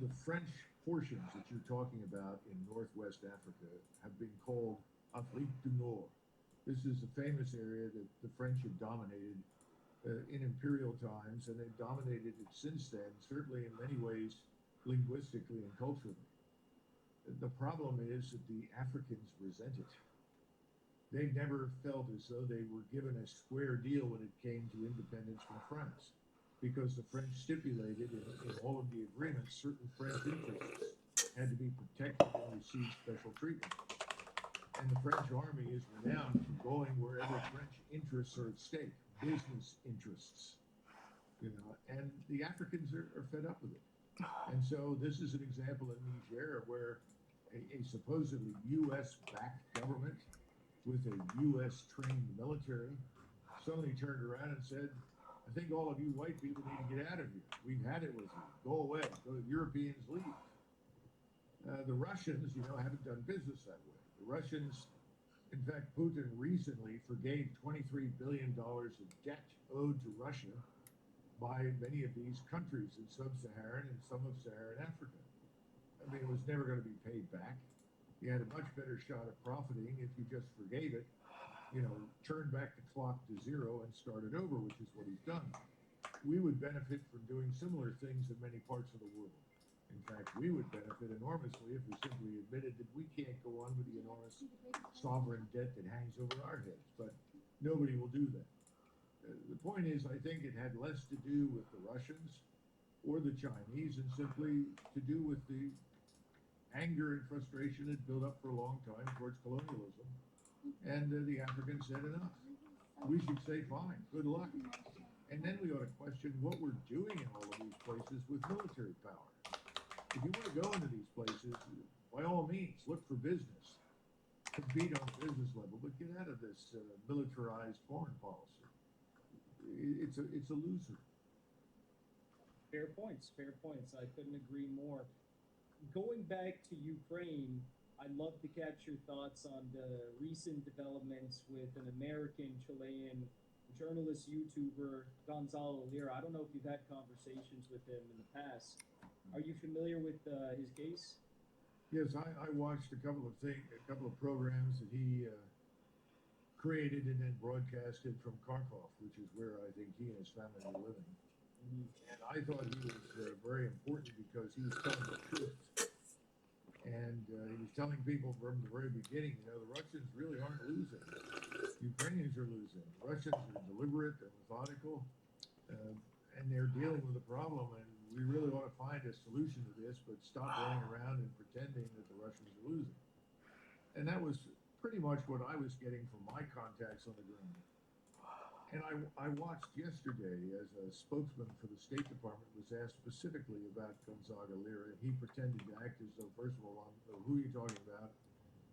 The French portions that you're talking about in northwest Africa have been called Afrique du Nord. This is a famous area that the French had dominated in imperial times, and they've dominated it since then, certainly in many ways, linguistically and culturally. The problem is that the Africans resent it. They never felt as though they were given a square deal when it came to independence from France, because the French stipulated in all of the agreements certain French interests had to be protected and receive special treatment. And the French army is renowned for going wherever French interests are at stake, business interests, and the Africans are fed up with it. And so this is an example in Niger where a supposedly U.S. backed government with a U.S. trained military suddenly turned around and said, I think all of you white people need to get out of here. We've had it with you. Go away. Go, Europeans leave. The Russians, haven't done business that way. The Russians, in fact, Putin recently forgave $23 billion of debt owed to Russia by many of these countries in sub-Saharan and some of Saharan Africa. I mean, it was never going to be paid back. You had a much better shot at profiting if you just forgave it, turned back the clock to zero and started over, which is what he's done. We would benefit from doing similar things in many parts of the world. In fact, we would benefit enormously if we simply admitted that we can't go on with the enormous sovereign debt that hangs over our heads. But nobody will do that. The point is, I think it had less to do with the Russians or the Chinese and simply to do with the anger and frustration that built up for a long time towards colonialism. And the Africans said enough. We should say fine, good luck. And then we ought to question what we're doing in all of these places with military power. If you want to go into these places, by all means, look for business. Compete on a business level, but get out of this militarized foreign policy. It's a loser. Fair points, fair points. I couldn't agree more. Going back to Ukraine, I'd love to catch your thoughts on the recent developments with an American Chilean journalist, YouTuber, Gonzalo Lira. I don't know if you've had conversations with him in the past. Are you familiar with his case? Yes, I watched a couple of programs that he created and then broadcasted from Kharkov, which is where I think he and his family were living. Mhm. And I thought he was very important because he was telling the truth. And he was telling people from the very beginning, the Russians really aren't losing. Ukrainians are losing. The Russians are deliberate, they're methodical, and they're dealing with a problem. And we really want to find a solution to this, but stop running around and pretending that the Russians are losing. And that was pretty much what I was getting from my contacts on the ground. And I watched yesterday as a spokesman for the State Department was asked specifically about Gonzaga Lira, and he pretended to act as though, first of all, I don't know who you're talking about,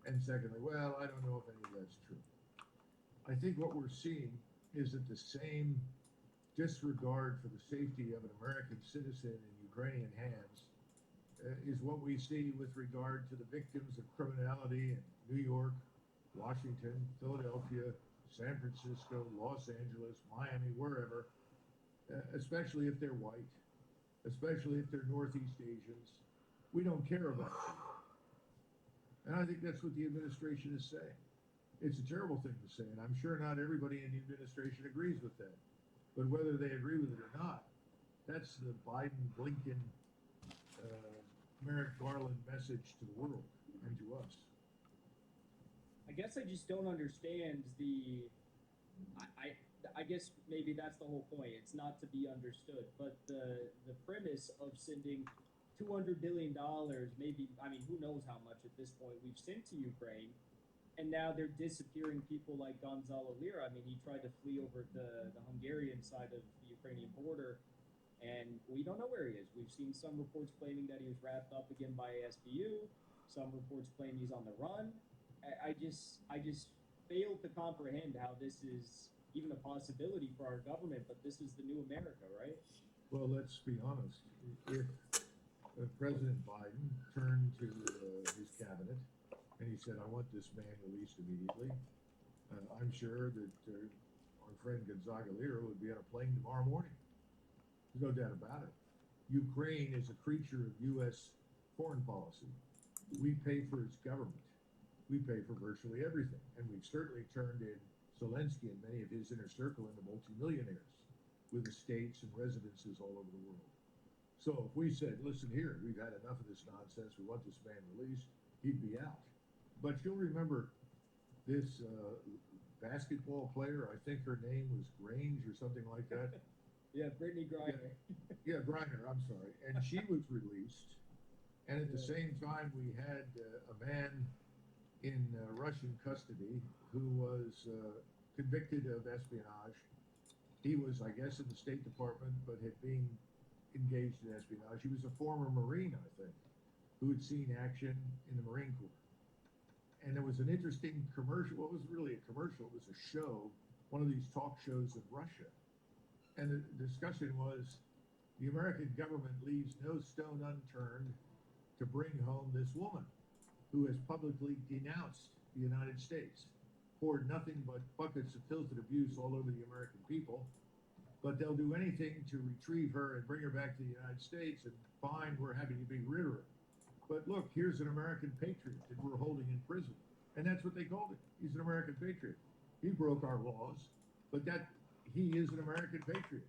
and secondly, well, I don't know if any of that's true. I think what we're seeing is that the same disregard for the safety of an American citizen in Ukrainian hands is what we see with regard to the victims of criminality in New York, Washington, Philadelphia, San Francisco, Los Angeles, Miami, wherever, especially if they're white, especially if they're Northeast Asians. We don't care about them. And I think that's what the administration is saying. It's a terrible thing to say, and I'm sure not everybody in the administration agrees with that. But whether they agree with it or not, that's the Biden, Blinken, uh, Merrick Garland message to the world and to us. I guess I just don't understand the. I, I guess maybe that's the whole point. It's not to be understood, but the premise of sending $200 billion, maybe, I mean, who knows how much at this point we've sent to Ukraine, and now they're disappearing people like Gonzalo Lira. I mean, he tried to flee over the Hungarian side of the Ukrainian border, and we don't know where he is. We've seen some reports claiming that he was wrapped up again by ASBU. Some reports claim he's on the run. I just fail to comprehend how this is even a possibility for our government. But this is the new America, right? Well, let's be honest. If President Biden turned to his cabinet and he said, I want this man released immediately, I'm sure that our friend Gonzaga Lira would be on a plane tomorrow morning. There's no doubt about it. Ukraine is a creature of U.S. foreign policy. We pay for its government. We pay for virtually everything. And we've certainly turned in Zelensky and many of his inner circle into multimillionaires with estates and residences all over the world. So if we said, listen here, we've had enough of this nonsense, we want this man released, he'd be out. But you'll remember this basketball player, I think her name was Grange or something like that. Yeah, Brittany Griner. Yeah, Griner, I'm sorry. And she was released. And at the same time, we had a man in Russian custody who was convicted of espionage. He was, I guess, in the State Department, but had been engaged in espionage. He was a former Marine, I think, who had seen action in the Marine Corps. And there was an interesting commercial. Well, it was really a commercial. It was a show, one of these talk shows in Russia. And the discussion was the American government leaves no stone unturned to bring home this woman who has publicly denounced the United States, poured nothing but buckets of filth and abuse all over the American people, but they'll do anything to retrieve her and bring her back to the United States, and fine, we're happy to be rid of her. But look, here's an American patriot that we're holding in prison. And that's what they called it. He's an American patriot. He broke our laws, but that he is an American patriot.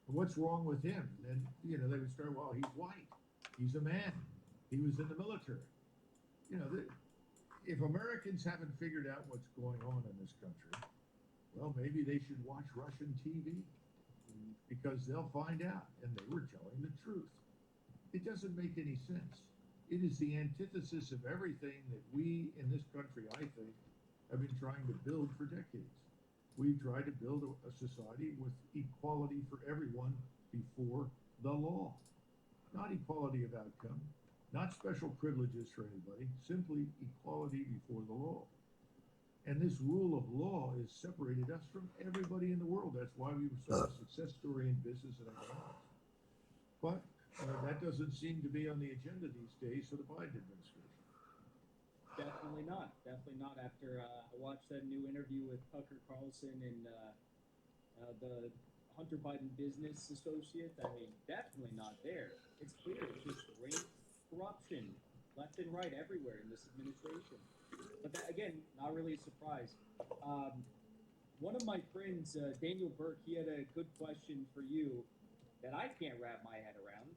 And what's wrong with him? And, they would start, well, he's white. He's a man. He was in the military. If Americans haven't figured out what's going on in this country, well, maybe they should watch Russian TV because they'll find out. And they were telling the truth. It doesn't make any sense. It is the antithesis of everything that we in this country, I think, have been trying to build for decades. We've tried to build a society with equality for everyone before the law, not equality of outcome. Not special privileges for anybody, simply equality before the law. And this rule of law has separated us from everybody in the world. That's why we were such a success story in business and economics. But that doesn't seem to be on the agenda these days for the Biden administration. Definitely not. Definitely not. After I watched that new interview with Tucker Carlson and the Hunter Biden business associate, I mean, definitely not there. It's clear. It's just rank corruption left and right everywhere in this administration. But that, again, not really a surprise. One of my friends, Daniel Burke, he had a good question for you that I can't wrap my head around.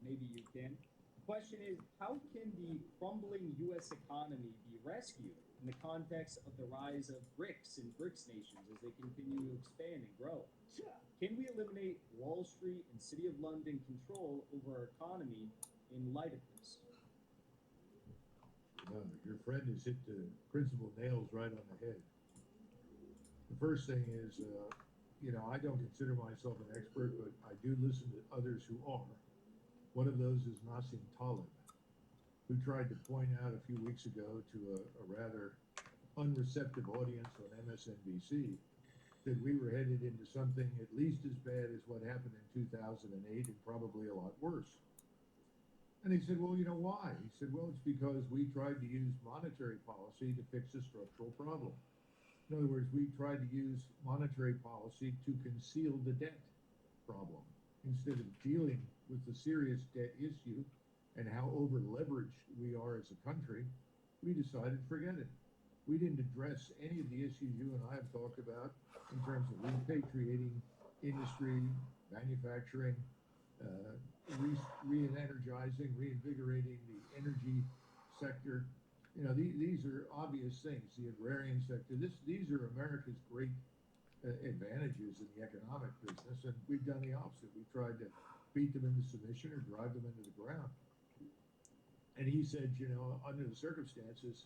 Maybe you can. The question is, how can the crumbling U.S. economy be rescued in the context of the rise of BRICS and BRICS nations as they continue to expand and grow? Can we eliminate Wall Street and City of London control over our economy in light of this? Your friend has hit the principal nails right on the head. The first thing is, I don't consider myself an expert, but I do listen to others who are. One of those is Nassim Taleb, who tried to point out a few weeks ago to a rather unreceptive audience on MSNBC that we were headed into something at least as bad as what happened in 2008 and probably a lot worse. And he said, well, why? He said, well, it's because we tried to use monetary policy to fix a structural problem. In other words, we tried to use monetary policy to conceal the debt problem instead of dealing with the serious debt issue and how over-leveraged we are as a country. We decided, forget it. We didn't address any of the issues you and I have talked about in terms of repatriating industry, manufacturing, re-energizing, reinvigorating the energy sector. These are obvious things. The agrarian sector. These are America's great advantages in the economic business, and we've done the opposite. We tried to beat them into submission or drive them into the ground. And he said, under the circumstances,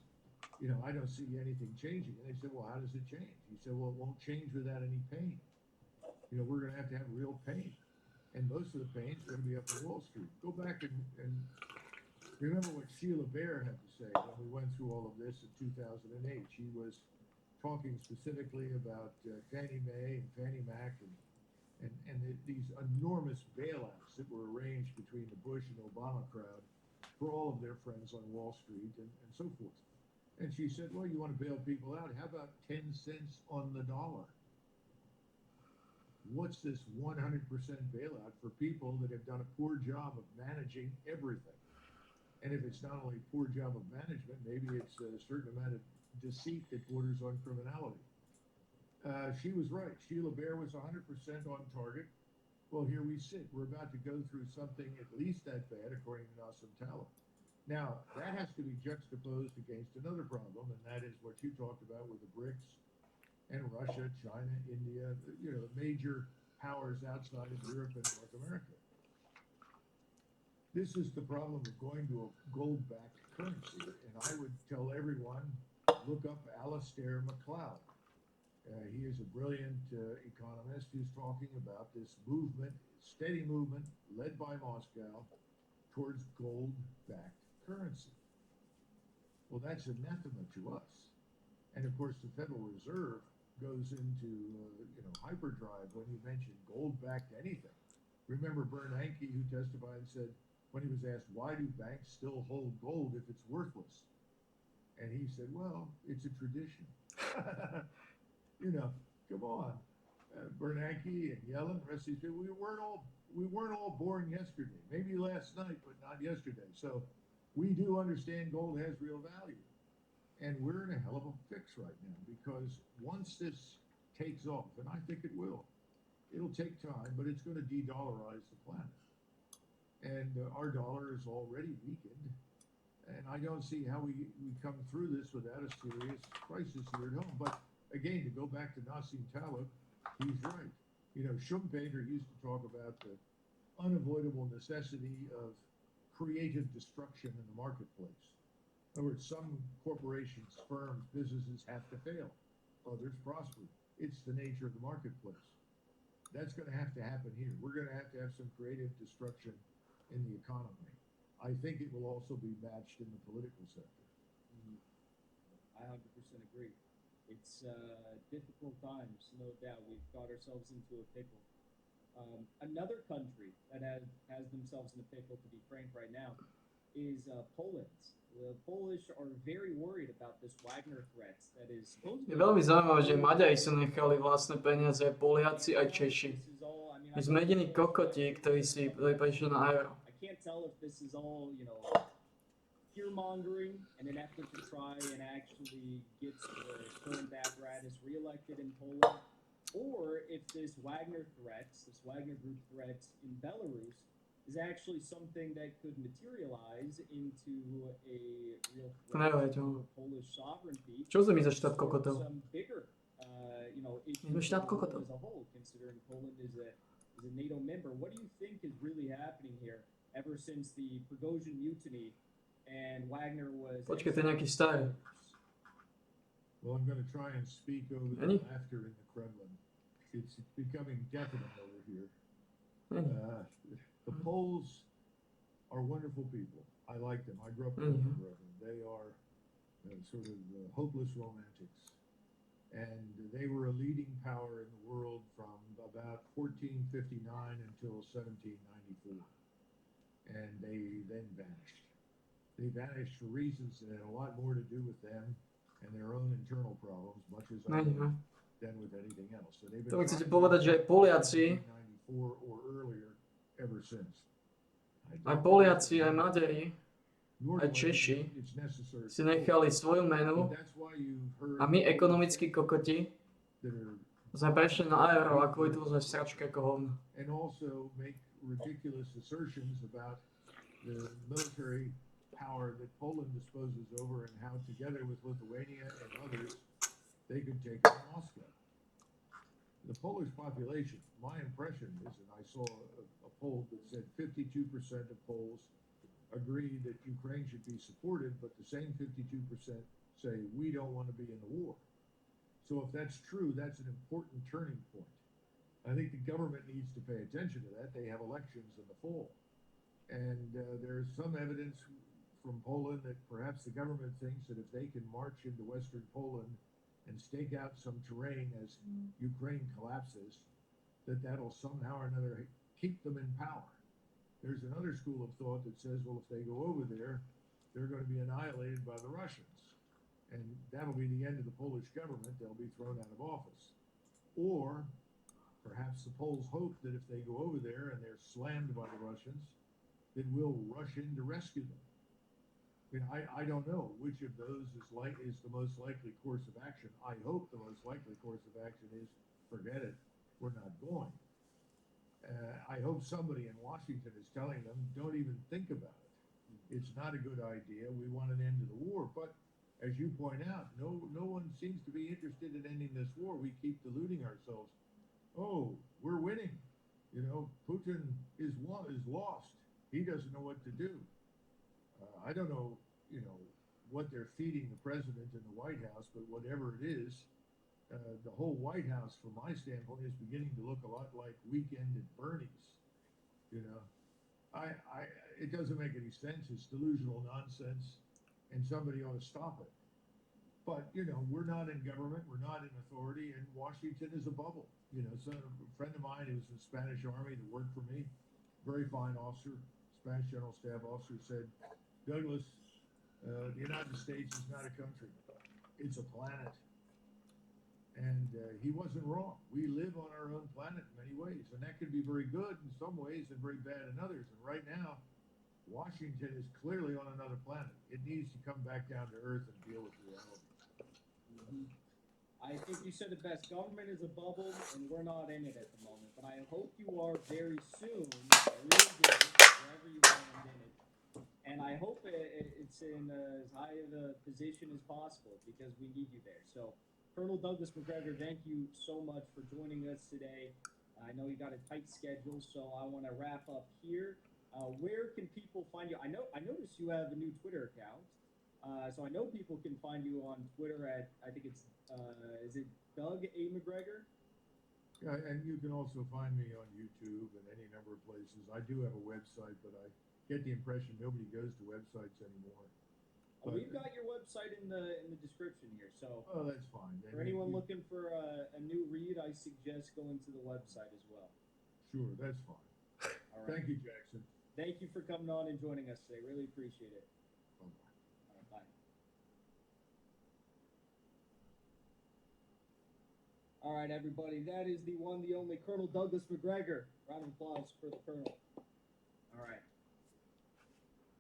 I don't see anything changing. And they said, well, how does it change? He said, well, it won't change without any pain. We're going to have real pain. And most of the pain is going to be up on Wall Street. Go back and remember what Sheila Bair had to say when we went through all of this in 2008. She was talking specifically about Fannie Mae and Fannie Mac and these enormous bailouts that were arranged between the Bush and Obama crowd for all of their friends on Wall Street and so forth. And she said, well, you want to bail people out? How about 10 cents on the dollar? what's this 100% bailout for people that have done a poor job of managing everything? And if it's not only a poor job of management, maybe it's a certain amount of deceit that borders on criminality. She was right. Sheila Bair was 100% on target. Well, here we sit. We're about to go through something at least that bad, according to Nassim Taleb. Now, that has to be juxtaposed against another problem, and that is what you talked about with the BRICS and Russia, China, India, the major powers outside of Europe and North America. This is the problem of going to a gold-backed currency, and I would tell everyone, look up Alasdair Macleod. He is a brilliant economist who's talking about this movement, steady movement, led by Moscow, towards gold-backed currency. Well, that's anathema to us. And of course, the Federal Reserve goes into hyperdrive when you mention gold-backed anything. Remember Bernanke, who testified and said, when he was asked, why do banks still hold gold if it's worthless? And he said, well, it's a tradition. Come on. Bernanke and Yellen, the rest of these people, we weren't all born yesterday. Maybe last night, but not yesterday. So we do understand gold has real value. And we're in a hell of a fix right now because once this takes off, and I think it will, it'll take time, but it's going to de-dollarize the planet. And our dollar is already weakened. And I don't see how we come through this without a serious crisis here at home. But again, to go back to Nassim Taleb, he's right. Schumpeter used to talk about the unavoidable necessity of creative destruction in the marketplace. In other words, some corporations, firms, businesses have to fail. Others prosper. It's the nature of the marketplace. That's going to happen here. We're going to have some creative destruction in the economy. I think it will also be matched in the political sector. I 100% agree. It's difficult times, no doubt. We've got ourselves into a pickle. Another country that has themselves in a pickle, to be frank, right now, is Poland. The Polish are very worried about this Wagner threat that is supposedly... Je veľmi zaujímavé, že Maďari sa nechali vlastné peniaze, Poliaci aj Češi. My sme jediní kokoti, ktorí si prišli na euro. I can't tell if this is all, fear-mongering and an effort to try and actually get the current apparatus reelected in Poland, or if this Wagner Group threat in Belarus is actually something that could materialize into a real threat for Polish sovereignty. Čo sme za štát kokotov? Some bigger, My sme štát kokotov. as a whole, considering Poland is a NATO member. What do you think is really happening here ever since the Prigozhin mutiny and Wagner was... Počkej, to je nejaký starý. Well, I'm going to try and speak over the Any? laughter in the Kremlin. It's becoming deafening over here. The Poles are wonderful people. I like them. I grew up with them. They are sort of hopeless romantics. And they were a leading power in the world from about 1459 until 1794. And they then vanished. They vanished for reasons that had a lot more to do with them and their own internal problems, much as I do, than with anything else. So they've been To chcete povedať, že Poliaci, 1994 or earlier ever since. aj Poliaci, aj Maďari, aj Češi si nechali svoju menu a my ekonomickí kokoti sme prešli na euro a kvôli tomu sme v sračke ako hovno. And also make ridiculous assertions about the military power that Poland disposes over and how together with Lithuania and others they could take on Moscow. The Polish population, my impression is, and I saw a poll that said 52% of Poles agree that Ukraine should be supported, but the same 52% say we don't want to be in the war. So if that's true, that's an important turning point. I think the government needs to pay attention to that. They have elections in the fall. And there's some evidence from Poland that perhaps the government thinks that if they can march into Western Poland and stake out some terrain as Ukraine collapses, that that'll somehow or another keep them in power. There's another school of thought that says, well, if they go over there, they're going to be annihilated by the Russians. And that'll be the end of the Polish government. They'll be thrown out of office. Or Perhaps the Poles hope that if they go over there and they're slammed by the Russians, that we'll rush in to rescue them. I mean, I don't know which of those is the most likely course of action. I hope the most likely course of action is forget it, we're not going. I hope somebody in Washington is telling them, don't even think about it. It's not a good idea. We want an end to the war. But as you point out, no one seems to be interested in ending this war. We keep deluding ourselves. Oh, we're winning. You know, Putin is lost. He doesn't know what to do. I don't know, you know, what they're feeding the president in the White House, but whatever it is, the whole White House, from my standpoint, is beginning to look a lot like Weekend at Bernie's. You know, it doesn't make any sense. It's delusional nonsense, and somebody ought to stop it. But you know, we're not in government, we're not in authority, and Washington is a bubble. You know, so a friend of mine who was in the Spanish Army that worked for me, very fine officer, Spanish General Staff officer, said, Douglas, the United States is not a country; it's a planet. And he wasn't wrong. We live on our own planet in many ways, and that can be very good in some ways and very bad in others. And right now, Washington is clearly on another planet. It needs to come back down to earth and deal with reality. Mm-hmm. I think you said it best. Government is a bubble, and we're not in it at the moment. But I hope you are very soon, really good, wherever you land in it. And I hope it's in as high of a position as possible, because we need you there. So, Colonel Douglas Macgregor, thank you so much for joining us today. I know you got a tight schedule, so I want to wrap up here. Where can people find you? I noticed you have a new Twitter account. So I know people can find you on Twitter at, I think it's, is it Doug A. Macgregor? Yeah, and you can also find me on YouTube and any number of places. I do have a website, but I get the impression nobody goes to websites anymore. We've got your website in the description here, so oh, that's fine. For anyone looking for a new read, I suggest going to the website as well. Sure, that's fine. All right. Thank you, Jackson. Thank you for coming on and joining us today. Really appreciate it. Bye-bye. All right, bye. All right, everybody. That is the one, the only Colonel Douglas Macgregor. Round of applause for the Colonel. All right.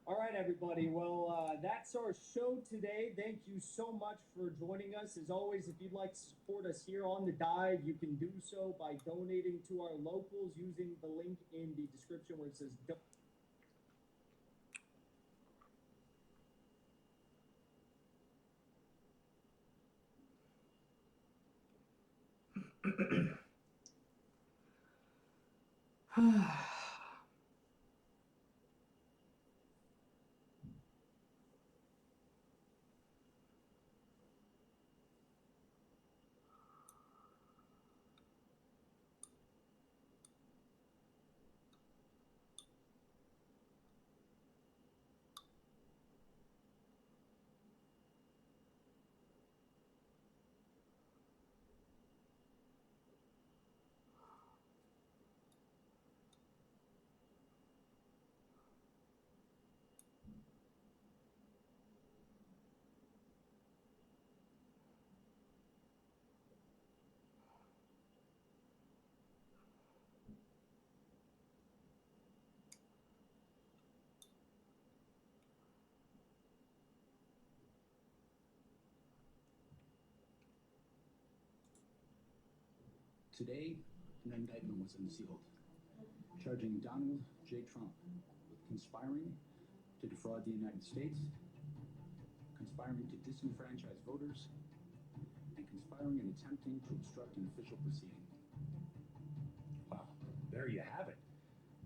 All right, everybody. Well, that's our show today. Thank you so much for joining us. As always, if you'd like to support us here on The Dive, you can do so by donating to our locals using the link in the description where it says Today, an indictment was unsealed, charging Donald J. Trump with conspiring to defraud the United States, conspiring to disenfranchise voters, and conspiring and attempting to obstruct an official proceeding. Well, there you have it.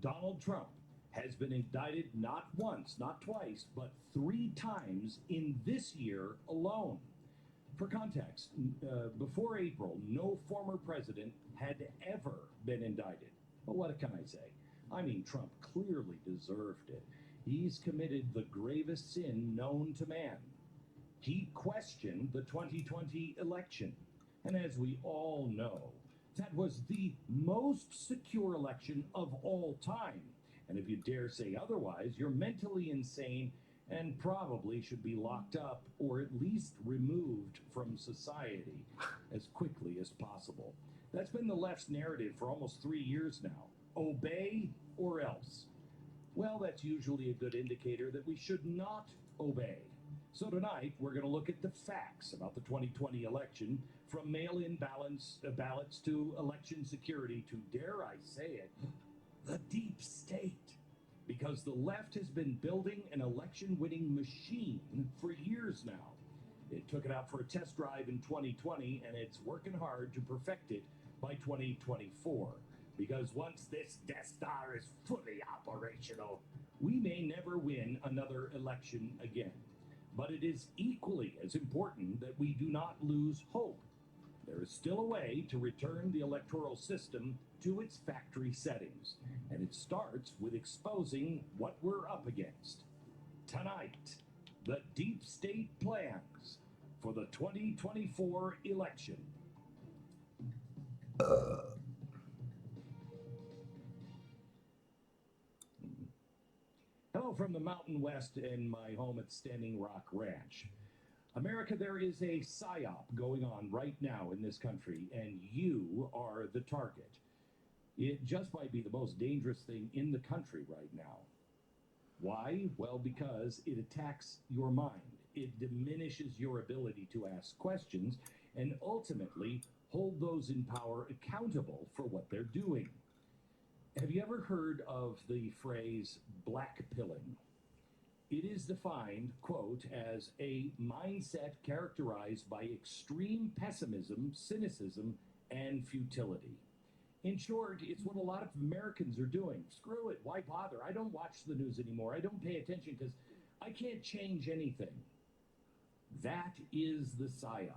Donald Trump has been indicted not once, not twice, but 3 times in this year alone. For context, before April, no former president had ever been indicted. But what can I say? I mean, Trump clearly deserved it. He's committed the gravest sin known to man. He questioned the 2020 election. And as we all know, that was the most secure election of all time. And if you dare say otherwise, you're mentally insane and probably should be locked up or at least removed from society as quickly as possible. That's been the left's narrative for almost 3 years now. Obey or else. Well, that's usually a good indicator that we should not obey. So tonight, we're going to look at the facts about the 2020 election, from mail-in ballots to election security to, dare I say it, the deep state. Because the left has been building an election-winning machine for years now. It took it out for a test drive in 2020, and it's working hard to perfect it by 2024. Because once this Death Star is fully operational, we may never win another election again. But it is equally as important that we do not lose hope. There is still a way to return the electoral system to its factory settings, and it starts with exposing what we're up against. Tonight, the deep state plans for the 2024 election. Hello from the Mountain West and my home at Standing Rock Ranch. America, there is a psyop going on right now in this country, and you are the target. It just might be the most dangerous thing in the country right now. Why? Well, because it attacks your mind. It diminishes your ability to ask questions and ultimately hold those in power accountable for what they're doing. Have you ever heard of the phrase black pilling? It is defined, quote, as a mindset characterized by extreme pessimism, cynicism, and futility. In short, it's what a lot of Americans are doing. Screw it, why bother? I don't watch the news anymore. I don't pay attention because I can't change anything. That is the psyop.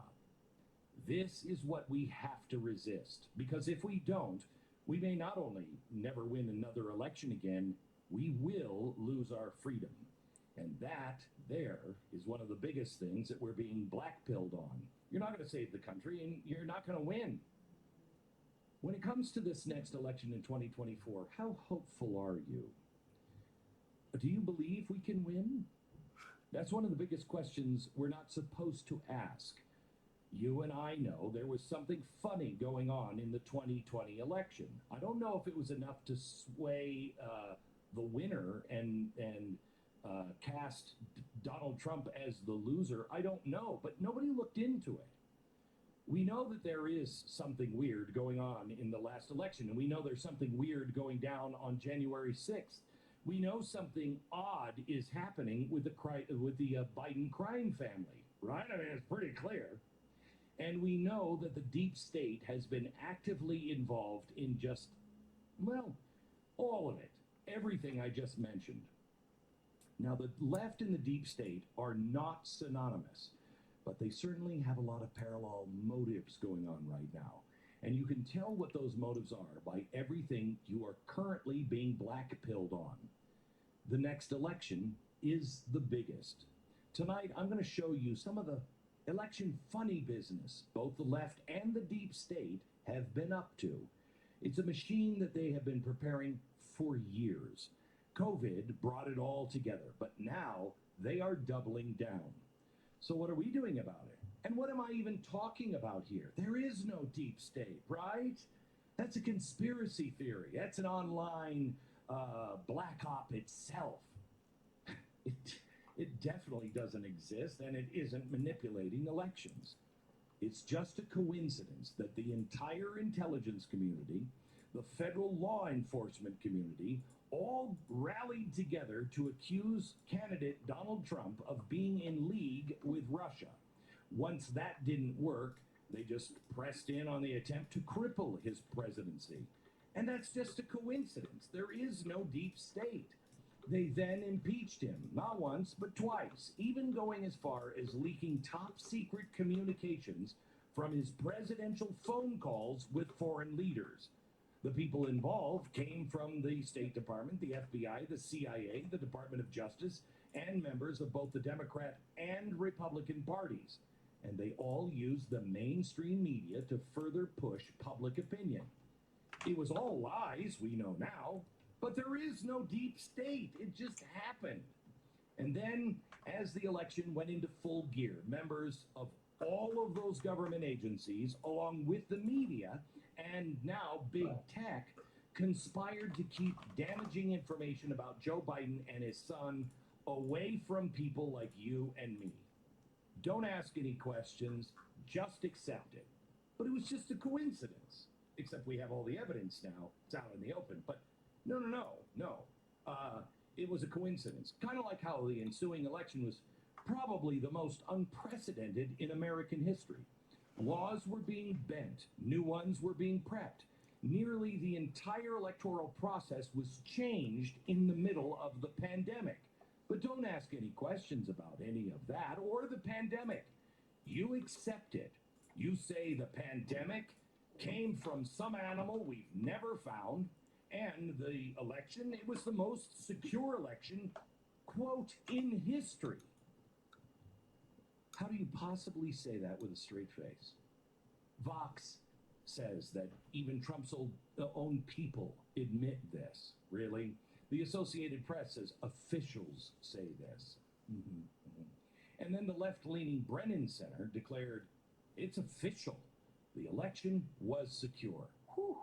This is what we have to resist, because if we don't, we may not only never win another election again, we will lose our freedom. And that there is one of the biggest things that we're being black-pilled on. You're not going to save the country, and you're not going to win. When it comes to this next election in 2024, how hopeful are you? Do you believe we can win? That's one of the biggest questions we're not supposed to ask. You and I know there was something funny going on in the 2020 election. I don't know if it was enough to sway the winner and cast Donald Trump as the loser. I don't know, but nobody looked into it. We know that there is something weird going on in the last election, and we know there's something weird going down on January 6th. We know something odd is happening with the Biden crime family, right? I mean, it's pretty clear. And we know that the deep state has been actively involved in just, well, all of it, everything I just mentioned. Now, the left and the deep state are not synonymous, but they certainly have a lot of parallel motives going on right now. And you can tell what those motives are by everything you are currently being black-pilled on. The next election is the biggest. Tonight, I'm going to show you some of the election funny business both the left and the deep state have been up to. It's a machine that they have been preparing for years. COVID brought it all together, but now they are doubling down. So what are we doing about it? And what am I even talking about here? There is no deep state, right? That's a conspiracy theory. That's an online black op itself. It definitely doesn't exist, and it isn't manipulating elections. It's just a coincidence that the entire intelligence community, the federal law enforcement community, all rallied together to accuse candidate Donald Trump of being in league with Russia. Once that didn't work, they just pressed in on the attempt to cripple his presidency. And that's just a coincidence. There is no deep state. They then impeached him, not once, but twice, even going as far as leaking top-secret communications from his presidential phone calls with foreign leaders. The people involved came from the State Department, the FBI, the CIA, the Department of Justice, and members of both the Democrat and Republican parties. And they all used the mainstream media to further push public opinion. It was all lies, we know now, but there is no deep state. It just happened. And then, as the election went into full gear, members of all of those government agencies, along with the media, and now big tech conspired to keep damaging information about Joe Biden and his son away from people like you and me. Don't ask any questions, just accept it. But it was just a coincidence. Except we have all the evidence now. It's out in the open. But no. It was a coincidence. Kind of like how the ensuing election was probably the most unprecedented in American history. Laws were being bent, new ones were being prepped. Nearly the entire electoral process was changed in the middle of the pandemic. But don't ask any questions about any of that or the pandemic. You accept it. You say the pandemic came from some animal we've never found, and the election, it was the most secure election, quote, in history. How do you possibly say that with a straight face? Vox says that even Trump's own people admit this. Really? The Associated Press says officials say this. And then the left-leaning Brennan Center declared it's official. The election was secure. Whew.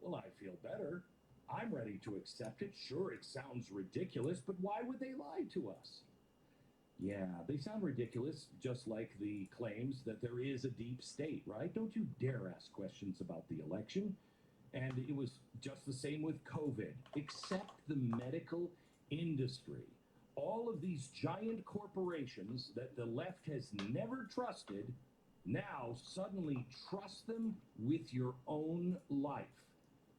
Well, I feel better. I'm ready to accept it. Sure, it sounds ridiculous, but why would they lie to us? Yeah, they sound ridiculous, just like the claims that there is a deep state, right? Don't you dare ask questions about the election. And it was just the same with COVID, except the medical industry. All of these giant corporations that the left has never trusted, now suddenly trust them with your own life.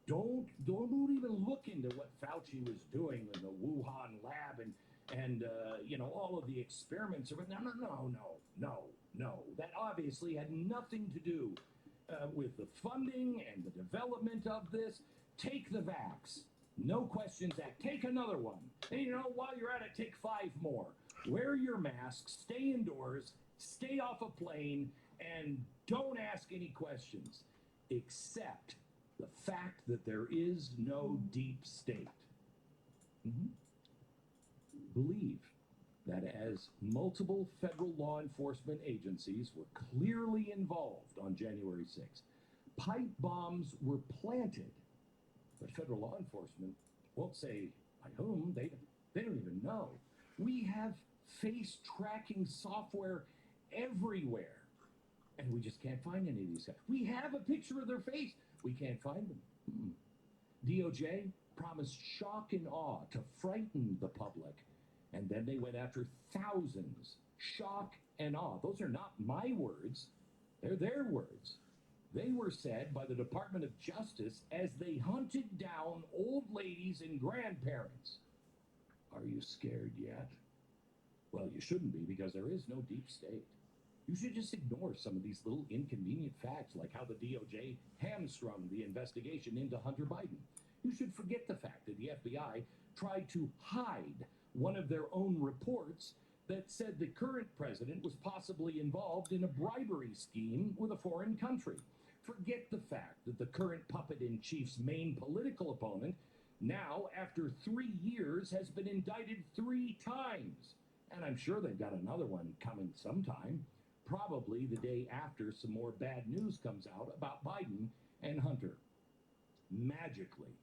Don't even look into what Fauci was doing in the Wuhan lab and all of the experiments. No. That obviously had nothing to do with the funding and the development of this. Take the vax. No questions asked. Take another one. And while you're at it, take 5 more. Wear your mask, stay indoors, stay off a plane, and don't ask any questions, except the fact that there is no deep state. Believe that as multiple federal law enforcement agencies were clearly involved on January 6th, pipe bombs were planted, but federal law enforcement won't say by whom. They don't even know. We have face tracking software everywhere, and we just can't find any of these guys. We have a picture of their face. We can't find them. DOJ promised shock and awe to frighten the public, and then they went after thousands. Shock and awe. Those are not my words. They're their words. They were said by the Department of Justice as they hunted down old ladies and grandparents. Are you scared yet? Well, you shouldn't be, because there is no deep state. You should just ignore some of these little inconvenient facts, like how the DOJ hamstrung the investigation into Hunter Biden. You should forget the fact that the FBI tried to hide one of their own reports that said the current president was possibly involved in a bribery scheme with a foreign country. Forget the fact that the current puppet-in-chief's main political opponent, now, after 3 years, has been indicted 3 times. And I'm sure they've got another one coming sometime, probably the day after some more bad news comes out about Biden and Hunter. Magically,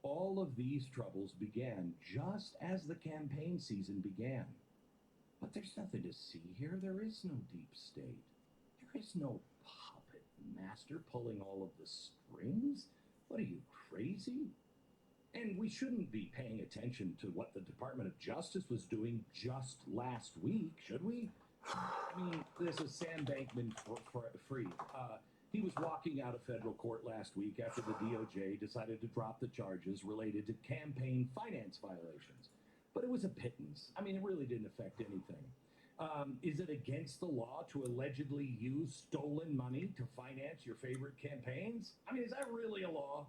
all of these troubles began just as the campaign season began. But there's nothing to see here. There is no deep state. There is no puppet master pulling all of the strings. What are you, crazy? And we shouldn't be paying attention to what the Department of Justice was doing just last week, should we? I mean, this is Sam Bankman-Fried. He was walking out of federal court last week after the DOJ decided to drop the charges related to campaign finance violations. But it was a pittance. I mean, it really didn't affect anything. Is it against the law to allegedly use stolen money to finance your favorite campaigns? I mean, is that really a law?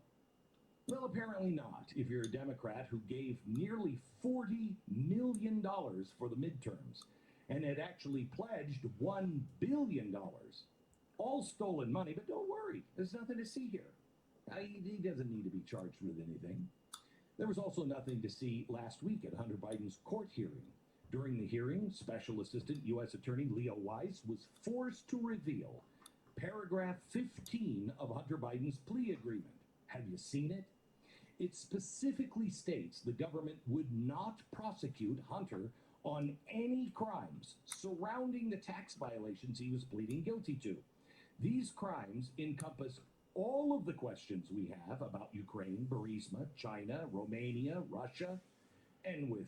Well, apparently not, if you're a Democrat who gave nearly $40 million for the midterms and had actually pledged $1 billion. All stolen money, but don't worry, there's nothing to see here. He doesn't need to be charged with anything. There was also nothing to see last week at Hunter Biden's court hearing. During the hearing, Special Assistant U.S. Attorney Leo Weiss was forced to reveal paragraph 15 of Hunter Biden's plea agreement. Have you seen it? It specifically states the government would not prosecute Hunter on any crimes surrounding the tax violations he was pleading guilty to. These crimes encompass all of the questions we have about Ukraine, Burisma, China, Romania, Russia, and with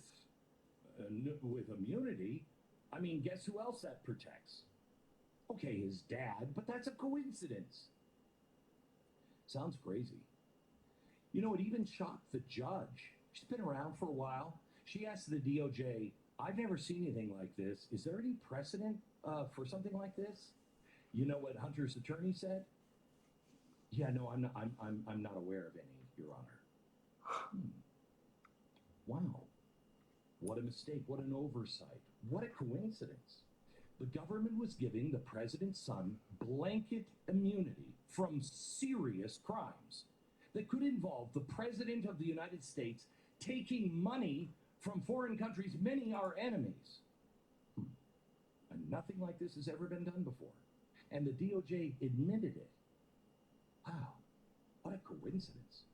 immunity, I mean, guess who else that protects? Okay, his dad, but that's a coincidence. Sounds crazy. You know, it even shocked the judge. She's been around for a while. She asked the DOJ, "I've never seen anything like this. Is there any precedent for something like this?" You know what Hunter's attorney said? "Yeah, no, I'm not aware of any, Your Honor." Wow. What a mistake. What an oversight. What a coincidence. The government was giving the president's son blanket immunity from serious crimes that could involve the president of the United States taking money from foreign countries many are enemies. And nothing like this has ever been done before. And the DOJ admitted it. Wow, what a coincidence.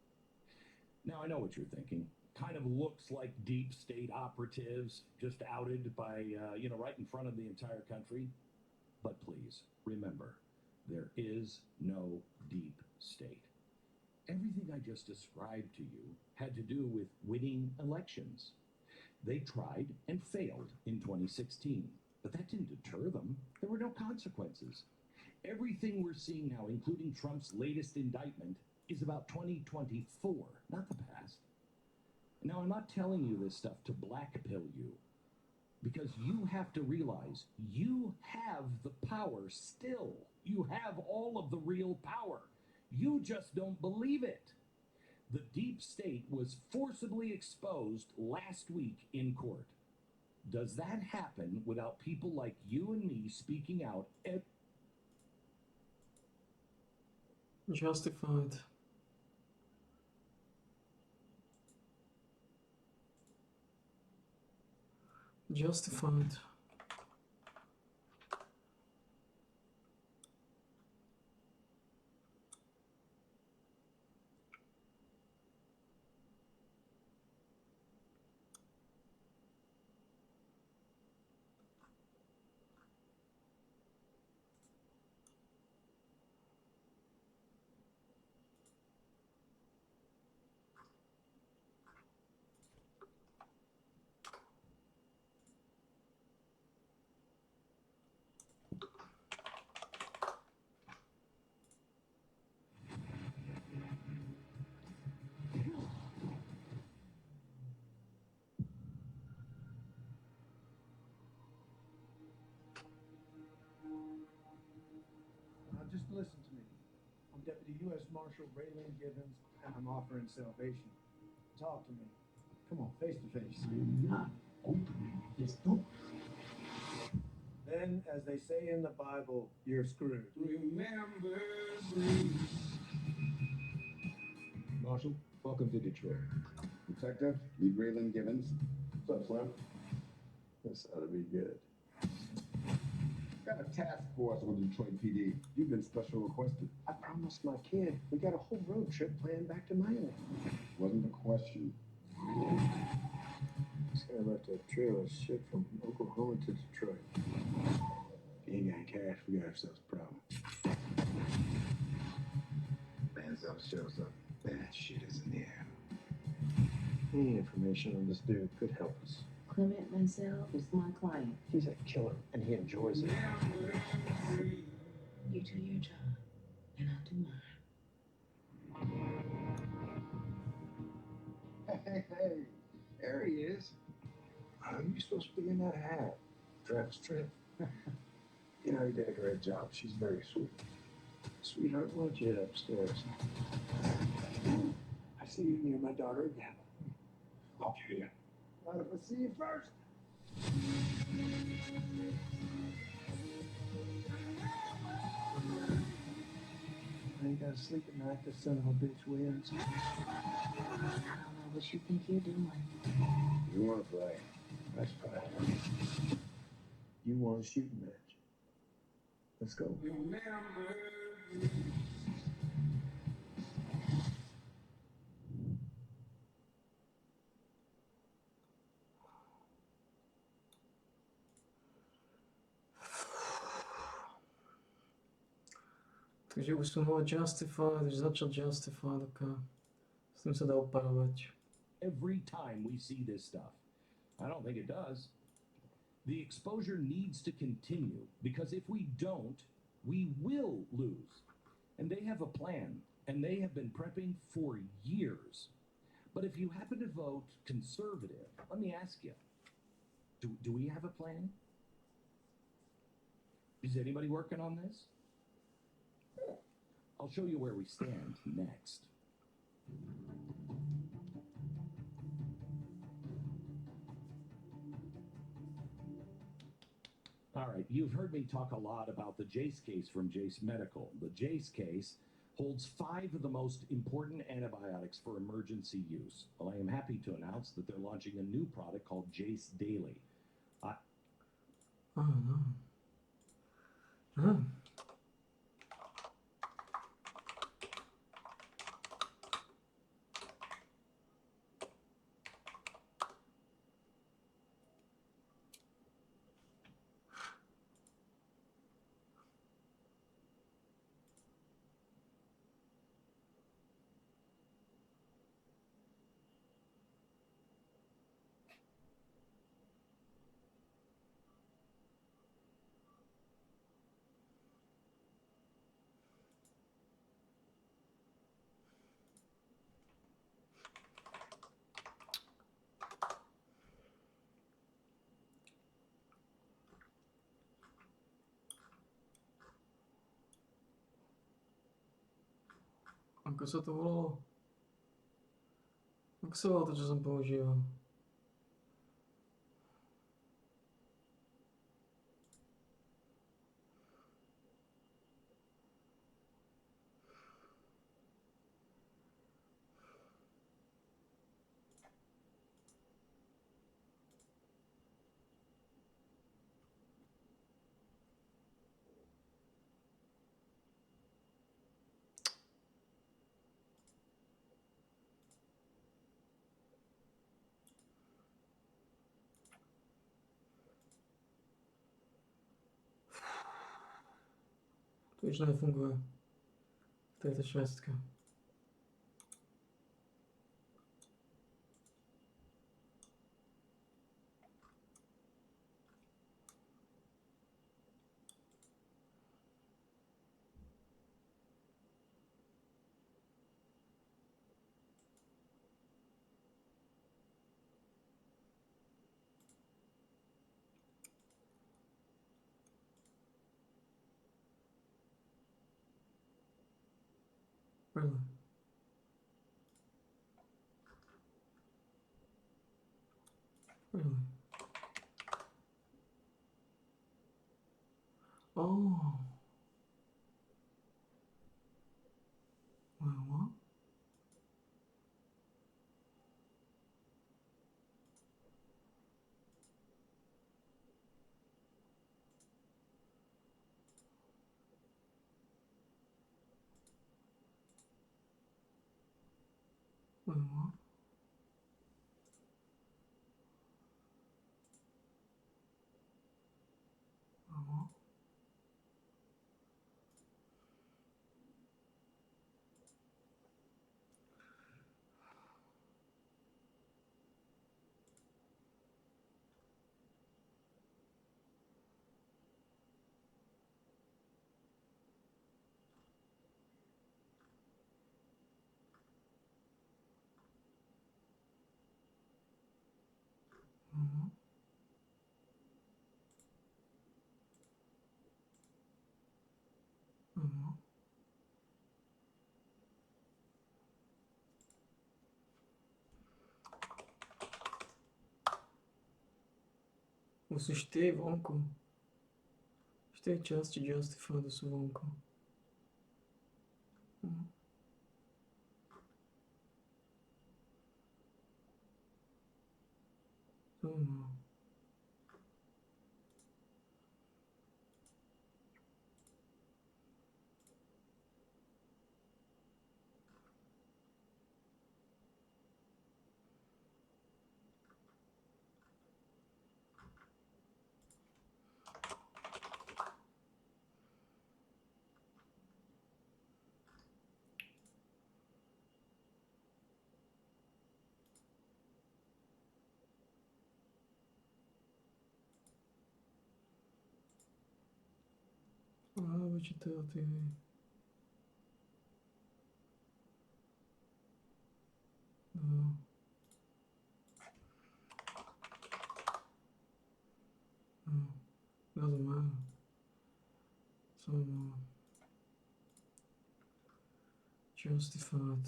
Now, I know what you're thinking. Kind of looks like deep state operatives just outed by, right in front of the entire country. But please, remember, there is no deep state. Everything I just described to you had to do with winning elections. They tried and failed in 2016, but that didn't deter them. There were no consequences. Everything we're seeing now, including Trump's latest indictment, is about 2024, not the past. Now, I'm not telling you this stuff to blackpill you, because you have to realize you have the power still. You have all of the real power. You just don't believe it. The deep state was forcibly exposed last week in court. Does that happen without people like you and me speaking out? Justified. Justified. Just listen to me. I'm Deputy U.S. Marshal Raylan Givens, and I'm offering salvation. Talk to me. Come on, face to face. Not opening this door. Then, as they say in the Bible, you're screwed. Remember, Bruce. Marshal, welcome to Detroit. Detective, meet Raylan Givens. What's up, Slim? This ought to be good. Got a task force on Detroit PD. You've been special requested. I promised my kid we got a whole road trip planned back to Miami. Wasn't a question. This guy left a trail of shit from Oklahoma to Detroit. If he ain't got cash, we got ourselves a problem. Manziel shows up. Bad shit is in the air. Any information on this dude could help us. Clement Mansell is my client. He's a killer, and he enjoys it. You do your job, and I'll do mine. Hey, there he is. You supposed to be in that hat, Travis Tritt. You know, he did a great job. She's very sweet. Sweetheart, why don't you head upstairs? I see you near my daughter again. Okay, yeah. Mind if I see you first? I ain't gotta sleep at night. This son of a bitch wins. I don't know what you think you're doing. You want to play? That's fine. You want a shooting match? Let's go. Takže usunul Justify, když začal Justify, tak s tím se dá operovat. Every time we see this stuff. I don't think it does. The exposure needs to continue because if we don't, we will lose. And they have a plan, and they have been prepping for years. But if you happen to vote conservative, let me ask you, do we have a plan? Is anybody working on this? I'll show you where we stand next. All right, you've heard me talk a lot about the Jace case from Jace Medical. The Jace case holds 5 of the most important antibiotics for emergency use. Well, I am happy to announce that they're launching a new product called Jace Daily. Oh no. No. Ako sa to volalo? Ako sa volalo to, čo som používal? To už nefunguje. To je ta švestka. Really? Really? Oh. Well, what? Well, what? Well, what? Mhm. Mhm. Musíš ty vonku. 4 části Justify jsou vonku. Mhm. No. Digital TV. No. No. Doesn't matter. So justified.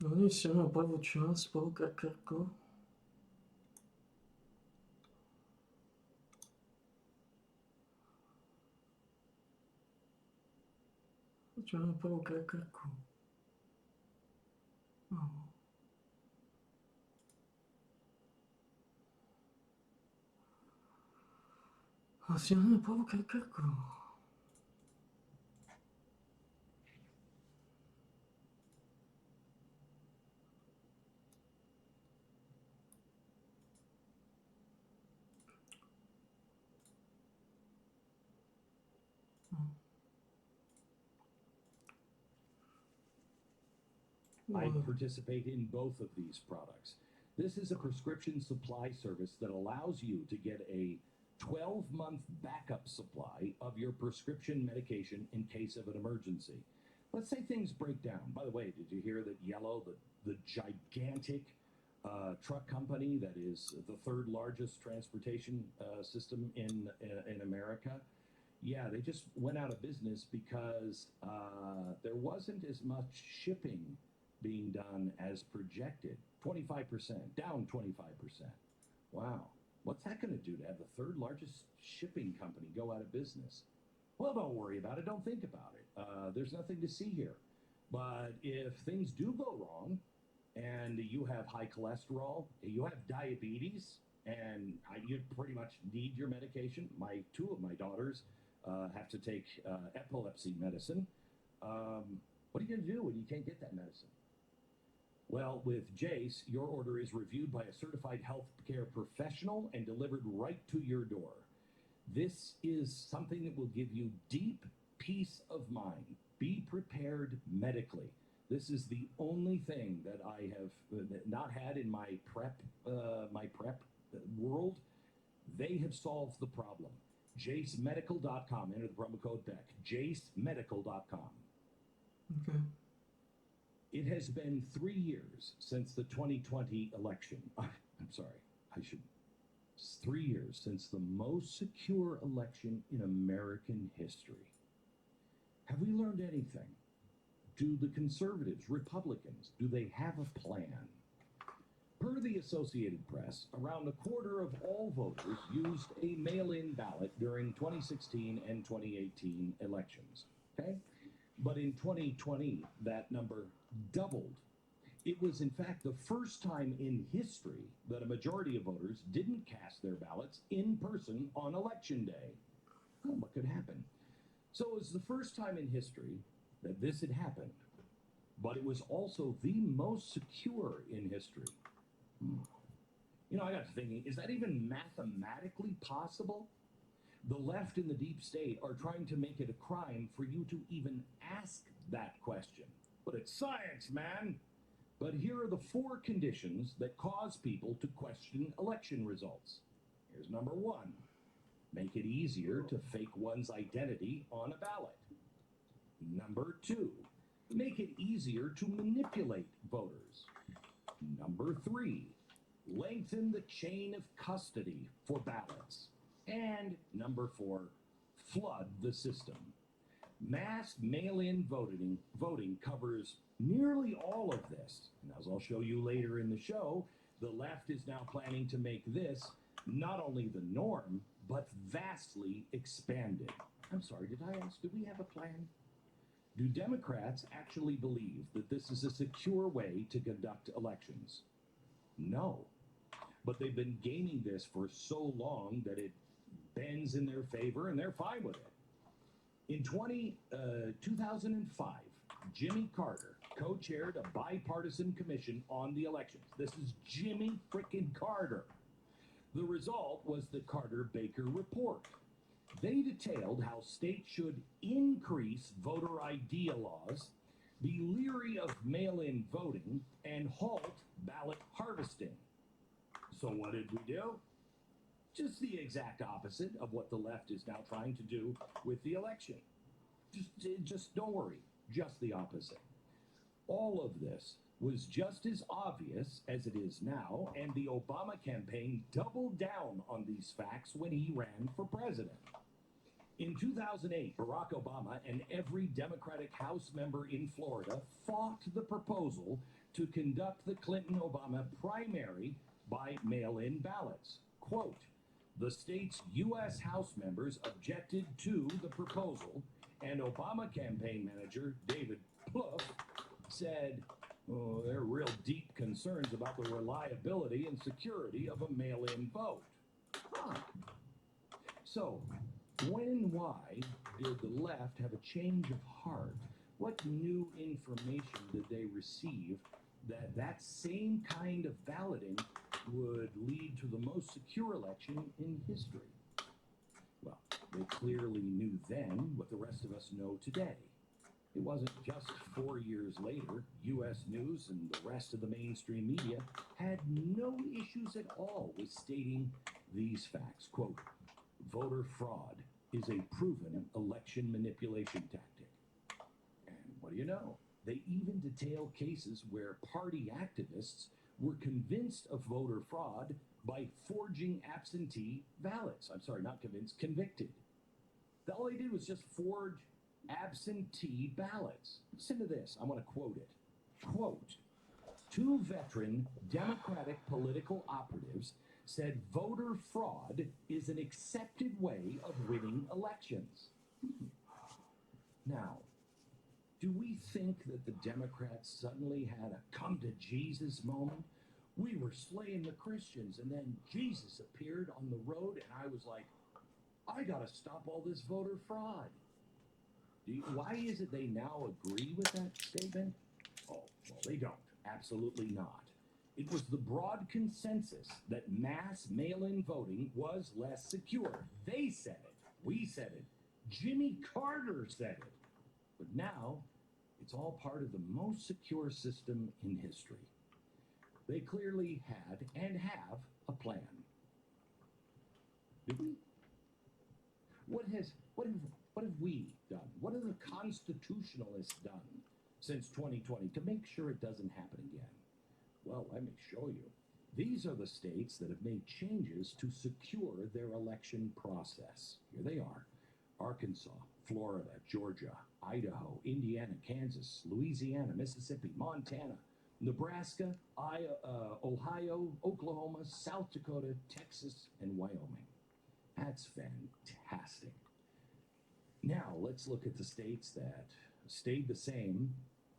No nic, siamo opravdu čas, polka krku. Siamo polka krku. Oh. Siamo polka krku. I participate in both of these products. This is a prescription supply service that allows you to get a 12-month backup supply of your prescription medication in case of an emergency. Let's say things break down. By the way, did you hear that Yellow, the gigantic truck company that is the third largest transportation system in America? Yeah, they just went out of business because there wasn't as much shipping being done as projected. 25%, down 25%. Wow. What's that going to do to have the third largest shipping company go out of business? Well, don't worry about it. Don't think about it. There's nothing to see here. But if things do go wrong and you have high cholesterol, you have diabetes, and you pretty much need your medication. Two of my daughters have to take epilepsy medicine. What are you going to do when you can't get that medicine? Well, with Jace, your order is reviewed by a certified healthcare professional and delivered right to your door. This is something that will give you deep peace of mind. Be prepared medically. This is the only thing that I have not had in my prep world. They have solved the problem. JaceMedical.com. Enter the promo code Beck. JaceMedical.com. Okay. It has been 3 years since the 2020 election. I'm sorry, it's 3 years since the most secure election in American history. Have we learned anything? Do the conservatives, Republicans, do they have a plan? Per the Associated Press, around a quarter of all voters used a mail-in ballot during 2016 and 2018 elections. Okay? But in 2020, that number doubled. It was, in fact, the first time in history that a majority of voters didn't cast their ballots in person on Election Day. Oh, what could happen? So it was the first time in history that this had happened, but it was also the most secure in history. You know, I got to thinking, is that even mathematically possible? The left and the deep state are trying to make it a crime for you to even ask that question. But it's science, man. But here are the 4 conditions that cause people to question election results. Here's number 1. Make it easier to fake one's identity on a ballot. Number 2. Make it easier to manipulate voters. Number 3. Lengthen the chain of custody for ballots. And number 4, flood the system. Mass mail-in voting covers nearly all of this. And as I'll show you later in the show, the left is now planning to make this not only the norm, but vastly expanded. I'm sorry, did I ask, do we have a plan? Do Democrats actually believe that this is a secure way to conduct elections? No. But they've been gaming this for so long that it bends in their favor, and they're fine with it. In 2005, Jimmy Carter co-chaired a bipartisan commission on the elections. This is Jimmy frickin' Carter. The result was the Carter-Baker Report. They detailed how states should increase voter ID laws, be leery of mail-in voting, and halt ballot harvesting. So what did we do? Just the exact opposite of what the left is now trying to do with the election. Just don't worry, just the opposite. All of this was just as obvious as it is now, and the Obama campaign doubled down on these facts when he ran for president. In 2008, Barack Obama and every Democratic House member in Florida fought the proposal to conduct the Clinton-Obama primary by mail-in ballots. Quote, the state's U.S. House members objected to the proposal, and Obama campaign manager David Plouffe said, oh, there are real deep concerns about the reliability and security of a mail-in vote. Huh. So, when and why did the left have a change of heart? What new information did they receive that same kind of balloting would lead to the most secure election in history? Well, they clearly knew then what the rest of us know today. It wasn't just 4 years later. U.S. News and the rest of the mainstream media had no issues at all with stating these facts. Quote, voter fraud is a proven election manipulation tactic. And what do you know? They even detail cases where party activists were convinced of voter fraud by forging absentee ballots. I'm sorry, not convinced, convicted. All they did was just forge absentee ballots. Listen to this. I want to quote it. Quote, two veteran Democratic political operatives said voter fraud is an accepted way of winning elections. Now, do we think that the Democrats suddenly had a come-to-Jesus moment? We were slaying the Christians, and then Jesus appeared on the road, and I was like, I got to stop all this voter fraud. Why is it they now agree with that statement? Oh, well, they don't. Absolutely not. It was the broad consensus that mass mail-in voting was less secure. They said it. We said it. Jimmy Carter said it. But now, it's all part of the most secure system in history. They clearly had and have a plan. Did we? What have we done? What have the constitutionalists done since 2020 to make sure it doesn't happen again? Well, let me show you. These are the states that have made changes to secure their election process. Here they are. Arkansas, Florida, Georgia, Idaho, Indiana, Kansas, Louisiana, Mississippi, Montana, Nebraska, Ohio, Oklahoma, South Dakota, Texas, and Wyoming. That's fantastic. Now, let's look at the states that stayed the same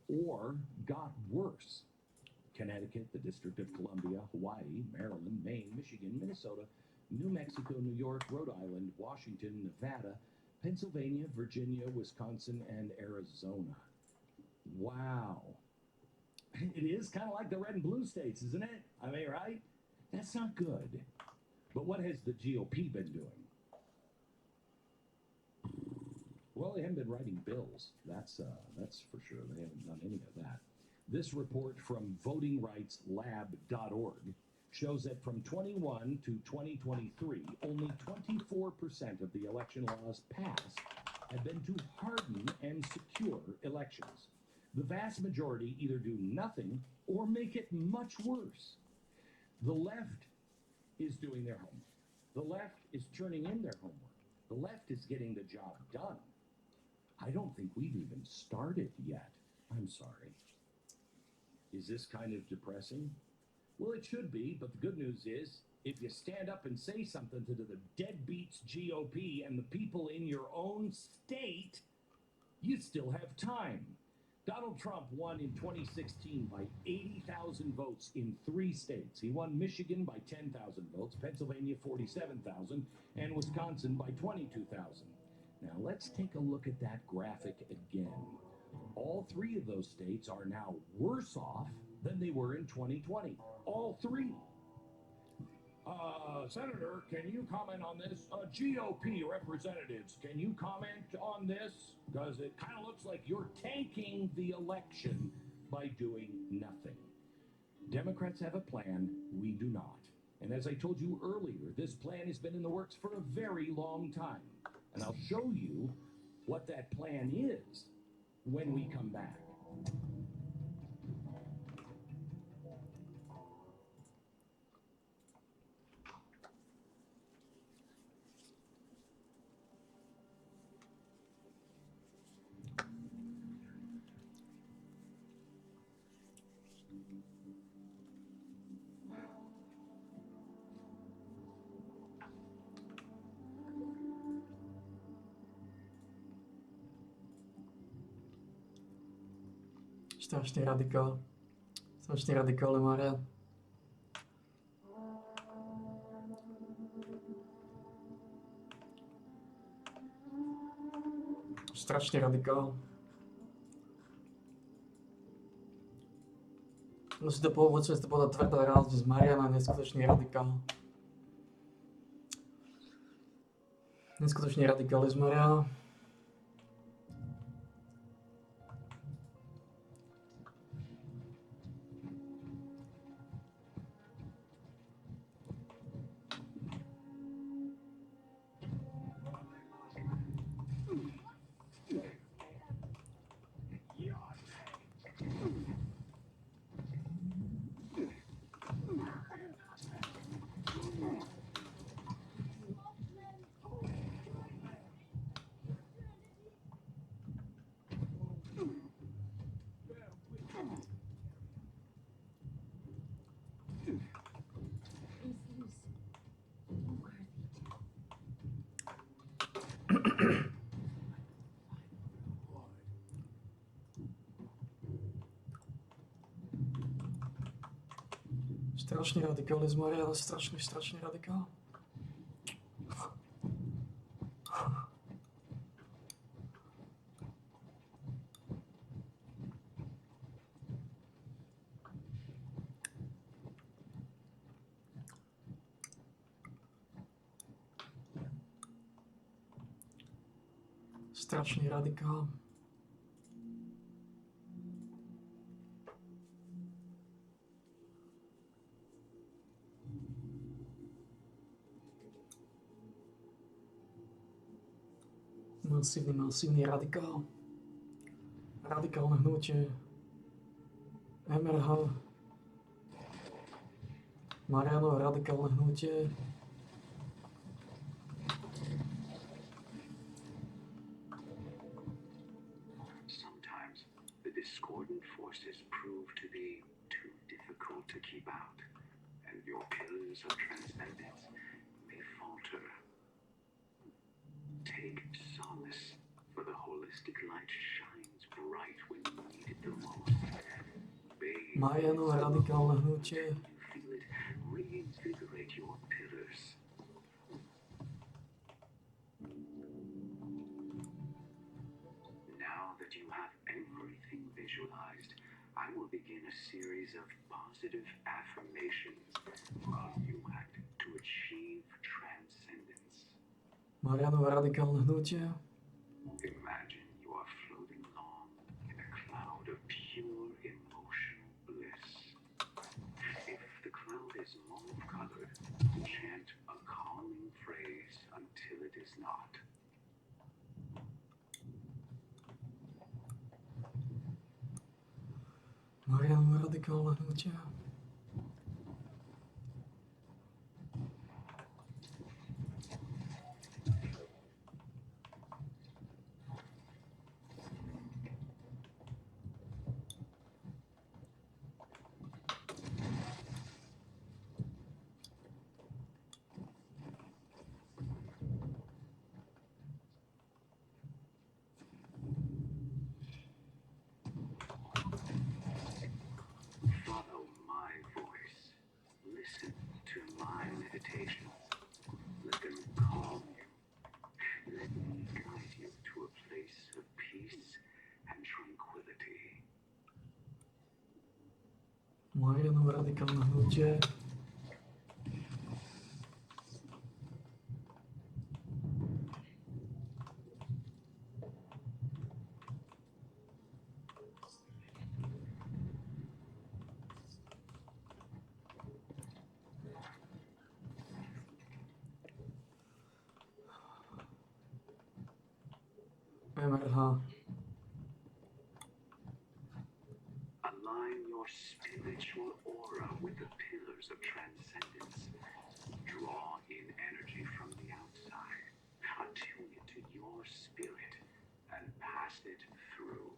or got worse. Connecticut, the District of Columbia, Hawaii, Maryland, Maine, Michigan, Minnesota, New Mexico, New York, Rhode Island, Washington, Nevada, Pennsylvania, Virginia, Wisconsin, and Arizona. Wow. It is kind of like the red and blue states, isn't it? I mean, right? That's not good. But what has the GOP been doing? Well, they haven't been writing bills. That's for sure. They haven't done any of that. This report from votingrightslab.org shows that from 21 to 2023, only 24% of the election laws passed have been to harden and secure elections. The vast majority either do nothing or make it much worse. The left is doing their homework. The left is turning in their homework. The left is getting the job done. I don't think we've even started yet. I'm sorry. Is this kind of depressing? Well, it should be, but the good news is, if you stand up and say something to the deadbeats GOP and the people in your own state, you still have time. Donald Trump won in 2016 by 80,000 votes in 3 states. He won Michigan by 10,000 votes, Pennsylvania 47,000, and Wisconsin by 22,000. Now let's take a look at that graphic again. All 3 of those states are now worse off than they were in 2020. All 3. Senator, can you comment on this? GOP representatives, can you comment on this? Because it kind of looks like you're tanking the election by doing nothing. Democrats have a plan. We do not. And as I told you earlier, this plan has been in the works for a very long time. And I'll show you what that plan is when we come back. Strašně radikál. Strašně radikál, Marian. Strašně radikál. Musí to povučit, to byla tvrdá rád, že z Mariana je neskutečný radikál. Neskutečný radikál z Mariana. Strašný radikál z Mariana, strašný radikál. Strašný radikál. Masívny radikál. Radikálne hnutie. MRH. Marianovo radikálne hnutie. Sometimes the discordant forces prove to be too difficult to keep out, and your pillars of transcendence may falter. Take solace, for the holistic light shines bright when you need it the most. Marianovo radikálne hnutie. Feel it reinvigorate your pillars. Now that you have everything visualized, I will begin a series of positive affirmations while you act to achieve transcendence. Marianovo radikálne hnutie. Imagine you are floating along in a cloud of pure emotional bliss. If the cloud is mauve-colored, chant a calming phrase until it is not. Marianovo radikálne hnutie. Follow my voice. Listen to my meditation. Let them calm you. Let me guide you to a place of peace and tranquility. Marianovo radikálne hnutie. MRH. Align your spiritual aura with the pillars of transcendence. Draw in energy from the outside. Attune it to your spirit and pass it through.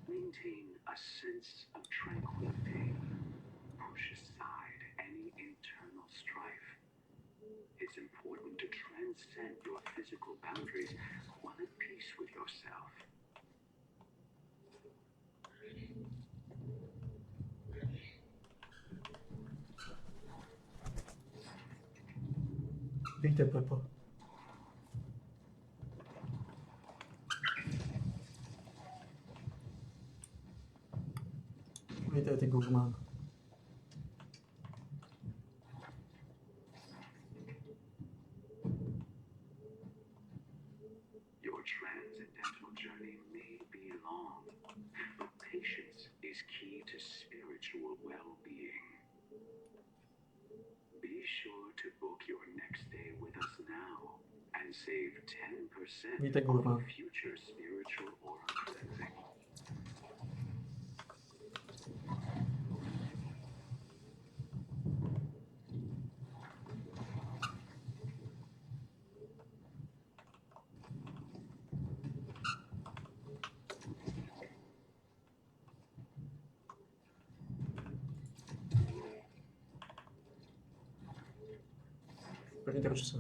Maintain a sense of tranquility. Push aside any internal strife. It's important to transcend your physical boundaries while at peace with yourself. Víte, Pepo. Vítejte, gurmán. Your transcendental journey may be long, but patience is key to spiritual well-being. Be sure to book your next day with us now and save 10% Víte, on gurmán. future spiritual aura cleansing. Pridrž se.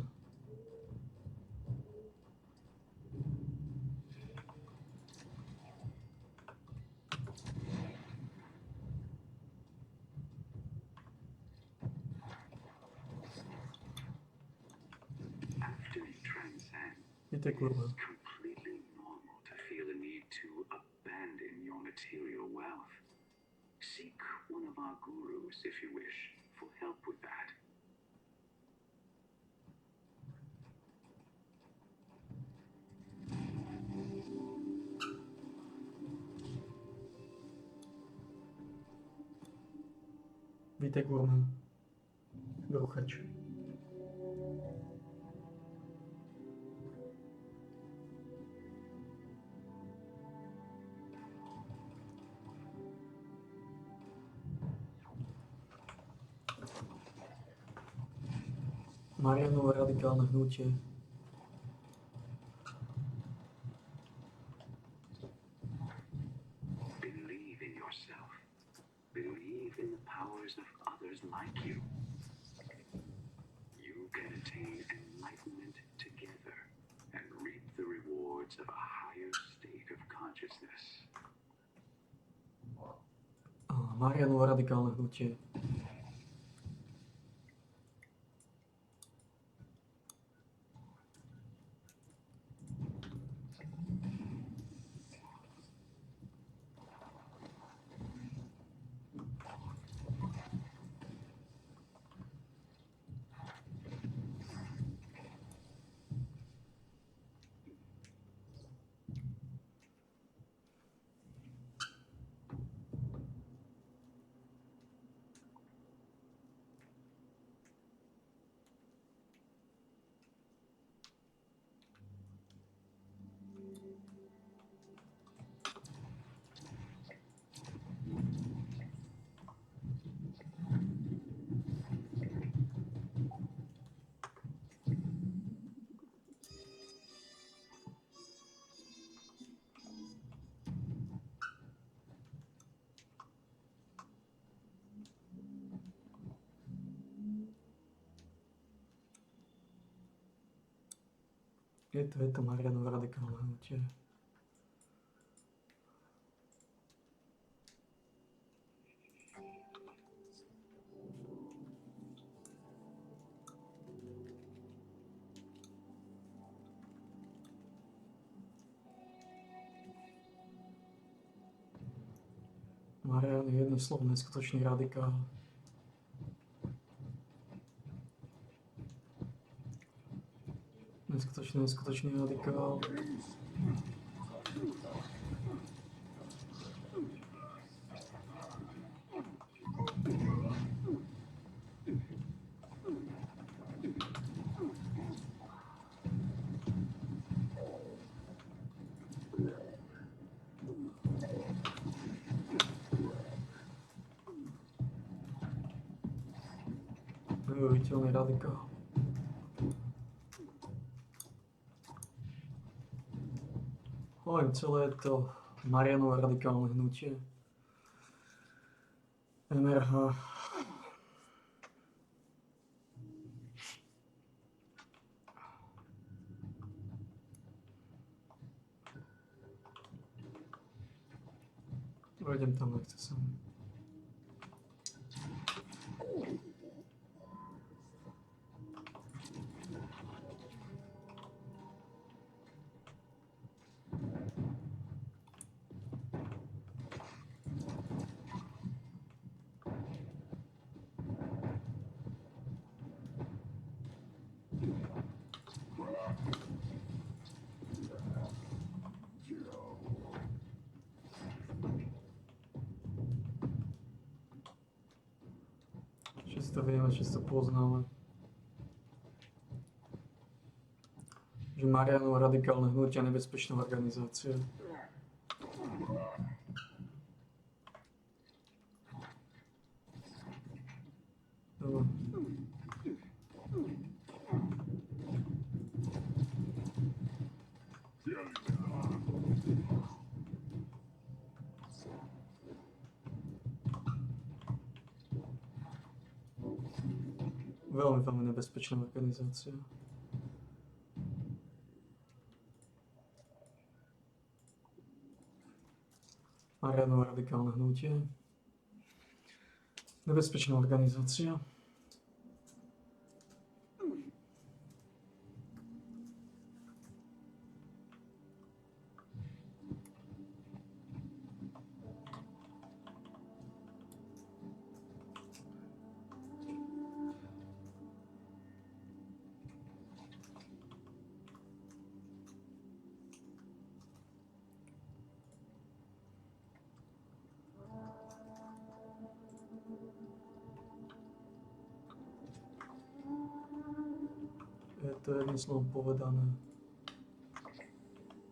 After you transcend, Víte, it kurva. is completely normal to feel a need to abandon your material wealth. Seek one of our gurus, if you wish, for help with that. Víte, gurmán. Bruchač. Marianovo radikálne hnutie. Believe in yourself. Believe in the powers of others like you. You can attain enlightenment together and reap the rewards of a higher state of consciousness. Marianovo radikálne hnutie. Je to Marianovo radikálne hnutie. Marian je jedným slovom neskutočný radikál. Neskutočný radikál. Neuvěřitelný radikál. Hovorím, celé je to Marianovo radikálne hnutie. MRH. Dojdem tam, nechce sa mi. Všetci to vieme, všetci to poznáme. Že Marianovo radikálne hnutie je nebezpečná organizácia. Dobre. Veľmi nebezpečná organizácia. Marianovo radikálne hnutie. Nebezpečná organizácia. Je to jedným slovom povedané.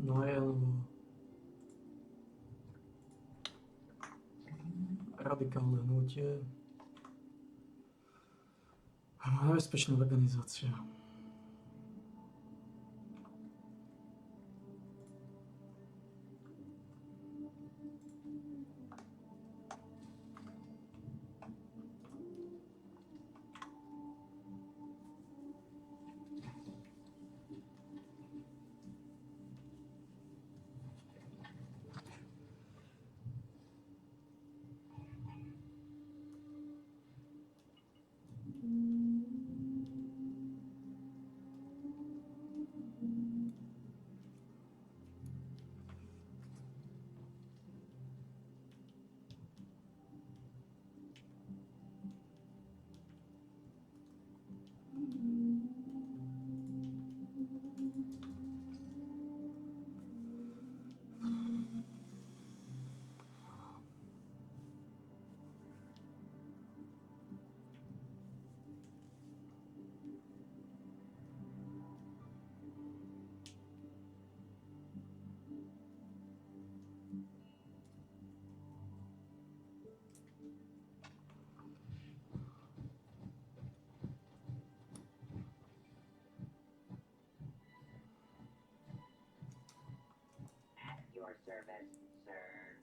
Marianovo radikálne hnutie. Nebezpečná organizácia. Your service, sir.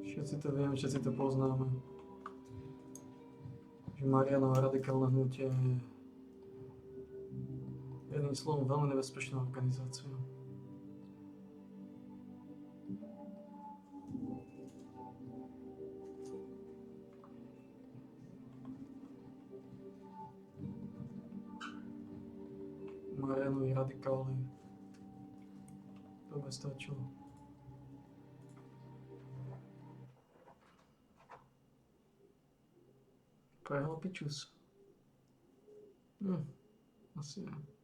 Všetci to vieme, všetci to poznáme. Že Marianovo radikálne hnutie je jedným slovom veľmi nebezpečná organizácia. trénují radikály. To by stačilo. Prehal pičus. Asi ne.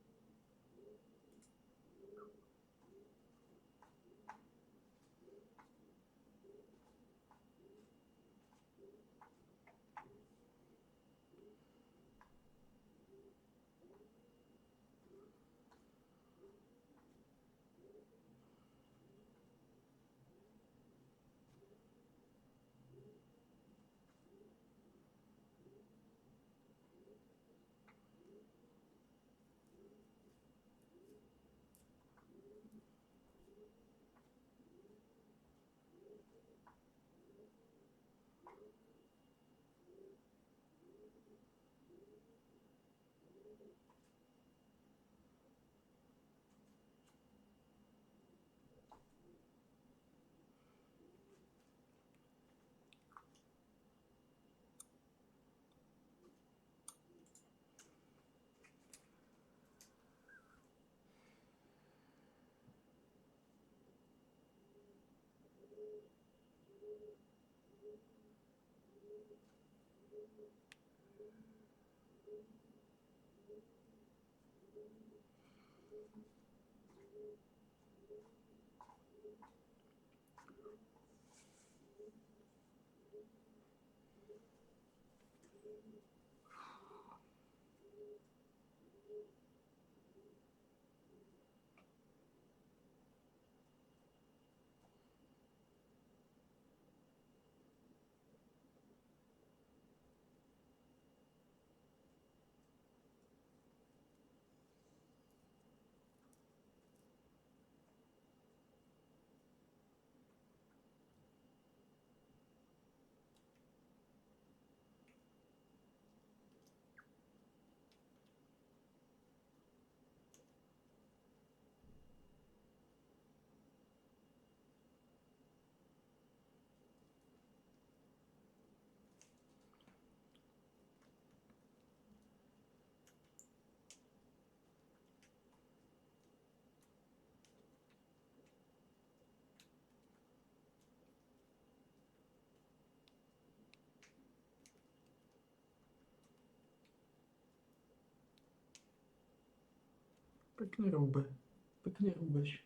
Pěkně roube. Pěkně roubeš.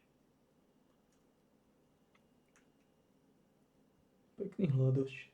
Pěkný hladoš.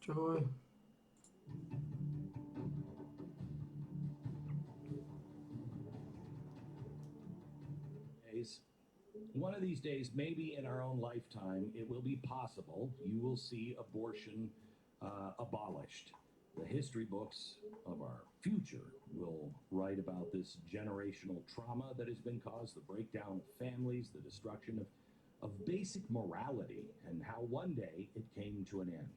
Čoj. One of these days, maybe in our own lifetime, it will be possible you will see abortion abolished. The history books of our future will write about this generational trauma that has been caused, the breakdown of families, the destruction of basic morality, and how one day it came to an end.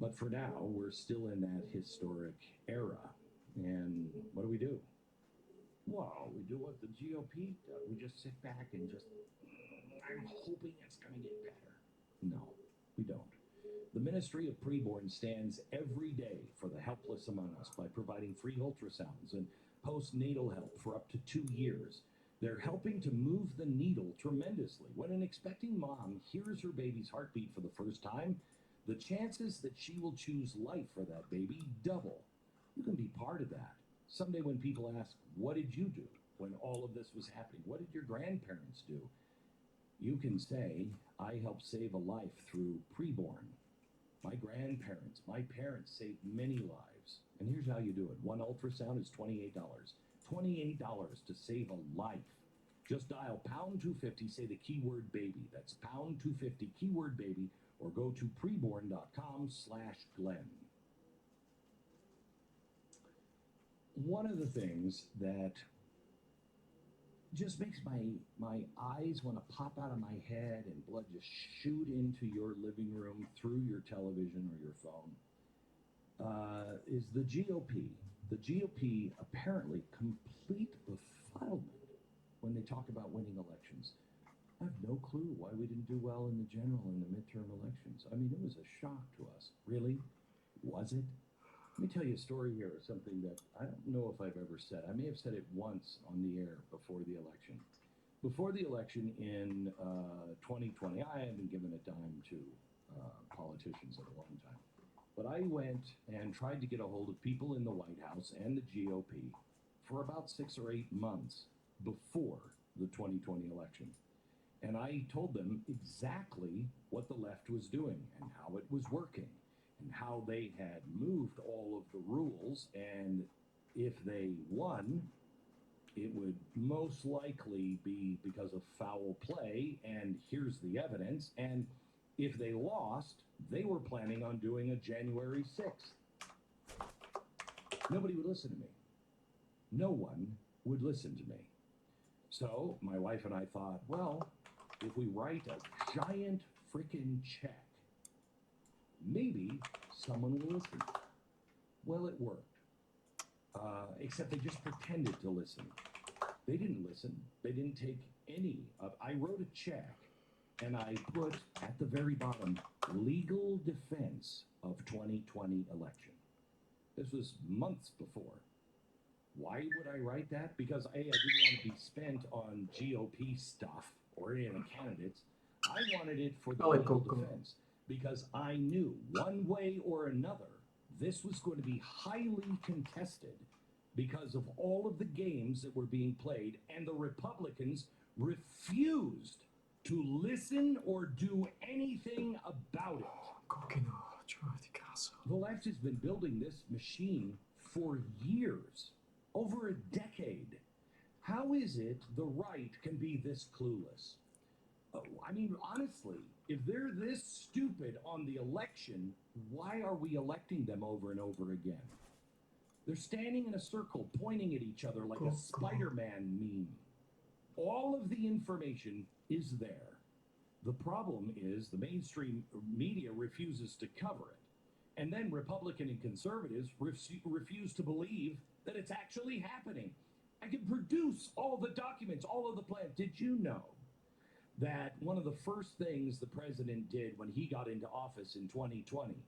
But for now, we're still in that historic era. And what do? Well, we do what the GOP does. We just sit back and just, I'm hoping it's going to get better. No, we don't. The Ministry of Preborn stands every day for the helpless among us by providing free ultrasounds and postnatal help for up to 2 years. They're helping to move the needle tremendously. When an expecting mom hears her baby's heartbeat for the first time, the chances that she will choose life for that baby double. You can be part of that. Someday when people ask, what did you do when all of this was happening? What did your grandparents do? You can say, I helped save a life through Preborn. My grandparents, my parents saved many lives. And here's how you do it. One ultrasound is $28. $28 to save a life. Just dial pound 250, say the keyword baby. That's pound 250, keyword baby, or go to preborn.com/Glenn. One of the things that just makes my eyes want to pop out of my head and blood just shoot into your living room through your television or your phone is the GOP. The GOP apparently complete befuddlement when they talk about winning elections. I have no clue why we didn't do well in the general and the midterm elections. I mean, it was a shock to us. Really? Was it? Let me tell you a story here of something that I don't know if I've ever said. I may have said it once on the air before the election. Before the election in 2020, I haven't given a dime to politicians in a long time. But I went and tried to get a hold of people in the White House and the GOP for about 6 or 8 months before the 2020 election. And I told them exactly what the left was doing and how it was working, and how they had moved all of the rules, and if they won, it would most likely be because of foul play, and here's the evidence, and if they lost, they were planning on doing a January 6th. Nobody would listen to me. No one would listen to me. So my wife and I thought, well, if we write a giant freaking check, maybe someone will listen. Well, it worked. Except they just pretended to listen. They didn't listen. They didn't take any of. I wrote a check, and I put at the very bottom, legal defense of 2020 election. This was months before. Why would I write that? Because A, I didn't want to be spent on GOP stuff or any of the candidates. I wanted it for the legal defense. Because I knew one way or another, this was going to be highly contested because of all of the games that were being played, and the Republicans refused to listen or do anything about it. The left has been building this machine for years, over a decade. How is it the right can be this clueless? I mean, honestly, if they're this stupid on the election, why are we electing them over and over again? They're standing in a circle, pointing at each other like a Spider-Man meme. All of the information is there. The problem is the mainstream media refuses to cover it. And then Republican and conservatives refuse to believe that it's actually happening. I can produce all the documents, all of the plans. Did you know that one of the first things the president did when he got into office in 2020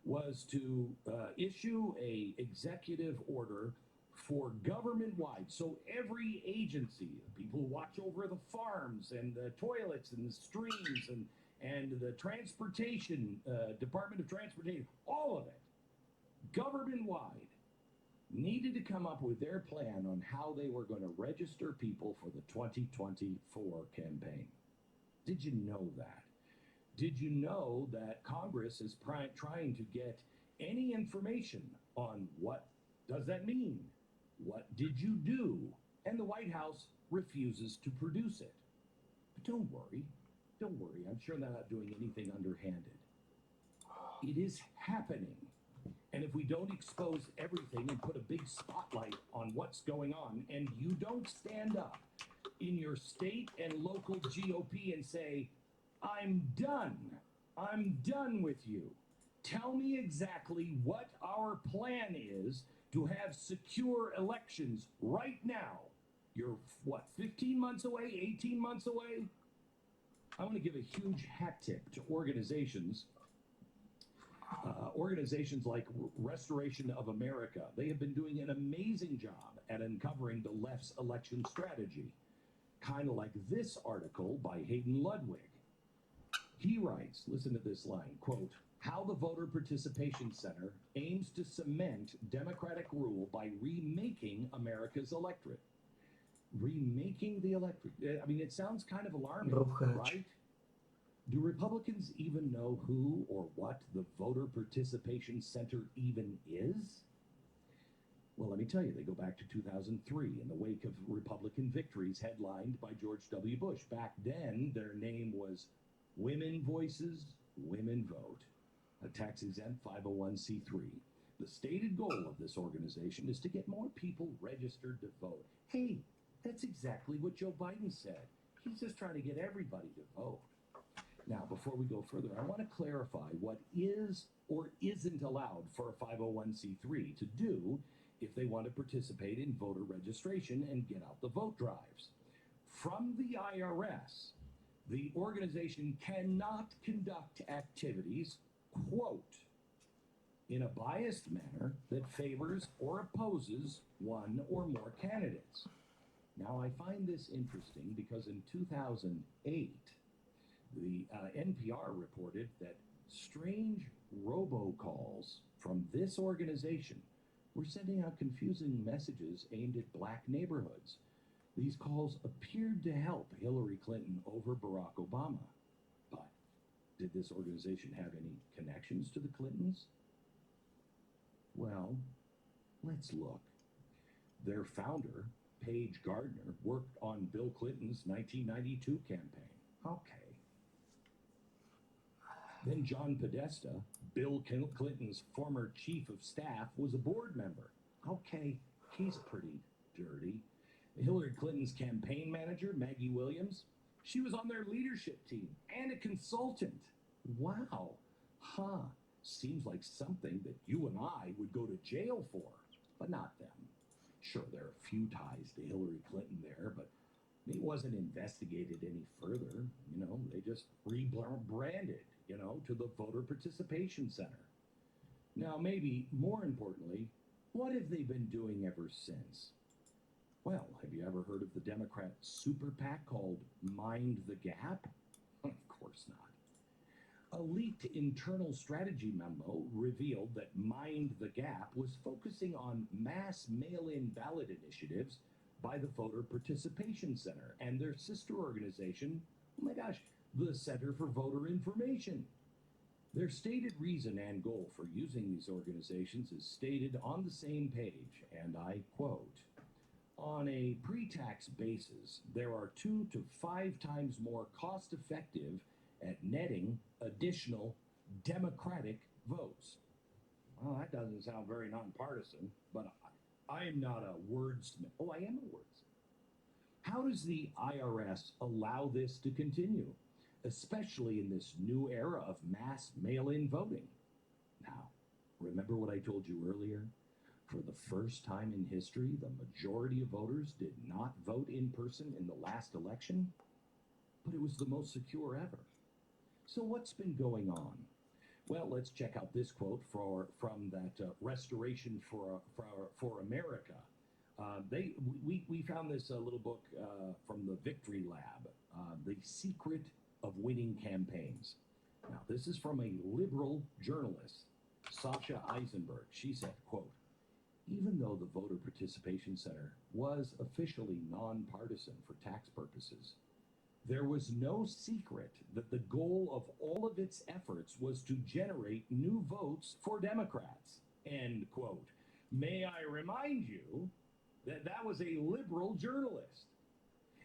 was to issue a executive order for government-wide, so every agency, people who watch over the farms and the toilets and the streams and the transportation, Department of Transportation, all of it, government-wide, needed to come up with their plan on how they were going to register people for the 2024 campaign. Did you know that? Did you know that Congress is trying to get any information on what does that mean? What did you do? And the White House refuses to produce it. But don't worry. Don't worry. I'm sure they're not doing anything underhanded. It is happening. And if we don't expose everything and put a big spotlight on what's going on, and you don't stand up in your state and local GOP and say, I'm done with you. Tell me exactly what our plan is to have secure elections right now. You're, what, 15 months away, 18 months away? I want to give a huge hat tip to organizations like Restoration of America. They have been doing an amazing job at uncovering the left's election strategy, kind of like this article by Hayden Ludwig. He writes, listen to this line, quote, "How the Voter Participation Center aims to cement democratic rule by remaking America's electorate." Remaking the electorate. I mean, it sounds kind of alarming, right? Do Republicans even know who or what the Voter Participation Center even is? Well, let me tell you, they go back to 2003 in the wake of Republican victories headlined by George W. Bush. Back then, their name was Women Voices, Women Vote, a tax-exempt 501c3. The stated goal of this organization is to get more people registered to vote. Hey, that's exactly what Joe Biden said. He's just trying to get everybody to vote. Now, before we go further, I want to clarify what is or isn't allowed for a 501c3 to do if they want to participate in voter registration and get out the vote drives. From the IRS, the organization cannot conduct activities, quote, in a biased manner that favors or opposes one or more candidates. Now, I find this interesting because in 2008, the NPR reported that strange robocalls from this organization were sending out confusing messages aimed at black neighborhoods. These calls appeared to help Hillary Clinton over Barack Obama. But did this organization have any connections to the Clintons? Well, let's look. Their founder, Paige Gardner, worked on Bill Clinton's 1992 campaign. Okay. Then John Podesta, Bill Clinton's former chief of staff, was a board member. Okay, he's pretty dirty. Hillary Clinton's campaign manager, Maggie Williams, she was on their leadership team and a consultant. Wow. Huh. Seems like something that you and I would go to jail for, but not them. Sure, there are a few ties to Hillary Clinton there, but it wasn't investigated any further. You know, they just rebranded, to the Voter Participation Center. Now, maybe more importantly, what have they been doing ever since? Well, have you ever heard of the Democrat super PAC called Mind the Gap? Of course not. A leaked internal strategy memo revealed that Mind the Gap was focusing on mass mail-in ballot initiatives by the Voter Participation Center and their sister organization, oh my gosh, the Center for Voter Information. Their stated reason and goal for using these organizations is stated on the same page, and I quote, "On a pre-tax basis, there are 2 to 5 times more cost-effective at netting additional Democratic votes." Well, that doesn't sound very nonpartisan, but I am not a wordsmith. Oh, I am a wordsmith. How does the IRS allow this to continue, especially in this new era of mass mail-in voting? Now, remember what I told you earlier? For the first time in history, the majority of voters did not vote in person in the last election, but it was the most secure ever. So what's been going on? Well, let's check out this quote from that Restoration for America. We found this little book from the Victory Lab, The Secret of Winning Campaigns. Now, this is from a liberal journalist, Sasha Eisenberg. She said, quote, "Even though the Voter Participation Center was officially nonpartisan for tax purposes, there was no secret that the goal of all of its efforts was to generate new votes for Democrats." End quote. May I remind you that that was a liberal journalist.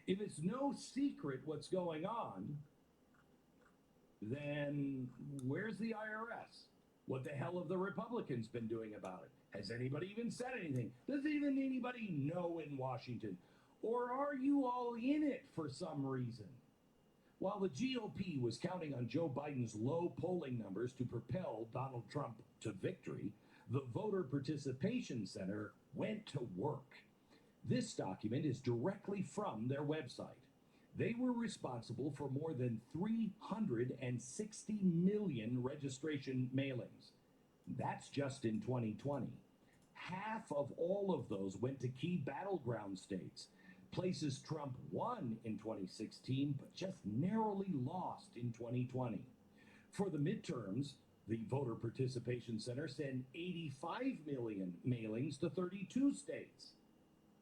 If it's no secret what's going on, then where's the IRS? What the hell have the Republicans been doing about it? Has anybody even said anything? Does even anybody know in Washington? Or are you all in it for some reason? While the GOP was counting on Joe Biden's low polling numbers to propel Donald Trump to victory, the Voter Participation Center went to work. This document is directly from their website. They were responsible for more than 360 million registration mailings. That's just in 2020. Half of all of those went to key battleground states, places Trump won in 2016 but just narrowly lost in 2020. For the midterms, the Voter Participation Center sent 85 million mailings to 32 states.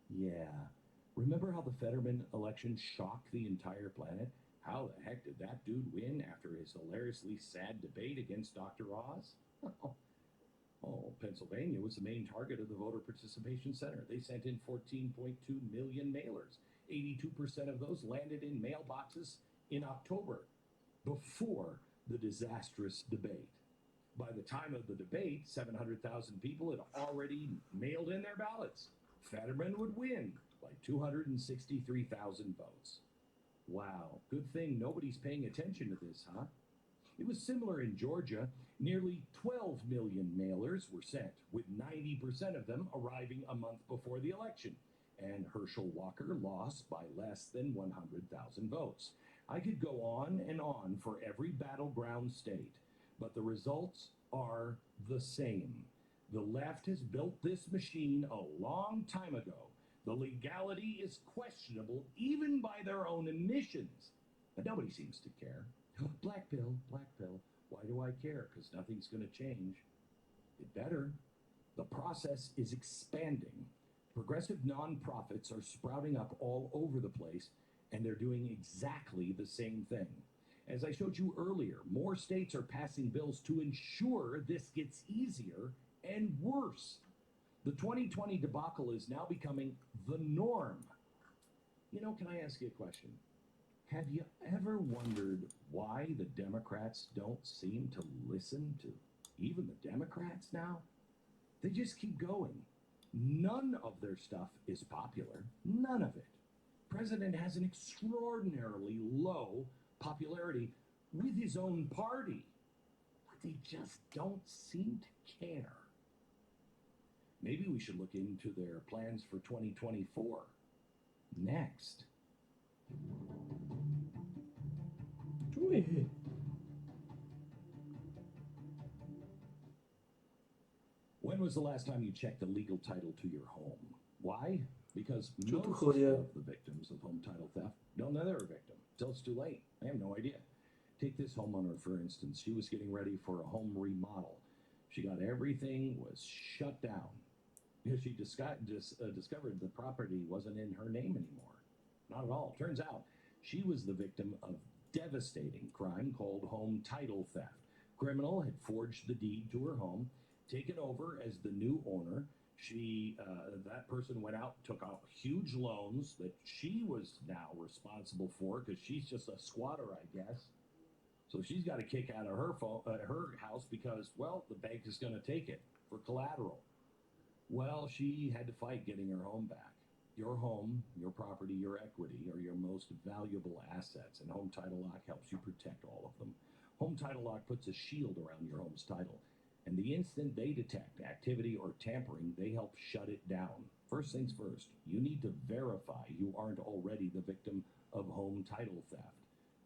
Yeah, remember how the Fetterman election shocked the entire planet? How the heck did that dude win after his hilariously sad debate against Dr. Oz? Oh, Pennsylvania was the main target of the Voter Participation Center. They sent in 14.2 million mailers. 82% of those landed in mailboxes in October, before the disastrous debate. By the time of the debate, 700,000 people had already mailed in their ballots. Fetterman would win by 263,000 votes. Wow, good thing nobody's paying attention to this, huh? It was similar in Georgia. Nearly 12 million mailers were sent, with 90% of them arriving a month before the election. And Herschel Walker lost by less than 100,000 votes. I could go on and on for every battleground state, but the results are the same. The left has built this machine a long time ago. The legality is questionable even by their own admissions. But nobody seems to care. Black pill, black pill. Why do I care? Because nothing's going to change. It better. The process is expanding. Progressive nonprofits are sprouting up all over the place, and they're doing exactly the same thing. As I showed you earlier, more states are passing bills to ensure this gets easier and worse. The 2020 debacle is now becoming the norm. You know, can I ask you a question? Have you ever wondered why the Democrats don't seem to listen to even the Democrats now? They just keep going. None of their stuff is popular. None of it. President has an extraordinarily low popularity with his own party. But they just don't seem to care. Maybe we should look into their plans for 2024. Next. Ui. When was the last time you checked the legal title to your home? Why? Because Co tu most chodí? of the victims of home title theft don't know they're a victim till it's too late. They have no idea. Take this homeowner, for instance. She was getting ready for a home remodel. She got everything was shut down because she discovered the property wasn't in her name anymore. Not at all. Turns out she was the victim of devastating crime called home title theft. Criminal had forged the deed to her home, taken over as the new owner. That person went out, took out huge loans that she was now responsible for because she's just a squatter, I guess. So she's got a kick out of her house because, well, the bank is going to take it for collateral. Well, she had to fight getting her home back. Your home, your property, your equity are your most valuable assets, and Home Title Lock helps you protect all of them. Home Title Lock puts a shield around your home's title, and the instant they detect activity or tampering, they help shut it down. First things first, you need to verify you aren't already the victim of home title theft.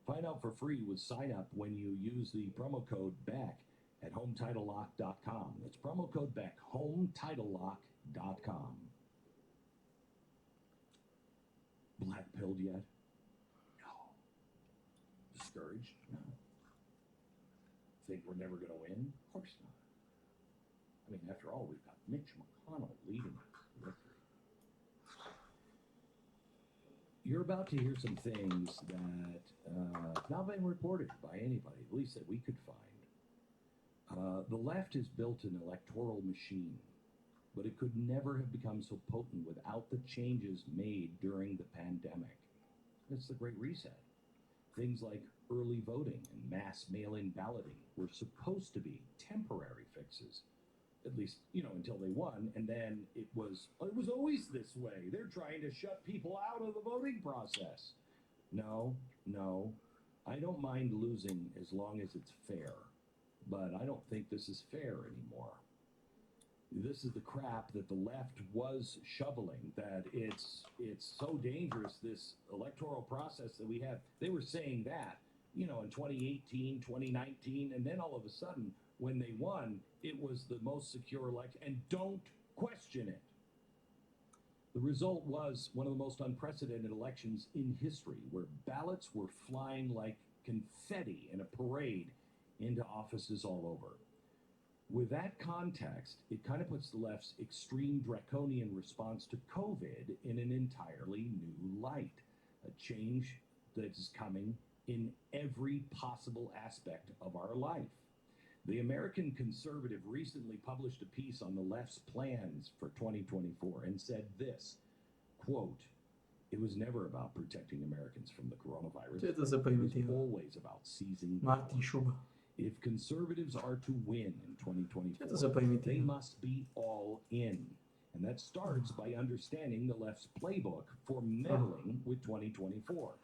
Find out for free with sign up when you use the promo code BECK at HometitleLock.com. That's promo code BECK, HometitleLock.com. Black pilled yet? No. Discouraged? No. Think we're never going to win? Of course not. I mean, after all, we've got Mitch McConnell leading the victory. You're about to hear some things that have not been reported by anybody, at least that we could find. The left has built an electoral machine, but it could never have become so potent without the changes made during the pandemic. It's the Great Reset. Things like early voting and mass mail-in balloting were supposed to be temporary fixes, at least, until they won, and then it was always this way. They're trying to shut people out of the voting process. No, I don't mind losing as long as it's fair, but I don't think this is fair anymore. This is the crap that the left was shoveling, that it's so dangerous, this electoral process that we have. They were saying that, in 2018, 2019, and then all of a sudden, when they won, it was the most secure election, and don't question it. The result was one of the most unprecedented elections in history, where ballots were flying like confetti in a parade into offices all over. With that context, it kind of puts the left's extreme draconian response to COVID in an entirely new light, a change that is coming in every possible aspect of our life. The American Conservative recently published a piece on the left's plans for 2024 and said this, quote, "It was never about protecting Americans from the coronavirus. It was always about seizing power. Martin Šuba. If conservatives are to win in 2024, primitive? they must be all in. And that starts by understanding the left's playbook for meddling with 2024.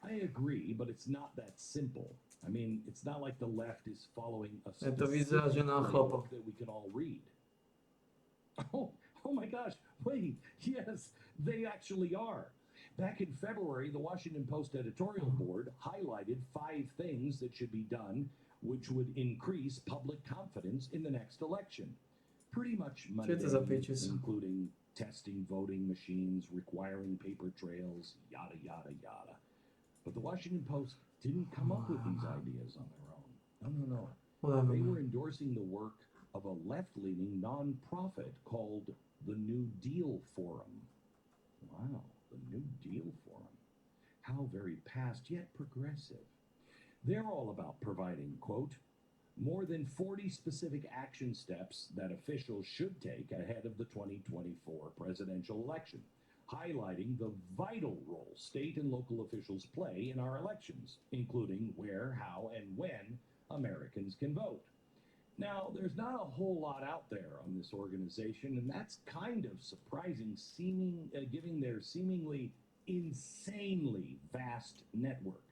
I agree, but it's not that simple. I mean, it's not like the left is following a specific playbook that we can all read. Oh my gosh, wait, yes, they actually are. Back in February, the Washington Post editorial board highlighted 5 things that should be done which would increase public confidence in the next election. Pretty much mundane, including testing voting machines, requiring paper trails, yada, yada, yada. But the Washington Post didn't come up with these ideas on their own. No. They were endorsing the work of a left-leaning nonprofit called the New Deal Forum. Wow, the New Deal Forum. How very past yet progressive. They're all about providing, quote, more than 40 specific action steps that officials should take ahead of the 2024 presidential election, highlighting the vital role state and local officials play in our elections, including where, how, and when Americans can vote. Now, there's not a whole lot out there on this organization, and that's kind of surprising, given their seemingly insanely vast network.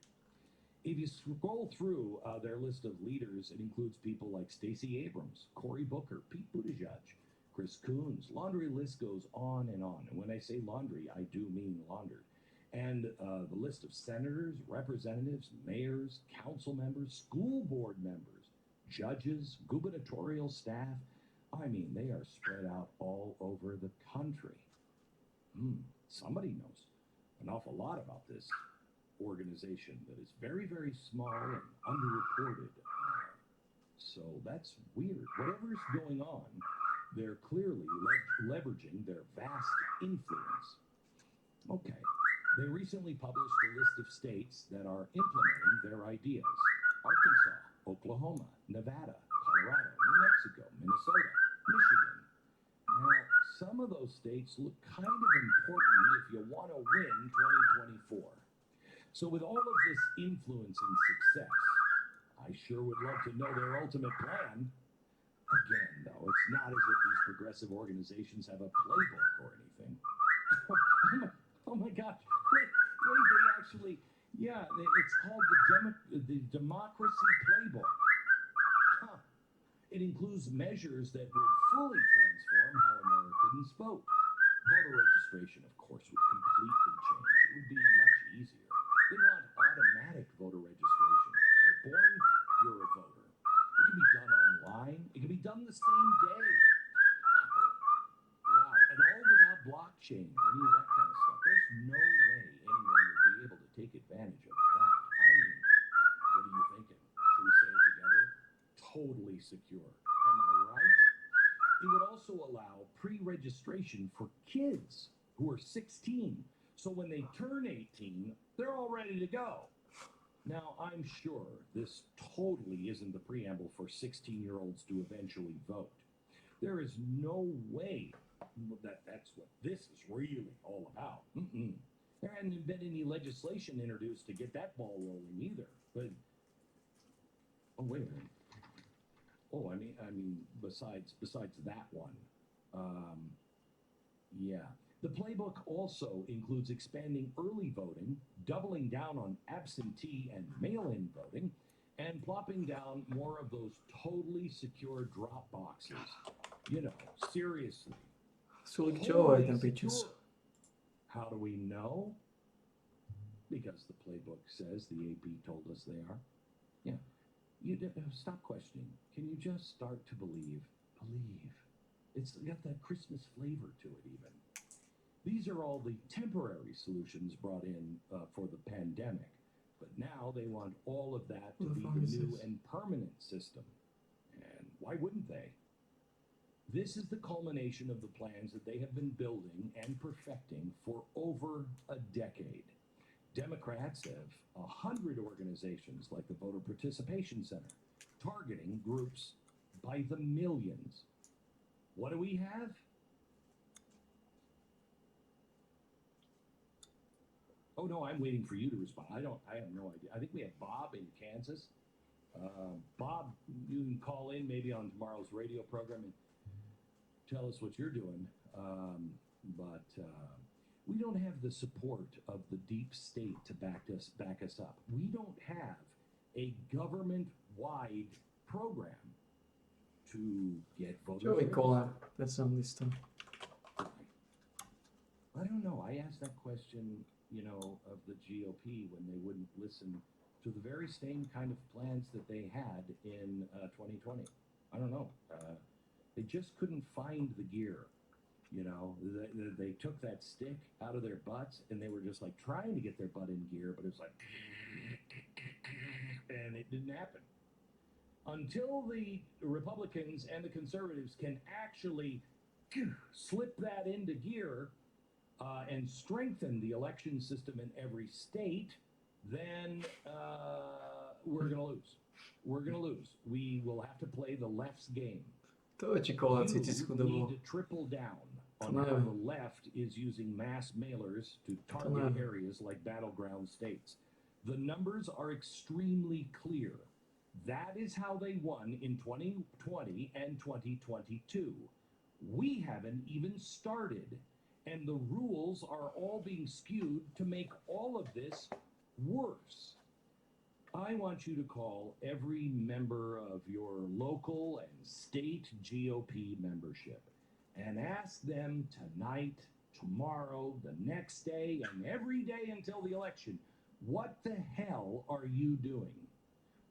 If you scroll through their list of leaders, it includes people like Stacey Abrams, Cory Booker, Pete Buttigieg, Chris Coons. Laundry list goes on and on. And when I say laundry, I do mean laundered. And the list of senators, representatives, mayors, council members, school board members, judges, gubernatorial staff. I mean, they are spread out all over the country. Somebody knows an awful lot about this organization that is very, very small and underreported. So that's weird. Whatever's going on, they're clearly leveraging their vast influence. Okay, they recently published a list of states that are implementing their ideas. Arkansas, Oklahoma, Nevada, Colorado, New Mexico, Minnesota, Michigan. Now, some of those states look kind of important if you want to win 2024. So with all of this influence and success, I sure would love to know their ultimate plan. Again, though, it's not as if these progressive organizations have a playbook or anything. Oh my gosh. Wait, they actually, it's called the Democracy Playbook. It includes measures that would fully transform how Americans vote. Voter registration, of course, would completely change. It would be much easier. They want automatic voter registration. You're born, you're a voter. It can be done online. It can be done the same day. Wow. And all without blockchain or any of that kind of stuff. There's no way anyone would be able to take advantage of that. I mean, what are you thinking? Should we say it together? Totally secure. Am I right? It would also allow pre-registration for kids who are 16. So when they turn 18, they're all ready to go. Now, I'm sure this totally isn't the preamble for 16-year-olds to eventually vote. There is no way that that's what this is really all about. There hadn't been any legislation introduced to get that ball rolling either. But oh, wait a minute. Oh, I mean, besides that one, yeah. The playbook also includes expanding early voting, doubling down on absentee and mail-in voting, and plopping down more of those totally secure drop boxes. You know, seriously. Sulik Joe ten Totally pičus. secure. How do we know? Because the playbook says the AP told us they are. Yeah. Stop questioning. Can you just start to believe? Believe. It's got that Christmas flavor to it even. These are all the temporary solutions brought in for the pandemic. But now they want all of that to be the new and permanent system. And why wouldn't they? This is the culmination of the plans that they have been building and perfecting for over a decade. Democrats have 100 organizations like the Voter Participation Center, targeting groups by the millions. What do we have? Oh no, I'm waiting for you to respond. I have no idea. I think we have Bob in Kansas. Bob, you can call in maybe on tomorrow's radio program and tell us what you're doing. But we don't have the support of the deep state to back us up. We don't have a government-wide program to get voters. Joey Kohler, that's on this time. I don't know. I asked that question, of the GOP when they wouldn't listen to the very same kind of plans that they had in 2020. I don't know. They just couldn't find the gear. They took that stick out of their butts and they were just like trying to get their butt in gear, but it was like, and it didn't happen. Until the Republicans and the conservatives can actually slip that into gear and strengthen the election system in every state, then we're going to lose. We're going to lose. We will have to play the left's game. To či kola cíti s You chudobou. need to triple down on how the left is using mass mailers to target areas like battleground states. The numbers are extremely clear. That is how they won in 2020 and 2022. We haven't even started, and the rules are all being skewed to make all of this worse. I want you to call every member of your local and state GOP membership and ask them tonight, tomorrow, the next day, and every day until the election, what the hell are you doing?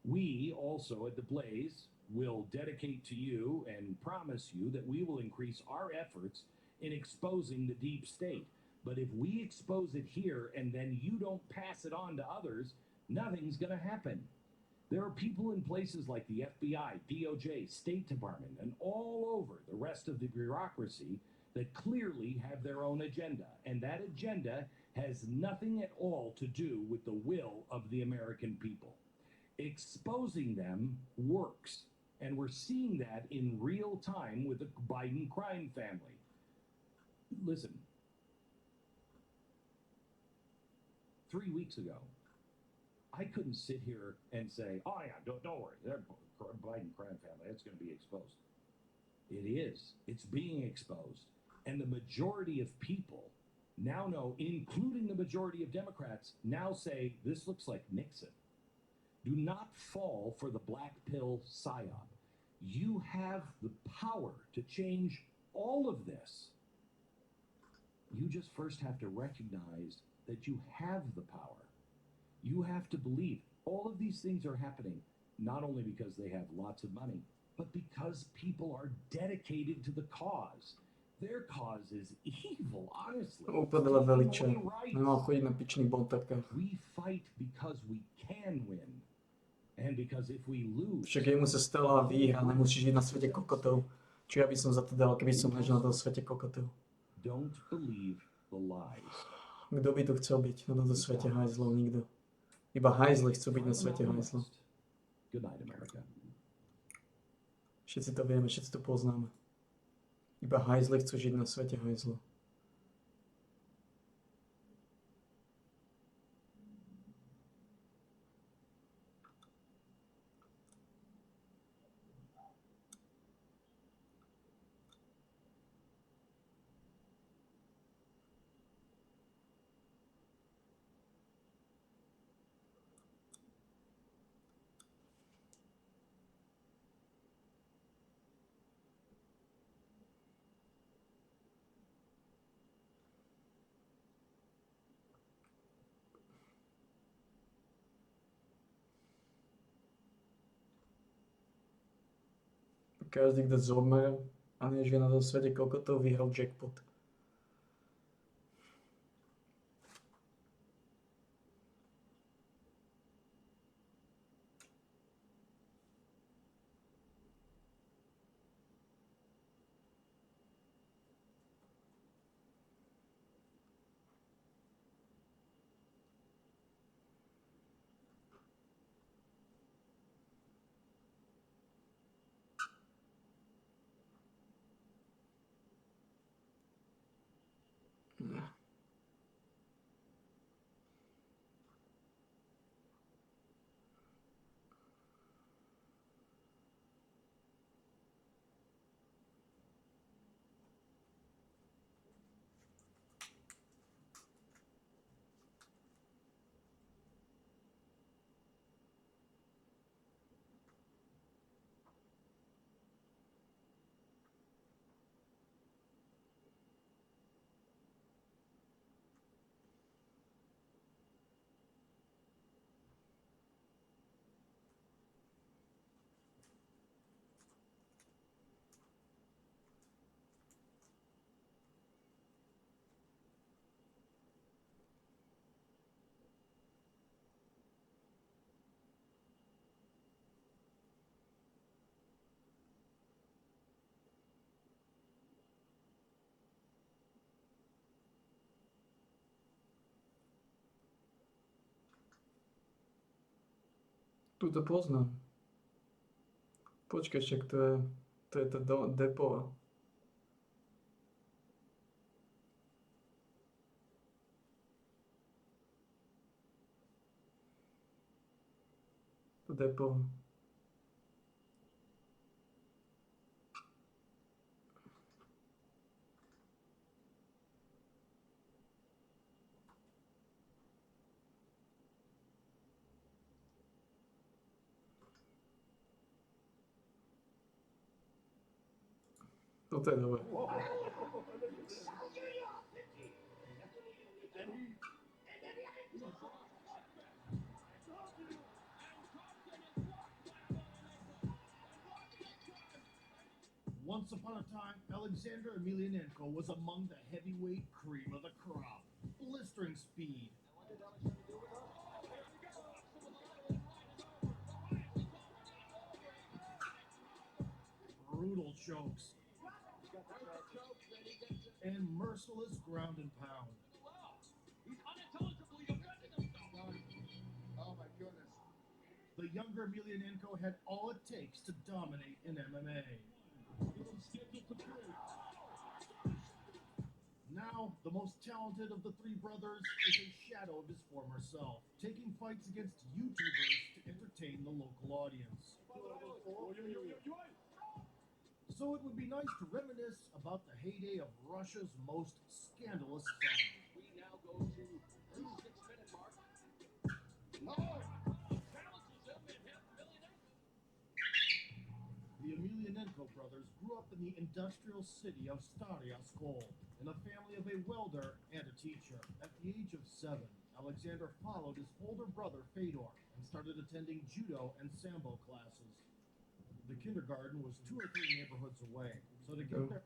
We also at The Blaze will dedicate to you and promise you that we will increase our efforts in exposing the deep state. But if we expose it here and then you don't pass it on to others, nothing's going to happen. There are people in places like the FBI, DOJ, State Department, and all over the rest of the bureaucracy that clearly have their own agenda. And that agenda has nothing at all to do with the will of the American people. Exposing them works. And we're seeing that in real time with the Biden crime family. Listen, 3 weeks ago, I couldn't sit here and say, oh yeah, don't worry, they're Biden crime family, it's going to be exposed. It is. It's being exposed. And the majority of people now know, including the majority of Democrats, now say, this looks like Nixon. Do not fall for the black pill psyop. You have the power to change all of this. You just first have to recognize that you have the power. You have to believe all of these things are happening not only because they have lots of money, but because people are dedicated to the cause. Their cause is evil, honestly. Upadala veliče. Nemal chodit na pičných boltavkách. We fight because we can win. And because if we lose... Však jemu sa stala výhra, nemusíš žiť na svete kokotov. Čo ja by som za to dal, keby som nežil na tom svete kokotov. Don't believe the lies. Kto by tu chcel byť na tomto svete hajzlov? Nikto. Iba hajzli chcú byť na svete hajzlov. Good night, America. Všetci to vieme, všetci to poznáme. Iba hajzli chcú žiť na svete hajzlov. Každý, kto zomrel a nežije na svete kokotov, vyhral jackpot. Tu to poznám. Počkaj, však to je to depo. To depo. Toto je dobré. Once upon a time, Alexander Emelianenko was among the heavyweight cream of the crop. Blistering speed. Brutal chokes. And merciless ground and pound. Oh my goodness. The younger Emelianenko had all it takes to dominate in MMA. Now, the most talented of the three brothers is a shadow of his former self, taking fights against YouTubers to entertain the local audience. So it would be nice to reminisce about the heyday of Russia's most scandalous son. We now go to the 6-minute mark. The Emelianenko brothers grew up in the industrial city of Stary Oskol in a family of a welder and a teacher. At the age of 7, Alexander followed his older brother Fedor and started attending judo and sambo classes. The kindergarten was 2 or 3 neighborhoods away, so to get there.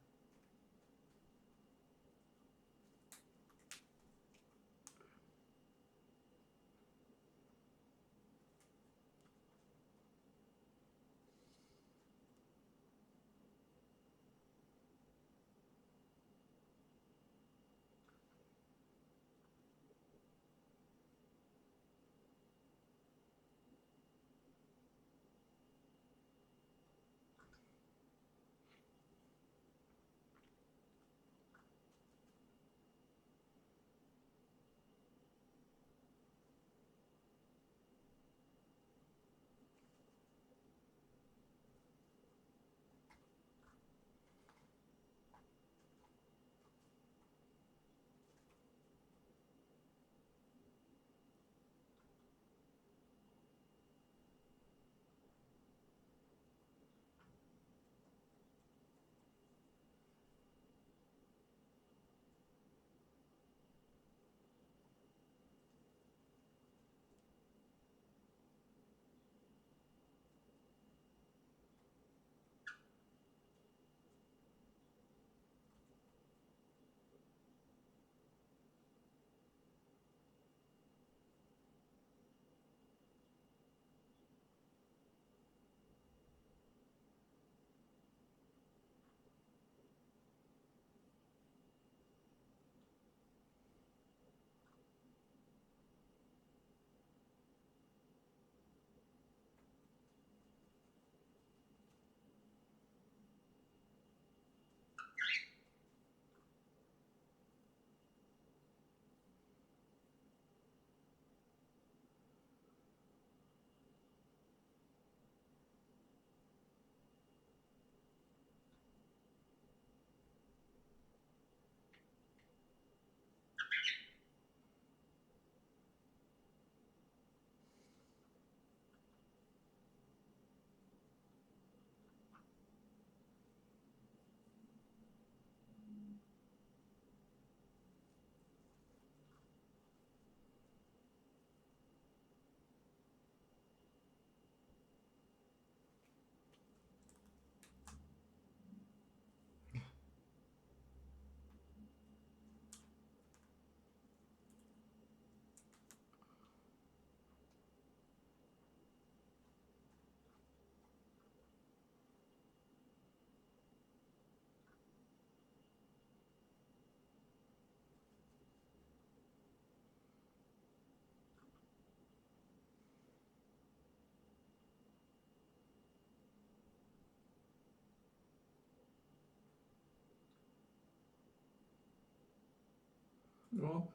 No.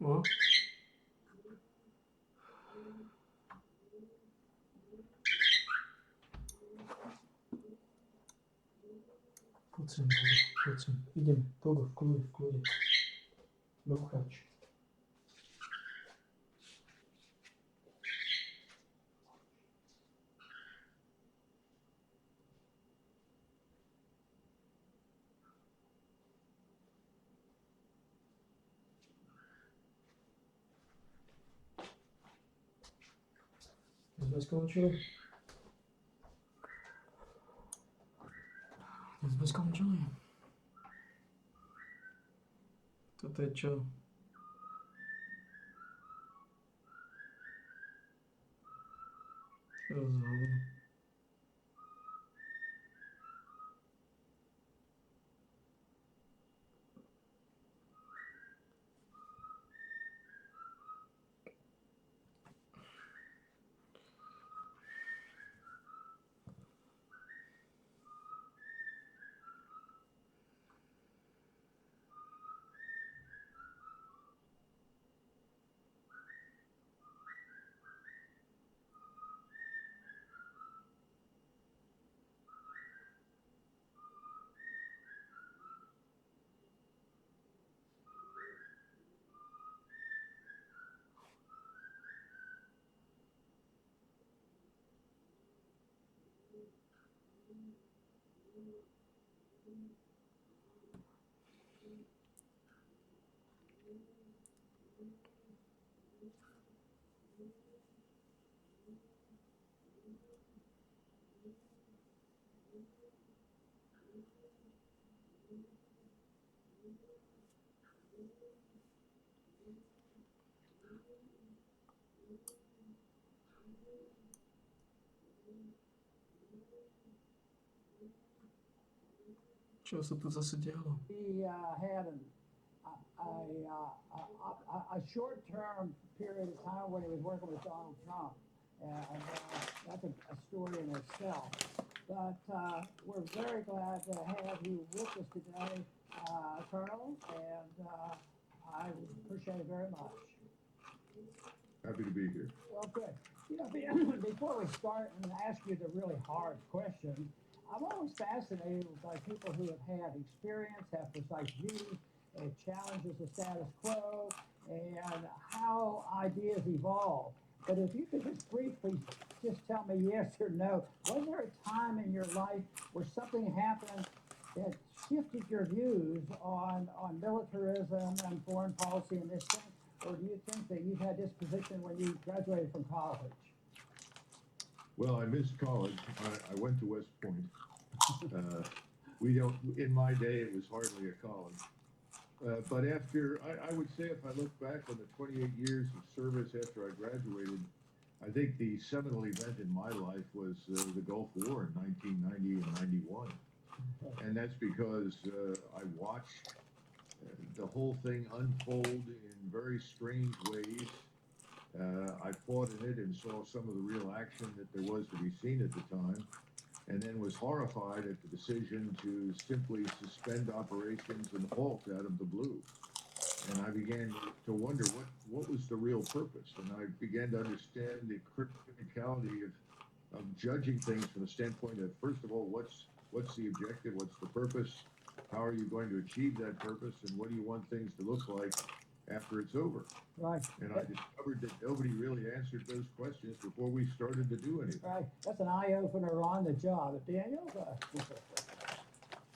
No. Poď sem, Bogo, poď sem. Ideme, Bogo, v kľude, v kľude. Brouchač. Sme skončili? Sme skončili. Toto je čo? Rozhovor. Čo sa tu zase dialo? He had a short-term period of time when he was working with Donald Trump, and that's a story in itself. But we're very glad to have you with us today, Colonel, and I appreciate it very much. Happy to be here. Well, good. You know, before we start and ask you the really hard question, I'm always fascinated by people who have had experience, have precise views, and challenges the status quo, and how ideas evolve. But if you could just briefly just tell me yes or no, was there a time in your life where something happened that shifted your views on militarism and foreign policy and this thing? Or do you think that you've had this position when you graduated from college? Well, I missed college. I went to West Point. In my day, it was hardly a college. But after, I would say if I look back on the 28 years of service after I graduated, I think the seminal event in my life was the Gulf War in 1990 and 91. And that's because I watched the whole thing unfold in very strange ways. I fought in it and saw some of the real action that there was to be seen at the time, and then was horrified at the decision to simply suspend operations and halt out of the blue. And I began to wonder what was the real purpose, and I began to understand the criticality of judging things from the standpoint of, first of all, what's the objective, what's the purpose, how are you going to achieve that purpose, and what do you want things to look like after it's over? Right. And I discovered that nobody really answered those questions before we started to do anything. Right. That's an eye-opener on the job. Daniel?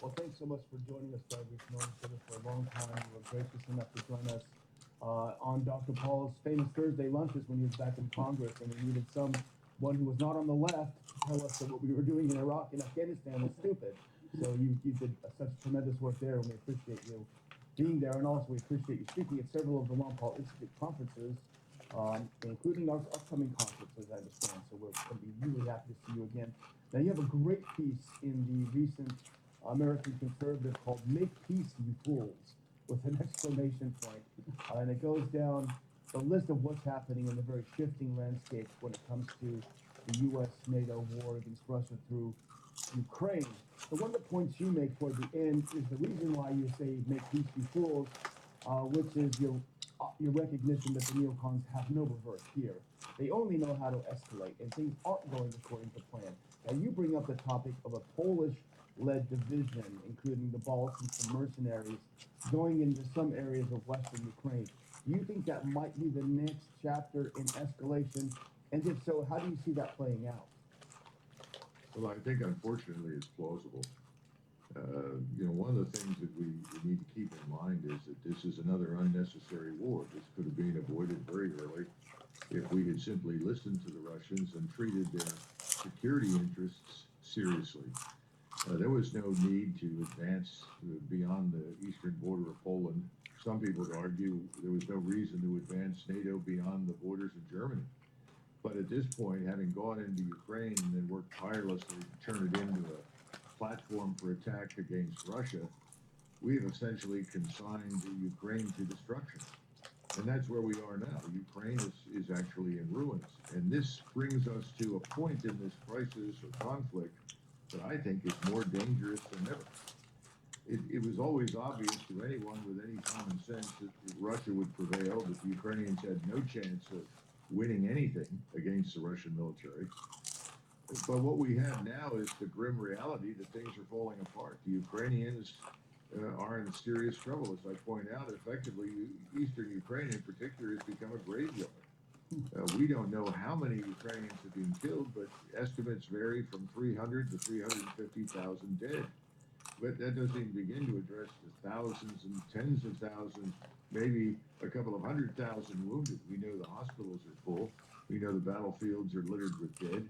Well, thanks so much for joining us, Doug. We've known each other for a long time. You were gracious enough to join us on Dr. Paul's famous Thursday lunches when he was back in Congress, and we needed someone who was not on the left to tell us that what we were doing in Iraq and Afghanistan was stupid. So you did such tremendous work there, and we appreciate you being there, and also we appreciate you speaking at several of the Ron Paul Institute conferences, including our upcoming conferences, I understand. So we're going to be really happy to see you again. Now, you have a great piece in the recent American Conservative called "Make Peace, You Fools," with an exclamation point. And it goes down the list of what's happening in the very shifting landscape when it comes to the U.S.-NATO war against Russia through Ukraine. So one of the points you make toward the end is the reason why you say "make peace, you fools," which is your recognition that the neocons have no reverse here. They only know how to escalate, and things aren't going according to plan. Now you bring up the topic of a Polish-led division, including the Balts and some mercenaries, going into some areas of western Ukraine. Do you think that might be the next chapter in escalation? And if so, how do you see that playing out? Well, I think unfortunately it's plausible. One of the things that we need to keep in mind is that this is another unnecessary war. This could have been avoided very early if we had simply listened to the Russians and treated their security interests seriously. There was no need to advance beyond the eastern border of Poland. Some people would argue there was no reason to advance NATO beyond the borders of Germany. But at this point, having gone into Ukraine and then worked tirelessly to turn it into a platform for attack against Russia, we have essentially consigned Ukraine to destruction. And that's where we are now. Ukraine is actually in ruins. And this brings us to a point in this crisis or conflict that I think is more dangerous than ever. It was always obvious to anyone with any common sense that Russia would prevail, that the Ukrainians had no chance of winning anything against the Russian military. But what we have now is the grim reality that things are falling apart. The Ukrainians are in serious trouble. As I point out, effectively, eastern Ukraine in particular has become a graveyard. We don't know how many Ukrainians have been killed, but estimates vary from 300 to 350,000 dead. But that doesn't even begin to address the thousands and tens of thousands, maybe a couple of 100,000 wounded. We know the hospitals are full. We know the battlefields are littered with dead.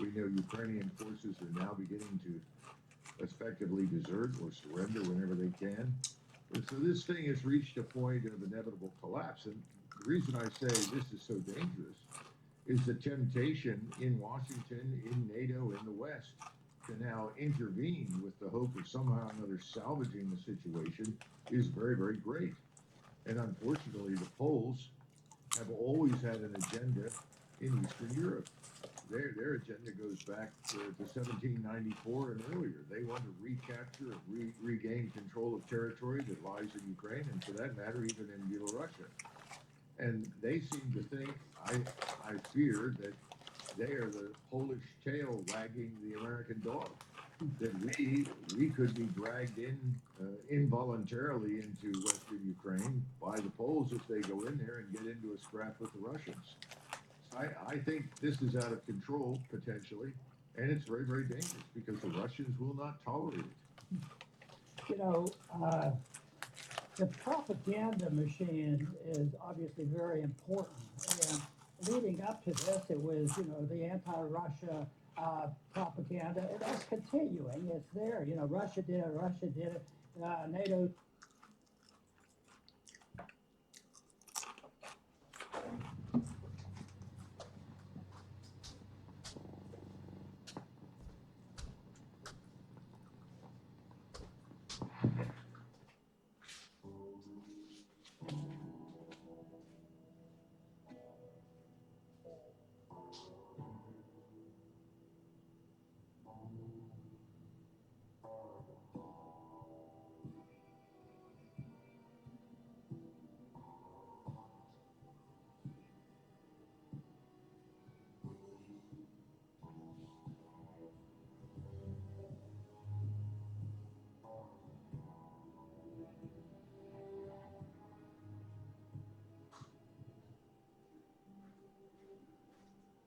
We know Ukrainian forces are now beginning to effectively desert or surrender whenever they can. And so this thing has reached a point of inevitable collapse. And the reason I say this is so dangerous is the temptation in Washington, in NATO, in the West, to now intervene with the hope of somehow or another salvaging the situation is very, very great. And unfortunately, the Poles have always had an agenda in Eastern Europe. Their agenda goes back to 1794 and earlier. They want to recapture and regain control of territory that lies in Ukraine, and for that matter, even in Belarusia. And they seem to think, I fear, that they are the Polish tail wagging the American dog. That we could be dragged in involuntarily into Western Ukraine by the Poles if they go in there and get into a scrap with the Russians. I think this is out of control, potentially, and it's very, very dangerous because the Russians will not tolerate it. You know, the propaganda machine is obviously very important. And leading up to this, it was, you know, the anti-Russia propaganda, and that's continuing. It's there. You know, Russia did it, NATO.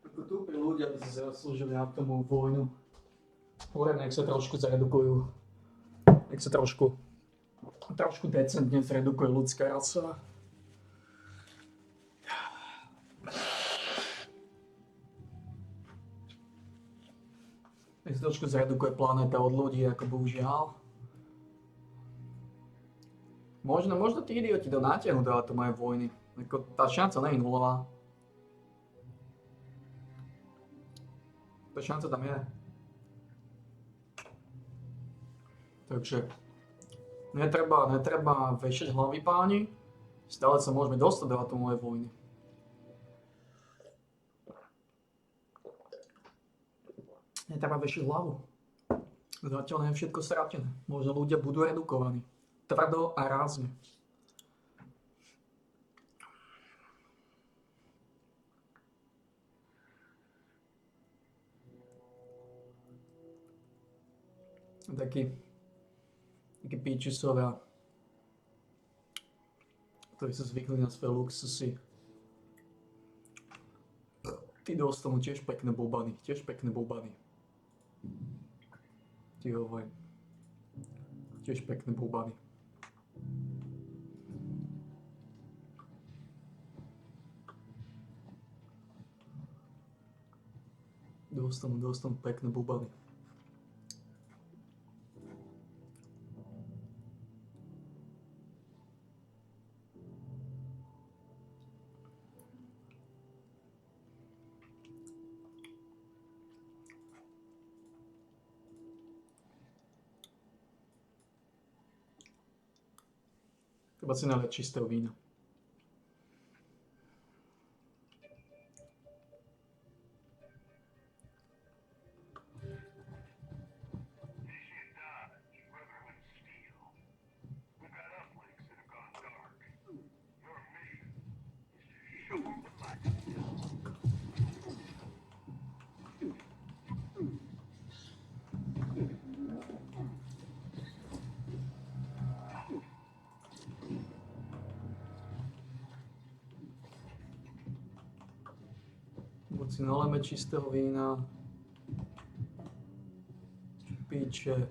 Ako tupí ľudia by si zaslúžili na tomu vojnu. Len nech sa trošku zredukujú. Nech sa trošku decentne zredukuje ľudská rasa. Nech sa trošku zredukuje planéta od ľudí, ako bohužiaľ. Možno tí idioti to natiahnu do atomovej vojny. Ako tá šanca nie je nulová. Tá šanca tam je. Takže netreba vešať hlavy páni. Stále sa môžeme dostať do atomovej vojny. Netreba vešať hlavu. Zatiaľ nie je všetko stratené. Možno ľudia budú redukovaní. Tvrdo a rázne. Takí píčusovia, ktorí sa zvykli na svoje luxusy. Tí dostanú tiež pekné bobany. Ty hovorím. Tiež pekné bobany. Dostanú pekné bobany. Treba si naliať čistého vína. Si nalejeme čistého vína, píče,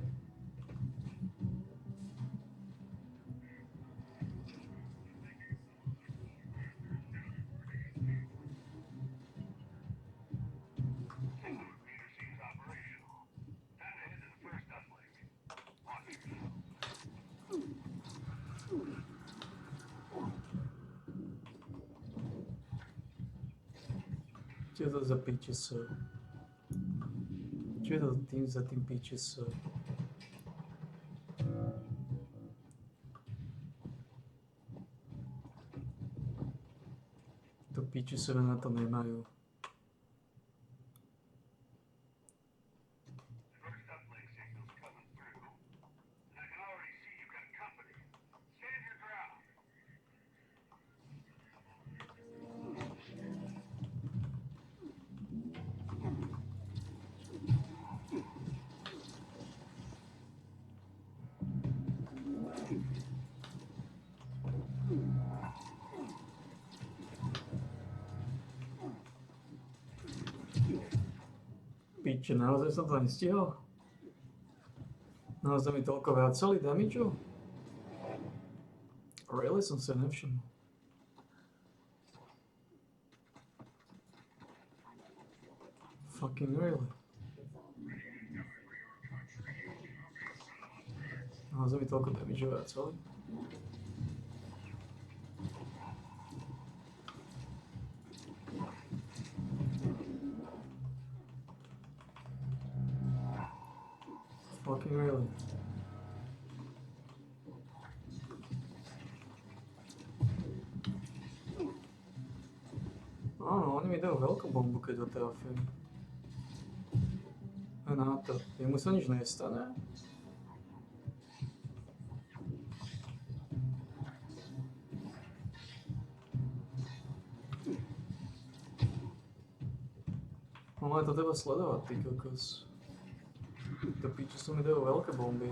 Что это за пичесы? Čo je to tým za tým píčes? To píčesové na to nemajú. Piče, naozaj som to nestihol? Naozaj mi toľko vracali damageu? Really som sa nevšimol. Fucking really. Naozaj mi toľko damageu vracali? Fucking really. Áno, oni mi dajú veľkú bombu, keď ho trafím. A na to. Jemu sa nič nestane. No ale to treba sledovať, ty kokos. To píče sú mi dajú veľké bomby.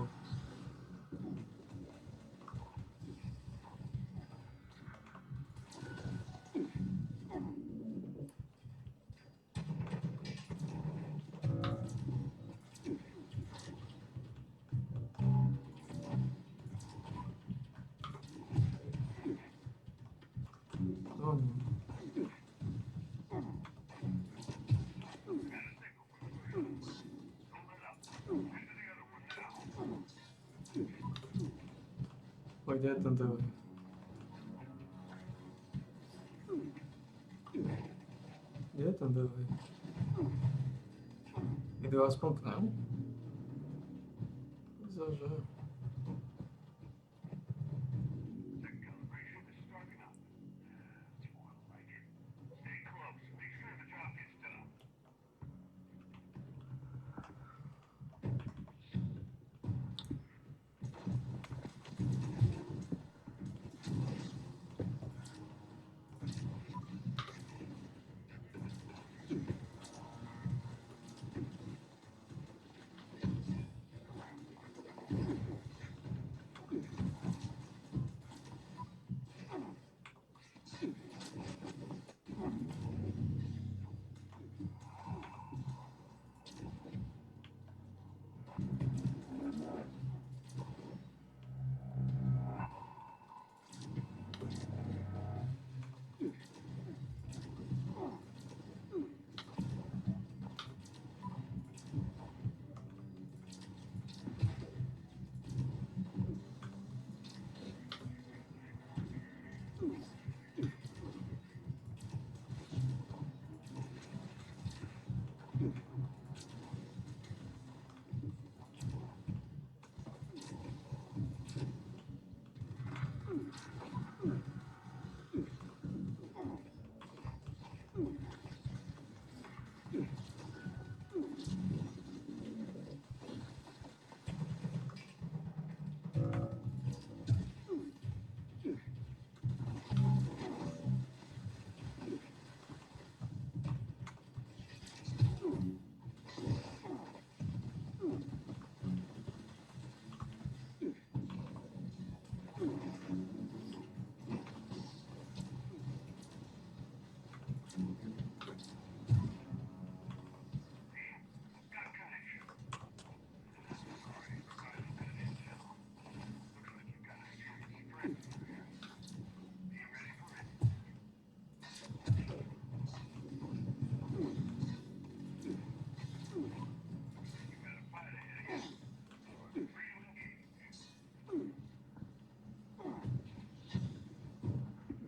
Kde je ten druhý? Kde je ten druhý? Idú aspoň k nám? Zaže?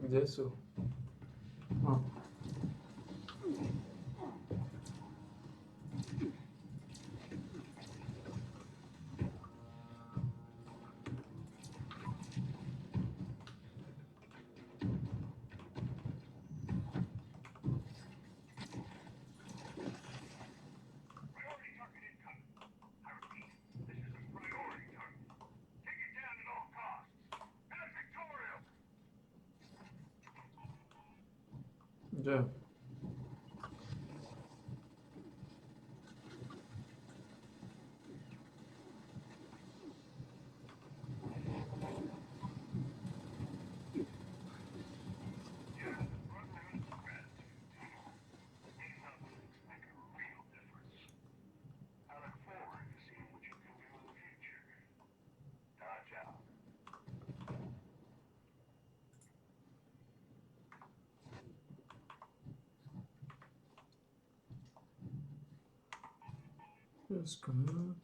Gdzie są? O. Kde? Wszystko, no.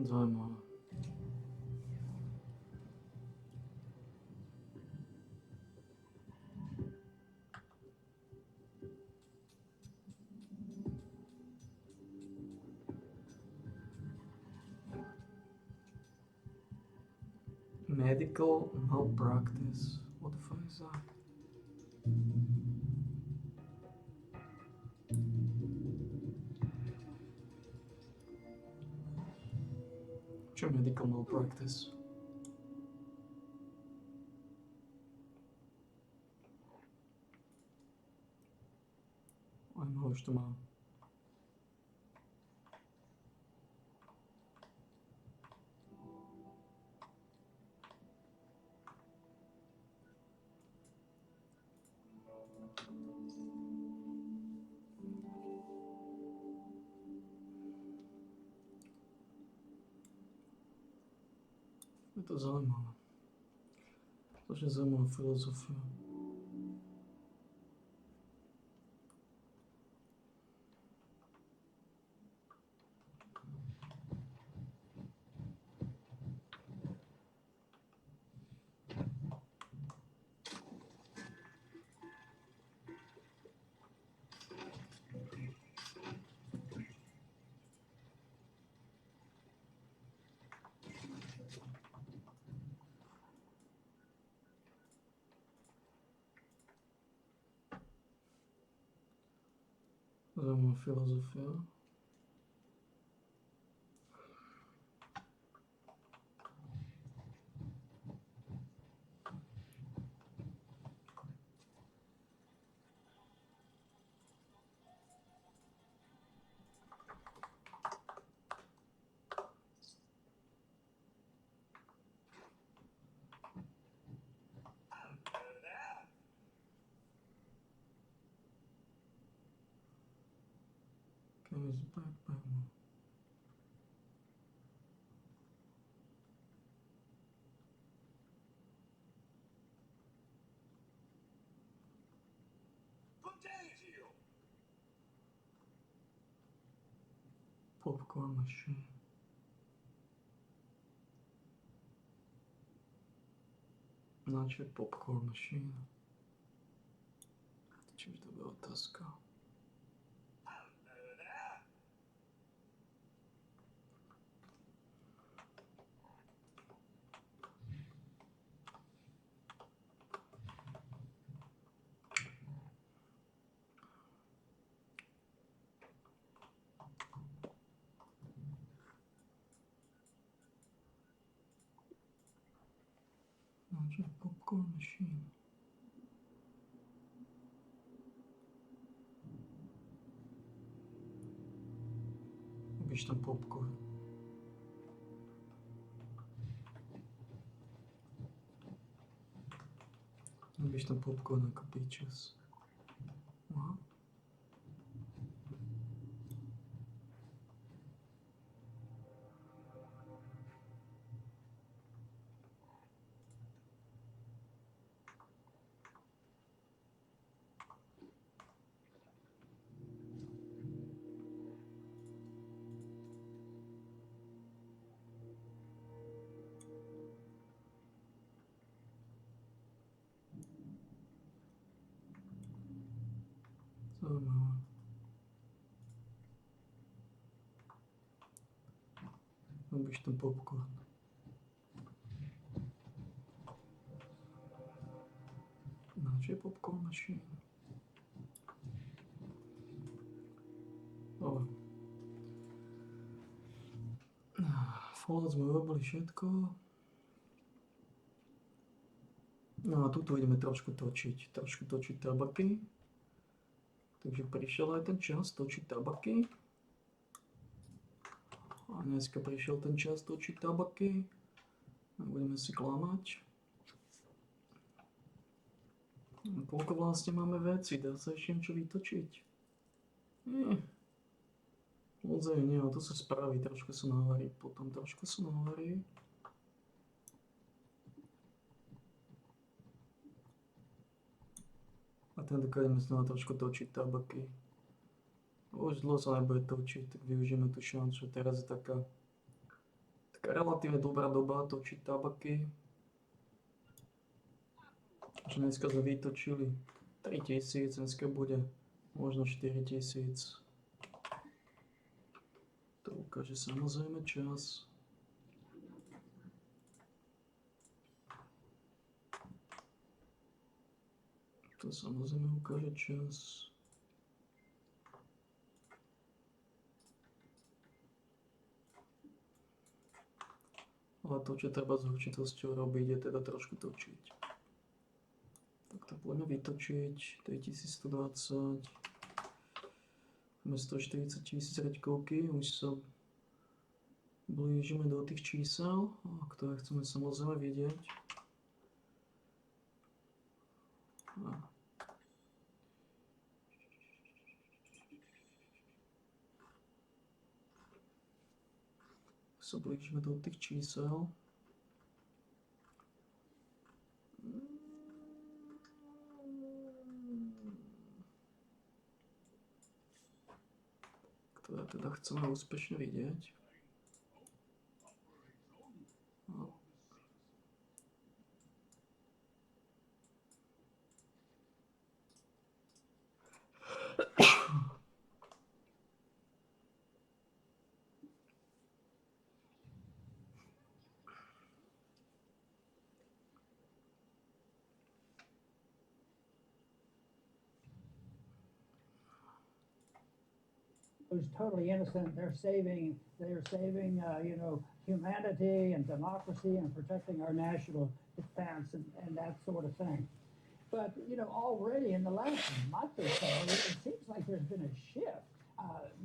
Zajímavé. Medical malpractice. What the fuck is that? What's your medical malpractice? I'm host tomorrow. Je to zajímavé. Strašně zajímavá filozofie. Zajímavá filozofie. Game is back by me. Popcorn machine. Znaczy popcorn machine. Čím to byla otázka? Znaczy popcorn machine. Lubisz ten popcorn? Lubisz ten popcorn jako bitches? Aha. Zajímavé. Lubisz ten popcorn? Znaczy popcorn machine. Dobre. Fallout sme urobili všetko. No a tuto ideme trošku točiť tabaky. Takže prišiel aj ten čas točiť tabaky. A dneska prišiel ten čas točiť tabaky. Nebudeme si klamať. A koľko vlastne máme veci? Dá sa ešte niečo vytočiť? Nie. Ozaj nie, ale to sa spraví, trošku sa navarí, potom trošku sa navarí. A tentokrát ideme znova trošku točiť tabaky. Už dlho sa nebude točiť, tak využijeme tú šancu. Teraz je taká relatívne dobrá doba točiť tabaky. Že dneska sme vytočili 3000, dneska bude možno 4000. To ukáže samozrejme čas. To samozrejme ukáže čas. Ale to, čo treba s určitosťou robiť, je teda trošku točiť. Tak to poďme vytočiť. 3120. Máme 140 000 reďkovky. Už sa blížime do tých čísel, ktoré chceme samozrejme vidieť. Sa blížime do tých čísel. Ktoré teda chceme úspešne vidieť. No. Who's totally innocent. They're saving, you know, humanity and democracy and protecting our national defense and that sort of thing. But, you know, already in the last month or so, it seems like there's been a shift.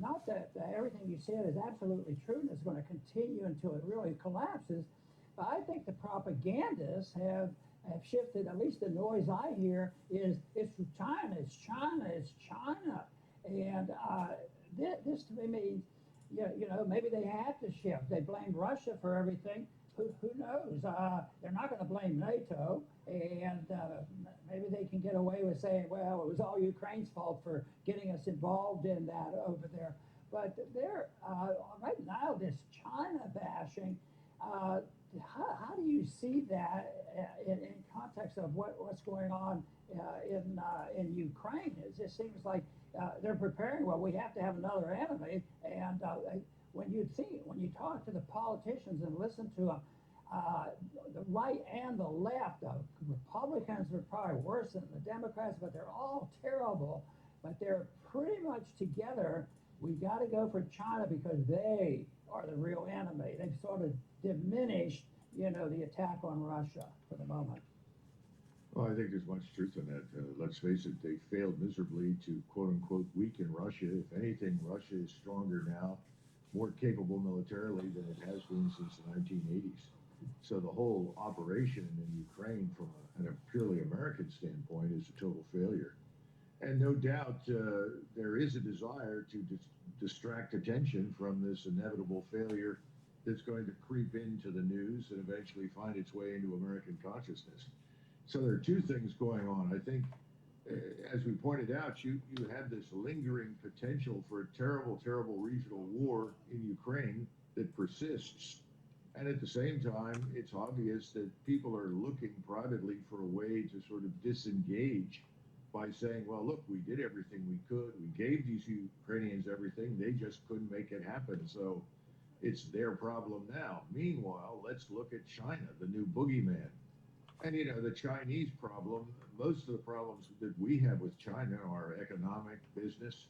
Not that everything you said is absolutely true and is going to continue until it really collapses, but I think the propagandists have shifted. At least the noise I hear is it's China, it's China, it's China. And this to me means, you know, maybe they had to shift. They blamed Russia for everything. Who knows? They're not going to blame NATO, and maybe they can get away with saying, well, it was all Ukraine's fault for getting us involved in that over there. But they're right now, this China bashing, how do you see that in context of what's going on in Ukraine? It just seems like they're preparing. Well, we have to have another enemy, and when you talk to the politicians and listen to them, the right and the left, Republicans are probably worse than the Democrats, but they're all terrible. But they're pretty much together. We got to go for China because they are the real enemy. They've sort of diminished, you know, the attack on Russia for the moment. Well, I think there's much truth in that. Let's face it, they failed miserably to quote-unquote weaken Russia. If anything, Russia is stronger now, more capable militarily than it has been since the 1980s. So the whole operation in Ukraine from a purely American standpoint is a total failure. And no doubt there is a desire to distract attention from this inevitable failure that's going to creep into the news and eventually find its way into American consciousness. So there are two things going on. I think, as we pointed out, you have this lingering potential for a terrible, terrible regional war in Ukraine that persists. And at the same time, it's obvious that people are looking privately for a way to sort of disengage by saying, well, look, we did everything we could. We gave these Ukrainians everything. They just couldn't make it happen. So it's their problem now. Meanwhile, let's look at China, the new boogeyman. And, you know, the Chinese problem, most of the problems that we have with China are economic, business,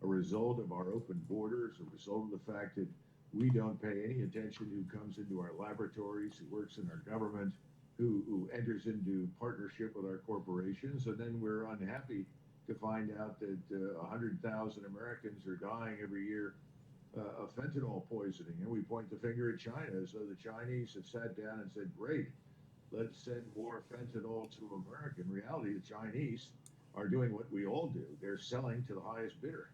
a result of our open borders, a result of the fact that we don't pay any attention to who comes into our laboratories, who works in our government, who enters into partnership with our corporations, and then we're unhappy to find out that 100,000 Americans are dying every year of fentanyl poisoning. And we point the finger at China as though the Chinese have sat down and said, great, let's send more fentanyl to America. In reality, the Chinese are doing what we all do. They're selling to the highest bidder.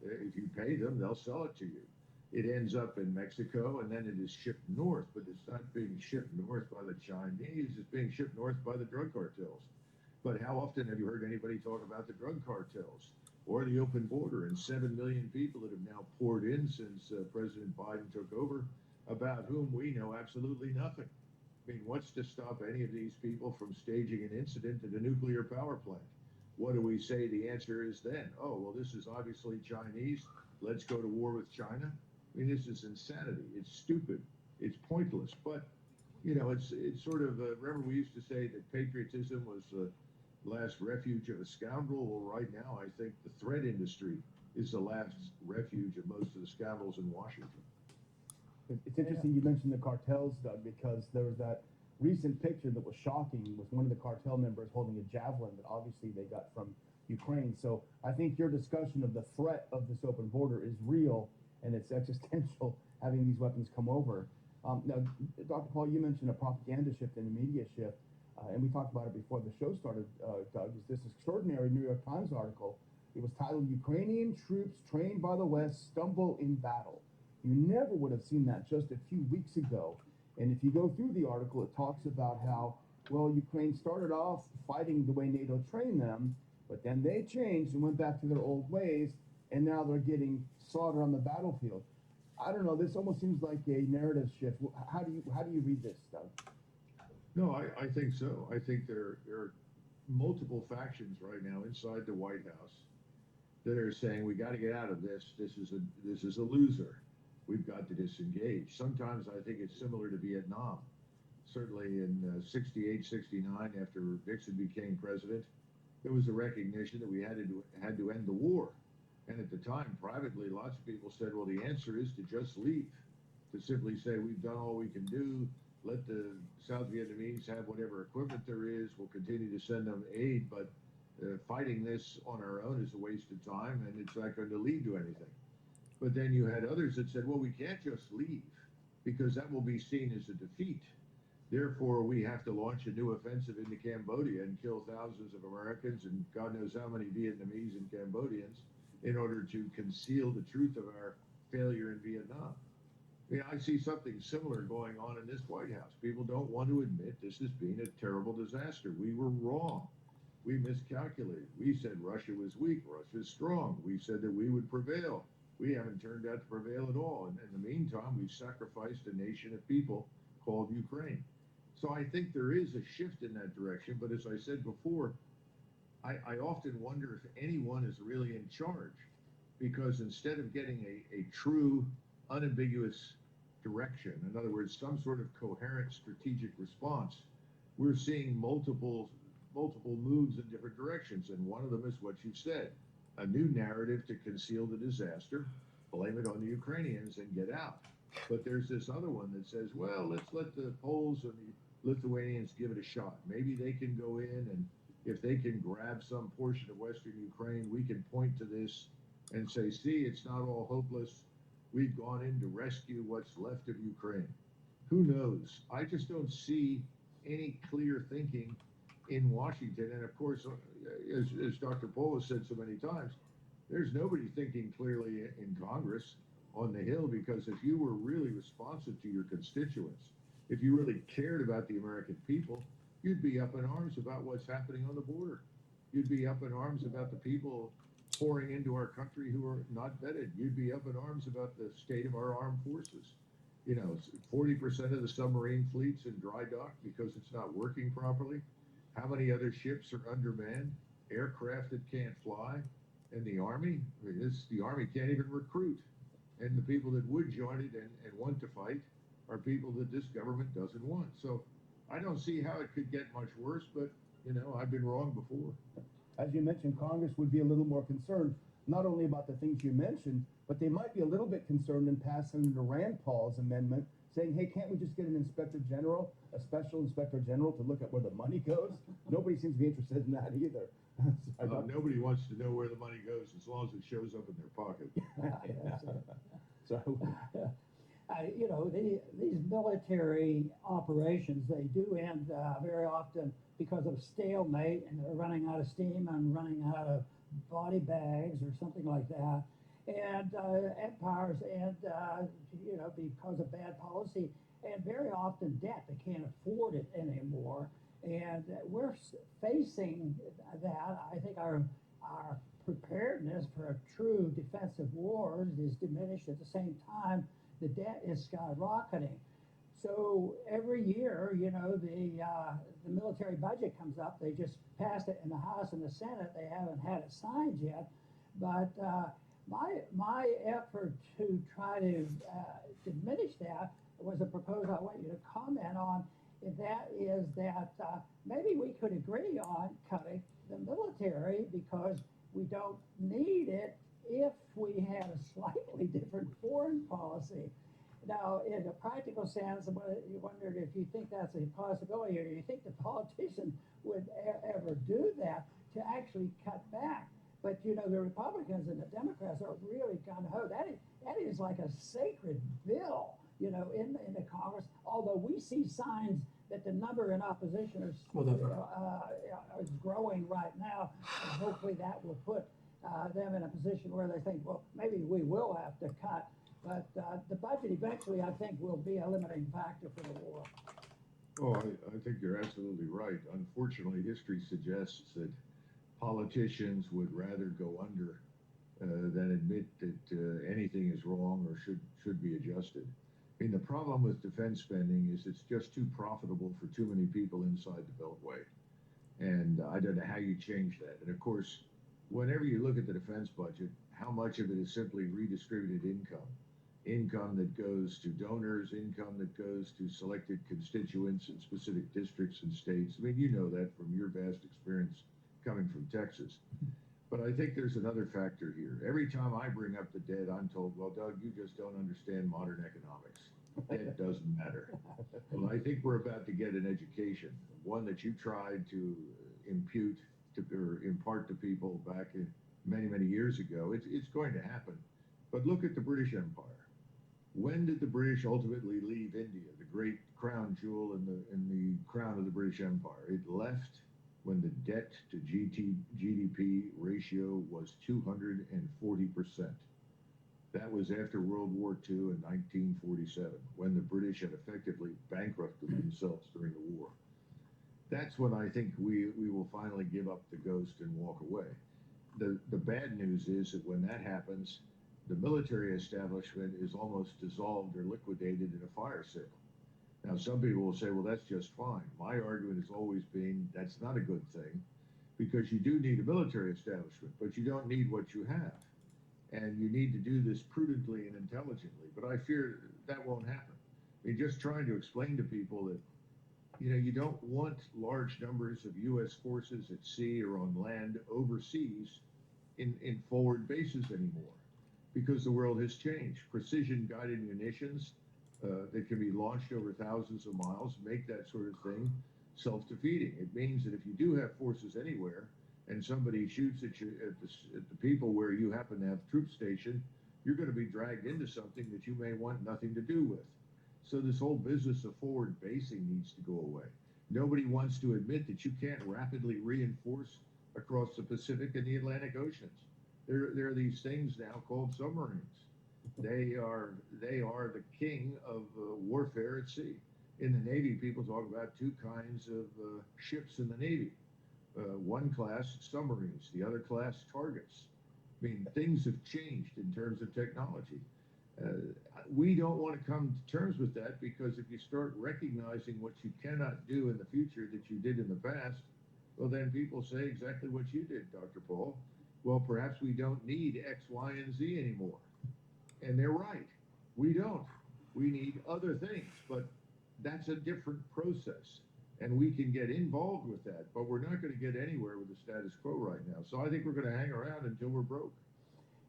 If you pay them, they'll sell it to you. It ends up in Mexico, and then it is shipped north, but it's not being shipped north by the Chinese. It's being shipped north by the drug cartels. But how often have you heard anybody talk about the drug cartels or the open border and 7 million people that have now poured in since President Biden took over, about whom we know absolutely nothing? I mean, what's to stop any of these people from staging an incident at a nuclear power plant? What do we say the answer is then? Oh, well, this is obviously Chinese. Let's go to war with China. I mean, this is insanity. It's stupid. It's pointless. But, you know, it's sort of, remember we used to say that patriotism was the last refuge of a scoundrel? Well, right now, I think the threat industry is the last refuge of most of the scoundrels in Washington. It's interesting you mentioned the cartels, Doug, because there was that recent picture that was shocking with one of the cartel members holding a javelin that obviously they got from Ukraine. So I think your discussion of the threat of this open border is real, and it's existential having these weapons come over. Now, Dr. Paul, you mentioned a propaganda shift and a media shift, and we talked about it before the show started, Doug, is this extraordinary New York Times article. It was titled, "Ukrainian Troops Trained by the West Stumble in Battle." You never would have seen that just a few weeks ago. And if you go through the article, it talks about how, well, Ukraine started off fighting the way NATO trained them, but then they changed and went back to their old ways, and now they're getting slaughtered on the battlefield. I don't know. This almost seems like a narrative shift. How do you read this, Doug? No, I think so. I think there are multiple factions right now inside the White House that are saying we got to get out of this. This is a loser. We've got to disengage. Sometimes I think it's similar to Vietnam. Certainly in 68, 69, after Nixon became president, there was a recognition that we had to end the war. And at the time, privately, lots of people said, well, the answer is to just leave, to simply say, we've done all we can do. Let the South Vietnamese have whatever equipment there is. We'll continue to send them aid, but fighting this on our own is a waste of time, and it's not going to lead to anything. But then you had others that said, well, we can't just leave because that will be seen as a defeat. Therefore, we have to launch a new offensive into Cambodia and kill thousands of Americans and God knows how many Vietnamese and Cambodians in order to conceal the truth of our failure in Vietnam. I mean, I see something similar going on in this White House. People don't want to admit this has been a terrible disaster. We were wrong. We miscalculated. We said Russia was weak. Russia's strong. We said that we would prevail. We haven't turned out to prevail at all. And in the meantime, we've sacrificed a nation of people called Ukraine. So I think there is a shift in that direction. But as I said before, I often wonder if anyone is really in charge, because instead of getting a true, unambiguous direction, in other words, some sort of coherent strategic response, we're seeing multiple moves in different directions. And one of them is what you said, a new narrative to conceal the disaster, blame it on the Ukrainians and get out. But there's this other one that says, well, let's let the Poles and the Lithuanians give it a shot. Maybe they can go in, and if they can grab some portion of Western Ukraine, we can point to this and say, see, it's not all hopeless. We've gone in to rescue what's left of Ukraine. Who knows? I just don't see any clear thinking in Washington. And of course, as Dr. Paul has said so many times, there's nobody thinking clearly in Congress on the Hill, because if you were really responsive to your constituents, if you really cared about the American people, you'd be up in arms about what's happening on the border. You'd be up in arms about the people pouring into our country who are not vetted. You'd be up in arms about the state of our armed forces. You know, 40% of the submarine fleet's in dry dock because it's not working properly. How many other ships are undermanned? Aircraft that can't fly. And the Army, the Army can't even recruit. And the people that would join it and want to fight are people that this government doesn't want. So I don't see how it could get much worse, but, you know, I've been wrong before. As you mentioned, Congress would be a little more concerned, not only about the things you mentioned, but they might be a little bit concerned in passing Senator Rand Paul's amendment saying, hey, can't we just get an inspector general, a special inspector general to look at where the money goes? Nobody seems to be interested in that either. Nobody wants to know where the money goes as long as it shows up in their pocket. So, you know, these military operations, they do end very often because of stalemate and they're running out of steam and running out of body bags or something like that. And empires and, you know, because of bad policy and very often debt, they can't afford it anymore. And we're facing that. I think our preparedness for a true defensive war is diminished. At the same time, the debt is skyrocketing. So every year, you know, the military budget comes up. They just passed it in the House and the Senate. They haven't had it signed yet. But my effort to try to diminish that was a proposal I want you to comment on. That is that maybe we could agree on cutting the military because we don't need it if we had a slightly different foreign policy. Now, in a practical sense, you wondered if you think that's a possibility or you think the politician would ever do that to actually cut back. But, you know, the Republicans and the Democrats are really gung-ho. That is like a sacred bill, you know, in the Congress, although we see signs that the number in opposition is growing right now, and hopefully that will put them in a position where they think, well, maybe we will have to cut. But the budget eventually, I think, will be a limiting factor for the war. Oh, I think you're absolutely right. Unfortunately, history suggests that politicians would rather go under than admit that anything is wrong or should be adjusted. I mean, the problem with defense spending is it's just too profitable for too many people inside the Beltway. And I don't know how you change that. And of course, whenever you look at the defense budget, how much of it is simply redistributed income? Income that goes to donors, income that goes to selected constituents in specific districts and states. I mean, you know that from your vast experience coming from Texas. But I think there's another factor here. Every time I bring up the debt, I'm told, well, Doug, you just don't understand modern economics. Debt doesn't matter. Well, I think we're about to get an education, one that you tried to impute or impart to people back in many, many years ago. It's going to happen. But look at the British Empire. When did the British ultimately leave India, the great crown jewel in the crown of the British Empire? It left when the debt to GDP ratio was 240%. That was after World War II in 1947, when the British had effectively bankrupted themselves during the war. That's when I think we will finally give up the ghost and walk away. The bad news is that when that happens, the military establishment is almost dissolved or liquidated in a fire sale. Now, some people will say, well, that's just fine. My argument has always been that's not a good thing because you do need a military establishment, but you don't need what you have. And you need to do this prudently and intelligently. But I fear that won't happen. I mean, just trying to explain to people that, you know, you don't want large numbers of U.S. forces at sea or on land overseas in forward bases anymore because the world has changed. Precision-guided munitions that can be launched over thousands of miles make that sort of thing self-defeating. It means that if you do have forces anywhere and somebody shoots at you at the people where you happen to have troops stationed, you're going to be dragged into something that you may want nothing to do with. So this whole business of forward basing needs to go away. Nobody wants to admit that you can't rapidly reinforce across the Pacific and the Atlantic Oceans. There are these things now called submarines. They are the king of warfare at sea. In the Navy, people talk about two kinds of ships in the Navy. One class submarines, the other class targets. I mean, things have changed in terms of technology. We don't want to come to terms with that because if you start recognizing what you cannot do in the future that you did in the past, well, then people say exactly what you did, Dr. Paul. Well, perhaps we don't need X, Y, and Z anymore. And they're right. We don't. We need other things, but that's a different process. And we can get involved with that, but we're not going to get anywhere with the status quo right now. So I think we're going to hang around until we're broke.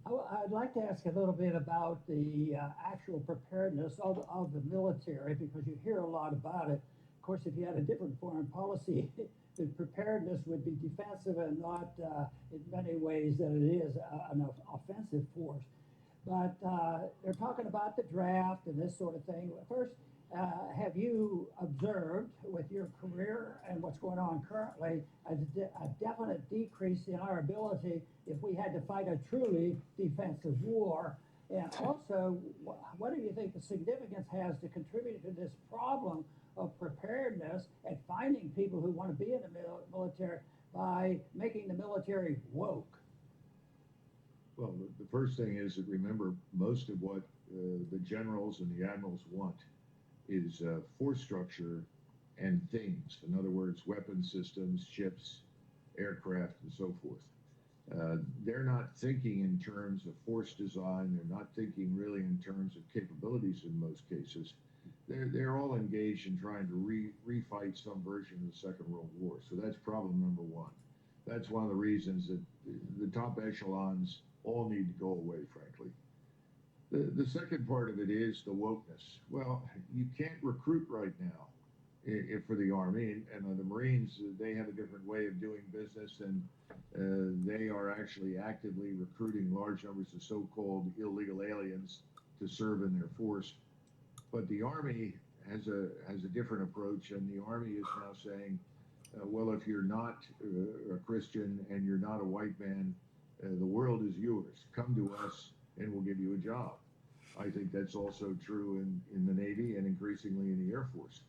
I'd like to ask a little bit about the actual preparedness of the military, because you hear a lot about it. Of course, if you had a different foreign policy, the preparedness would be defensive and not, in many ways, that it is an offensive force. But they're talking about the draft and this sort of thing. First, have you observed with your career and what's going on currently a definite decrease in our ability if we had to fight a truly defensive war? And also, what do you think the significance has to contribute to this problem of preparedness and finding people who want to be in the military by making the military woke? Well, the first thing is that remember, most of what the generals and the admirals want is force structure and things. In other words, weapon systems, ships, aircraft, and so forth. They're not thinking in terms of force design. They're not thinking really in terms of capabilities in most cases. They're all engaged in trying to refight some version of the Second World War. So that's problem number one. That's one of the reasons that the top echelons all need to go away, frankly. The second part of it is the wokeness. Well, you can't recruit right now for the Army, and the Marines, they have a different way of doing business, and they are actually actively recruiting large numbers of so-called illegal aliens to serve in their force. But the Army has a different approach, and the Army is now saying, well, if you're not a Christian and you're not a white man, the world is yours. Come to us and we'll give you a job. I think that's also true in the Navy and increasingly in the Air Force.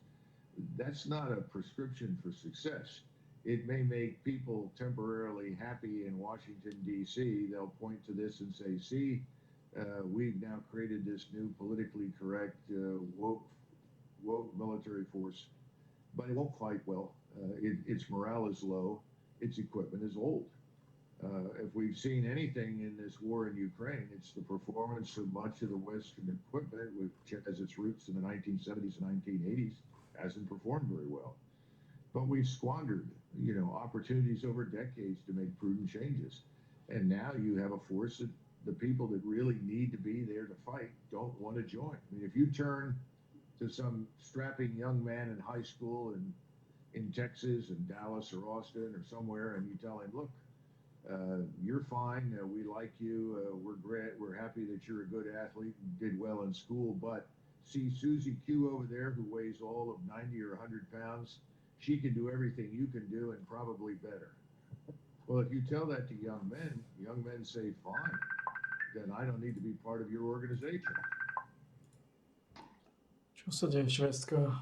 That's not a prescription for success. It may make people temporarily happy in Washington, D.C. They'll point to this and say, see, we've now created this new politically correct, woke military force, but it won't fight well. Its morale is low. Its equipment is old. If we've seen anything in this war in Ukraine, it's the performance of much of the Western equipment, which has its roots in the 1970s and 1980s, hasn't performed very well. But we've squandered, opportunities over decades to make prudent changes. And now you have a force that the people that really need to be there to fight don't want to join. I mean, if you turn to some strapping young man in high school in Texas and Dallas or Austin or somewhere, and you tell him, look, you're fine. We like you. We're great. We're happy that you're a good athlete and did well in school. But see Susie Q over there, who weighs all of 90 or 100 pounds. She can do everything you can do and probably better. Well, if you tell that to young men say, fine, then I don't need to be part of your organization. Čo sa deje, Švédsko?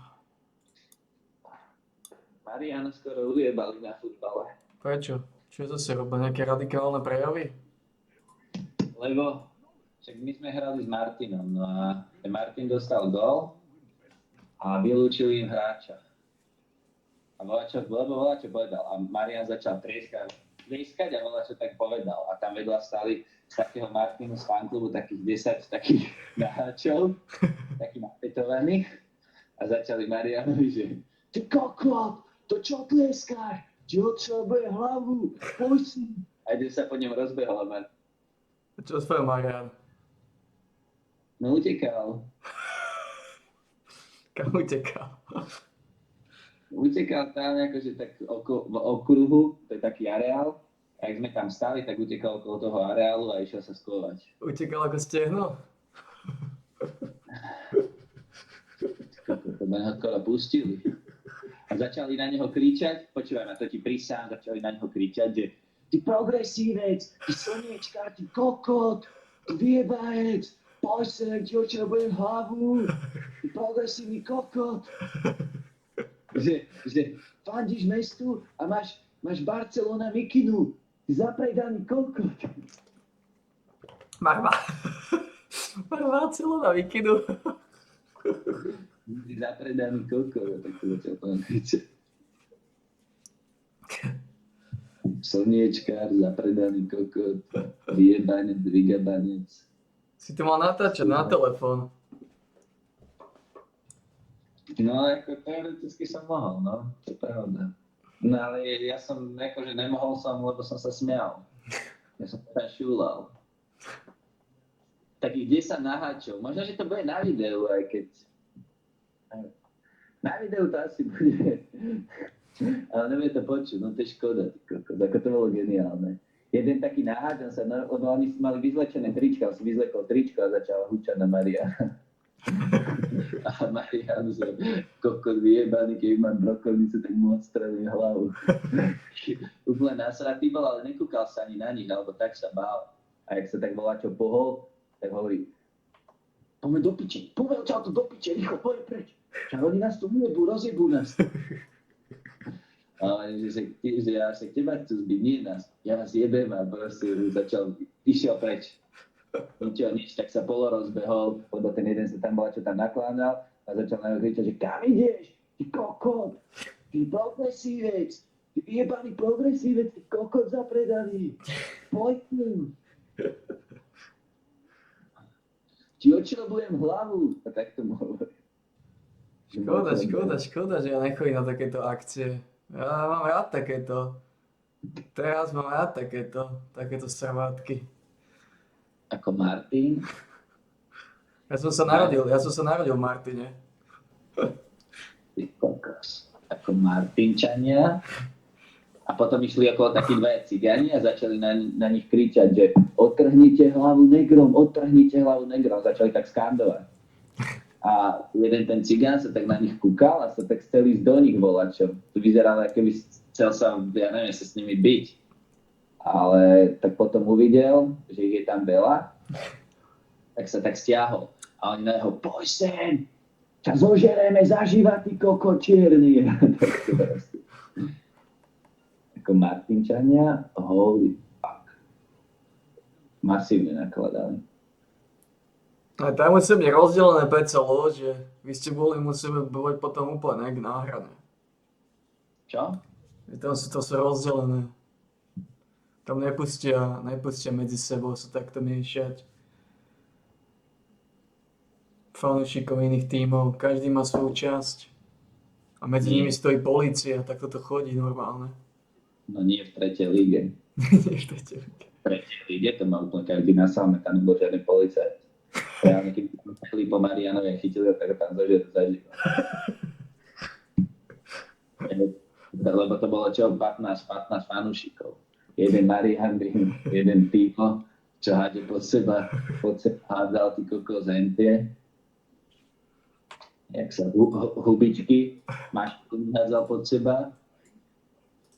Mariana skoro ujebali na futbale. Prečo? Čo zase robia nejaké radikálne prejavy? Lebo však my sme hrali s Martinom, no a Martin dostal gól a vylúčil im hráča. A volačo povedal a Marian začal tlieskať a volačo tak povedal. A tam vedľa stali z takého Martinu z fanklubu takých 10 takých hráčov, takých napätovaných a začali Marianovi, že ty kokot, to čo tlieskaj? Ti odšľabuje hlavu, poj si. A jeden sa po ňom rozbehol, man. Čo spravil Marian? No utekal. Kam utekal? Utekal tam akože tak v okruhu, to je taký areál. A ak sme tam stali, tak utekal okolo toho areálu a išiel sa skovať. Utekal ako stehno? To ma ho skoro pustili. A začali na neho kričať, počúvaj ma, to ti prísahám, začali na neho kričať, že ty progresívec, ty slniečka, ty kokot, ty vyjebajec, poď sem, ti odšľabujem hlavu, ty progresívny kokot. Že fandíš mestu a máš Barcelona mikinu, ty zapredaný kokot. Máš Barcelona mikinu. Ty zapredaný kokot, tak to začal povedať. Slniečkár, zapredaný kokot, vyjebanec, vygabanec. Si to mal natáčať na telefón. No, ako teoreticky som mohol, no, to je pravda. No, ale ja som, akože nemohol som, lebo som sa smial. Ja som sa šúlal. takých 10 naháčov. Možno, že to bude na videu, aj keď... Na videu to asi bude. Ale nebude to počuť, no to je škoda, ako to bolo geniálne. Jeden taký naháč, oni si mali vyzlečené trička, on si vyzlekol tričko a začal hučať na Mariana. A Marian, že kokot vyjebaný, keď mám brokovnicu, tak mu odstrelil hlavu. Úplne nasratý bol, ale nekúkal sa ani na nich, alebo tak sa bál. A jak sa tak voláčo pohol, tak hovorí, poďme do piče, poďme odtiaľto do piče, rýchlo, poďme preč. Však oni nás tu ujebú, rozjebú nás. A že ja sa k teba chcú zbiť, nie nás. Ja vás jebem a proste išiel preč. Nič, tak sa polorozbehol, lebo ten jeden sa tam bola, čo tam naklánal a začal na ňu kričať, že kam ideš? Ty kokot, ty progresívec, ty vyjebaný progresívec, ty kokot zapredaný. Poď tu. Ti odšrobujem hlavu. A tak to hovorí. Škoda, že ja nechodím na takéto akcie. Ja mám rád takéto. Teraz mám rád takéto sravátky. Ako Martin? Ja som sa narodil v Martine. Ty kokos. Ako Martinčania. A potom išli okolo takí dvaja cigani a začali na nich kričať, že odtrhnite hlavu negrom. Začali tak skandovať. A jeden ten cigán sa tak na nich kúkal a sa tak chcel ísť do nich volačom. To vyzeralo, ako by chcel sa, ja neviem, sa s nimi byť. Ale tak potom uvidel, že ich je tam veľa, tak sa tak stiahol. A oni na jeho, poď sem, ťa zožereme zaživa, ty koko čierny. Ako Martinčania, holy fuck. Masívne nakladali. A tam musí byť rozdelené PCLO, že vy ste boli museli byť potom úplne nahrané. Čo? To sú rozdelené. Tam nepustia medzi sebou sa takto miešať. Fanúšikov iných tímov, každý má svoju časť. A medzi nimi stojí polícia, tak toto chodí normálne. No nie v tretej líge. Nie v tretej líge. V tretej líge to má úplne každý na salme, tam nebol žiadny policajt. Reálne, keď chceli po Marianovi a chytili, tak tam zažíva. Lebo to bolo čo? 15 fanúšikov. Jeden Marian, jeden Pipo, čo háde pod seba hádzal ty kokos entie. Jak sa hubičky, máš hádzal pod seba.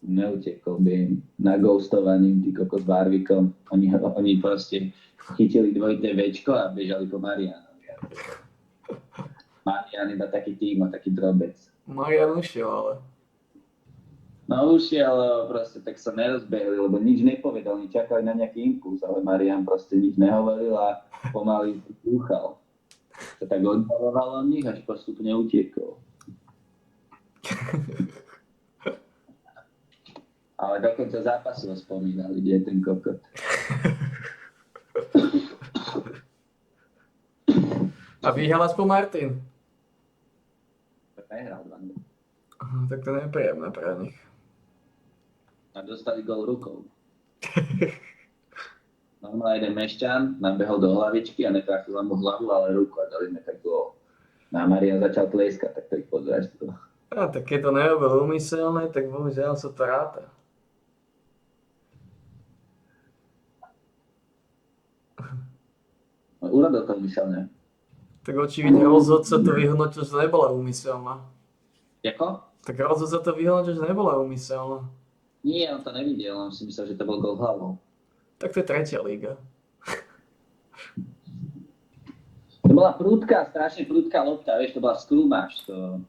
Neutekol by im naghostovaným ty kokos Barvikom. Oni proste chytili dvojité Včko a bežali po Marianovi. Marian iba taký tým a taký drobec. Marian ušiel, ale. No ušiel, ale proste tak sa nerozbehli, lebo nič nepovedal, oni čakali na nejaký impuls, ale Marian proste nič nehovoril a pomaly dúchal. To tak odbaloval od nich, až postupne utiekol. Ale dokonca zápasu ho spomínali, kde je ten kokot. A vyhral aspoň Martin. Nehral 2-0. Tak to nie je príjemné pre nich. A dostali gól rukou. Normálne jeden Mešťan nabehol do hlavičky a netrafil mu hlavu, ale ruku a dali sme tak gól. A Marian začal tlieskať, tak to ich podráždilo. A tak keď to nerobil úmyselné, tak bohužiaľ sa to ráta. Urobil to úmyselne. Tak očividne rozhodca to vyhodnotil, že nebola úmyselná. Jako? Tak rozhodca to vyhodnotil, že nebola úmyselná. Nie, on to nevidel, on si myslel, že to bol gól hlavou. Tak to je tretia liga. To bola prudká, strašne prudká lopta, vieš, to bola skrúmaš, to...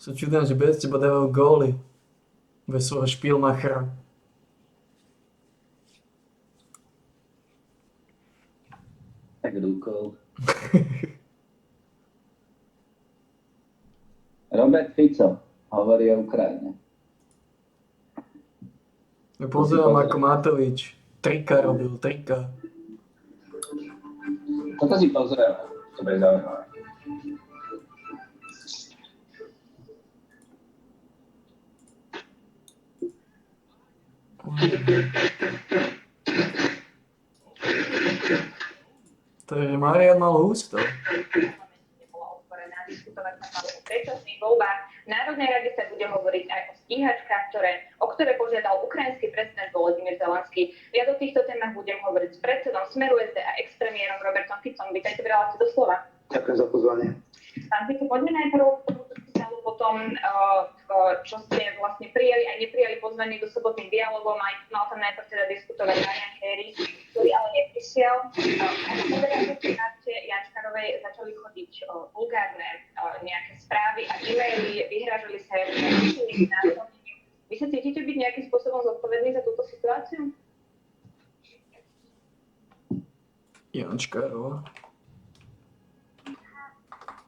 Sa čudujem, že bez teba dávajú góly. Bez svojho Špílmachera. Tak rukou. Robert Fico hovorí o Ukrajine. Pozerám ako Matovič. Trika robil, trika. Toto si pozrel. To bude zaujímavé. Takže Marian mal husto. Nebola otvorená, diskutovať sa malo o predčasných voľbách. V Národnej rade sa bude hovoriť aj o stíhačkách, o ktoré požiadal ukrajinský prezident Volodymyr Zelenský. Viac o týchto témach budem hovoriť s predsedom Smeru SD a ex-premiérom Robertom Ficom. Vítajte v relácii do slova. Ďakujem za pozvanie. Pán Fico, poďme najprv potom, čo ste vlastne prijali aj neprijali pozvanie do sobotných dialogov. Mal tam najprv teda diskutovať Marian Kerry, ktorý ale neprišiel. Na moderátorskej karte Jančkárovej začali chodiť vulgárne nejaké správy a e-maily, vyhrážali sa násilným. Vy sa cítite byť nejakým spôsobom zodpovedný za túto situáciu? Jančkárova.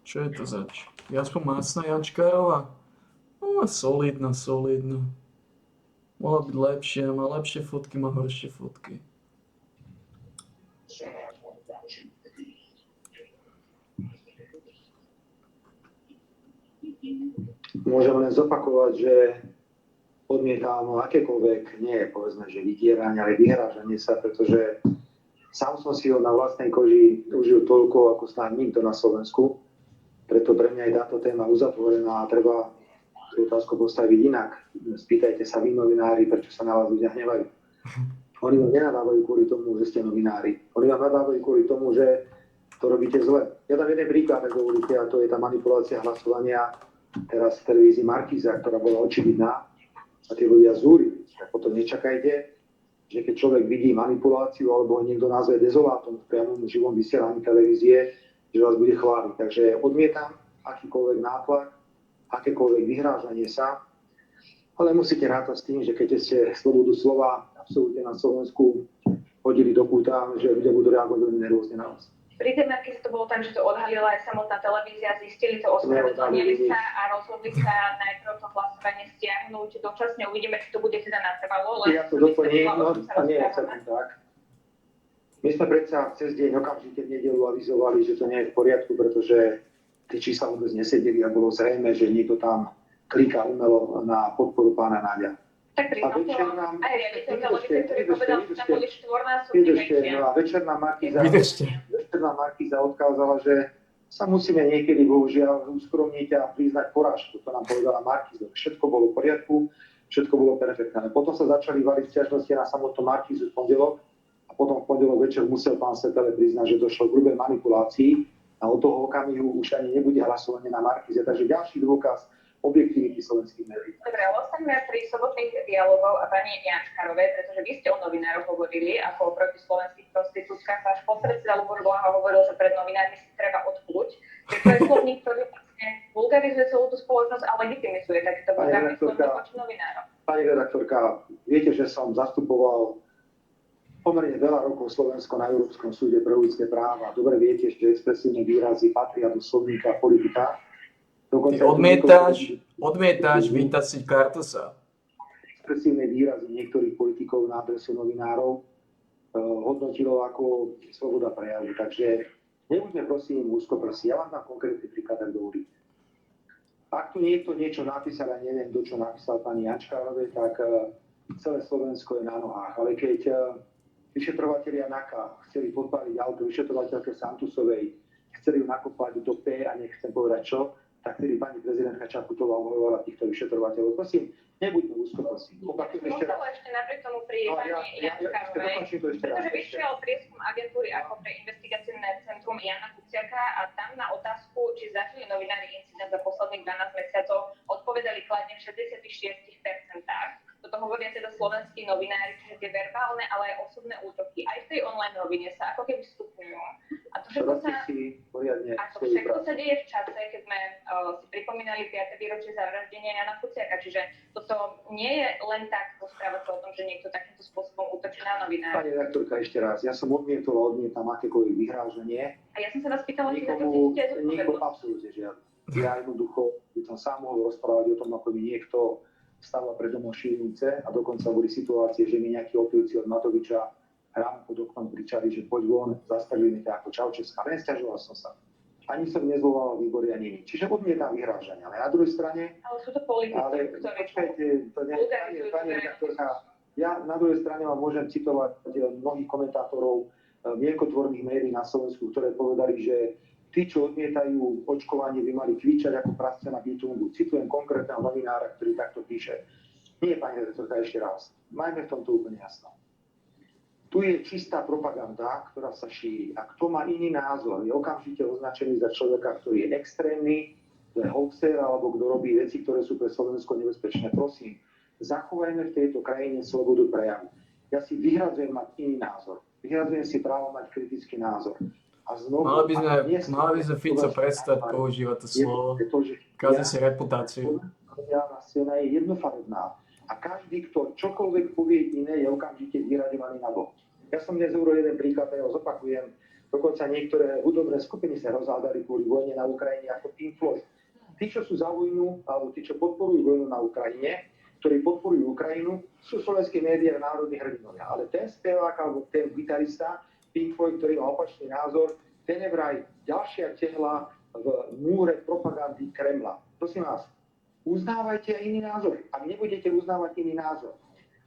Čo je to zač? Je aspoň mácna Jančkárova? No, solidná. Mohla byť lepšia, má lepšie fotky, má horšie fotky. Môžem len zopakovať, že odmietam akékoľvek, nie povedzme, že vydieranie, ale vyhrážanie sa, pretože sám som si ho na vlastnej koži užil toľko, ako snáď nikto na Slovensku. Preto pre mňa je táto téma uzatvorená a treba tú otázku postaviť inak. Spýtajte sa vy, novinári, prečo sa na vás ľudia hnevajú. Oni vám nenadávajú kvôli tomu, že ste novinári. Oni vám nadávajú kvôli tomu, že to robíte zle. Ja dám jeden príklad, ak dovolíte, a to je tá manipulácia hlasovania teraz v televízii Markíza, ktorá bola očividná a tí ľudia zúrili. A potom nečakajte, že keď človek vidí manipuláciu alebo niekto nazve dezolátom v priamom živom vysielaní televízie, že vás bude chváliť. Takže odmietam akýkoľvek nátlak, akékoľvek vyhrážanie sa, ale musíte rátať s tým, že keď ste slobodu slova absolútne na Slovensku hodili do kúta, že ľudia budú reagovať veľmi nervózne na vás. Pri tej Markíze to bolo tak, že to odhalila aj samotná televízia, zistili to, ospravedlnili sa a rozhodli sa najprv to hlasovanie stiahnuť. Dočasne uvidíme, či to bude teda natrvalo. Ja to doplním, nie je celkom tak. My sme predsa cez deň okamžite v nedeľu avizovali, že to nie je v poriadku, pretože tie čísla vôbec nesedeli a bolo zrejme, že niekto tam kliká umelo na podporu pána Náďa. Tak priznám to aj riaditeľ televízie, ktorý povedal, že tam boli štvornásobne väčšie. No a večerná Markíza odkázala, že sa musíme niekedy bohužiaľ uskromniť a priznať porážku. To nám povedala Markíza. Všetko bolo v poriadku, všetko bolo perfektné. Potom sa začali variť sťažnosti na samotnú Markízu v pondelok. Potom v pondelok večer musel pán Setele priznať, že došlo k grubej manipulácii a od toho okamihu už ani nebude hlasovanie na Markíze. Takže ďalší dôkaz objektivity slovenských médií. Dobre, ostaňme pri sobotných dialogov a pani Jančkárovej, pretože vy ste o novinároch hovorili ako o protislovenských prostitútkach. Váš podpredseda Ľuboš Blaha hovoril, že pred novinármi si treba odpluť. To je slovník, ktorý vlastne vulgarizuje celú tú spoločnosť a legitimizuje takéto vulgárne slovník voči novinárom. Pani redaktorka, viete, že som zastupoval pomerne veľa rokov Slovensko na Európskom súde pre ľudské práva. Dobre viete, že expresívne výrazy patria do slovníka politika. Ty odmietáš vytasiť Kartusa. Expresívne výrazy niektorých politikov na adresu novinárov hodnotilo ako sloboda prejavu. Takže nebuďme prosím úzkoprsí. Ja vám dám konkrétny príklad, ak dovolíte. Ak tu niekto niečo napísal, a neviem, kto čo napísal pani Jančkárovej, tak celé Slovensko je na nohách. Ale keď vyšetrovatelia NAKA chceli podpáliť auto vyšetrovateľke Santusovej, chceli ju nakopať do P a nechcem povedať čo, tak vtedy pani prezidentka Čaputová obhajovala týchto vyšetrovateľov. Prosím, nebuďme úzkoprsí. Zostalo ešte napriek tomu pri pani Jančkárovej, pretože vyšiel prieskum agentúry ako pre investigatívne centrum Jana Kuciaka a tam na otázku, či zažili novinári incident za posledných 12 mesiacov, odpovedali kladne v 66%. Toto hovoria teda slovenskí novinári, čiže tie verbálne, ale aj osobné útoky aj v tej online rovine sa ako keby stupňujú. A to všetko sa deje v čase, keď sme si pripomínali 5. výročie zavraždenia Jana Kuciaka. Čiže toto nie je len tak rozprávať sa o tom, že niekto takýmto spôsobom útočí na novinárov. Pani redaktorka, ešte raz, ja som odmietam akékoľvek vyhrážanie. A ja som sa vás pýtala, či za to cítite zodpovednosť. Absolútne žiadne. Ja jednoducho by som sám mohol rozprávať o tom, ako mi niekto stáva pred domom šírnice a dokonca boli situácie, že mi nejakí opilci od Matoviča ráno pod oknom kričali, že poď von, zastavili mi to ako Čaučeská. Nesťažoval som sa. Ani som nezvolal výbory, ani nič. Čiže odmietam vyhrážania. Ale na druhej strane... Ale sú to politici, ktorí... Počkajte, pani redaktorka, Ja na druhej strane vám môžem citovať mnohých komentátorov mienkotvorných médií na Slovensku, ktoré povedali, že tí, čo odmietajú očkovanie, by mali kvičať ako prasce na bitungu. Citujem konkrétneho novinára, ktorý takto píše. Nie, pani redaktorka, ešte raz. Majme v tomto úplne jasno. Tu je čistá propaganda, ktorá sa šíri. A kto má iný názor, je okamžite označený za človeka, ktorý je extrémny, to je hoaxer, alebo kto robí veci, ktoré sú pre Slovensko nebezpečné. Prosím, zachovajme v tejto krajine slobodu prejavu. Ja si vyhradzujem mať iný názor. Vyhradzujem si právo mať kritický názor. A znovu, mali by sme Fico prestať používať to slovo. Kazí si reputáciu. Mediálna scéna je jednofarebná. A každý, kto čokoľvek povie iné, je okamžite vyraďovaný na bok. Ja som dnes urobil jeden príklad, ja ho zopakujem. Dokonca niektoré hudobné skupiny sa rozhádali kvôli vojne na Ukrajine ako Pink Floyd. Tí, čo sú za vojnu, alebo tí, čo podporujú vojnu na Ukrajine, ktorí podporujú Ukrajinu, sú slovenské médiá národní hrdinovia. Ale ten spevák alebo ten gitarista Pink Floyd, ktorý má opačný názor, ten je vraj ďalšia tehla v múre propagandy Kremla. Prosím vás, uznávajte iný názor. Ak nebudete uznávať iný názor,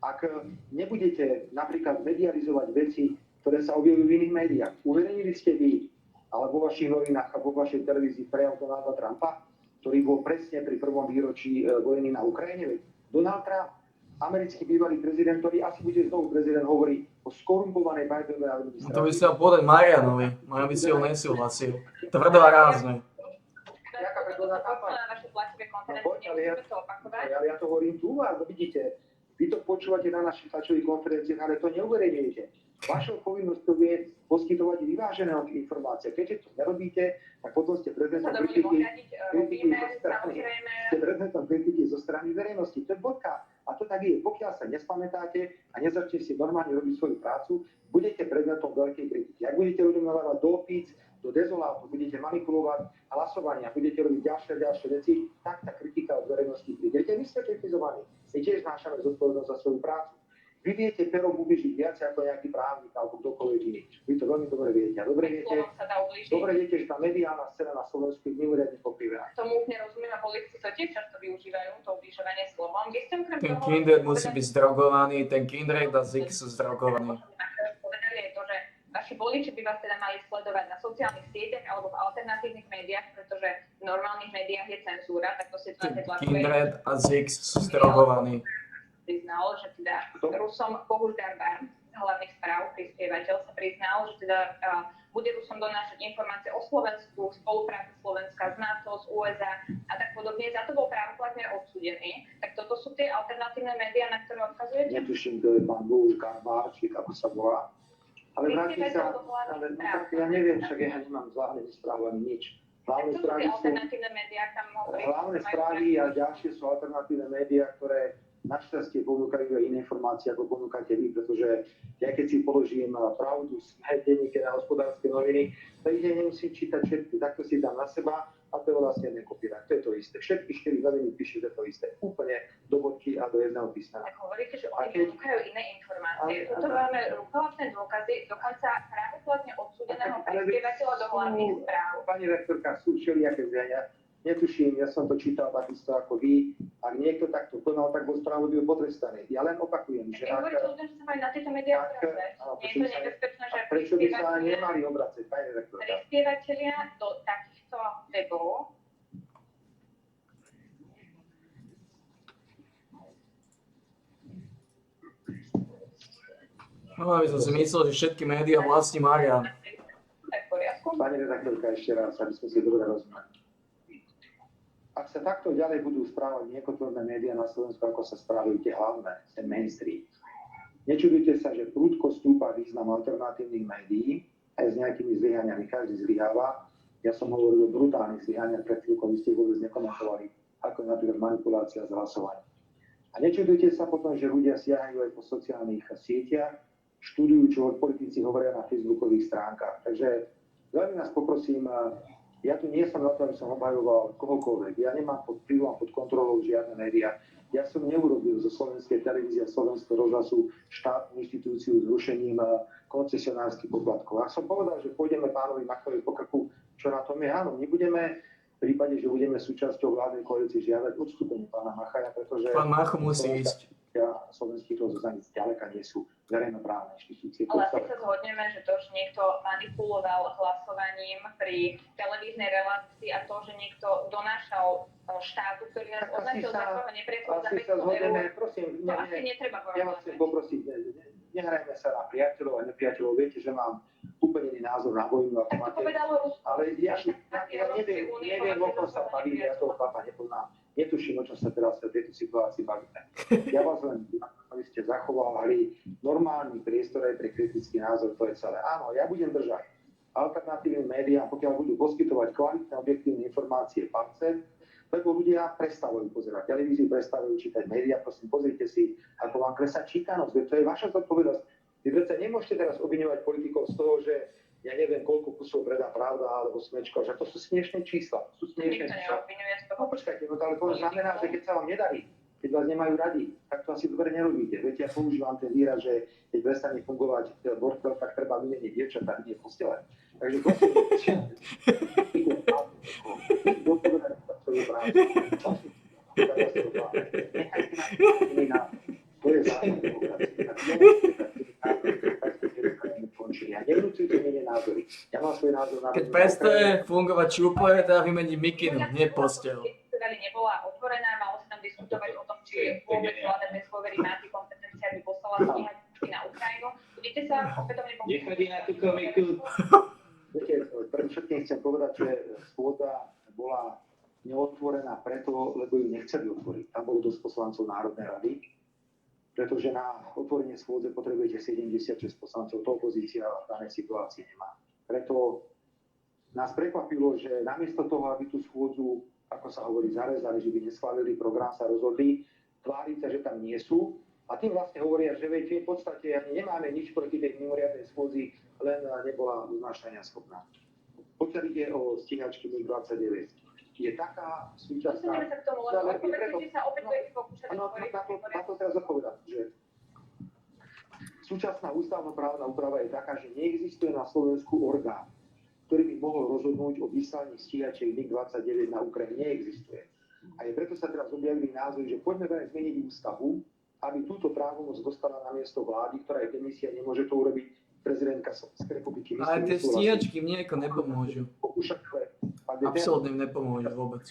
ak nebudete napríklad medializovať veci, ktoré sa objavujú v iných médiách, uverejnili ste vy, ale vo vašich novinách a vo vašej televízii prejav Donalda Trumpa, ktorý bol presne pri prvom výročí vojny na Ukrajine. Donald Trump, americký bývalý prezident, ktorý asi bude znovu prezident, hovorí o skorumpovanej Bidenovej administratívy. To by si mal povedať Marianovi. Marian by si ho nesúhlasil. Tvrdo a rázne. Ja to hovorím tu vás, vidíte, vy to počúvate na našich tlačových konferenciách, ale to neuverejňujete. Vašou povinnosťou je poskytovať vyvážené informácie. Keďže to nerobíte, tak potom ste prezentom kritiky zo strany verejnosti. To je bodka. A to tak je. Pokiaľ sa nespamätáte a nezačnete si normálne robiť svoju prácu, budete predmetom veľkej kritiky. Ak budete ľuďom navávať do opíc, do dezolátu, budete manipulovať hlasovania, budete robiť ďalšie veci, tak tá kritika od verejnosti príde. My sme kritizovaní. My tiež znášame zodpovednosť za svoju prácu. Vy viete perom ubližiť viac ako nejaký právnik alebo kdokoľvek iný. Vy to veľmi dobre viete. A dobre viete, že tá mediálna scéna na Slovensku je mimoriadne pokrivená. Tomu úplne rozumiem a politici to tiež často využívajú, to ubližovanie slovom. Ten Kindred musí byť zdrogovaný, ten Kindred a Zik sú zdrogovaní. Povedali je to, že vaši voliči by vás teda mali sledovať na sociálnych sieťach alebo v alternatívnych médiách, pretože v normálnych médiách je cenzúra, tak to si tlačíte tlačové. Kindred a Zik sú zdrogovaní. Priznal, že teda Rusom Bohuž Garbar, hlavných správ, prispievateľ, sa priznal, že teda bude Rusom donášať informácie o Slovensku, spolupráci Slovenska s NATO, z USA a tak podobne. Za to bol právoplatne odsúdený. Tak toto sú tie alternatívne médiá, na ktoré odkazujete? Netuším, to je pán Bohuž Garbar, či ako sa volá. Ale vrátim sa, ja neviem, však ja nemám z hlavných správ ani nič. Hlavné správy a ďalšie sú alternatívne médiá, ktoré našťastie ponúkajú aj iné informácie, ako ponúkate vy, pretože ja keď si položím pravdu z denníke na Hospodárske noviny, tak ich nemusím čítať všetky, takto si dám na seba a to je vlastne jeden kopírák, to je to isté. Všetky 4 noviny píšu to isté, úplne do bodky a do jedného písmena. Tak hovoríte, že oni ponúkajú iné informácie. Toto máme rukolapné dôkazy, dokonca právoplatne odsúdeného prispievateľa do hlavných správ. Pani rektorka, sú všelijaké zdania. Netuším, ja som to čítal takisto ako vy. Ak niekto takto konal, tak bol spravodlivo potrestaný. Ja len opakujem, že ak... Hovoríte, že sa majú na tieto médiá obracať. Nie je to nebezpečné, že prečo by sa nemali obracať, pani rektorka? Prispievateľia do takýchto webov No, aby som si myslel, že všetky médiá vlastní Marian. Pani redaktorka, ešte raz, aby sme si dobre rozumeli. Ak sa takto ďalej budú správať niekotvorné médiá na Slovensku, ako sa správajú tie hlavné, ten mainstream, nečudujte sa, že prudko stúpa význam alternatívnych médií aj s nejakými zlyhaniami. Každý zlyháva. Ja som hovoril o brutálnych zlyhaniach, pred chvíľkou vy ste vôbec nekomentovali, ako napríklad manipulácia s hlasovaním. A nečudujte sa potom, že ľudia siahajú aj po sociálnych sieťach, študujú, čo politici hovoria na facebookových stránkach. Takže veľmi vás poprosím, ja tu nie som na to, aby som obhajoval kohokoľvek. Ja nemám pod vplyvom, pod kontrolou žiadne médiá. Ja som neurobil zo slovenskej televízie a slovenského rozhlasu štátnu inštitúciu s rušením koncesionárskych poplatkov. Ja som povedal, že pôjdeme pánovi Machovi po krku, čo na tom je. Áno, my budeme v prípade, že budeme súčasťou vládnej koalície žiadať odstúpenie pána Machaja, pretože... Pán Macho musí ísť. Ja slovenských rozhlasov zďaleka nie sú verejnoprávne inštitúcie. Ale asi sa zhodneme, že to, že niekto manipuloval hlasovaním pri televíznej relácii a to, že niekto donášal štátu, ktorý nás označil za svojho nepriateľa za prosím, asi netreba ja vás chcem poprosiť, nehrajme sa na priateľov a nepriateľov. Viete, že mám úplne iný názor na vojnu, ako máte. Ale ja neviem, o kom sa baví, ja toho chlapa nepoznám. Netuším, o čom sa teraz v tejto situácii bavíme. Ja vás len, aby ste zachovali normálny priestor aj pre kritický názor, to je celé. Áno, ja budem držať alternatívnym médiám, pokiaľ budú poskytovať kvalitné, objektívne informácie palce, lebo ľudia prestávajú pozerať televíziu, prestávajú čítať médiá. Prosím, pozrite si, ako vám klesá čítanosť. To je vaša zodpovednosť. Vy predsa nemôžete teraz obviňovať politikov z toho, že ja neviem, koľko kusov predá Pravda alebo Smečko, že to sú smiešné čísla. Nikto neobviňuje z toho. No počkajte, no ale to znamená, že keď sa vám nedarí, keď vás nemajú radi, tak to asi dobre nerobíte. Viete, ja používam ten výraz, že keď prestane fungovať bordel, tak treba vymeniť dievčatá, nie v postele. Takže prosím, to je zákon demokracie. Ja nevnúcujte mene názory. Ja mám svoj názor na... Keď prestane fungovať šúpler, teda vymení mikinu, nie postel. Nebola otvorená, malo sa tam diskutovať o tom, či vôbec vláda bez dôvery má tie kompetencie, aby poslala stíhačky na Ukrajinu. Budete sa opätovne pomôcť? Nechodí na tú komiku. Viete, predovšetkým chcem povedať, že schôdza bola neotvorená preto, lebo ju nechceli otvoriť. Tam bolo dosť poslancov Národnej rady, pretože na otvorenie schôdze potrebujete 76 poslancov. To opozícia v danej situácii nemá. Preto nás prekvapilo, že namiesto toho, aby tú schôdzu, ako sa hovorí, zarezali, že by neschválili program, sa rozhodli tváriť sa, že tam nie sú. A tým vlastne hovoria, že veď v podstate ani nemáme nič proti tej mimoriadnej schôdzi, len nebola uznášania schopná. Pokiaľ ide o stíhačky MiG-29, je taká súčasná... Dostaneme sa k tomu, lebo odpovedajte sa opäť budete pokúšať na to teraz odpovedať, že súčasná ústavnoprávna úprava je taká, že neexistuje na Slovensku orgán, ktorý by mohol rozhodnúť o vyslaní stíhačiek MiG-29 na Ukrajinu. Neexistuje. A je preto sa teraz objavili názory, že poďme vraj zmeniť ústavu, aby túto právomoc dostala na miesto vlády, ktorá je demisia, nemôže to urobiť prezidentka Slovenskej republiky. Ale tie stíhačky mne ako nepomôžu. Absolutne im nepomôžu vôbec.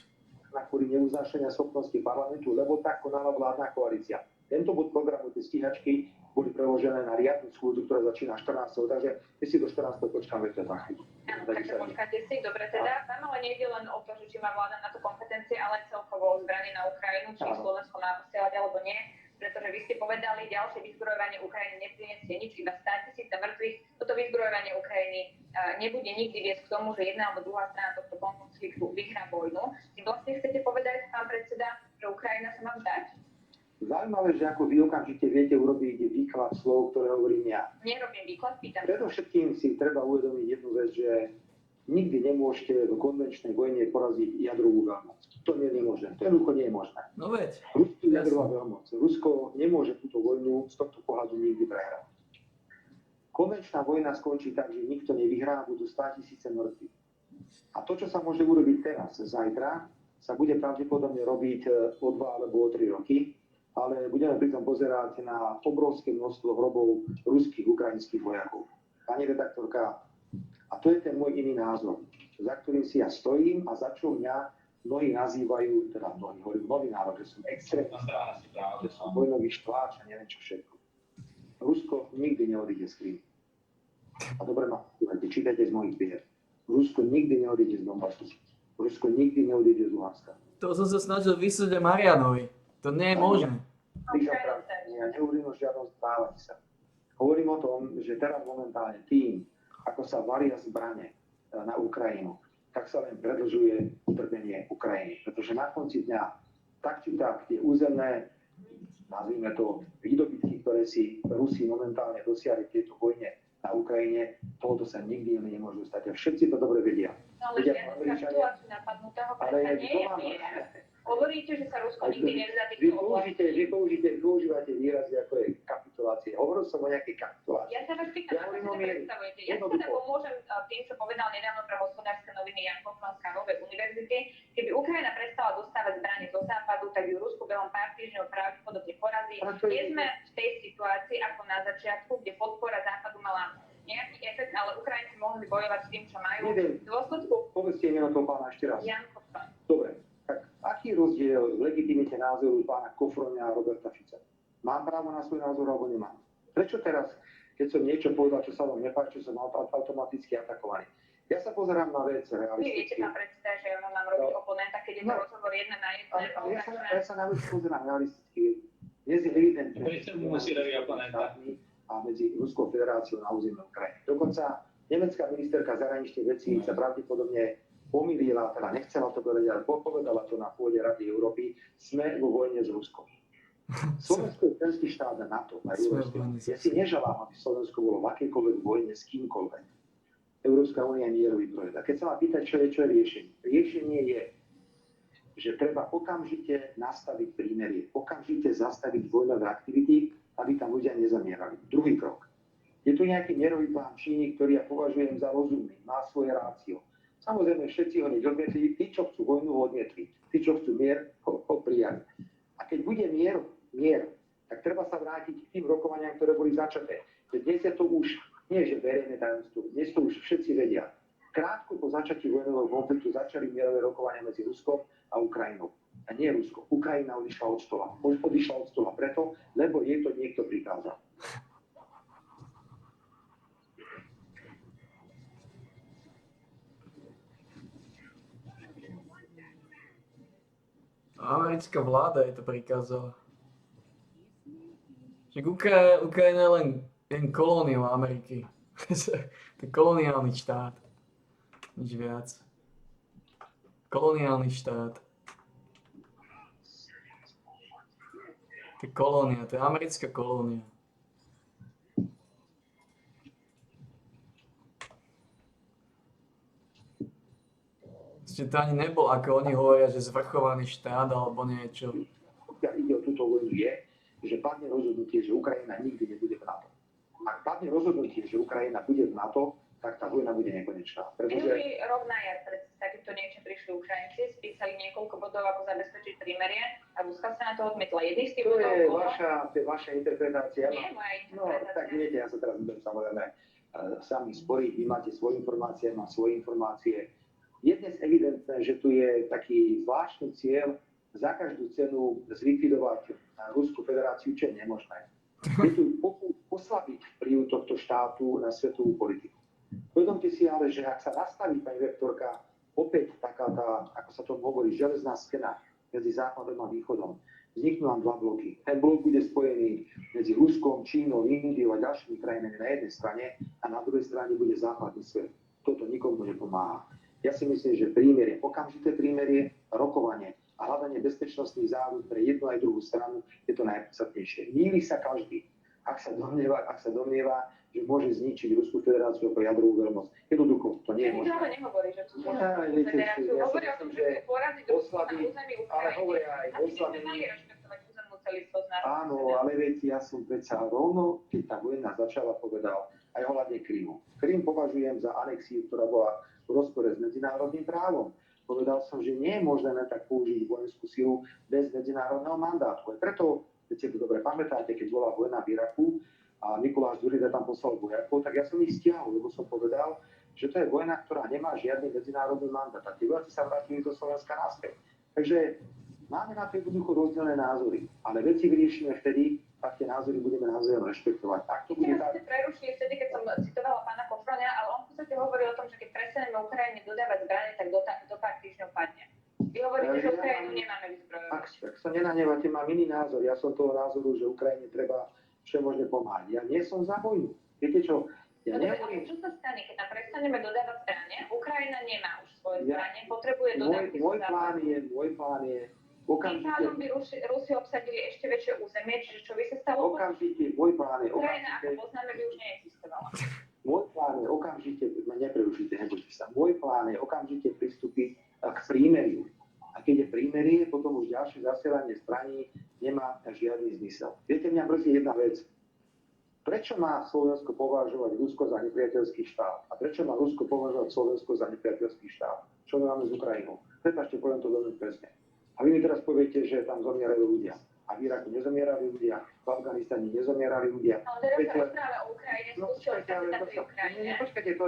Na kvôli neuznášania schopnosti parlamentu, lebo tak konala vládna koalícia. Tento bod programu, tie stíhačky, boli preložené na riadnu schôdzu, ktorá začína 14. Takže my si do 14. počkáme za chvíľu. Takže počkáte si, dobre teda. Vám ale nejde len o to, že či má vláda na to kompetencie, ale celkovo zbranie na Ukrajinu, či Slovensko má posielať alebo nie. Pretože vy ste povedali, ďalšie vyzbrojovanie Ukrajiny neprinesie nič, iba 100 000 mŕtvych. Toto vyzbrojovanie Ukrajiny nebude nikdy viesť k tomu, že jedna alebo druhá strana tohto konfliktu vyhrá vojnu. Vy vlastne chcete povedať, pán predseda, že Ukrajina sa má vzdať? Zaujímavé, že ako vy okamžite viete urobiť výklad slov, ktoré hovorím ja. Nerobím výklad, pýtam. Predovšetkým si treba uvedomiť jednu vec, že nikdy nemôžete v konvenčnej vojne poraziť jadrovú veľmoc. To nie je možné. To jednoducho nie je možné. No veď. Rusko je jadrová veľmoc. Rusko nemôže túto vojnu z tohto pohľadu nikdy prehrať. Konvenčná vojna skončí tak, že nikto nevyhrá, budú 100 000 mŕtvych. A to, čo sa môže urobiť teraz, zajtra, sa bude pravdepodobne robiť o 2 alebo o 3 roky, ale budeme pritom pozerať na obrovské množstvo hrobov ruských, ukrajinských vojakov. Pani redaktorka, a to je ten môj iný názor, za ktorým si ja stojím a za čo mňa mnohí nazývajú, teda mnohí hovorím novinárov, že som extrémista, že som vojnový štváč a neviem čo všetko. Rusko nikdy neodíde z Krymu. A dobre ma počúvajte, čítajte z mojich vier. Rusko nikdy neodíde z Donbasu. Rusko nikdy neodíde z Luhanska. To som sa snažil vysvetliť Marianovi. To nie je možné. Ja nehovorím o žiadnom správaní sa. Hovorím o tom, že teraz momentálne tým, ako sa varia zbrane na Ukrajinu, tak sa len predĺžuje utrpenie Ukrajiny. Pretože na konci dňa, tak či tak, tie územné, nazvime to, výdobytky, ktoré si Rusi momentálne dosiahli v tejto vojne na Ukrajine, tohoto sa nikdy nemôžu stať. A všetci to dobre vedia. No ale situáciu napadnutého predsa nie je mier. Hovoríte, že sa Rusko nikdy nevzdá týchto oblastí. Vy používate výrazy, ako je kapitulácia kapitulácie. Hovoril som o nejakej kapitulácii. Ja sa vás pýtam, ako si to predstavujete? Ja si teda pomôžem tým, čo povedal nedávno pre Hospodárske noviny Jan Kofman z Karlovej univerzity. Keby Ukrajina prestala dostávať zbrane zo západu, tak ju Rusko behom pár týždňov pravdepodobne porazí. Nie sme v tej situácii ako na začiatku, kde podpora západu mala nejaký efekt, ale Ukrajinci mohli bojovať s tým, čo majú. V dôsledku... Povedzte mi na to pána ešte raz. Jan Kofman. Dobre, tak aký rozdiel v legitimite názoru pána Kofroňa a Roberta Fica? Mám právo na svoj názor alebo nemám? Prečo teraz, keď som niečo povedal, čo sa vám nepáči, som automaticky atakovaný? Ja sa pozerám na vec realisticky. Vy viete, pán predseda, že ja mám robiť oponenta, keď je to rozhovor jedna na jedna. Ja sa na vec pozerám realisticky. Dnes je evidentné, že a medzi Ruskou federáciou na území Ukrajiny. Dokonca nemecká ministerka zahraničných vecí sa pravdepodobne pomýlila, teda nechcela to povedať, ale povedala to na pôde Rady Európy, sme vo vojne s Ruskom. Slovensko je členský štát NATO a Európskej únie. Ja si neželám, aby Slovensko bolo v akejkoľvek vojne s kýmkoľvek. Európska únia nie je mierový projekt. A keď sa ma pýtať, čo je riešenie? Riešenie je, že treba okamžite nastaviť prímerie, okamžite zastaviť vojnové aktivity, aby tam ľudia nezamierali. Druhý krok. Je tu nejaký mierový plán Číny, ktorý ja považujem za rozumný, má svoje rácio. Samozrejme, všetci ho hneď odmietli, tí, čo chcú vojnu, ho odmietli. Tí, čo chcú mier, ho prijali. A keď bude mier, tak treba sa vrátiť k tým rokovaniam, ktoré boli začaté. Dnes je to už, nie že verejné tajomstvo, dnes to už všetci vedia. Krátko po začatí vojnového konfliktu začali mierové rokovania medzi Ruskom a Ukrajinou. A nie Rusko. Ukrajina odišla od stola. Odišla od stola preto, lebo jej to niekto prikázal. Americká vláda je to prikázala. Však Ukrajina je len kolóniou Ameriky. To je koloniálny štát. Nič viac. Koloniálny štát. To je kolónia, to je americká kolónia. To ani nebol, ako oni hovoria, že zvrchovaný štát alebo niečo. Pokiaľ ide o túto vojnu je, že padne rozhodnutie, že Ukrajina nikdy nebude v NATO. Ak padne rozhodnutie, že Ukrajina bude v NATO, tak tá vojna bude nekonečná. Minulý rok na jar pred takýmto niečím prišli Ukrajinci, spísali niekoľko bodov, ako zabezpečiť prímerie a Ruska sa na to odmietla. Jedný z tých bodov to je vaša interpretácia. Nie, moja interpretácia. No, tak viete, ja sa teraz budem samozrejme sami sporiť, vy máte svoje informácie, mám svoje informácie. Je dnes evidentné, že tu je taký zvláštny cieľ za každú cenu zlikvidovať Ruskú federáciu, čo je nemožné. Je tu oslabiť vplyv tohto štátu na svetovú politiku. Uvedomte si ale, že ak sa nastaví, pani rektorka, opäť taká tá, ako sa to hovorí, železná stena medzi západom a východom, vzniknú nám dva bloky. Ten blok bude spojený medzi Ruskom, Čínou, Indiou a ďalšími krajinami na jednej strane a na druhej strane bude západný svet. Toto nikomu nepomáha. Ja si myslím, že prímerie, okamžité prímerie, rokovanie a hľadanie bezpečnostných záruk pre jednu aj druhú stranu je to najpodstatnejšie. Mýli sa každý, ak sa domnieva, že môže zničiť Ruskú federáciu ako jadrovú veľmoc. Jednoducho, to nie je možné. Ja ale nehovorí, že tu môže Ruskú federáciu. Hovorí o tom, že chcú poraziť Rusko na území Ukrajiny. Ale hovoria aj oslabí. Mali rešpektovať územnú celistvosť nášho územia. Áno, ale veď ja som predsa rovno, keď tá vojna začala, povedal aj ohľadne Krymu. Krym považujem za anexiu, ktorá bola v rozpore s medzinárodným právom. Povedal som, že nie je možné len tak použiť vojenskú silu bez medzinárodného mandátu. Preto, keď si to dobre pamätáte, keď bola vojna v Iraku a Mikuláš Dzurida tam poslal vojakov, tak ja som ich stiahol, lebo som povedal, že to je vojna, ktorá nemá žiadny medzinárodný mandát. A tí vojaci sa vrátili do Slovenska naspäť. Takže máme na to jednoducho rozdielne názory, ale veci vyriešime vtedy, ak tie názory budeme navzájom rešpektovať. Tak to bude tak. Ste prerušili vtedy, keď som citovala pána Kofroňa, ale on v podstate hovoril o tom, že keď prestaneme Ukrajine dodávať zbrane, tak do pár týždňov padne. Vy hovoríte, že Ukrajinu nemáme vyzbrojovať. Ak sa nenanevate, mám iný názor. Ja som toho názoru, že Ukrajine treba všemožne pomáhať. Ja nie som za vojnu. Viete čo? Ja nehovorím. Čo sa stane, keď tam prestaneme dodávať zbrane? Ukrajina nemá už svoje zbrane, potrebuje dodávky. Môj plán je tým pádom by Rusi obsadili ešte väčšie územie, čiže čo by sa stalo? Okamžite, môj plán je Ukrajina, ako poznáme, by už neexistovala. Môj plán je okamžite, neprerušite, nebojte sa, môj plán je okamžite pristúpiť k prímeriu. A keď je prímerie, potom už ďalšie zasielanie zbraní nemá žiadny zmysel. Viete, mňa mrzí jedna vec. Prečo má Slovensko považovať Rusko za nepriateľský štát? A prečo má Rusko považovať Slovensko za nepriateľský štát? Čo máme s Ukrajinou? Prepáčte, poviem to veľmi presne. A vy mi teraz poviete, že tam zomierajú ľudia. A v Iraku nezomierali ľudia, v Afganistane nezomierali ľudia. Ale teraz sa rozpráva o Ukrajine, skúšali sa na tej Ukrajine. Počkajte, to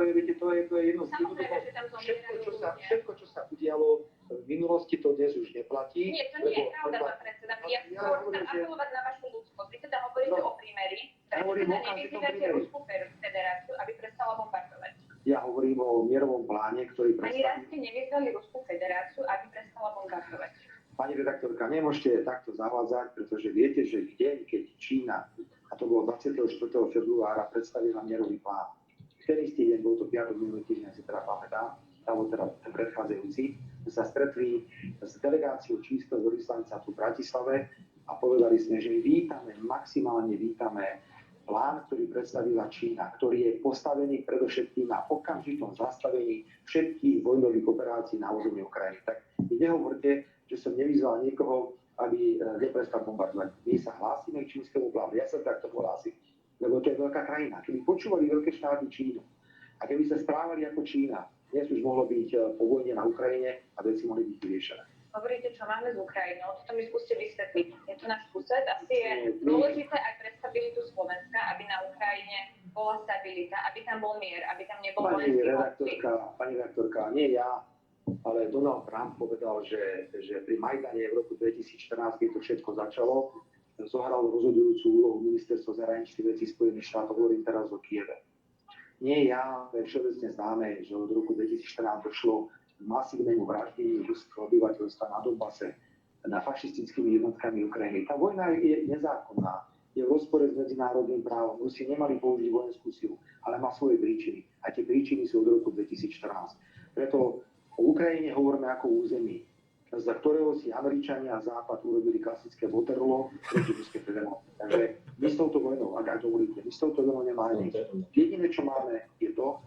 je jedno. Samozrejme, že tam zomierajú ľudia. Všetko, čo sa udialo v minulosti, to dnes už neplatí. Nie, to nie je pravda, pán predseda. Ja skôr chcem apelovať na vašu ľudskosť. Vy teda hovoríte o prímeri, prečo teda nevyzývate Ruskú federáciu, aby prestala bombardovať? Ja hovorím o mierovom pláne, ktorý Ani raz ste nevyzvali Ruskú federáciu, aby prestala bombardovať. Pani redaktorka, nemôžete takto zavádzať, pretože viete, že v deň, keď Čína, a to bolo 24. februára, predstavila mierový plán. Ten istý deň, bol to 5. minulý týždeň, si teda pamätám, alebo teda ten predchádzajúci, sa stretli s delegáciou čínskeho veľvyslanca tu v Bratislave a povedali sme, že maximálne vítame plán, ktorý predstavila Čína, ktorý je postavený predovšetkým na okamžitom zastavení všetkých vojnových operácií na území Ukrajiny. Tak vy nehovorte, že som nevyzval niekoho, aby neprestal bombardovať. My sa hlásime k čínskemu plánu. Ja sa takto hlásim, lebo to je veľká krajina. Keby počúvali veľké štáty Čínu a keby sa správali ako Čína, dnes už mohlo byť po vojne na Ukrajine a veci mohli byť vyriešené. Hovoríte, čo máme s Ukrajinou, toto mi skúste vysvetliť. Je to náš sused, asi je dôležité aj pre stabilitu Slovenska, aby na Ukrajine bola stabilita, aby tam bol mier, aby tam nebol vojenský konflikt. Pani redaktorka, nie ja, ale Donald Trump povedal, že pri Majdane v roku 2014, keď to všetko začalo, zohral rozhodujúcu úlohu ministerstvo zahraničných vecí Spojených štátov, hovorím teraz o Kieve. Nie ja, ale všeobecne známe, že od roku 2014 došlo k masívnemu vraždeniu ruského obyvateľstva na Donbase na fašistickými jednotkami Ukrajiny. Tá vojna je nezákonná, je v rozpore s medzinárodným právom. Rusi nemali použiť vojenskú silu, ale má svoje príčiny. A tie príčiny sú od roku 2014. Preto o Ukrajine hovoríme ako o území, za ktorého si Američania a Západ urobili klasické Waterloo proti Ruskej federácii. Takže my s touto vojnou, ak dovolíte, my s touto vojnou nemáme nič. Jediné, čo máme, je to,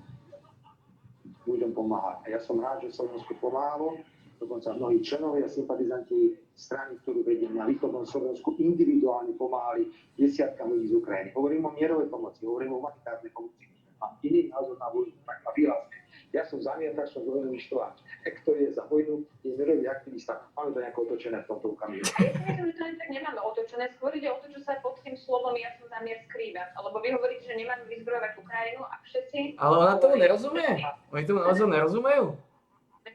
ľuďom pomáhať. A ja som rád, že Slovensko pomáhalo, dokonca mnohí členovia a sympatizanti strany, ktorú vediem na východnom Slovensku, individuálne pomáhali desiatkam ľudí z Ukrajiny. Hovorím o mierovej pomoci, hovorím o humanitárnej pomoci. Mám iný názor na vojnu, tak ma vyhláste. Ja som zamietač, som vojnový štovák. Ktorý je za vojnu, je mierový aktivista. Máme to nejako otočené v tomto okamihu. Ja si myslím, že to len tak nemáme otočené. Skôr ide o to, čo sa pod tým slovom ja som za mier skrýva. Lebo vy hovoríte, že nemáme vyzbrojovať Ukrajinu a všetci... Ale ona tomu nerozumie. Oni tomu naozaj nerozumejú.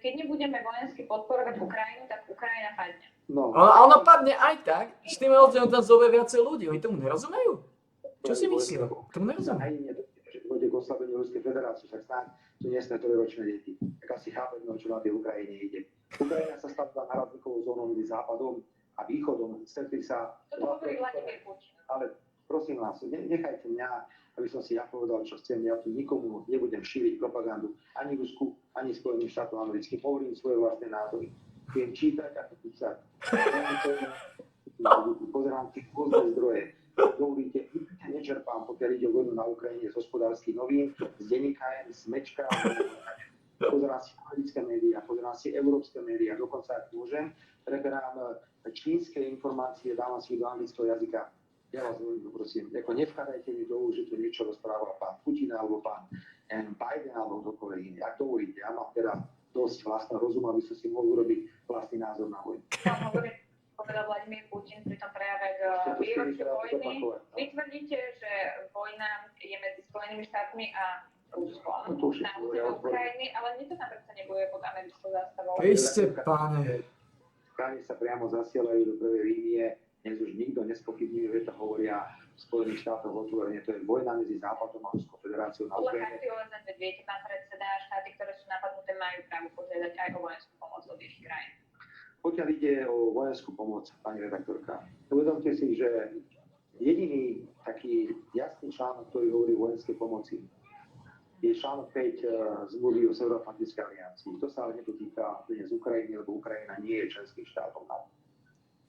Keď nebudeme vojensky podporovať Ukrajinu, tak Ukrajina padne. No. A ona padne aj tak, s tým rozdielom tam zove viacej ľudí. Oni tomu nerozumejú. Čo si myslí? Tomu nerozumejú. Dôjde k oslabeniu Ruskej federácie, však snáď tu nie sme trojročné deti. Tak asi chápeme, o čo na tej Ukrajine ide. Ukrajina sa stala nárazníkovou zónou medzi západom a východom. Stretli sa... Toto hovorí Vladimír Putin. Ale prosím vás, nechajte mňa, aby som si ja povedal, čo chcem. Ja tu nikomu nebudem šíriť propagandu ani Rusku, ani Spojeným štátom americkým. Hovorím svoje vlastné názory. Viem čítať a písať. Pozerám si rôzne zdroje. Dovolíte, nečerpám, pokiaľ ide o vojnu na Ukrajine z hospodárskych novín, z denníka N, z Mečka, pozerám si americké médiá, pozerám si európske médiá, dokonca ak môžem, preberám čínske informácie, dávam si ich do anglického jazyka. Ja vás veľmi poprosím, nevkladajte mi do úst, že tu niečo rozprával pán Putin alebo pán Biden alebo kdokoľvek iný. Ak dovolíte, ja mám teda dosť vlastného rozumu, aby som si mohol urobiť vlastný názor na vojnu. Povedal Vladimír Putin pri tom prejave k výročiu vojny. Vy tvrdíte, že vojna je medzi Spojenými štátmi a Ruskom na území Ukrajiny, ale nie to tam predsa nebojuje pod americkou zástavou. Kriste, páne. Zbrane sa priamo zasielajú do prvej línie. Dnes už nikto nespochybňuje, že to hovoria v Spojených štátoch otvorene. To je vojna medzi Západom a Ruskou federáciou na Ukrajine. Podľa karty OSN, viete, pán predseda, štáty, ktoré sú napadnuté, majú právo požiadať aj o vojenskú pomoc od iných krajín. Pokiaľ ide o vojenskú pomoc, pani redaktorka, uvedomte si, že jediný taký jasný článok, ktorý hovorí o vojenskej pomoci, je článok 5 zmluvy o Severoatlantickej aliancii. To sa ale netýka dnes Ukrajiny, lebo Ukrajina nie je členským štátom NATO.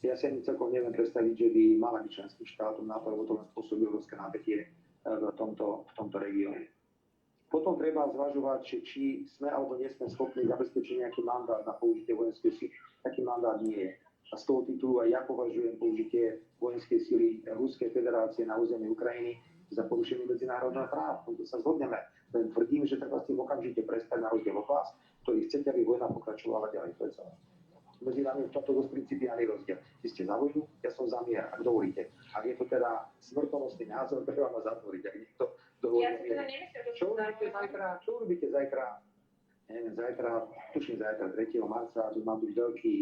Ja si ani celkom neviem predstaviť, že by mala byť členským štátom NATO, lebo to len spôsobí obrovské napätie v tomto regióne. Potom treba zvažovať, či sme alebo nie sme schopní zabezpečiť nejaký mandát na použitie vojenskej sily. Taký mandát nie je. A z toho titulu aj ja považujem použitie vojenskej sily Ruskej federácie na území Ukrajiny za porušenie medzinárodného práva. V tomto sa zhodneme. Len tvrdím, že treba s tým okamžite prestať na rozdiel od vás, ktorí chcete, aby vojna pokračovala ďalej. To je celé. Medzi nami v tomto dosť principiálny rozdiel. Vy ste za vojnu, ja som za mier, ak dovolíte. Ak je to teda smrtonosný názor, treba ma zatvoriť. Ak niekto dovolí. Ja si to nemyslím, že Čo urobíte zajtra? Neviem, tuším zajtra 3. marca, tu má byť veľký,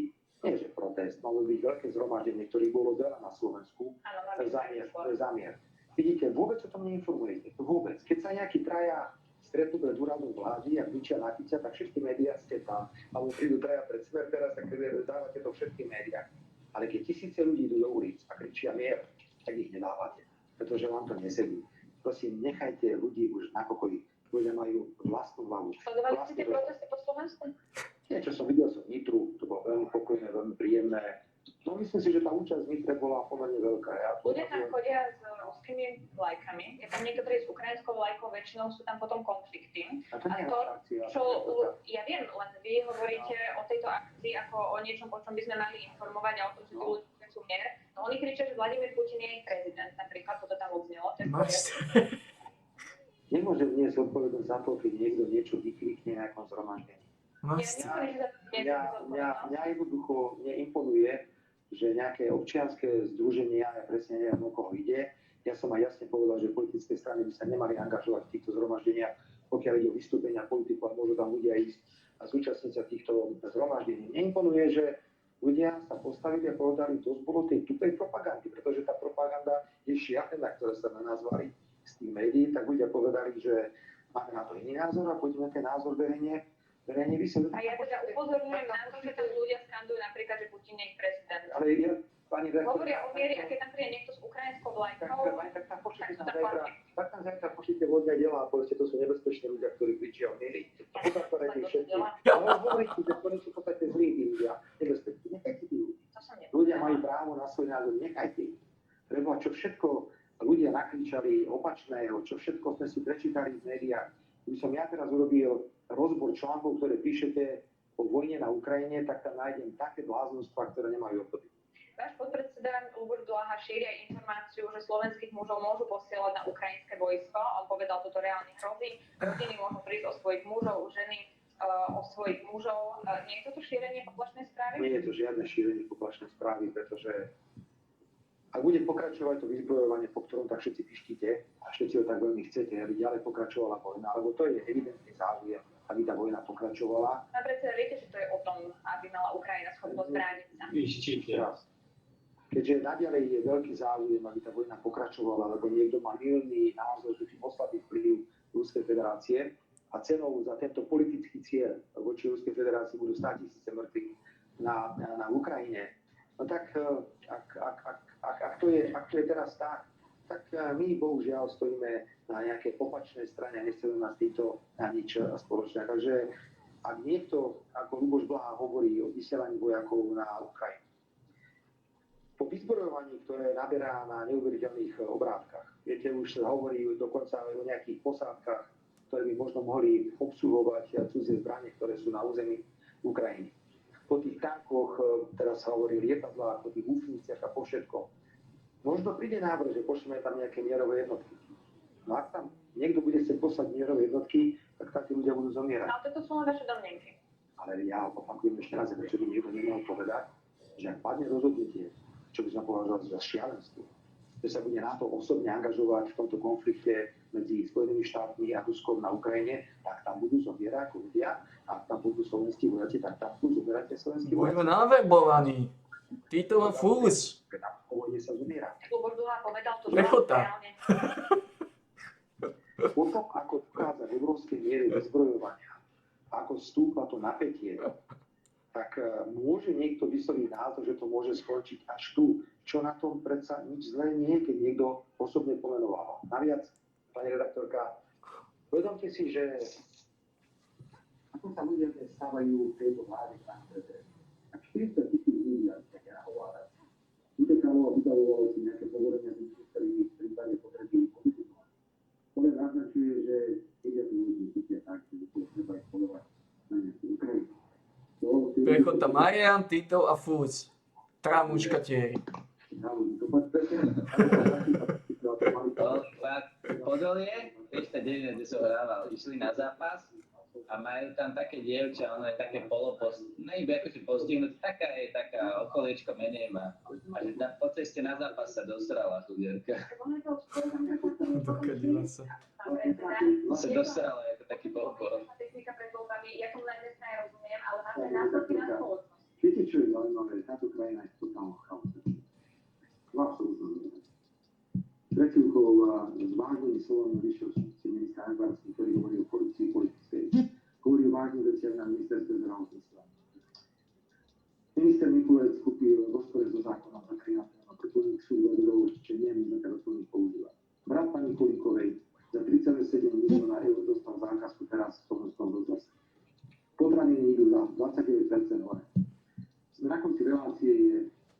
nie že protest, malo byť veľké zhromaždenie, ktoré bolo veľa na Slovensku. To je zámier. Vidíte, vôbec o tom neinformujete. Vôbec. Keď sa nejakí traja stretnú pred úradom vlády a kričia na Fica, tak všetky médiá ste tam. Alebo prídu traja pred Smer, teraz tak dávate to všetkým médiám. Ale keď tisíce ľudí idú do ulic a kričia mier, tak ich nedávate. Pretože vám to nesedí. Prosím, nechajte ľudí už na pokoji. Ľudia majú vlastnú hlavu. Sledovali ste tie protesty po Slovensku? Nie, čo som videl som Nitru, to bolo veľmi pokojné, veľmi príjemné. No myslím si, že tá účasť v Nitre bola pomerne veľká. Ľudia tam chodia s ruskými vlajkami. Je tam niekto, ktorý s ukrajinskou vlajkou, väčšinou sú tam potom konflikty. A to nie je akcia. Ja viem, len vy hovoríte o tejto akcii ako o niečom, o čom by sme mali informovať a o tom, že tí ľudia sú mier. No oni kričia, že Vladimír Putin je ich prezident, napríklad, toto tam odznelo. Nemôžem dniesť odpovednosť za to, keď niekto niečo vykrikne na nejakom zhromaždení. Mňa jednoducho neimponuje, že nejaké občianske združenia, ja presne neviem, o koho ide. Ja som aj jasne povedal, že politické strany by sa nemali angažovať v týchto zhromaždeniach, pokiaľ ide o vystúpenia politikov a môžu tam ľudia ísť a zúčastniť sa týchto zhromaždení. Neimponuje, že ľudia sa postavili a povedali, dosť bolo tej tupej propagandy, pretože tá propaganda je šialená, ktorá sa na nás valí z tých médií, tak ľudia povedali, že máme na to iný názor a poďme ten názor verejne vysvetliť. A ja teda upozorňujem na to, že tam ľudia skandujú napríklad, že Putin je ich prezident. Ale ja, pani rektorka... Hovoria o mieri, a keď tam príde niekto s ukrajinskou vlajkou, tak tam zajtra pošlite vodné diela a povedzte, to sú nebezpeční ľudia, ktorí kričia o mieri. Pozatvorajte všetky. Ale hovoríte, že oni sú v podstate zlí tí ľudia, nebezpeční. Nechajte tí ľudí. Ľudia majú právo na svoj názor, nechajte ich. Lebo čo všetko ľudia nakričali opačného, čo všetko sme si prečítali v médiách. Keby som ja teraz urobil rozbor článkov, ktoré píšete o vojne na Ukrajine, tak tam nájdem také bláznostva, ktoré nemajú obdobie. Váš podpredseda Ľuboš Bláha šíri aj informáciu, že slovenských mužov môžu posielať na ukrajinské vojsko. On povedal, toto reálne hrozí. Rodiny môžu prísť o svojich mužov, ženy o svojich mužov. Nie je toto šírenie poplašnej správy? Nie je to žiadne šírenie poplašnej správy, pretože ak bude pokračovať to vyzbrojovanie, po ktorom tak všetci pištíte a všetci ho tak veľmi chcete, aby ďalej pokračovala vojna, lebo to je evidentný záujem, aby tá vojna pokračovala. A predseda, viete, že to je o tom, aby mala Ukrajina schopnosť brániť sa. Keďže naďalej je veľký záujem, aby tá vojna pokračovala, lebo niekto má mylný názor, že tým oslabí vplyv Ruskej federácie a cenou za tento politický cieľ voči Ruskej federácii budú 100 000 mŕtvych na Ukrajine. No tak ak to je teraz tak my bohužiaľ stojíme na nejakej opačnej strane a nechceme mať s týmto na nič spoločné. Takže ak niekto, ako Ľuboš Bláha hovorí o vysielaní vojakov na Ukrajinu, po vyzbrojovaní, ktoré naberá na neuveriteľných obrátkach, viete, už sa hovorí dokonca o nejakých posádkach, ktoré by možno mohli obsluhovať cudzie zbranie, ktoré sú na území Ukrajiny. Po tých tankoch, teraz sa hovorí lietadlách, po tých úfniciach a po všetkom. Možno príde návrh, že pošleme tam nejaké mierové jednotky. No ak tam niekto bude chcieť poslať mierové jednotky, tak tí ľudia budú zomierať. Ale toto sú len vaše domnenky. Ale ja opakujem ešte raz, prečo by niekto nemohol povedať, že ak padne rozhodnutie, čo by sme povedali za šialenstvo, že sa bude NATO osobne angažovať v tomto konflikte medzi Spojenými štátmi a Ruskom na Ukrajine, tak tam budú zomierať ľudia, a tam budú slovenskí vojaci, tak tam budú zomierať slovenskí vojaci. Budú naverbovaní. Tito a Fús. O vojne sa zomiera. Ľuboš Bláha povedal to, Prechota. Potom, ako dochádza v obrovskej miere vyzbrojovania, ako stúpa to napätie, tak môže niekto vysloviť názor, že to môže skončiť až tu. Čo na tom predsa nič zlé nie je, keď niekto osobne pomenoval. Naviac, pani redaktorka, uvedomte si, že ako sa ľudia stávajú v tejto vláde, a 40 000 ľudí také nahovárať. Utekalo a vybavovalo si nejaké povolenia, ktoré v prípade potreby politikovať. Len naznačuje, že ide tu ľudí, tak, že to treba ich polovať na nejakú Ukrajinu. Prechota Marian, Tito a Fús. Tramuškatieri. okolie, vieš, tá dedina, kde som hrával, išli na zápas a majú tam také dievča, ono je také no iba akože postihnuté, taká okoliečko menej má. A že tam po ceste na zápas sa dosrala chudierka. Dokadila sa. Sa dosrala ako taký bobor. Technika pred voľbami, ja tomu najviac nerozumiem, ale má to následky na spoločnosť. Viete, čo je zaujímavé? Táto krajina je totálna chaos. Absolutne. Pred chvíľkou s vážnymi slovami vyšiel minister Hagvarský, ktorý hovorí o korupcii politickej. Hovorí o vážnych veciach na ministerstve zdravotníctva. Minister Mikulec kúpil rozpore so zákonom za 13 miliónov preplných súdov, čo nie je možné preplných používať. Brat pani Kolíkovej za 3,7 milióna eur dostal zákazku teraz v Slovenskom rozhlase. Potraviny idú za 29% hore. Na konci relácie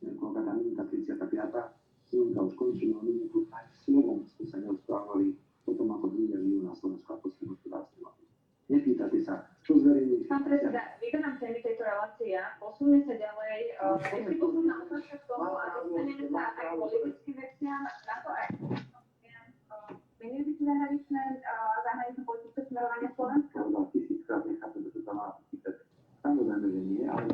je koľka tá minúta 35. Minúta už končí, no minútu aj slovom sme sa neodprávali o tom, ako ľudia žijú na Slovensku a po svojom hospodárstve. Nepýtate sa, čo zverejní. Pán predseda, vyberám témy tejto relácie, posúňme sa ďalej. Ešte posúňme otázka k tomu a dostaneme sa aj k politickým veciam. Na to aj menili by si zahraničné politické smerovanie Slovenska? Tisíckrát nechápem, že to tam má pýtať. Samozrejme, že nie, ale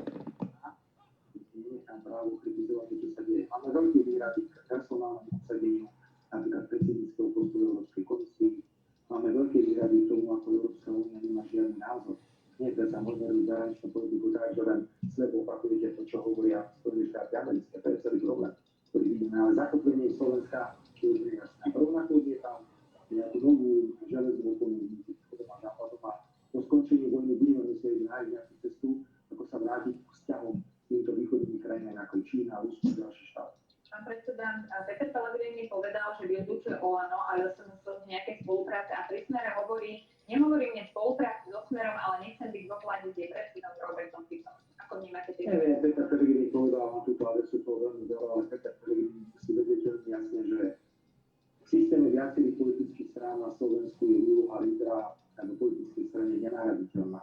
nechám právo kritizovať, čo sa deje. Máme veľké výrady k personálnemu obsadeniu, napríklad predsedníckeho postu Európskej komisii. Máme veľké výrady k tomu, ako Európska únia nemá žiadny názor. Nie je sa možné robiť zahraničnú politiku tak, že len slepo opakujete to, čo hovoria Spojené štáty americké. To je celý problém, ktorý vidíme. Ale zakotvenie Slovenska je už nejasné. Rovnako je tam nejakú novú železnú opomienku, ktorá má západová. Po skončení vojny budeme musieť nájsť nejakú cestu, ako sa vrátiť k vzťahom s týmto východnými krajinami, ako je Čína, Rusko a ďalšie štáty. Pán predseda, Peter Pellegrini povedal, že vyučuje OANO a SNS z nejakej spolupráce a pri Smere nehovorím nie spolupráci so Smerom, ale nechcem byť v opozícii predsedom Robertom Ficom. Ako vnímate tieto? Neviem, Peter Pellegrini povedal na túto adresu toho veľmi veľa, ale Peter Pellegrini si vedieť veľmi jasne, že v systéme viacerých politických strán na Slovensku je úloha lídra alebo politickej strane nenahraditeľná.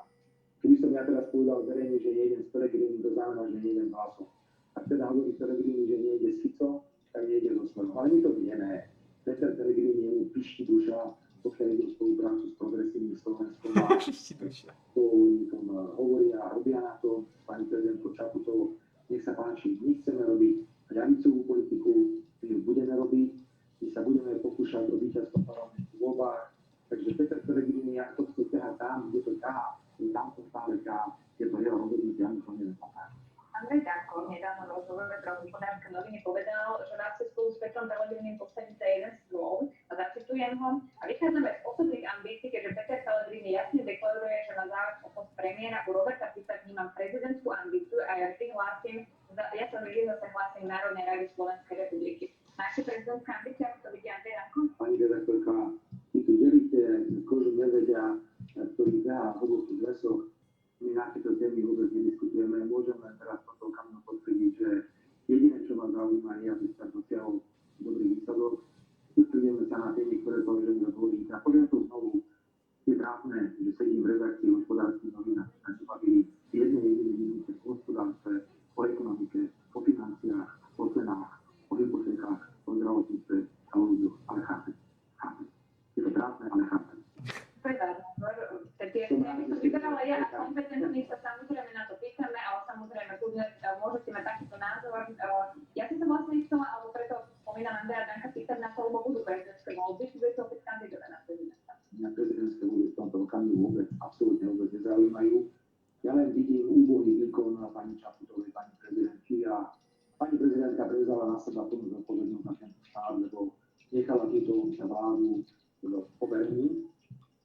Keby som ja teraz povedal verejne, že nejde z Pellegrini, to znamená, že nejde z Hlasu. Ak teda hovorí Pellegrini, že nejde z Fico, tak nejde zo Smerom. Ale my to vieme. Peter Pellegrini jemu pišti duša, pokiaľ ide o spoluprácu s progresívnym Slovenskom. Pišti duša. Oni tom hovoria a robia na to. Pani prezidentko Čaputová, nech sa páči, my chceme robiť ľavicovú politiku, my ju budeme robiť, my sa budeme pokúšať o víťazstvo v parlamentných voľbách. Takže Peter Pellegrini, ak to chce ťahať tam, kde to ťahá, tam to stále ťahá, je to jeho rozhodnutie, ani to neviem. Andrej Danko v nedávnom rozhovore pre Hospodárske noviny povedal, že vás chce spolu s Petrom Pellegrinim posadiť za jeden stôl a zacitujem ho. A vychádzame z osobných ambícií, keďže Peter Pellegrini jasne deklaruje, že na záver o post premiéra u Roberta Fica vnímam prezidentskú ambíciu a ja sa vždy zase hlásim Národnej rady Slovenskej republiky. Máte prezidentská ambícia, ako to vidí Andrej Danko? Pani redaktorka, vy tu delíte kožu medveďa, ktorý behá v hlbokých lesoch. My na tieto témy vôbec nediskutujeme. Môžeme teraz toto okamihu potvrdiť, že jediné, čo ma zaujíma, je, aby sa dosiahol dobrý výsledok. Sústredíme sa na témy, ktoré považujeme za dôležité. A poviem to znovu, je trápne, že sedím v redakcii Hospodárskych novín a sa bavili jednej minúte o hospodárstve, o ekonomike, o financiách, o cenách, o hypotékách, o zdravotníctve a o ľuďoch. Ale chápem. Je to trápne, ale chápem. Tie témy som vyberala ja a kompetentní sa samozrejme na to pýtame, ale samozrejme môžete mať takýto názor. Ja si sa vlastne chcela, alebo preto spomínam Andreja Danka, pýtať na to, lebo budú prezidentské voľby, či budete opäť kandidovať na prezidenta. Na prezidentské voľby v tomto okamihu vôbec, absolútne vôbec nezaujímajú. Ja len vidím úbohý výkon na pani Čaputovej, pani prezidentky a pani prezidentka prevzala na seba plnú zodpovednosť na tento štát, lebo nechala túto vládu poverní.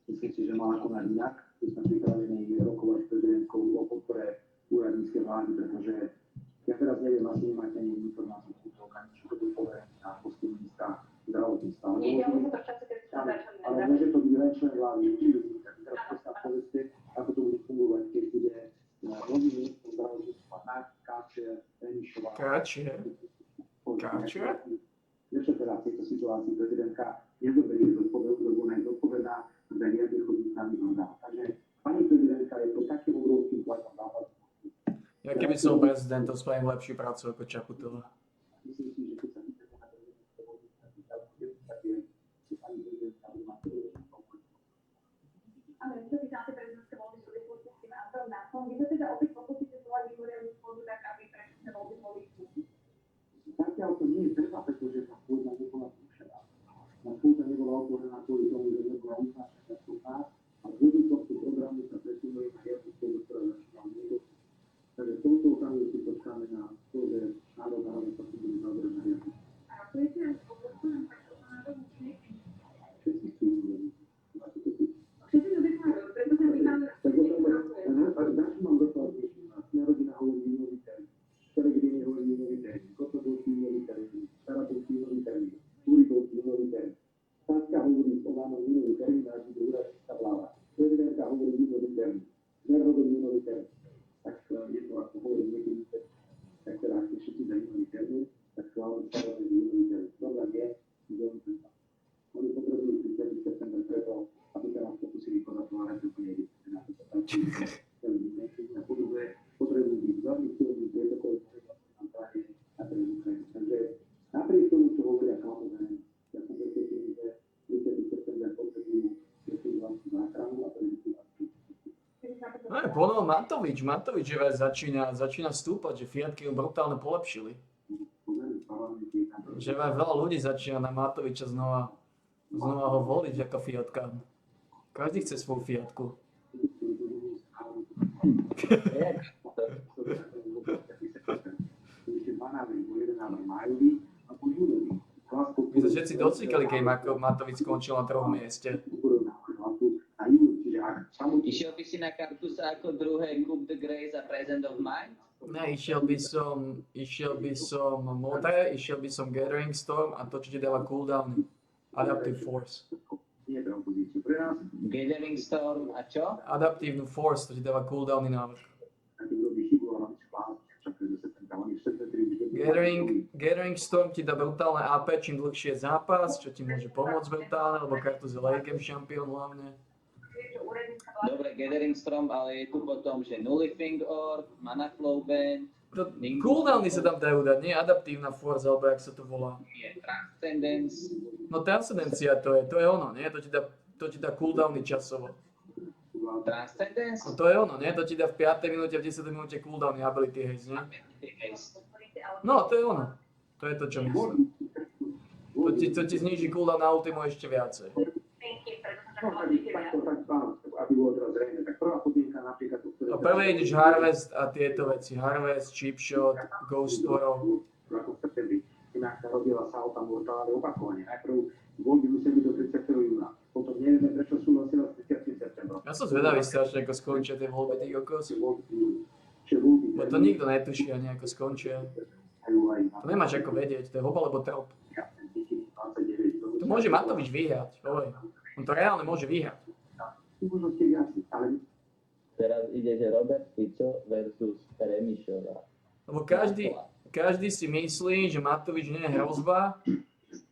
Myslím si, že mala konať inak. My sme pripravení rokovať s prezidentkou o podpore úradníckej vlády, pretože ja teraz neviem, asi nemáte ani informáciu, čo to bude poverení na postu ministra zdravotníctva. Ale môže to byť len člen vlády. Teraz sa povedzte, ako to bude fungovať, keď bude nový ministr zdravotníctva Káčer, Remišová. Káčer? Prečo teda v tejto situácii prezidentka nezoberie zodpovednosť, lebo ona je zodpovedná za riadne chodníkami orgán. Takže pani prezidentka je to takým obrovským tlakom západu. Ja keby som prezident, to spravím lepšiu prácu ako Čaputová. Myslím si, že keď sa pýtate na prezidentka, tak je, že pani prezidentka má otvorená kvôli tomu, že nebola infraštruktúra a vôbec tohto programu sa presunuli na jazyky, ktoré začínali nedostatky. Takže v tomto okamihu si počkáme na to, že národná sa bude zaoberať na jazyky. Všetci chcú Začnú mám dostať narodina hovorí nový termín, Peregrini hovorí nový termín, Kosovolský nový termín, Sarapolský nový termín, Urikovský nový termín. Sáska hovorí o Vánom nový termín, až bude úradnícka vláda. Prezidentka hovorí nový termín, Smer hovorí nový termín. Tak je to, ako hovorím niekedy, tak teda ak všetci dajú nový termín, tak schválne sa hovorí nový termín. Problém je, že oni potrebujú 30. september preto, aby sa nás pokusili pozatvárať úplne jedine. Po druhé, potrebujú byť veľmi silní protokol na Prahe a pre Ukrajinu. Takže napriek tomu, čo hovoria samozrejme, ja som presvedčený, že 30. september potrebujú vlastnú záchranu a prežijú vlastnú. No je ponovo Matovič že vraj začína stúpať, že Fiatky ho brutálne polepšili. Že vraj veľa ľudí začína na Matoviča znova ho voliť ako Fiatka. Každý chce svoju Fiatku. My sa všetci docikali, keď Matovič skončil na 3. mieste. Išiel by si na Kartusa ako druhé Coupe de Grace a Present of Mind? Ne, išiel by som modré, išiel by som Gathering Storm a to, čo ti dáva cooldowny. Adaptive Force. Gathering Storm a čo? Adaptívnu Force, to ti dáva cooldowny návrh. Gathering Storm ti dá brutálne AP, čím dlhšie je zápas, čo ti môže pomôcť brutálne, lebo Kartus je late game šampión hlavne. Dobre, Gathering Storm, ale je tu potom, že Nullifying Orb, Mana Flow Band, Cooldowny sa tam dajú dať, nie adaptívna force, alebo jak sa to volá. je Transcendence. No Transcendencia to je ono, nie? To ti dá cooldowny časovo. Transcendence? No to je ono, nie? To ti dá v 5. minúte, v 10. minúte cooldowny ability haste, nie? No, to je ono. To je to, čo myslím. To ti zníži cooldown na ultimu ešte viacej. Aby bolo teraz zrejme, tak prvá podmienka napríklad... No prvé ideš Harvest a tieto veci. Harvest, Chipshot, Ghost Toro. Ako v septembri. Inak sa robila Salta Mortale opakovane. Najprv voľby museli byť do 30. júna. Potom nevieme, prečo súhlasila s 30. septembrom. Ja som zvedavý strašne, ako skončia tie voľby tých okos. Bo to nikto netuší ani ako skončia. To nemáš ako vedieť, to je hop alebo trop. To môže Matovič vyhrať, on to reálne môže vyhrať. Teraz ide, že Robert Fico versus Remišová. Lebo každý si myslí, že Matovič nie je hrozba.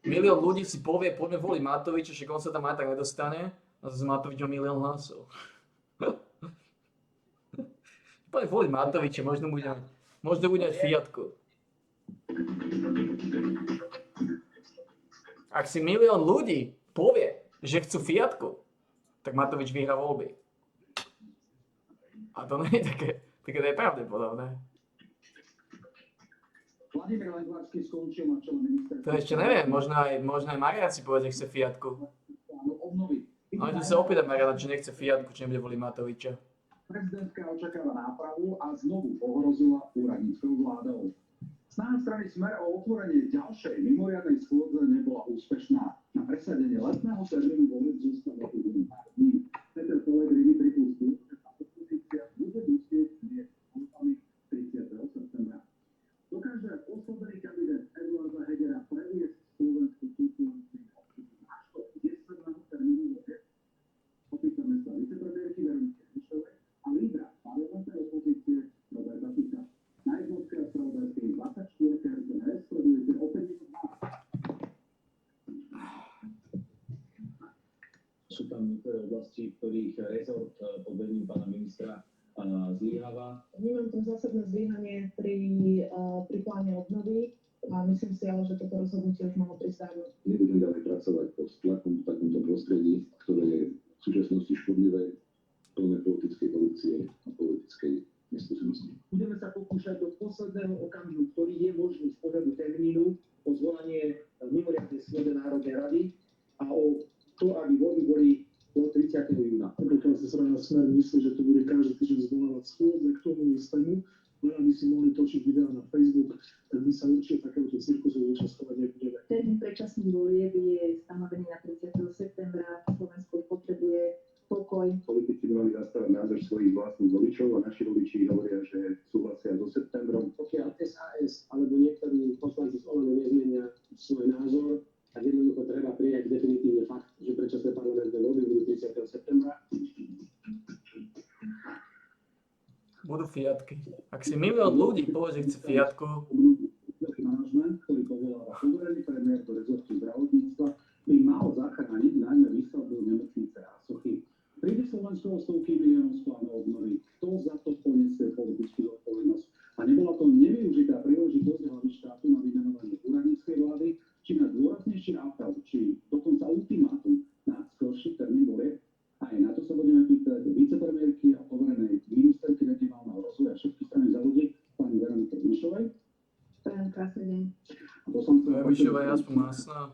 Milión ľudí si povie, poďme voliť Matoviča, však on sa tam aj tak nedostane. A zase Matovič o 1 000 000 hlasov. Poďme voliť Matoviča, možno bude aj Fiatku. Ak si 1 000 000 ľudí povie, že chcú Fiatku, tak Matovič vyhrá voľby. A to nie je také nepravdepodobné. Vladimír Lengvarský skončil na čele ministerstva. To ešte neviem, možno aj Marian si povie, že chce Fiatku. Ale tu sa opýta Mariana, či nechce Fiatku, či nebude voliť Matoviča. Prezidentka očakáva nápravu a znovu ohrozila úradníckou vládou. Snaha strany Smer o otvorenie ďalšej mimoriadnej schôdze nebola úspešná. Na presadenie letného termínu volieb zostalo pár dní. Peter Pellegrini pripustil, že tá opozícia bude musieť znieť kampani 30. septembra. Dokáže oslabený kandidát Eduarda Hegera previesť Slovensku turbulenciu až do 10. termínu volieb? Opýtame sa vicepremiérky Veroniky Remišovej a lídra parlamentnej opozície Roberta Fica. Na jednotke spravodajskej 24 RTVS sledujete opäť Sú tam niektoré oblasti, v ktorých rezort pod vedením pána ministra zlyháva. Vnímam to zásadné zlyhanie pri pláne obnovy a myslím si ale, že toto rozhodnutie už mohlo prísť dávno. Nebudeme ďalej pracovať pod tlakom v takomto prostredí, ktoré je v súčasnosti škodlivé, plné politickej korupcie a politickej neskúsenosti. Budeme sa pokúšať do posledného okamihu, ktorý je možný z pohľadu termínu, o zvolanie mimoriadnej schôdze Národnej rady a o to, aby voľby boli do 30. júna. Pokiaľ si strana Smer myslí, že to bude každý týždeň zvolávať schôdze k tomu istému, len aby si mohli točiť videá na Facebook, tak my sa určite takéhoto cirkusu zúčastňovať nebudeme. Termín predčasných volieb je stanovený na 30. septembra. Slovensko potrebuje pokoj. Politici mali nastaviť názor svojich vlastných voličov a naši voliči hovoria, že súhlasia so septembrom. Pokiaľ SAS alebo niektorí poslanci z OLANu nezmenia svoj názor, tak jednoducho treba prijať definitívne fakt, že predčasné parlamentné voľby budú 30. septembra. Budú fiatky. Ak si milión ľudí povie, že chce fiatku, Manažment, ktorý povoláva suverénny premiér do rezortu zdravotníctva, by mal zachrániť najmä výstavbu nemocnice a sochy. Príde Slovensko o stovky miliónov z plánu obnovy. Kto za to poniesie politickú zodpovednosť? A nebola to nevyužitá príležitosť hlavy štátu na vymenovanie úradníckej vlády, či na dôraznejší apel, či dokonca ultimátum na skorší termín volieb? Aj na to sa budeme pýtať vicepremiérky a poverenej ministerky regionálneho rozvoja všetkých strany za ľudí, pani Veronike Mišovej. Prajem krásny deň. Mišovej aspoň masná.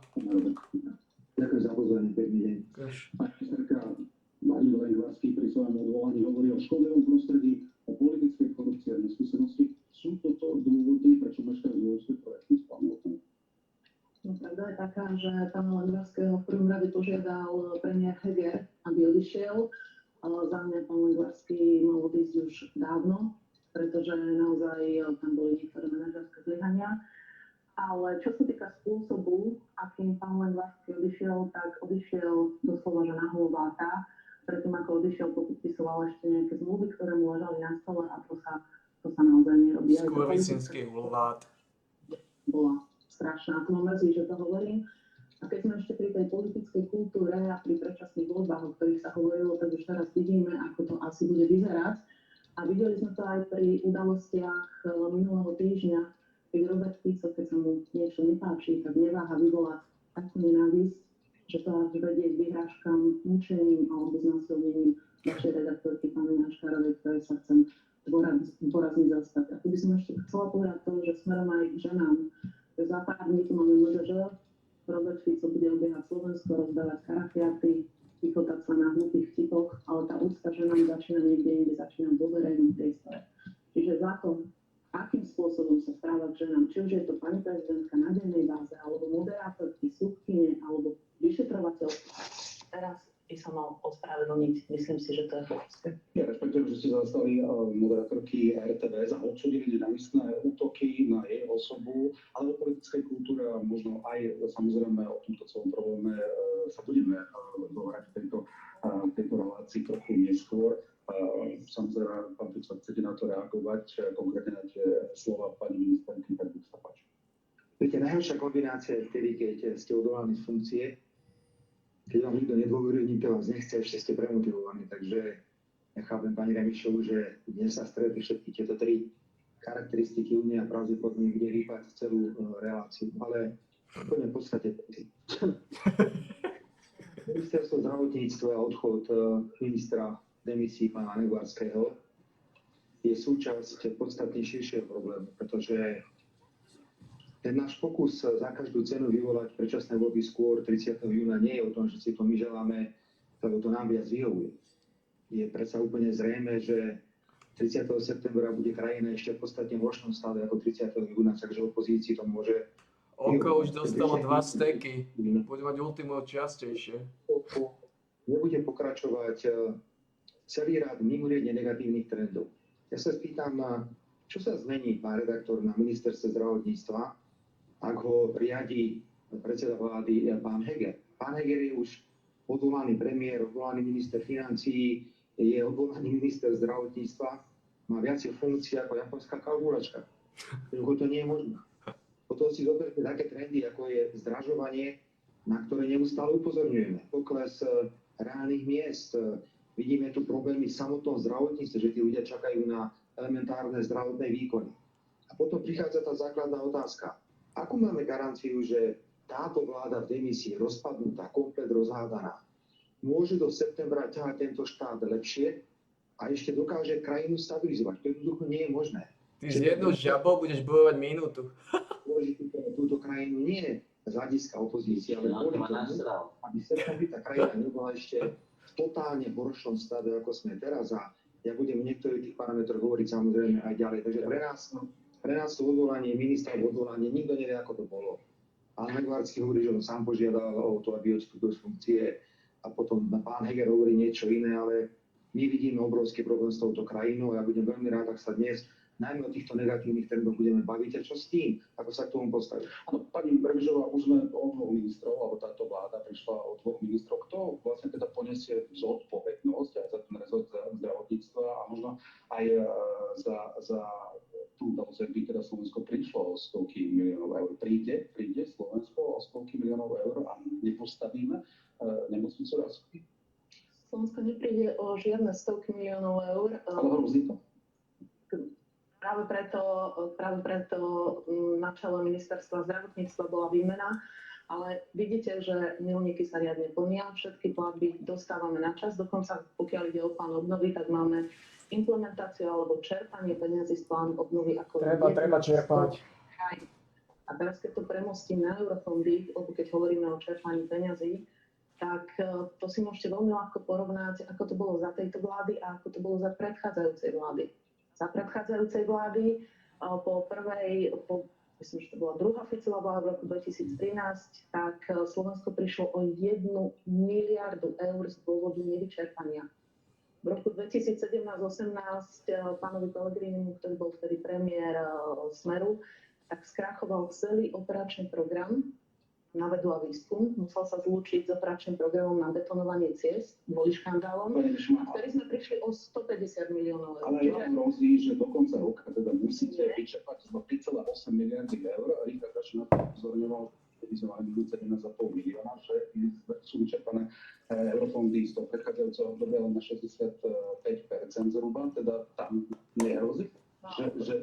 Ďakujem za pozvanie, pekný deň. Pani ministerka Martin Lengvarský pri svojom odvolaní hovorí o škodlivom prostredí, o politickej korupcii a neskúsenosti. Sú toto dôvody, prečo meškajú dôležité projekty s pánom? No, pravda je taká, že pána Lengvarského v prvom rade požiadal premiér Heger, aby odišiel. Za mňa pán Lengvarský mal odísť už dávno, pretože naozaj tam boli niektoré manažerské zlyhania. Ale čo sa týka spôsobu, akým pán Lengvarský odišiel, tak odišiel doslova, že na holováka. Predtým, ako odišiel, podpisoval ešte nejaké zmluvy, ktoré mu ležali na stole a to sa naozaj nerobí. Skôr vysinský hulvát. Bola strašná. To ma mrzí, že to hovorím. A keď sme ešte pri tej politickej kultúre a pri predčasných voľbách, o ktorých sa hovorilo, tak už teraz vidíme, ako to asi bude vyzerať. A videli sme to aj pri udalostiach minulého týždňa, keď Robert Fico, keď sa mu niečo nepáči, tak neváha vyvolať takú nenávisť, že to až vedie k vyhrážkam, mučením alebo znásilnením našej redaktorky pani Naškárovej, ktorej sa chcem dôrazne zastať. A tu by som ešte chcela povedať to, že smerom aj k ženám, že za pár dní tu máme MDŽ, Robert Fico bude obiehať Slovensko, rozdávať karafiaty, vychotať sa na hlúpých vtipoch, ale tá úcta ženám začína niekde inde, začína vo verejnom priestore. Čiže za to, akým spôsobom sa správa k ženám, či už je to pani prezidentka na dennej báze, alebo moderátorky, súdkyne, alebo vyšetrovateľ, teraz by sa mal ospravedlniť. Myslím si, že to je chopské. Ja rešpektujem, že ste zastali moderátorky RTV za odsúdenie nenávistné útoky na jej osobu, ale o politickej kultúre a možno aj samozrejme o tomto celom probléme sa budeme zohrať v tejto relácii trochu neskôr. Samozrejme, pán Fico, chcete na to reagovať, konkrétne na tie slova pani ministerky, tak nech sa páči. Viete, najhoršia kombinácia je vtedy, keď ste odvolaní z funkcie, keď vám nikto nedôveruje, nikto vás nechce, ešte ste premotivovaní. Takže ja chápem pani Remišovu, že dnes sa stretli všetky tieto tri charakteristiky u mňa a pravdepodobne bude rýpať celú reláciu. Ale úplne v podstate ministerstvo zdravotníctva a odchod ministra demisí pána Lengvarského je súčasť podstatne širšieho problému, pretože ten náš pokus za každú cenu vyvolať predčasné voľby skôr 30. júna nie je o tom, že si to my želáme, lebo to nám viac vyhovuje. Je predsa úplne zrejme, že 30. septembra bude krajina ešte v podstate v horšom stave ako 30. júna, takže opozícii to môže... Oko už dostalo 2 steky. Bude mať ultimát častejšie. Nebude pokračovať celý rád mimoriadne negatívnych trendov. Ja sa spýtam, čo sa zmení, pán redaktor, na ministerstve zdravotníctva, ak ho riadi predseda vlády pán Heger. Pán Heger je už odvolaný premiér, odvolaný minister financií, je odvolaný minister zdravotníctva, má viacej funkcií ako japonská kalkulačka. To nie je možné. Potom si zoberte také trendy, ako je zdražovanie, na ktoré neustále upozorňujeme. Pokles reálnych miest, vidíme tu problémy v samotnom zdravotníctve, že tí ľudia čakajú na elementárne zdravotné výkony. A potom prichádza tá základná otázka. Akú máme garanciu, že táto vláda v demisii rozpadnutá, komplet rozhádaná, môže do septembra ťahať tento štát lepšie a ešte dokáže krajinu stabilizovať? To jednoducho nie je možné. Ty s jednou žabou budeš bojovať minútu. Túto krajinu nie z hľadiska opozície, ale kvôli tomu, aby tá krajina nebola ešte v totálne horšom stave, ako sme teraz, a ja budem v niektorých tých parametroch hovoriť samozrejme aj ďalej. Takže pre nás to odvolanie, ministra odvolanie, nikto nevie, ako to bolo. Pán Hegvarský hovorí, že on sám požiadal o to, aby odstúpil z funkcie, a potom pán Heger hovorí niečo iné, ale my vidíme obrovský problém s touto krajinou a ja budem veľmi rád, ak sa dnes najmä o týchto negatívnych trendoch budeme baviť. A čo s tým? Ako sa k tomu postaviť? Áno, pani Previžová, už sme o dvoch ministrov, alebo táto vláda prišla o dvoch ministrov. Kto vlastne teda poniesie zodpovednosť aj za ten rezort zdravotníctva a možno aj za tú udalosť, kdy teda Slovensko prišlo o stovky miliónov eur. Príde Slovensko o stovky miliónov eur a nepostavíme nemocnicu Rasky? Slovensko nepríde o žiadne stovky miliónov eur. Ale hrozí to? Práve preto na čele ministerstva zdravotníctva bola výmena, ale vidíte, že milníky sa riadne plnia, všetky platby dostávame na čas, dokonca pokiaľ ide o plán obnovy, tak máme implementáciu alebo čerpanie peniazy z plánu obnovy ako Treba čerpať. A teraz keď to premostím na eurofondy, alebo keď hovoríme o čerpaní peniazy, tak to si môžete veľmi ľahko porovnať, ako to bolo za tejto vlády a ako to bolo za predchádzajúcej vlády. Za predchádzajúcej vlády myslím, že to bola druhá Ficová vláda v roku 2013, tak Slovensko prišlo o 1 miliardu eur z dôvodu nevyčerpania. V roku 2017-18 pánovi Pellegrinimu, ktorý bol vtedy premiér Smeru, tak skrachoval celý operačný program na vedu a výskum, musel sa zlúčiť s operačným programom na betonovanie ciest, boli škandálom, a vtedy sme prišli o 150 miliónov eur. Ale vám hrozí, že do konca roka teda musíte vyčerpať 3,8 miliardy eur. Richard Raši na to upozorňoval, kedy sme mali budúce 11,5 milióna, že sú vyčerpané eurofondy z toho predchádzajúceho obdobia len na 65% zhruba, teda tam nehrozí,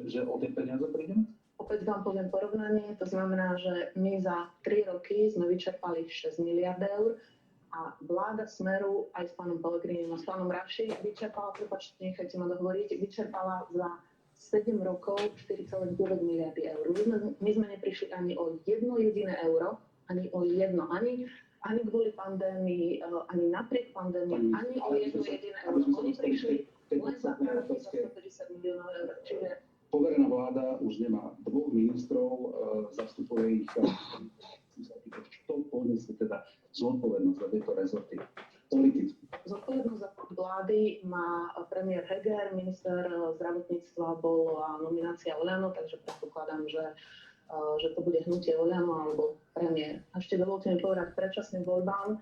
že o tie peniaze prídeme? Opäť vám poviem porovnanie, to znamená, že my za 3 roky sme vyčerpali 6 miliard eur a vláda Smeru aj s pánom Pellegrinim a s pánom Raši vyčerpala, prepáčte, nechajte ma dohovoriť, vyčerpala za 7 rokov 4,9 miliardy eur. My sme neprišli ani o jedno jediné euro, ani kvôli pandémii, ani napriek pandémii, ani o jedno jediné euro. Oni prišli len za 150 miliónov eur, čiže poverená vláda už nemá 2 ministrov, zastupuje ich, kto poniesie teda zodpovednosť za tieto rezorty politicky. Zodpovednosť za vlády má premiér Heger, minister zdravotníctva bola nominácia Oľano, takže predpokladám, že to bude hnutie Oľano alebo premiér. A ešte dovolte mi povedať predčasným voľbám.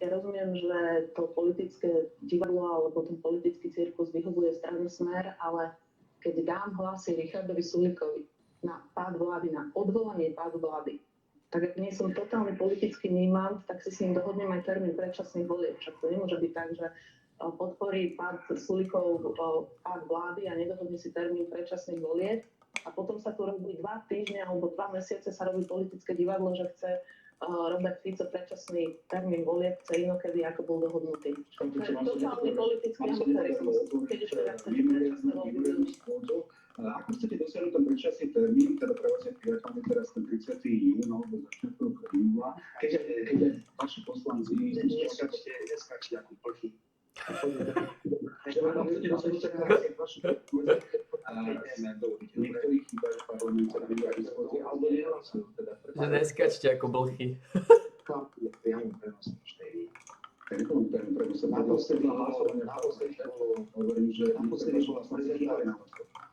Ja rozumiem, že to politické divadlo alebo ten politický cirkus vyhovuje strane Smer, ale keď dám hlasy Richardovi Sulíkovi na pád vlády, na odvolanie pádu vlády, tak ak nie som totálny politický nímant, tak si s ním dohodnem aj termín predčasných volieb. Však to nemôže byť tak, že podporí pád Sulíkov pád vlády a nedohodne si termín predčasných volieb a potom sa tu robí 2 týždne alebo 2 mesiace sa robí politické divadlo, že chce Robert Fico predčasný termín volieb, chce inokedy, ako bol dohodnutý. To je totálny politický amatérizmus, keď už teda chcete predčasné voľby. Ako chcete dosiahnuť ten predčasný termín, teda pre vás je prijatný teraz ten 30. jún alebo začiatkom júla, keď vaši poslanci... Neskačte ako plchy. Niektorí chýbajú v parlamente na dispozícii, alebo nehlasujú. Že neskačte ako blchy.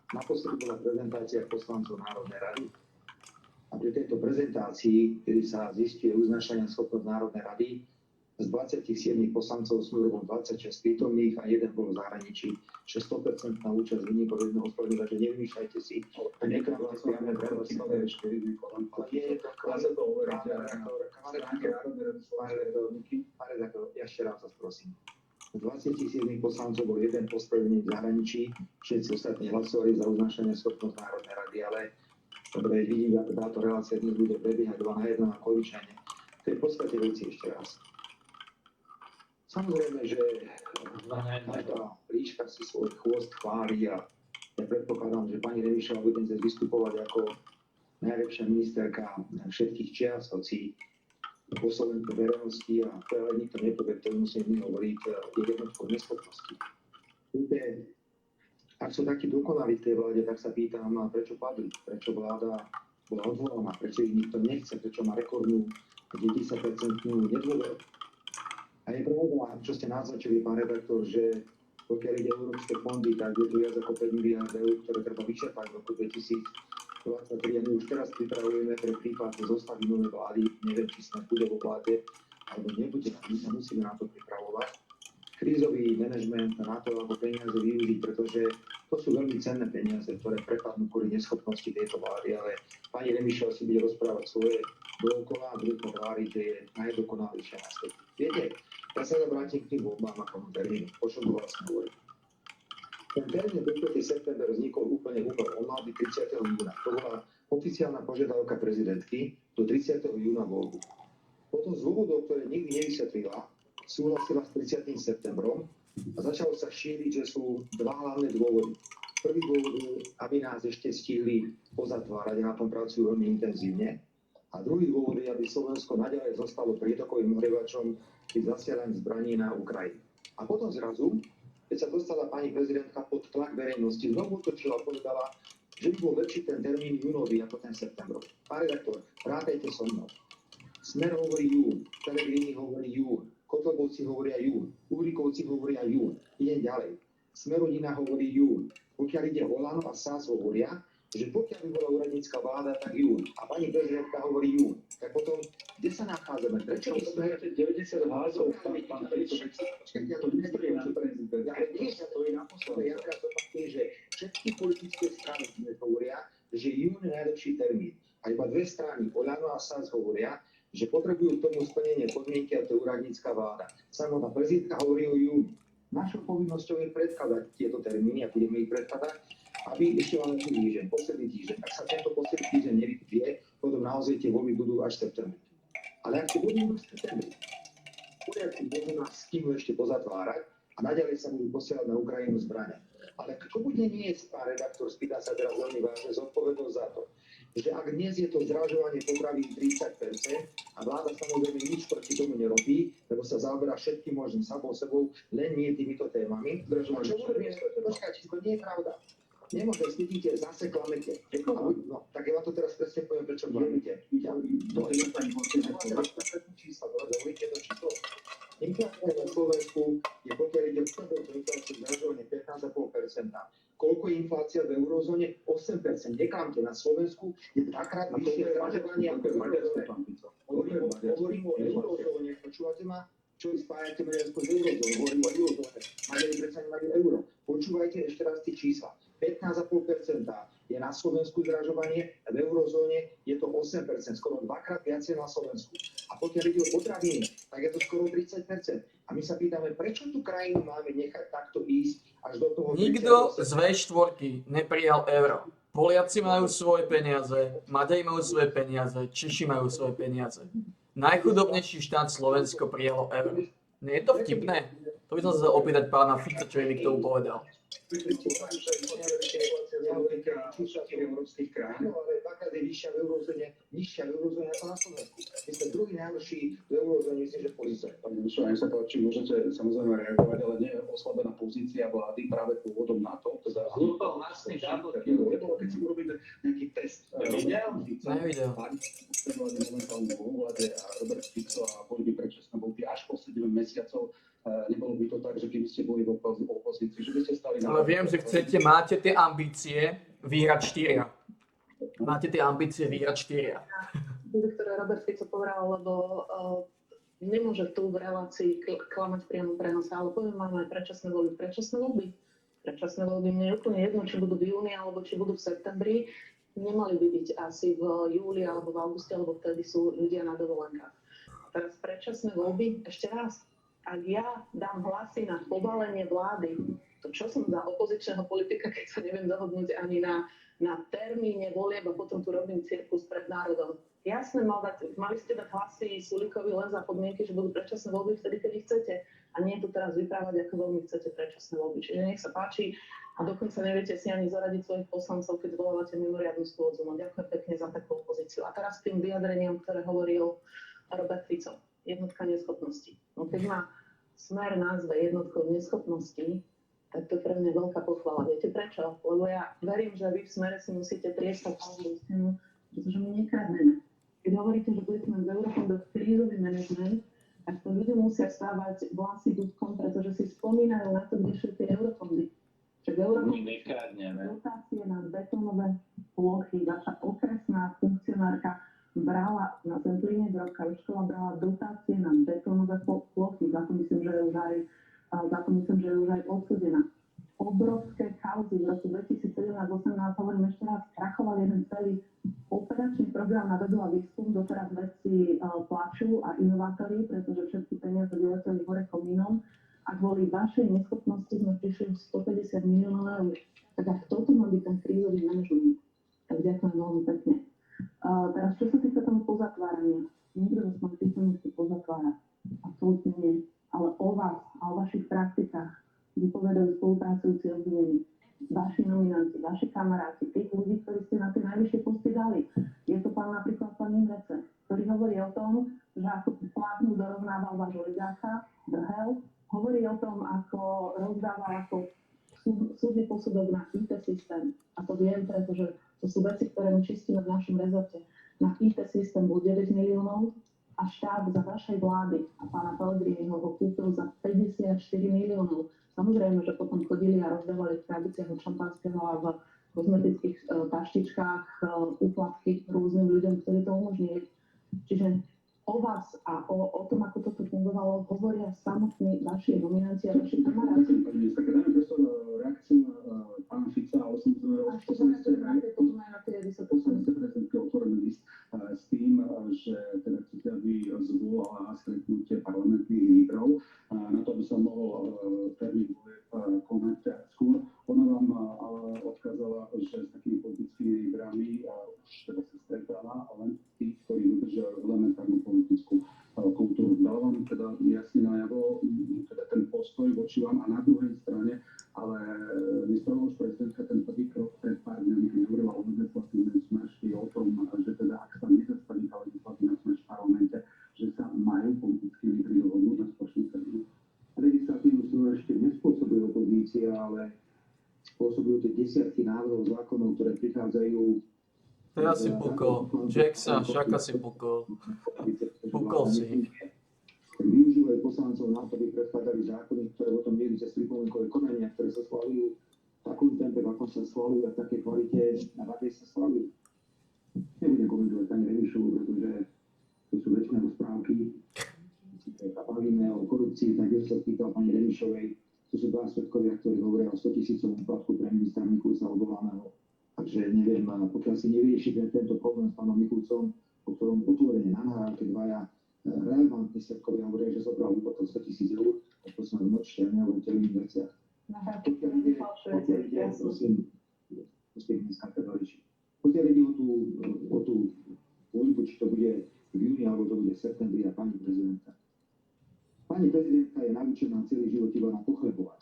Naposledy bola prezentácia poslancov Národnej rady. A pri tejto prezentácii, kedy sa zistuje uznášania schopnosť Národnej rady, z 27 poslancov sme bolo 26 prítomných a jeden bol v zahraničí, že 100% účasť vynikol jedného ospravedlňa, že nevymýšľajte si. Nekrámte priame prenosy. Ale je to kváze to overiť. Pán redaktor, ja ešte raz vás prosím. Z 27 poslancov bol jeden ospravedlnený v zahraničí, všetci ostatní hlasovali za uznášanie schopnosť Národnej rady, ale dobre, vidím, ako táto relácia dnes bude prebiehať 2 na 1 na Kovičane. To je v podstate veci ešte raz. Samozrejme, že každá líška si svoj chvost chváli a ja predpokladám, že pani Remišová bude dnes vystupovať ako najlepšia ministerka všetkých čias, hoci po Slovensku verejnosti a to ale nikto nepovie, to musíme hovoriť, je jednotkou neschopnosti. Viete, ak sú takí dokonalí v tej vláde, tak sa pýtam, prečo padli, prečo vláda bola odvolaná, prečo ich nikto nechce, prečo má rekordnú 90% nedôveru. A je pravda, čo ste naznačili, pán redaktor, že pokiaľ ide o európske fondy, tak je tu viac ako 5 miliárd eur, ktoré treba vyčerpať v roku 2023. A my už teraz pripravujeme pre prípad zostavy novej vlády, neviem, či snad bude vo vláde, alebo nebude, my sa musíme na to pripravovať. Krízový manažment na to, alebo peniaze využiť, pretože to sú veľmi cenné peniaze, ktoré prepadnú kvôli neschopnosti tejto vlády, ale pani Remišová si bude rozprávať svoje dookola a bude to vlády, že je najdokonalejšia na svete. Viete, ja sa vrátim k tým voľbám a tomu termínu, o čom vlastne hovorím. Ten termín 5. september vznikol úplne umelo, on mal byť 30. júna. To bola oficiálna požiadavka prezidentky do 30. júna voľbu. Potom z dôvodov, ktoré nikdy nevysvetlila, súhlasila s 30. septembrom a začalo sa šíriť, že sú dva hlavné dôvody. Prvý dôvod je, aby nás ešte stihli pozatvárať a na tom pracujú veľmi intenzívne. A druhý dôvod je, aby Slovensko naďalej zostalo prietokovým ohrievačom pri zasielaní zbraní na Ukrajinu. A potom zrazu, keď sa dostala pani prezidentka pod tlak verejnosti, znovu točila a povedala, že by bol lepší ten termín júnový ako ten septembrový. Pán redaktor, rátajte so mnou. Smer hovorí jún, Pelegrini hovorí jún, Kotlebovci hovoria jún, Uhrikovci hovoria jún. Idem ďalej. Smer-Rodina hovorí jún. Pokiaľ ide o Olano a SAS hovoria, že pokiaľ by bola úradnícka vláda, tak jún. A pani prezidentka hovorí jún. Tak potom, kde sa nachádzame? Prečo my sme 90 hlasov? Pán prezident, ja to nestriem, že prezident. Ja nie sa to je naposledy. Ja teraz opakujem, že všetky politické strany hovoria, že jún je najlepší termín. A iba dve strany, Olano a SAS hovoria, že potrebujú k tomu splnenie podmienky a to je úradnícka vláda. Samotná prezidentka hovorí o júni. Našou povinnosťou je predkladať tieto termíny a budeme ich predkladať, aby ešte máme ten týždeň, posledný týždeň. Ak sa tento posledný týždeň nevypie, potom naozaj tie voľby budú až v septembri. Ale ak to budú v septembri, budú nás stihnú ešte pozatvárať a naďalej sa budú posielať na Ukrajinu zbrane. Ale kto bude niesť, pán redaktor, spýta sa teraz veľmi vážne, zodpovednosť za to, že ak dnes je to zdražovanie potravín 30% a vláda samozrejme nič proti tomu nerobí, lebo sa zaoberá všetkým možným sebou, len nie týmito témami. Počkajte, to nie je pravda. Nemôže, vidíte, zase klamete. No, tak ja vám to teraz presne poviem, prečo klamete. Inflácia na Slovensku je, pokiaľ ide v celom infláciu, zdražovanie 15,5%. Koľko je inflácia v eurozóne? 8%. Neklamte, na Slovensku je dvakrát vyššie zdražovanie ako v eurozóne. Hovorím o eurozóne, počúvate ma? Čo vy spájate Maďarsko s eurozónou? Hovorím o eurozóne. Maďari predsa nemajú euro. Počúvajte ešte raz tie čísla. 15,5% je na Slovensku zdražovanie, v eurozóne je to 8%, skoro dvakrát viacej na Slovensku. A pokiaľ ide o potraviny, tak je to skoro 30%. A my sa pýtame, prečo tú krajinu máme nechať takto ísť až do toho... Nikto z V4 neprijal euro. Poliaci majú svoje peniaze, Maďari majú svoje peniaze, Češi majú svoje peniaze. Najchudobnejší štát Slovensko prijalo euro. Nie je to vtipné? To by som sa chcel opýtať pána Fica, čo mi k tomu povedal. Európskych krajín, ale dvakrát je vyššia v eurozóne, nižšia v eurozóne ako na Slovensku. My sme druhý najhorší v eurozóne, myslím, že polícia. Pán Mišo, nech sa páči, môžete samozrejme reagovať, ale nie je oslabená pozícia vlády práve pôvodom na to. Teda vlastný dábor. Lebo keď si urobíme nejaký test. Nevidel. Momentálne vo vláde a Robert Fico a voľby predčasné voľby až po 7 mesiacov. Nebolo by to tak, že keby ste boli v opozícii, že by ste stali na... Ale viem, že máte tie ambície vyhrať 4. Máte tie ambície vyhrať 4. Ktoré Robert Fico povedal, lebo nemôže tu v relácii klamať priamo prenose, ale poviem vám aj predčasné voľby. Predčasné voľby mne je úplne jedno, či budú v júni alebo či budú v septembri. Nemali by byť asi v júli alebo v auguste, alebo vtedy sú ľudia na dovolenkách. Teraz predčasné voľby, ešte raz. Ak ja dám hlasy na pobalenie vlády, to čo som za opozičného politika, keď sa neviem dohodnúť ani na termíne volieb a potom tu robím cirkus pred národom. Jasné, mali ste dať hlasy Sulíkovi len za podmienky, že budú predčasné voľby vtedy, keď ich chcete. a nie tu teraz vyprávať, ako veľmi chcete predčasné voľby. Čiže nech sa páči a dokonca neviete si ani zaradiť svojich poslancov, keď zvolávate mimoriadnu schôdzu. No ďakujem pekne za takú opozíciu. A teraz k tým vyjadreniam, ktoré hovoril Robert Fico. Jednotka neschopnosti. No keď má Smer názve jednotkou neschopnosti, tak to je pre mňa veľká pochvala. Viete prečo? Lebo ja verím, že vy v Smere si musíte trieskať každú stenu, pretože my nekradneme. Keď hovoríte, že budete mať v eurofondoch krízový manažment, tak to ľudia musia stávať vlasy dúbkom, pretože si spomínajú na to, kde sú tie eurofondy. Čiže eurofondy dotácie na betónové plochy, vaša okresná funkcionárka brala na Zemplíne Brodka Rušková brala dotácie na betónové plochy, za to myslím, že je už aj odsúdená. Obrovské kauzy v roku 2017-18, hovorím ešte raz, krachoval jeden celý operačný program na vedu a výskum, doteraz vedci plačú a inovátori, pretože všetky peniaze vyleteli hore komínom a kvôli vašej neschopnosti sme prišli 150 miliónov eur. Tak ak toto má byť ten krízový manažment, tak ďakujem veľmi pekne. Teraz, čo sa týka toho pozatvárania, nikto z vás týchto nechce pozatvárať. Absolútne nie. Ale o vás a o vašich praktikách vypovedajú spolupracujúci obvinení. Vaši nominanti, vaši kamaráti, tých ľudí, ktorí ste na tie najvyššie posty dali. Je to napríklad pán Imrece, ktorý hovorí o tom, že ako plátnu dorovnával váš oligarcha, Drhel, hovorí o tom, ako rozdával ako súdny posudok na IT systém. A to viem, pretože to sú veci, ktoré my čistíme v našom rezorte. Na IT systém bol 9 miliónov a štát za vašej vlády a pána Pellegriniho ho kúpil za 54 miliónov. Samozrejme, že potom chodili a rozdávali v krabiciach od šampanského a v kozmetických taštičkách úplatky rôznym ľuďom, ktorí to umožnili. Čiže o vás a o tom, ako toto fungovalo, hovoria samotní vaši nominanti a vaši kamaráti. Reakciu pána Fica, ale som otvorený list s tým, že teda chcete, aby zvolala stretnutie parlamentných lídrov na to, aby sa mohol termín konať skôr. Ona vám odkázala, že s takými politickými lídrami už teda sa stretala, len tí, ktorí udržajú elementárnu politickú kultúru. Dala vám teda jasne najavo teda ten postoj voči vám a na druhej strane, ale nespravila už prezidentka ten prvý krok pred pár dňami, keď hovorila o legislatívnej smerši, o tom, že teda ak sa nezastane tá legislatívna smerš v parlamente, že sa majú politickí lídri dohodnúť na spoločný termín. Legislatívnu smerš nespôsobuje opozícia, ale spôsobujú tie desiatky návrhov zákonov, ktoré prichádzajú. Ja si pukol. Jacksa, Šaka si pukol. Pukol si. Využívajú poslancov na to, aby predkladali zákony, ktoré potom nie cez pripomienkové konania, ktoré sa schvalujú v takom tempe, v akom sa schvalujú a v takej kvalite, na akej sa schvalujú. Nebudem komentovať pani Remišovu, pretože to sú väčšiné rozprávky. Keď sa bavíme o korupcii, tak sa spýtal pani Remišovej. To sú dva svedkovia, ktorí hovoria o 100 000 úplatku pre ministra Mikulca odvolaného. Takže neviem, pokiaľ si nevyriešite tento problém s pánom Mikulcom, o ktorom otvorene na nahrávke dvaja relevantní svedkovia hovoria, že zobral úplatku 100 000 eur, tak to sa nočte a nehovoríte o iných veciach. Pokiaľ ide o tú voľbu, či to bude v júni alebo to bude v septembri a pani prezidentka. Pani prezidentka je naučená celý život iba na pochlebovať.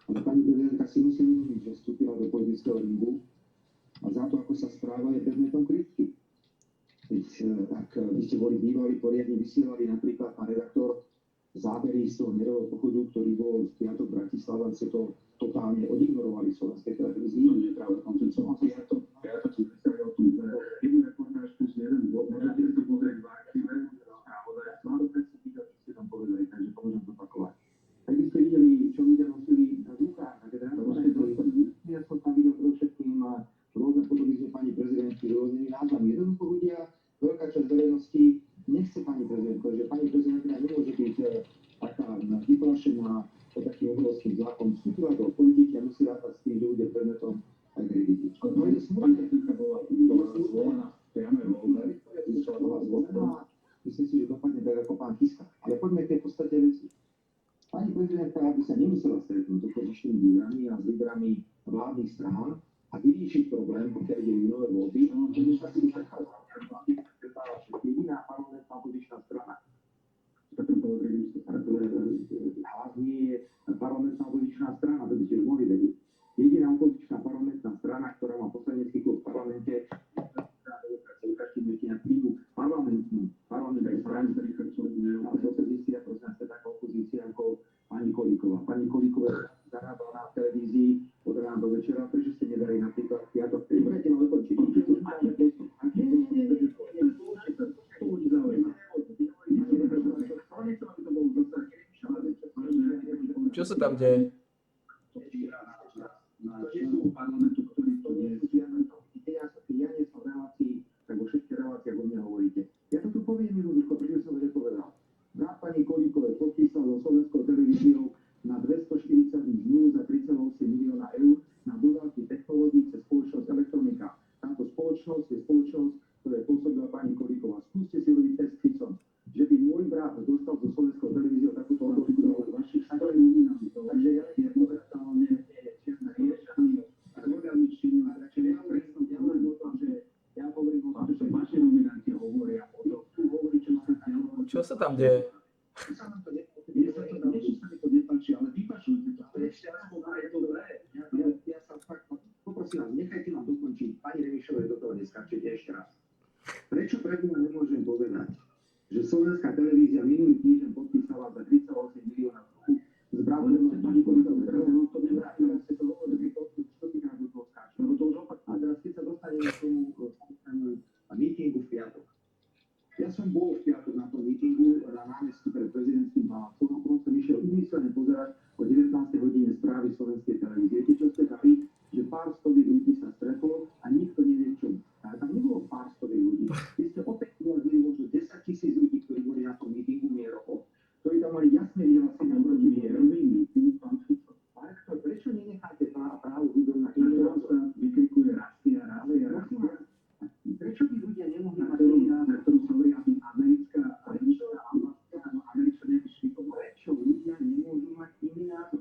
Ale pani prezidentka si musí uvedomiť, že vstúpila do politického ringu a za to, ako sa správa, je predmetom kritiky. Keď ak by ste boli bývali, poriadne vysielali napríklad pán redaktor zábery z toho mierového pochodu, ktorý bol v piatok v Bratislave, ste to totálne odignorovali v slovenskej televízii. To nie je pravda, pán Fico. Ja to som predstavil o tom, že jednu reportáž plus jeden bod, môžete si to pozrieť v archíve, naozaj, ja som na to predsa pýtať, čo ste tam povedali, takže to môžem zopakovať. Tak by ste videli, čo ľudia nosili na rukách, a teda ja som tam videl predovšetkým rôzne podobizne pani prezidentky s rôznymi názvami. Jednoducho ľudia, veľká časť verejnosti nechce pani prezidentku, že pani prezidentka nemôže byť taká vyplašená o takým obrovským zlákom. Vstúpila do politiky a musí rátať s tým, že bude predmetom aj kritiky. Pani prezidentka bola zvolená v priamej voľbe, bola zvolená, myslím si, že dopadne tak ako pán Kiska. Ale poďme k tej podstate veci. Pani prezidentka by sa nemusela stretnúť s opozičnými lídrami a s lídrami vládnych strán a vyriešiť problém, pokiaľ ide nové voľby, že sa si vyšakala jediná parlamentná opozičná strana. Hlas nie je parlamentná opozičná strana, to by ste už mohli vedieť. Jediná opozičná parlamentná strana, ktorá má poslanecký klub v parlamente, ukážte mi ešte nejakú inú parlamentnú stranu, ale to zistia, prosím, ste taká opozícia ako pani Kolíková. Pani Kolíková zarábala na televízii od rána do večera, prečo ste nedali napríklad piatok? Budete ma dokončiť. Čo sa tam deje? Parlamentu, ktorý to nie je, ja nie som v relácii, tak vo všetkých reláciách o mne hovoríte. Ja to tu poviem jednoducho, prečo som to nepovedal. Brat pani Kolíkovej podpísal so Slovenskou televíziou na 240 dní zmluvu za 3,8 milióna eur na dodávky technológií cez spoločnosť Elektronika. Táto spoločnosť je spoločnosť, ktoré pôsobila pani Kolíková. Skúste si robiť test Ficom, že by môj brat dostal so Slovenskou televíziou takúto odborku od vašich strojov. Takže ja je momentálne Čo sa tam deje? Poprosím vás, nechajte nám dokončiť. Pani Remišovej do toho neskáčete ešte raz. Prečo predtým nemôžem povedať, že slovenská televízia minulý týždeň podpísala za 3,8 milióna s bratom pani Kolíkovej. To nevrátilo, ste to hovorili, čo týkrát do toho skáču. Lebo to už opak. A teraz keď sa dostaneme k tomu mítingu v piatok. Ja som bol v piatok na tom mítingu na námestí pred prezidentským palácom a potom som išiel umyslene pozerať o 19. hodine správy slovenskej televízie. Viete, čo ste dali? Že pár stoviek ľudí sa stretlo a nikto nevie čo. Ale tam nebolo pár stoviek ľudí. Vy ste opäť uvažili možno 10 000 ľudí, ktorí boli na tom mítingu mierov, ktorí tam mali jasné vyhlásenie proti mierovým mítingu. Pán Fico, prečo nenecháte právo ľuďom na informáciu? Vykrikuje rasty a rasty a rasty. Prečo by ľudia nemohli mať iný názor, ktorú sa hovorí, aby americká Američania vyšli? Prečo ľudia nemôžu mať iný názor?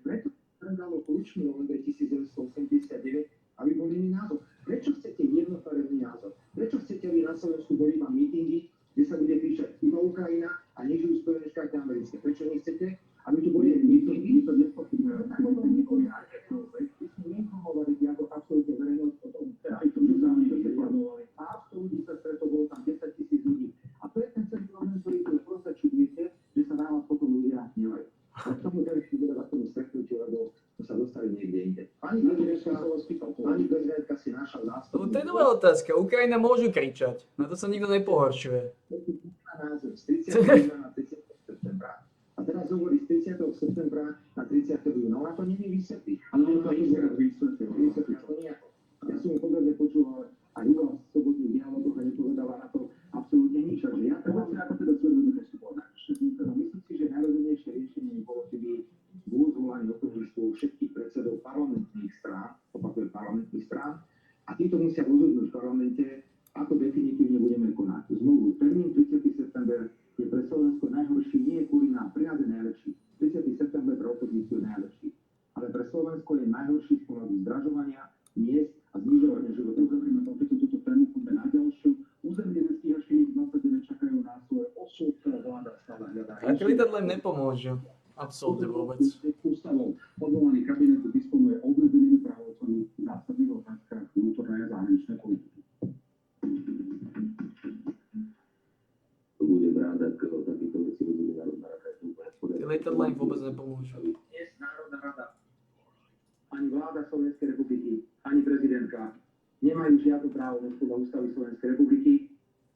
Preto dalo poručný november 1989, aby bol iný názor. Prečo chcete jednofarebný názor? Prečo chcete, aby na Slovensku boli iba mítingy, kde sa bude kričať iba Ukrajina a nežijú Spojené štáty americké? Prečo nechcete, aby tu boli mítingy? To nepochybujeme. Ako to nikoli akékoľvek. Vy ste neinformovali ako absolútne verejnosť o tom, aj to, čo sa mi vyformovali. A ľudí sa stretlo, bolo tam 10 000 ľudí. A to je ten celý moment, ktorý tu proste čudujete, že sa na vás potom ľudia hnevajú. A k tomu teraz bude za tomu stretnutiu, lebo sa dostali niekde inde. Pani prezidentka si našla zástup. To je dobrá otázka. Ukrajina môžu kričať. Na to sa nikto nepohoršuje. Názor z 30. na 30. septembra. A teraz hovorí z 30. septembra na 30. júna. Ona to nevie vysvetliť. Ale on to vysvetliť. Ja som podrobne počul aj u vás v sobotných dialogoch a nepovedala na to absolútne nič. Takže ja to vlastne ako teda zvedúme si povedať. Myslím si, že najrozumnejšie riešenie bolo, keby bolo zvolanie okrúhlistu všetkých predsedov parlamentných strán, opakujem parlamentných strán, a títo musia rozhodnúť v parlamente, ako definitívne budeme konať. Znovu, termín 30. september je pre Slovensko najhorší, nie je kvôli nám, pre nás je najlepší. 30. september pre opozíciu je najlepší. Ale pre Slovensko je najhorší z pohľadu zdražovania, miest a znižovania životov. Uzavrieme túto tému, poďme na ďalšiu. Územie stíhačky 29 čakajú na svoj osud, vláda stále hľadá. A lietadla im nepomôžu. Absolútne vôbec. Ústavou odvolaný kabinet disponuje obmedzenými právomocami v zásadných otázkach vnútornej a zahraničnej politiky. Budem rád, ak takýto veci rozhodne Národná rada. Lietadla im vôbec nepomôžu. Dnes Národná rada, ani vláda Slovenskej republiky, ani prezidentka nemajú žiadnu právomoc podľa ústavy Slovenskej republiky,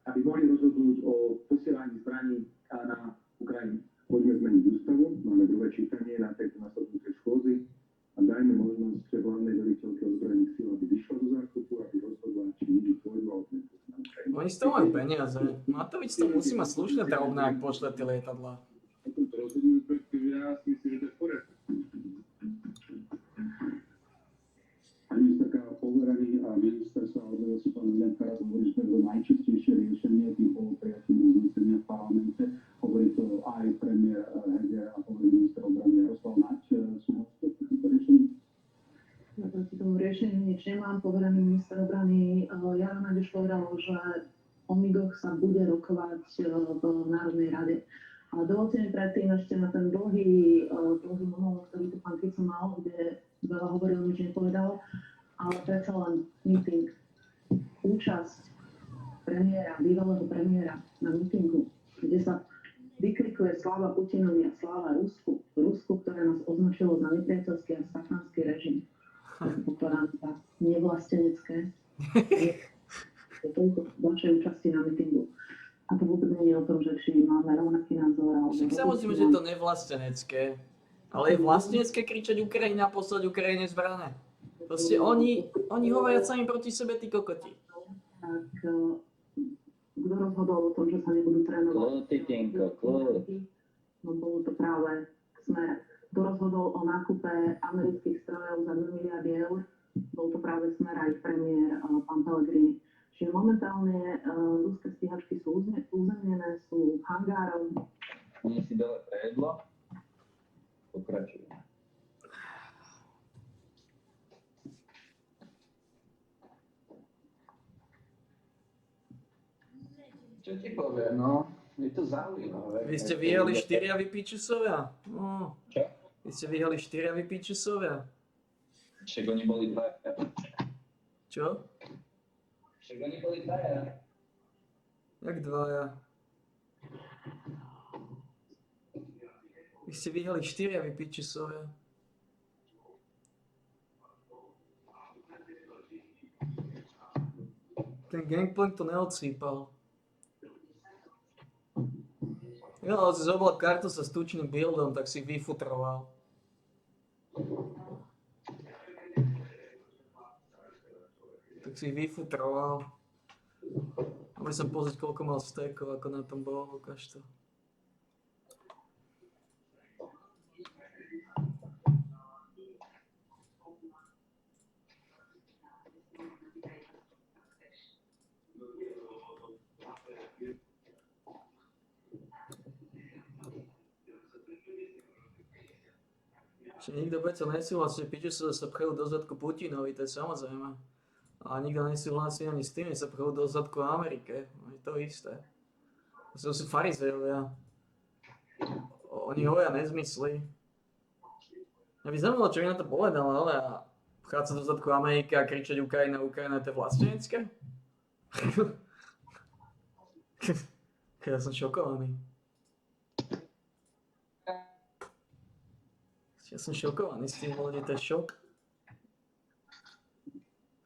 aby mohli rozhodnúť o posielaní zbraní na Ukrajinu. Poďme zmeniť ústavu, máme druhé čítanie na tejto nasledujúcej schôdzi a dajme možnosť hlavnej veliteľke ozbrojených síl, aby vyšla do zákupu, aby rozhodla, či ľudí pôjdu a odmietnú na Ukrajinu. Oni z toho majú peniaze. Matovič to musí mať slušné drobné, ak pošle tie lietadlá. To rozhodujú, pretože ja si myslím, že to je v poriadku. Pani ministerka poveraní a ministerstva odvedosti pán Jan Karas hovorí, že to je najčistejšie riešenie tým bolo prijatím uznesenia v parlamente. Hovorí to aj premiér Heger a hovorí minister obrany Jaroslav Naď. Súhlasíte s týmto riešením? Ja proti tomu riešeniu nič nemám. Poveraný minister obrany Jaro Naď už povedal, že o migoch sa bude rokovať v Národnej rade. A Ale dovolte mi predtým ešte na ten dlhý monológ, ktorý tu pán Fico mal, kde veľa hovoril, nič nepovedal, ale predsa len meeting, účasť premiéra, bývalého premiéra na meetingu, kde sa vykrikuje sláva Putinovi a sláva Rusku, ktoré nás označilo za nepriateľský a satanský režim. Pokladám sa nevlastenecké. Je toľko vašej účasti na meetingu. A to vôbec nie je o tom, že či máme rovnaký názor. Však samozrejme, že to nevlastenecké. Ale je vlastenecké kričať Ukrajina a poslať Ukrajine zbrane. Proste oni hovoria sami proti sebe, tí kokoti. Tak kto rozhodol o tom, že sa nebudú trénovať? No bolo to práve Smer. Kto rozhodol o nákupe amerických strojov za 2 miliardy eur? Bol to práve Smer aj premiér pán Pellegrini. Čiže momentálne ruské stíhačky sú uzemnené, sú hangárom. Oni si dole prejedlo. Pokračujeme. Čo ti poviem, no? Je to zaujímavé. Vy ste vyhali 4 vypíčusovia? No. Čo? Vy ste vyhali 4 vypíčusovia? Však oni boli 2. Čo? Však oni boli 2. Jak 2? Vy ste vyhali 4 vypíčusovia. Ten Gangplank to neodsýpal. Jo, ale si zobral kartu sa stučným buildom, tak si vyfutroval. Tak si vyfutroval. Aby som pozrieť, koľko mal stekov, ako na tom bolo, ukáž to. Že nikto preto nesúhlasí, že piču sa pchajú do zadku Putinovi, to je samozrejme. A nikto nesúhlasí ani s tým, že sa pchajú do zadku Amerike. Je to isté. To sú farizejovia. Oni hovoria nezmysly. Ja by znamenalo, čo by na to povedal, ale pchať sa do zadku Ameriky a kričať Ukrajina, Ukrajina, to je vlastenecké? Ja som šokovaný. Ja som šokovaný s tým, ľudí, to je šok. To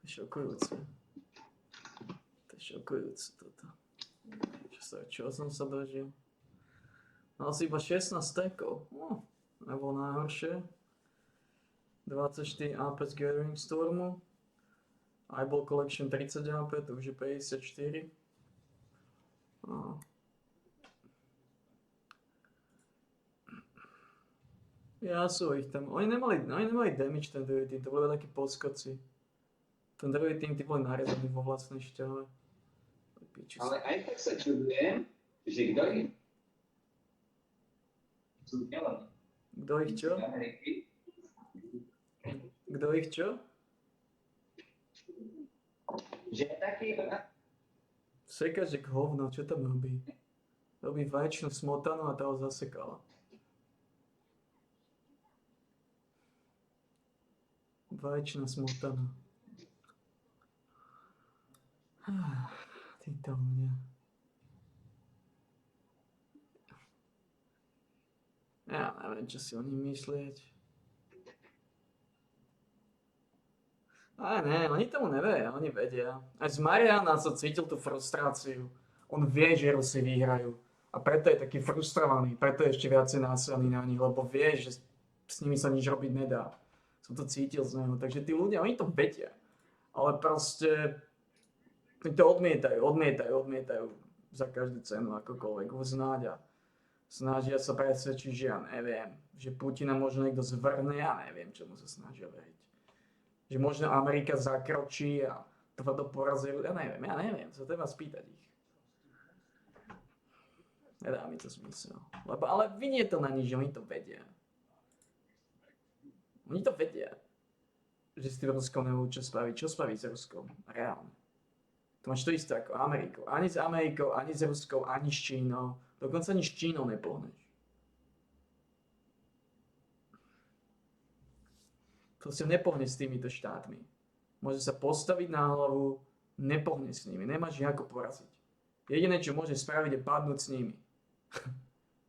je šokujúce. To je šokujúce toto. Čo som sa dožil? Mal si iba 16 stekov. No, nebolo najhoršie. 24 AP z Gathering Stormu. Eyeball Collection 30 AP, to už je 54. No. Ja sú ich tam. Oni nemali damage ten druhý tým, to boli takí podskoci. Ten druhý tým, tí boli narezaní vo vlastnej šťave. Ale aj tak sa čudujem, že kto ich... Kto ich čo? Kto ich čo? Že je taký... Sekaček hovno, čo tam robí? Robí vaječnú smotanu a tá ho zasekala. Vaječná smotana. Títo ľudia. Ja neviem, čo si o nich myslieť. Ne, oni tomu nevedia, oni vedia. Aj z Mariana sa cítil tú frustráciu. On vie, že Rusi vyhrajú. A preto je taký frustrovaný, preto je ešte viacej násraný na nich, lebo vie, že s nimi sa nič robiť nedá. Som to cítil z neho, takže tí ľudia, oni to vedia. Ale proste, oni to odmietajú za každú cenu, akokoľvek, uznáť a snažia sa presvedčiť, že ja neviem, že Putina možno niekto zvrhne, ja neviem, čomu sa snažia veriť. Že možno Amerika zakročí a tvrdo porazí, ja neviem, sa treba spýtať ich. Nedá mi to zmysel, ale vinie to na nich, že oni to vedia. Oni to vedia, že s tým Ruskom nebudú čo spraviť. Čo spraviť s Ruskom? Reálne. To To máš to isté ako Amerikou. Ani s Amerikou, ani s Ruskou, ani s Čínou. Dokonca ani s Čínou nepohneš. Proste nepohne s týmito štátmi. Môže sa postaviť na hlavu, nepohne s nimi, nemáš ich ako poraziť. Jediné, čo môžeš spraviť, je padnúť s nimi.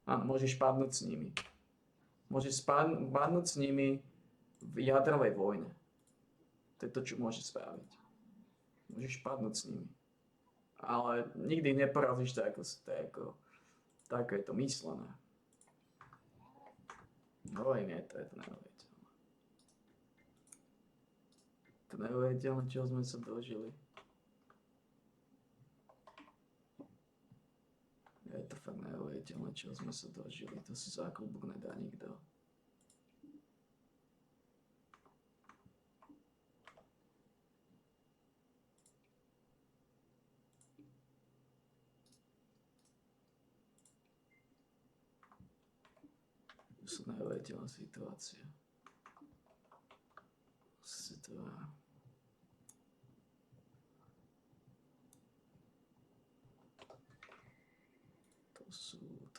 Áno, môžeš padnúť s nimi. Môžeš padnúť s nimi v jadrovej vojne. To je to, čo môžeš spraviť. Môžeš padnúť s nimi. Ale nikdy ich neporazíš tak, ako je to myslené. No nie, to je to neuveriteľné. To neuveriteľné, čoho sme sa dožili. Je to fakt neuveriteľné, čoho sme sa dožili. To si za klobúk nedá nikto. To sú neuveriteľná situácia.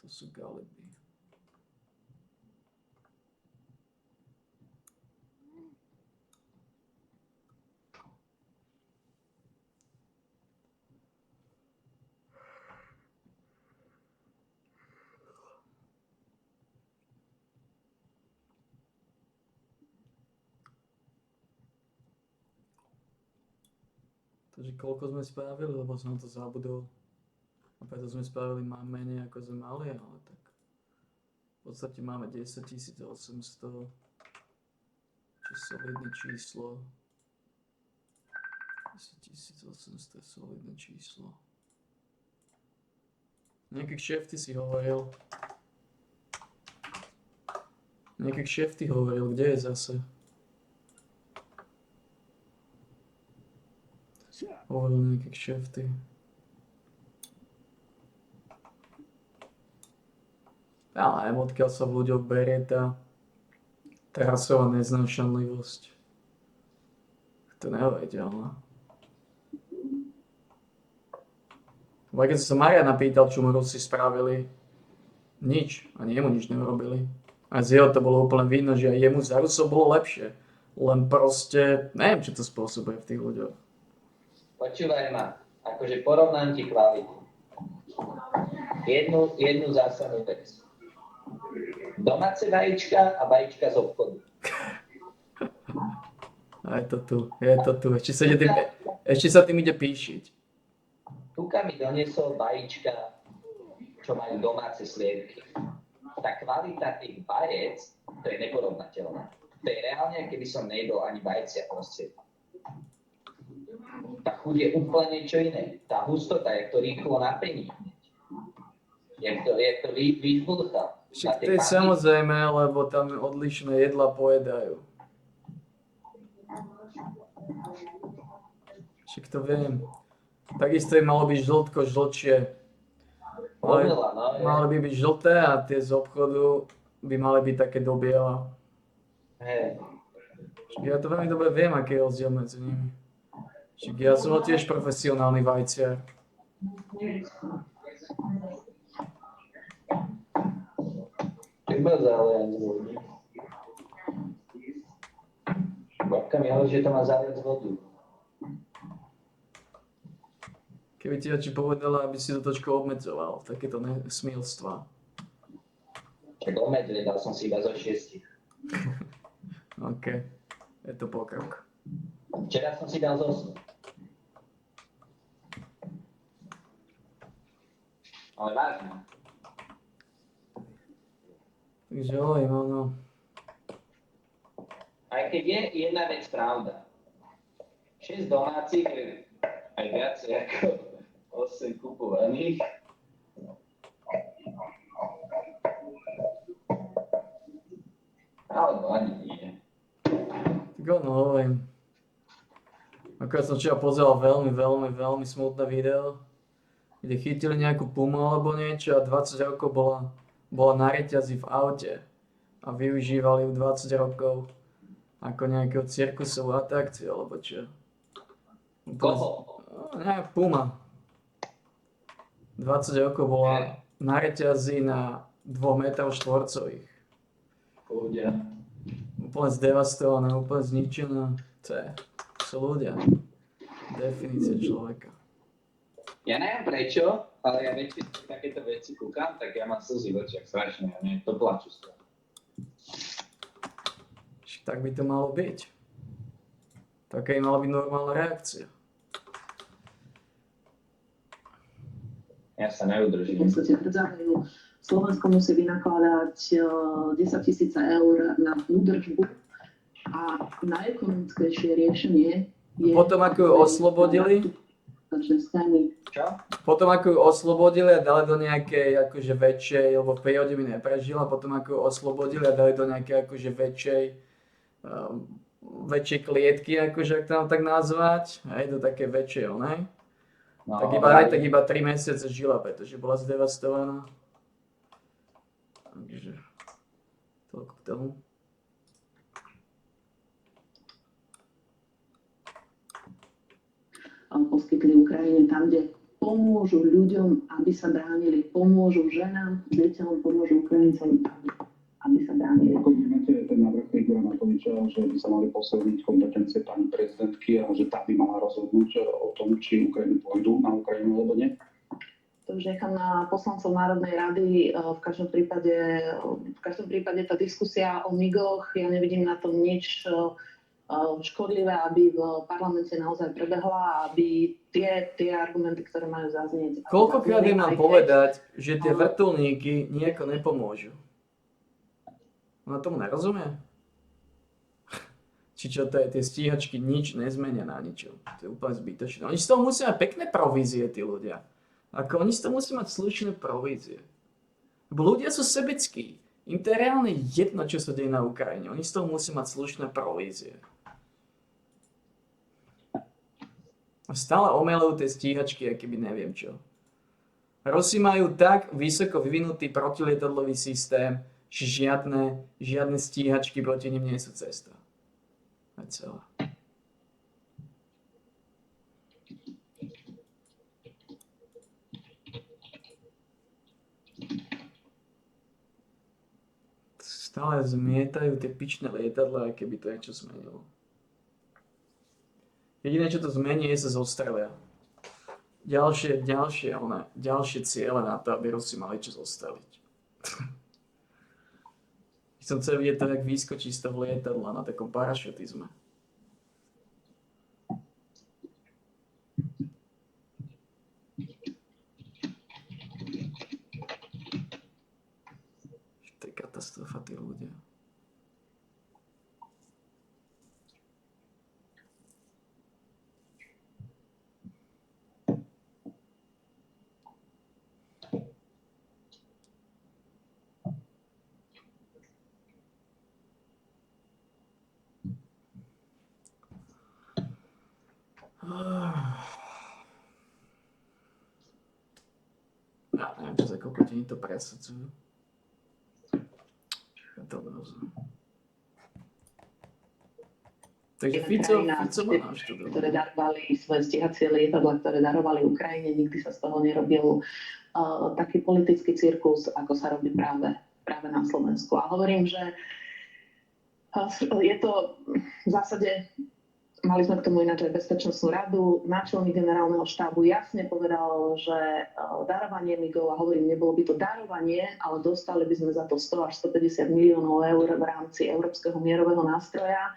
To sú galiby. Takže koľko sme spravili, lebo som to zabudol. A preto sme spravili menej ako sme mali, ale tak v podstate máme 10 800, čo je solidné číslo. 10 800 je solidné číslo. Nejaké kšefty si hovoril. Nejaké kšefty hovoril, kde je zase? Hovoril nejaké kšefty. Ale neviem, odkiaľ sa v ľuďoch berie tá rasová neznášanlivosť. To je neuveriteľné. Lebo keď sa Mariana pýtal, čo mu Rusi spravili, nič. Ani jemu nič neurobili. A z jeho to bolo úplne vidno, že aj jemu za Rusov bolo lepšie. Len proste, neviem, čo to spôsobuje v tých ľuďoch. Počúvaj ma, akože porovnám ti kvalitu. Jednu zásadnú vec. Domáce vajíčka a vajíčka z obchodu. A je to tu. Ešte sa tým ide píšiť. Tuka mi doniesol vajíčka, čo majú domáce sliepky. Tá kvalita tých vajec, to je neporovnateľná. To je reálne, keby som nejedol ani vajcia proste. Tá chuť je úplne niečo iné. Tá hustota, jak to rýchlo napení. Jak to vyžbulchá. Však to je samozrejme, lebo tam odlišné jedla pojedajú. Však to viem. Takisto je malo byť žltko žlčie. Mali by byť žlté a tie z obchodu by mali byť také do biela. Však ja to veľmi dobre viem, aký je rozdiel medzi nimi. Však ja som tiež profesionálny vajciar. Iba zálejac vody. Babka mi hovorí, že to má zálejac vodu. Keby ti radšej povedala, aby si to trošku obmedzoval, takéto smilstva. Čak obmedzili, dal som si iba zo 6. OK, je to pokrok. Včera som si dal zo 8. Ale vážne. Takže oj, no. Aj keď je jedna vec pravda. 6 domácich je aj viacej ako 8 kupovaných. Alebo ani nie. Tak ono, hovorím. Akorát som včera pozeral veľmi smutné video, kde chytili nejakú pumu alebo niečo a 20 rokov bola na reťazi v aute a využívali ju 20 rokov ako nejakého cirkusovú atrakciu alebo čo. Koho? Ne, Puma. 20 rokov bola na reťazi na 2 metrov štvorcových. Ľudia. Úplne zdevastovaná, úplne zničená. To sú ľudia. Definícia človeka. Ja neviem prečo, ale ja väčšinou takéto veci kúkam, tak ja mám slzy v očiach strašne, ja neviem, to plaču z toho. Tak by to malo byť. Taká by mala byť normálna reakcia. Ja sa neudržím. V podstate tvrdzajú, Slovensko musí vynakladať 10 000 eur na údržbu a najekonomickejšie riešenie je... Potom ako ju oslobodili, potom ako ju oslobodili a dali do nejakej akože väčšej, lebo v prírode by neprežila, potom ako ju oslobodili a dali do nejakej akože väčšej klietky, akože ak to mám tak nazvať, hej, do také väčšej onej. No, tak iba 3 mesiace žila, pretože bola zdevastovaná. Takže toľko k tomu. Poskytli Ukrajine tam, kde pomôžu ľuďom, aby sa bránili, pomôžu ženám, deťom, pomôžu Ukrajincom, aby sa bránili. Ako vnímate ten návrh Igora Matoviča, že by sa mali posilniť kompetencie pani prezidentky a že tá by mala rozhodnúť o tom, či Ukrajinu pôjdu na Ukrajinu alebo nie? To už nechám na poslancov Národnej rady. V každom prípade tá diskusia o migoch, ja nevidím na tom nič škodlivé, aby v parlamente naozaj prebehla a aby tie argumenty, ktoré majú zaznieť... Koľkokrát je mám povedať, že tie vrtuľníky nejako nepomôžu? Ona tomu nerozumie? Či čo to je, tie stíhačky nič nezmenia na ničom. To je úplne zbytočné. Oni z toho musia mať pekné provízie, tí ľudia. Ako oni z toho musia mať slušné provízie. Lebo ľudia sú sebeckí. Im to je reálne jedno, čo sa deje na Ukrajine. Oni z toho musia mať slušné provízie. A stále omelujú tie stíhačky, aký by neviem čo. Rusi majú tak vysoko vyvinutý protilietadlový systém, že žiadne stíhačky proti nim nie sú cesta. To je celé. Stále zmietajú tie pičné lietadlá, keby to niečo zmenilo. Jediné, čo to zmení, je sa zostrelia. Ďalšie ciele na to, aby Rusi mali čo zostreliť. Som chcel vidieť to, jak vyskočí z toho lietadla na takom parašutizme. To je katastrofa, tí ľudia. Ja neviem, čo za koľko dní to presadzujú. To rozumiem. Takže Fico má naštudovať. Ktoré darovali svoje stíhacie lietadla, ktoré darovali Ukrajine, nikdy sa z toho nerobil taký politický cirkus, ako sa robí práve na Slovensku. A hovorím, že je to v zásade... Mali sme k tomu ináč aj bezpečnostnú radu. Náčelník generálneho štábu jasne povedal, že darovanie migov, a hovorím, nebolo by to darovanie, ale dostali by sme za to 100 až 150 miliónov eur v rámci Európskeho mierového nástroja.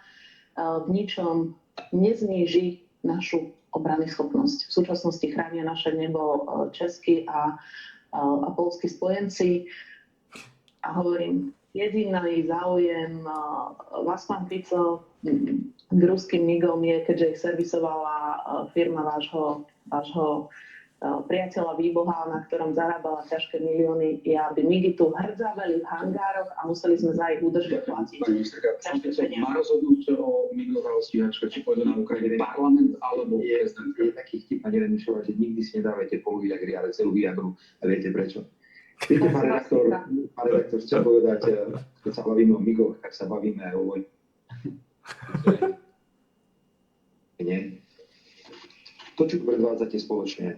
V ničom nezníži našu obranyschopnosť. V súčasnosti chránia naše nebo českí a poľskí spojenci. A hovorím, jediný záujem vás, pán Fico, k ruským migom je, keďže ich servisovala firma vášho priateľa Výboha, na ktorom zarábala ťažké milióny, je, aby migy tu hrdzaveli v hangároch a museli sme za ich údržbu platiť. Pani ministerka, má rozhodnúť o migoch a o stíhačke, či pôjde na Ukrajine parlament alebo prezident? Je taký vtip, pani Remišová, že nikdy si nedávajte poloviľakry, ale celú vyjadru. A viete prečo? Viete, pán redaktor, chcem povedať, keď sa bavíme o migoch, tak sa bavíme aj o vojne. Nie. To, čo predvádzate spoločne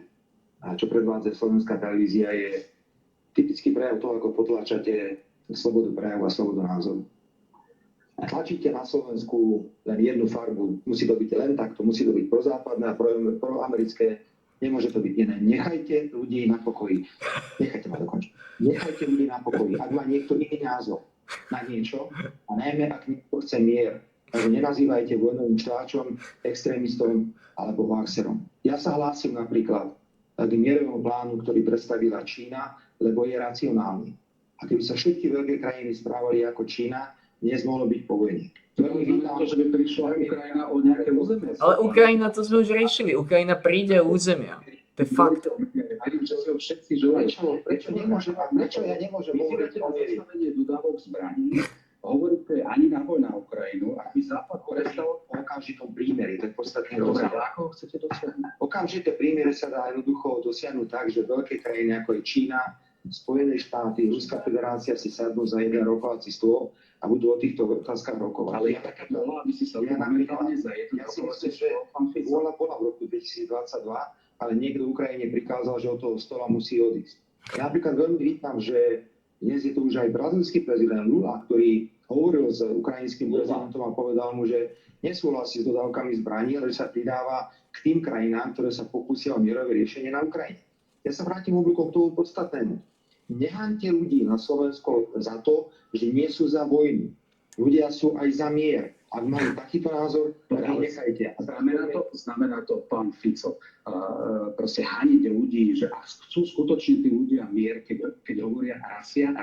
a čo predvádza slovenská televízia, je typický prejav toho, ako potláčate slobodu prejavu a slobodu názoru. Tlačíte na Slovensku len jednu farbu. Musí to byť len takto, musí to byť prozápadné a proamerické. Nemôže to byť iné. Nechajte ľudí na pokoji. Nechajte ma dokončiť. Nechajte ľudí na pokoji. Ak má niekto iný názor na niečo, a najmä ak niekto chce mier, takže nenazývajte vojnovým štváčom, extrémistom alebo hoaxerom. Ja sa hlásim napríklad k mierovému plánu, ktorý predstavila Čína, lebo je racionálny. A keby sa všetky veľké krajiny správali ako Čína, dnes mohlo byť po vojne. To, že by prišla Ukrajina o nejaké územie. Ale Ukrajina, to sme už riešili. Ukrajina príde o územia. To je fakt. Prečo ja nemôžem hovoriť o miery? Zastavenie dodávok zbraní, hovoríte ani na voj na Ukrajinu, ak by Západ prestal o okamžitom prímeri, to je podstatný rozdiel. rozdiel. Ako chcete dosiahnuť? Okamžité prímere sa dá jednoducho dosiahnuť tak, že veľké krajiny ako je Čína, Spojené štáty, Ruská federácia si sadnú za jeden rokovací stôl a budú o týchto otázkach rokovať. Ale ja taká bola, aby si sa momentálne za jeden ja si myslím, že bola v roku 2022, ale niekto v Ukrajine prikázal, že od toho stola musí odísť. Ja napríklad veľmi vítam, že dnes je to už aj brazílsky prezident Lula, ktorý hovoril s ukrajinským prezidentom a povedal mu, že nesúhlasí s dodávkami zbraní, ale že sa pridáva k tým krajinám, ktoré sa pokúsia o mierové riešenie na Ukrajine. Ja sa vrátim oblikom k tomu podstatnému. Nehaňte ľudí na Slovensko za to, že nie sú za vojnu. Ľudia sú aj za mier. Ak majú takýto názor, tak ich nechajte. Znamená to, pán Fico, proste haníte ľudí, že ak chcú skutočne tí ľudia mier, keď hovoria rasia.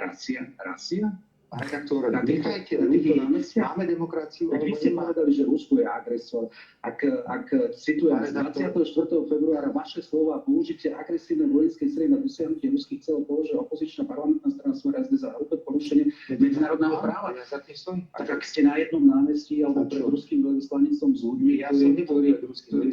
Pán redaktor, nechajte ľudí, máme demokraciu. Vy ste povedali, že Rusko je agresor. Ak citujem z 24. februára vaše slova, použitie agresívne vojenskej sily na dosiahnutie ruských cieľov považuje opozičná parlamentná strana Smer SD za hrubé porušenie medzinárodného práva. Tak ak ste na jednom námestí alebo pred ruským veľvyslanectvom s ľuďmi, ktorí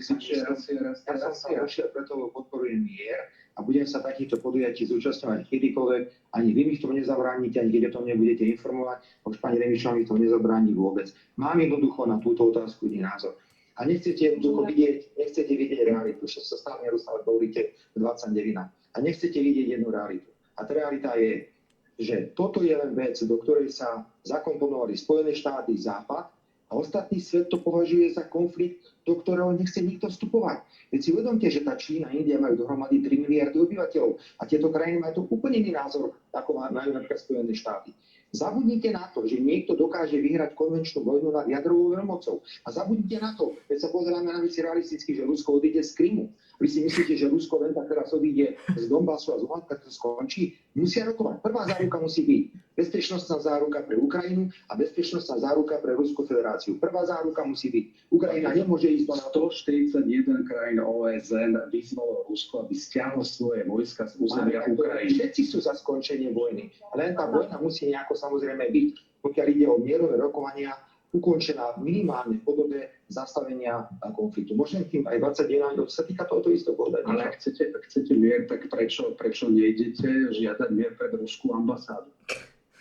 kričia rasia. Ja som sa rošiel, preto podporujem mier a budem sa takýchto podujatí zúčastňovať kedykoľvek. Ani vy mi v tom nezabránite, ani keď o tom nebudete informovať, už pani Remišová mi v tom nezabráni vôbec. Mám jednoducho na túto otázku iný názor. A nechcete vidieť realitu. Všetko sa stále neustále hovoríte v 29. A nechcete vidieť jednu realitu. A tá realita je, že toto je len vec, do ktorej sa zakomponovali Spojené štáty, Západ, a ostatný svet to považuje za konflikt, do ktorého nechce nikto vstupovať. Veď si uvedomte, že tá Čína a India majú dohromady 3 miliardy obyvateľov a tieto krajiny majú to úplne iný názor, ako majú napríklad Spojené štáty. Zabudnite na to, že niekto dokáže vyhrať konvenčnú vojnu nad jadrovou veľmocou. A zabudnite na to, keď sa pozeráme na veci realisticky, že Rusko odíde z Krymu. Vy si myslíte, že Rusko len tak teraz odíde z Donbasu a z Luhanska, to skončí? Musia rokovať. Prvá záruka musí byť bezpečnostná záruka pre Ukrajinu a bezpečnostná záruka pre Ruskú federáciu. Prvá záruka musí byť. Ukrajina nemôže ísť do NATO. 141 krajín OSN vyzvalo Rusko, aby stiahlo svoje vojska z územia Ukrajiny. Všetci sú za skončenie vojny. Len tá vojna musí nejako samozrejme byť, pokiaľ ide o mierové rokovania, ukončená minimálne v podobe zastavenia konfliktu. Môžem tým aj 21, sa týka tohoto isto povedať. Ale ak chcete mier, tak prečo nejdete žiadať mier pred ruskú ambasádu?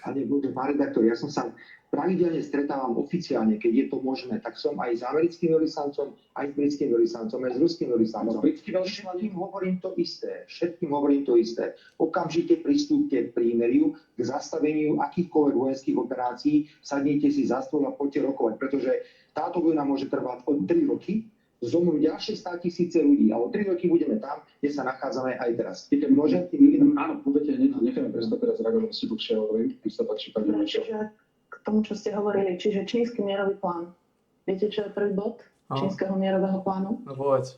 Ale pán redaktor, ja som sa pravidelne stretávam oficiálne, keď je to možné, tak som aj s americkým veľvyslancom, aj s britským veľvyslancom, aj s ruským veľvyslancom. Všetkým hovorím to isté. Okamžite pristúpte k prímeriu, k zastaveniu akýchkoľvek vojenských operácií, sadnite si za stôl a poďte rokovať, pretože táto vojna môže trvať od 3 roky, zomrú ďalšie 100 000 ľudí a o 3 roky budeme tam, kde sa nachádzame aj teraz. Áno, poviete, necháme presto teraz reagovať, si dlhšie hovorím, keď sa páči, pani Remišová. K tomu, čo ste hovorili, čiže čínsky mierový plán. Viete, čo je prvý bod čínskeho mierového plánu? No povedz.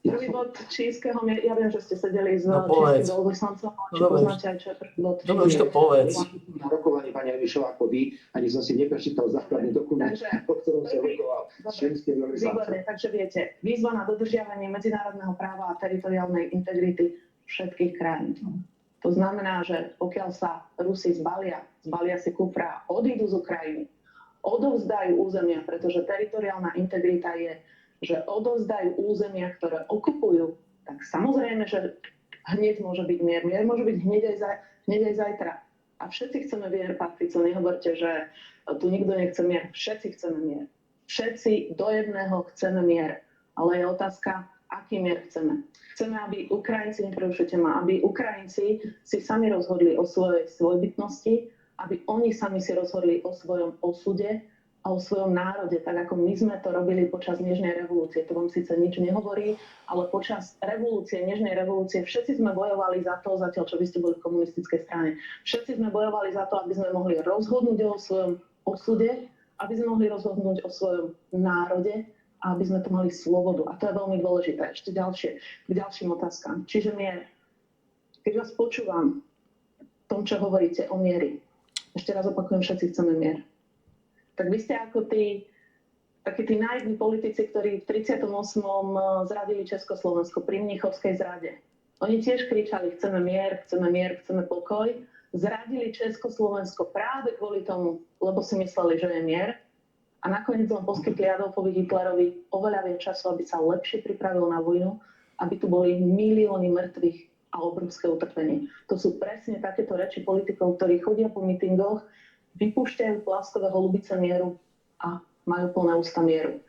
Prvý bod čínskeho mierového, ja viem, že ste sedeli s čínskym veľvyslancom, či poznáte aj, čo je prvý bod. Dobre, už to povedz. Na rokovaní pani Remišová ako vy, ani som si neprečítal základný dokument, o ktorom sa rokoval s čínskym veľvyslancom. Výborné, takže viete, výzva na dodržiavanie medzinárodného práva a teritoriálnej integrity všetkých krajín. To znamená, že pokiaľ sa Rusi zbalia si kufra, odídu z Ukrajiny, odovzdajú územia, pretože teritoriálna integrita je, že odovzdajú územia, ktoré okupujú, tak samozrejme, že hneď môže byť mier. Mier môže byť hneď aj zajtra. A všetci chceme mier, pán Fico, nehovorte, že tu nikto nechce mier. Všetci chceme mier. Všetci do jedného chceme mier. Ale je otázka, aký mier chceme. Chceme, aby Ukrajinci, neprerušujte ma, aby Ukrajinci si sami rozhodli o svojej svojbytnosti, aby oni sami si rozhodli o svojom osude a o svojom národe, tak ako my sme to robili počas Nežnej revolúcie. To vám síce nič nehovorí, ale počas revolúcie, Nežnej revolúcie, všetci sme bojovali za to, zatiaľ čo vy ste boli v komunistickej strane, všetci sme bojovali za to, aby sme mohli rozhodnúť o svojom osude, aby sme mohli rozhodnúť o svojom národe, a aby sme tu mali slobodu. A to je veľmi dôležité. Ešte k ďalším otázkam. Čiže mier. Keď vás počúvam v tom, čo hovoríte o miery, ešte raz opakujem, všetci chceme mier. Tak vy ste ako takí tí naivní politici, ktorí v 38. zradili Československo pri Mnichovskej zrade. Oni tiež kričali, chceme mier, chceme pokoj. Zradili Československo práve kvôli tomu, lebo si mysleli, že je mier. A nakoniec len poskytli Adolfovi Hitlerovi oveľa viac času, aby sa lepšie pripravil na vojnu, aby tu boli milióny mŕtvych a obrovské utrpenie. To sú presne takéto reči politikov, ktorí chodia po mítingoch, vypúšťajú plastové holubice mieru a majú plné ústa mieru.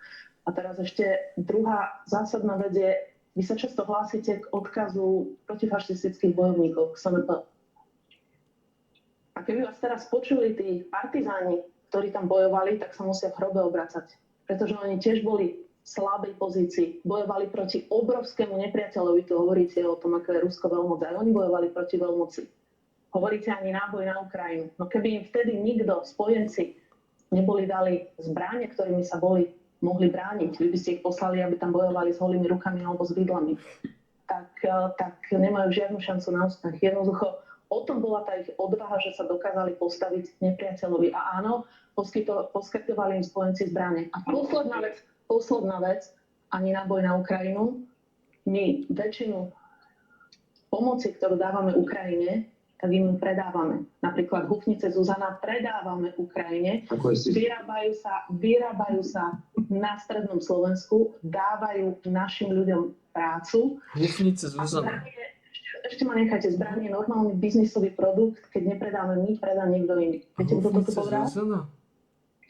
A teraz ešte druhá zásadná vec je, vy sa často hlásite k odkazu protifašistických bojovníkov, k SNP. A keby vás teraz počuli tí partizáni, ktorí tam bojovali, tak sa musia v hrobe obracať. Pretože oni tiež boli v slabej pozícii. Bojovali proti obrovskému nepriateľovi. Tu hovoríte o tom, ako je Rusko veľmoc. Aj oni bojovali proti veľmoci. Hovoríte ani náboj na Ukrajinu. No keby im vtedy nikto, spojenci, neboli dali zbráne, ktorými sa mohli brániť, vy by ste ich poslali, aby tam bojovali s holými rukami alebo s vidlami, tak nemajú žiadnu šancu na úspech. Jednoducho, o tom bola tá ich odvaha, že sa dokázali postaviť nepriateľovi. A áno, poskytovali im spojenci zbrane. A posledná vec, ani náboj na Ukrajinu. My väčšinu pomoci, ktorú dávame Ukrajine, tak im predávame. Napríklad hufnice Zuzana predávame Ukrajine. Vyrábajú sa na strednom Slovensku, dávajú našim ľuďom prácu. Hufnice Zuzana. Ešte ma nechajte, zbranie je normálny biznisový produkt, keď nepredáme my, predá niekto iný. Viete, kto to tu povedal?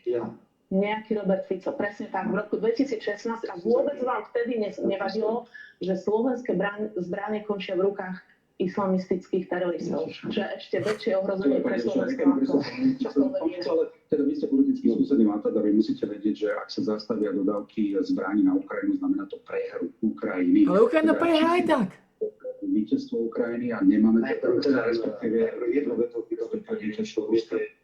Ja. Nejaký Robert Fico, presne tak, v roku 2016 a vôbec vám vtedy nevadilo, že slovenské zbranie končia v rukách islamistických teroristov, čo je ešte väčšie ohrozenie pre Slovensko ako čokoľvek iné. Ale teda vy ste politický susedný matador, vy musíte vedieť, že ak sa zastavia dodávky zbraní na Ukrajinu, znamená to prehru Ukrajiny. Ale Ukrajina prehrá aj tak. Víťazstvo Ukrajiny a nemáme teda respektíve jedno veto, víťazstvo ruské.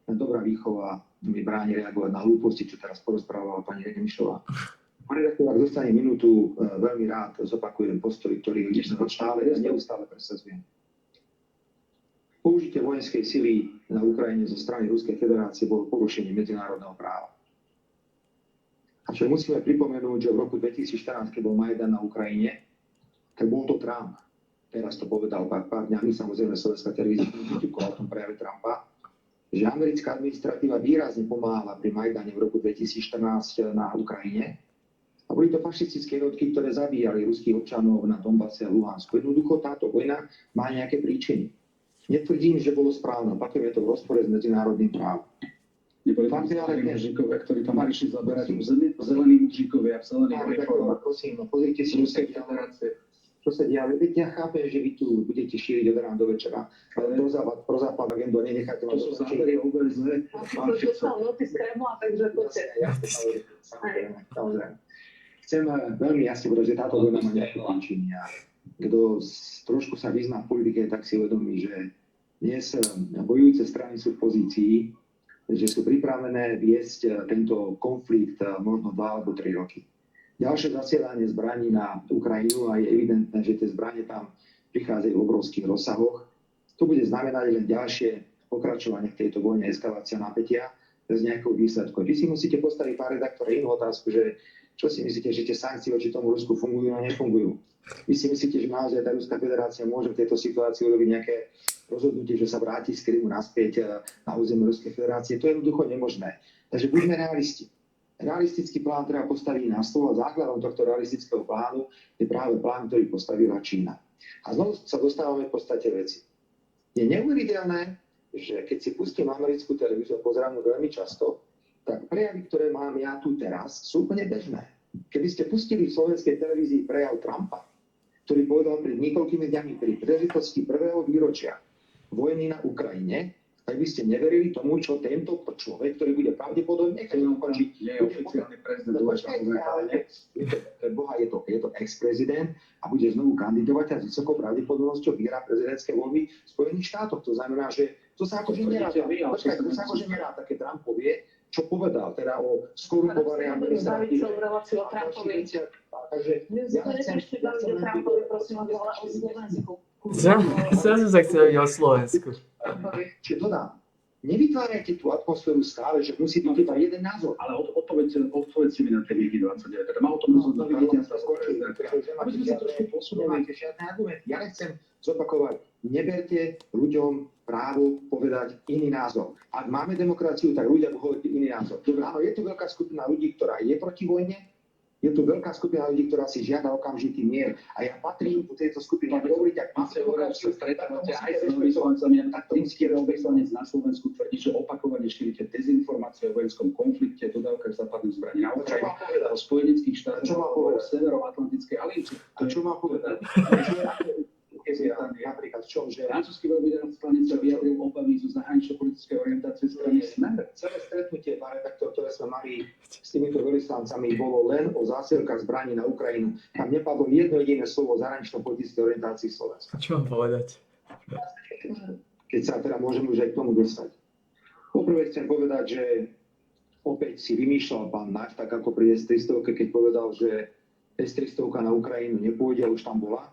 Dobrá výchova mi bráni reagovať na hlúposti, čo teraz porozprávala pani Remišová. Pán redaktor, ak dostane minútu, veľmi rád zopakujem postoj, ktorý neustále presadzujem. Použitie vojenskej sily na Ukrajine zo strany Ruskej federácie bolo porušenie medzinárodného práva. A čo musíme pripomenúť, že v roku 2014, keď bol Majdan na Ukrajine, tak bol to Trump. Teraz to povedal pár dňami, samozrejme slovenská televízia vytipkovala v tom prejave Trumpa, že americká administratíva výrazne pomáhala pri Majdane v roku 2014 na Ukrajine. A boli to fašistické jednotky, ktoré zabíjali ruských občanov na Donbase a Luhansku. Jednoducho táto vojna má nejaké príčiny. Netvrdím, že bolo správne, potom je to v rozpore s medzinárodným právom. Neboli tam zelení mužikovia, ktorí tam išli zaberať územie? Zelení mužikovia v zelených uniformách. Prosím, pozrite si Ruskej federácie. Čo sa diali? Veď ja chápem, že vy tu budete šíriť od rána do večera, ale pro západ agendu nenechajte ma to sú zábery OBZ. To sú noty z Kremla, takže poďte. Samozrejme. Chcem veľmi jasne povedať, že táto vojna má nejaké príčiny. Kto trošku sa vyzná v politike, tak si uvedomí, že dnes bojujúce strany sú v pozícii, že sú pripravené viesť tento konflikt možno 2 alebo 3 roky. Ďalšie zasielanie zbraní na Ukrajinu a je evidentné, že tie zbranie tam prichádzajú v obrovských rozsahoch. To bude znamenať len ďalšie pokračovanie v tejto vojne, eskalácia napätia bez nejakého výsledku. Vy si musíte postaviť, pán redaktor, inú otázku, že čo si myslíte, že tie sankcie voči tomu Rusku fungujú a nefungujú? Vy si myslíte, že naozaj tá Ruská federácia môže v tejto situácii urobiť nejaké rozhodnutie, že sa vráti z Krymu naspäť na územie Ruskej federácie? To je jednoducho nemožné. Takže buďme realisti. Realistický plán treba postaviť na stôl a základom tohto realistického plánu je práve plán, ktorý postavila Čína. A znovu sa dostávame v podstate veci. Je neuveriteľné, že keď si pustím americkú televíziu a pozerám veľmi často, tak prejavy, ktoré mám ja tu teraz, sú úplne bežné. Keby ste pustili v slovenskej televízii prejav Trumpa, ktorý povedal pred niekoľkými dňami pri príležitosti prvého výročia vojny na Ukrajine, tak by ste neverili tomu, čo tento človek, ktorý bude pravdepodobne ukončiť. Nie je oficiálny prezident USA. Boha, je to ex-prezident a bude znovu kandidovať a s vysokou pravdepodobnosťou vyhrá prezidentské voľby v Spojených štátoch. To znamená, že to sa akože neráta, keď Trump povie, čo povedal teda o skorupovanej administratíve. Takže ja chcem... Zrazu sa chce hovoriť o Slovensku. Čiže dodám, nevytvárajte tú atmosféru stále, že musí byť iba jeden názor. Ale odpovedzte mi na tej MiG-29. Teda má o tom rozhodnúť veliteľstva prezidenta. Aby sme sa trošku posunuli. Nemáte žiadne argumenty. Ja nechcem zopakovať, neberte ľuďom právo povedať iný názor. Ak máme demokraciu, tak ľudia budú hovoriť iný názor. Áno, je tu veľká skupina ľudí, ktorá je proti vojne, je tu veľká skupina ľudí, ktorá si žiada okamžitý mier. A ja patrím do tejto skupiny. Ak hovoríte, ak máte demokraciu, stretávate aj s veľvyslancami. Takto veľvyslanec na Slovensku tvrdí, že opakovane šírite dezinformácie o vojenskom konflikte, dodávkach západných zbraní na Ukrajinu, o spojeneckých štátoch, o Severoatlantickej aliancii. A čo má povedať? Napríklad v čom, že... Francúzsky veľvyslanec sa vyjadril obavy zo zahranično-politickej orientácie strany Smer. Celé stretnutie, pán redaktor, ktoré sme mali s týmito veľvyslancami, bolo len o zásielkach zbraní na Ukrajinu. Tam nepadlo jedno jediné slovo o zahranično-politickej orientácii Slovenska. A čo mám povedať? Keď sa teda môžeme už aj k tomu dostať. Poprvé chcem povedať, že opäť si vymýšľal pán Naď, tak ako pri S-300, keď povedal, že S-300 na Ukrajinu nepôjde, už tam bola.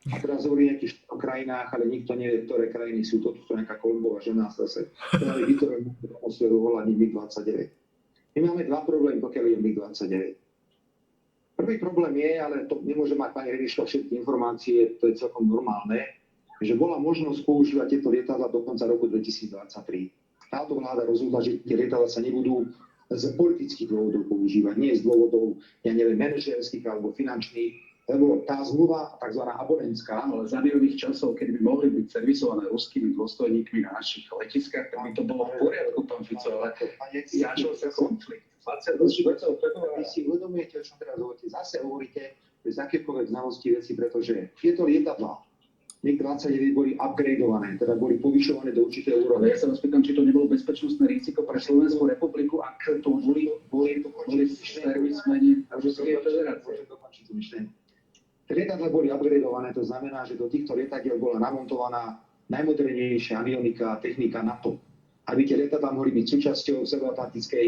A teraz hovorí o nejakých krajinách, ale nikto nevie, ktoré krajiny sú to. Tu sú nejaká Kolumbová žena zase. Ktorá vytvorila atmosféru ohľadne MiG-29. My máme dva problémy, pokiaľ je MiG-29. Prvý problém je, ale to nemôže mať pani Rediška všetky informácie, to je celkom normálne, že bola možnosť používať tieto lietadlá do konca roku 2023. Táto vláda rozhodla, že tie lietadlá sa nebudú z politických dôvodov používať, nie z dôvodov, ja neviem, manažerských alebo finančných, lebo tá zmluva, tzv. Abonentská, ale za mierových časov, keď by mohli byť servisované ruskými dôstojníkmi na našich letiskách, tak by to bolo v poriadku, pán Fico, ale začal sa konflikt. 22. februára. Vy si uvedomujete, o čom teraz hovoríte. Zase hovoríte bez akékoľvek znalosti veci, pretože tieto lietadlá MiG-29 boli upgradeované, teda boli povyšované do určitej úrovne. Ja sa vás pýtam, či to nebolo bezpečnostné riziko pre Slovenskú republiku, ak to boli servismeni Ruskej federácie. Lietadlá boli upgradeované, to znamená, že do týchto lietadiel bola namontovaná najmodernejšia avionika a technika NATO. Aby tie lietadlá mohli byť súčasťou severoatlantickej...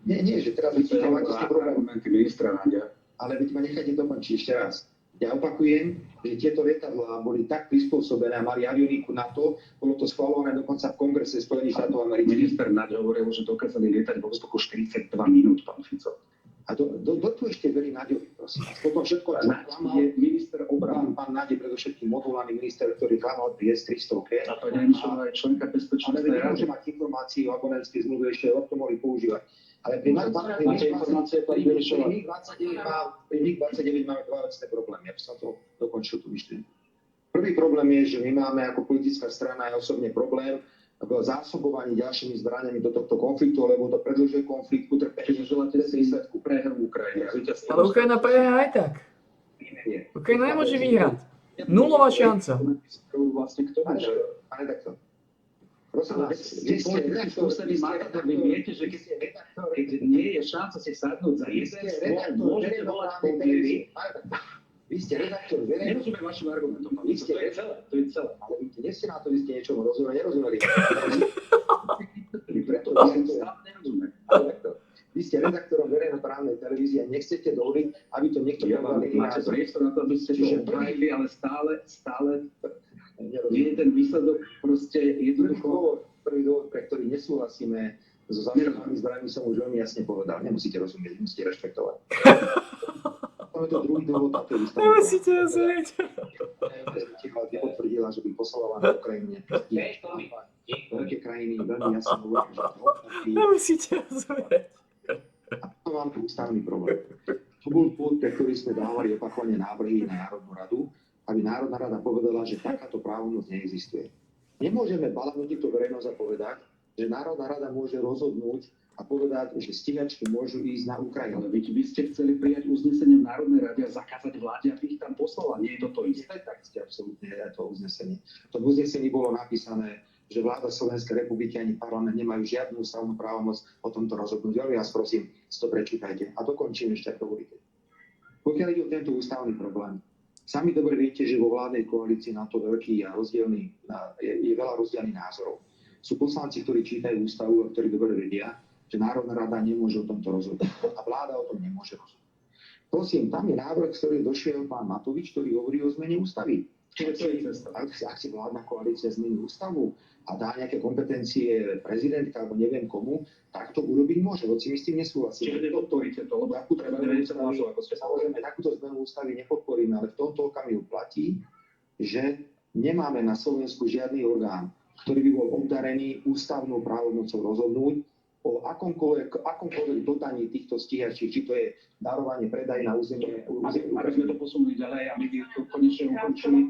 Nie, že teraz vytýka argumenty ministra Naďa. Ale veď ma nechajte dokončiť ešte raz. Ja opakujem, že tieto lietadlá boli tak prispôsobené a mali avioniku NATO, bolo to schváľované dokonca v kongrese Spojených štátov amerických. Minister Naď hovoril, že dokázali lietať vo vzduchu 42 minút, pán Fico. A do tu ešte verí Naďovi, prosím. Potom všetko je minister obrany. Pán Naď je predovšetkým modulárny minister, ktorý klamal pri S-300. A to aj členka bezpečnostnej rady. Ale nemôže mať informácií o abonentskej zmluve, ešte rok to mohli používať. Ale pri MiG-29 máme dva vecné problémy. Ja by som to dokončil tú myšlienku. Prvý problém je, že my máme ako politická strana aj osobne problém v zásobovaní ďalšími zbraniami do tohto konfliktu, lebo to predĺžuje konflikt, utrpenie, želáte si výsledku prehru Ukrajiny. Ale Ukrajina prehrá aj tak. Ukrajina nemôže vyhrať. Nulová šanca. Vlastne kto môže? Pane redaktor. Vy viete, že keď nie je šanca si sadnúť za jeden stôl, môžete volať po miery. Vy ste redaktor verejný. Nerozumiem vašim argumentom. Vy ste redaktor. To je celé. Ale vy nie ste na to, vy ste niečomu nerozumeli. Preto nerozumiem. Vy ste redaktorom verejnoprávnej televízie a nechcete dovoliť, aby to niekto povedal iný názor. Máte priestor na to, aby ste to obhajili, ale stále nie je ten výsledok proste jednoducho. Prvý dôvod, pre ktorý nesúhlasíme so zásobovaním zbraní, som už veľmi jasne povedal. Nemusíte rozumieť, musíte rešpektovať. To je druhý dôvod, a to je nemusíte rozumieť. Potvrdila, že by poslala na Ukrajine. Veľké krajiny veľmi jasne hovoria, že to nemusíte rozumieť. A to mám tu ústavný problém. To bol pôd, pre ktorý sme dávali opakovane návrhy na Národnú radu, aby Národná rada povedala, že takáto právomoc neexistuje. Nemôžeme balanútiť tú verejnosť a povedať, že Národná rada môže rozhodnúť a povedať, že stíhačky môžu ísť na Ukrajinu. Ale vy ste chceli prijať uznesenie v Národnej rade a zakázať vláde, aby ich tam poslala. Nie je to isté? Tak ste absolútne to uznesenie. To v uznesení bolo napísané, že vláda Slovenskej republiky ani parlament nemajú žiadnu ústavnú právomoc o tomto rozhodnúť. Ja vás prosím, si to prečítajte. A dokončím ešte, ak dovolíte. Pokiaľ ide o tento ústavný problém, sami dobre viete, že vo vládnej koalícii na to veľký a rozdielný, je veľa rozdielných názorov. Sú poslanci, ktorí čítajú ústavu a ktorí dobre vedia, že Národná rada nemôže o tomto rozhodnúť a vláda o tom nemôže rozhodnúť. Prosím, tam je návrh, z ktorý došiel pán Matovič, ktorý hovorí o zmene ústavy. Ak si vládna koalícia zmení ústavu a dá nejaké kompetencie prezidentka alebo neviem komu, tak to urobiť môže, hoci my s tým nesúhlasíme. Čiže nepodporíte to, lebo samozrejme, takúto zmenu ústavy nepodporíme, ale v tomto okamihu platí, že nemáme na Slovensku žiadny orgán, ktorý by bol obdarený ústavnou právomocou rozhodnúť o akomkoľvek dodaní týchto stíhačiek, či to je darovanie, predaj na územie. Aby sme to posunuli ďalej a my to konečne ukončili,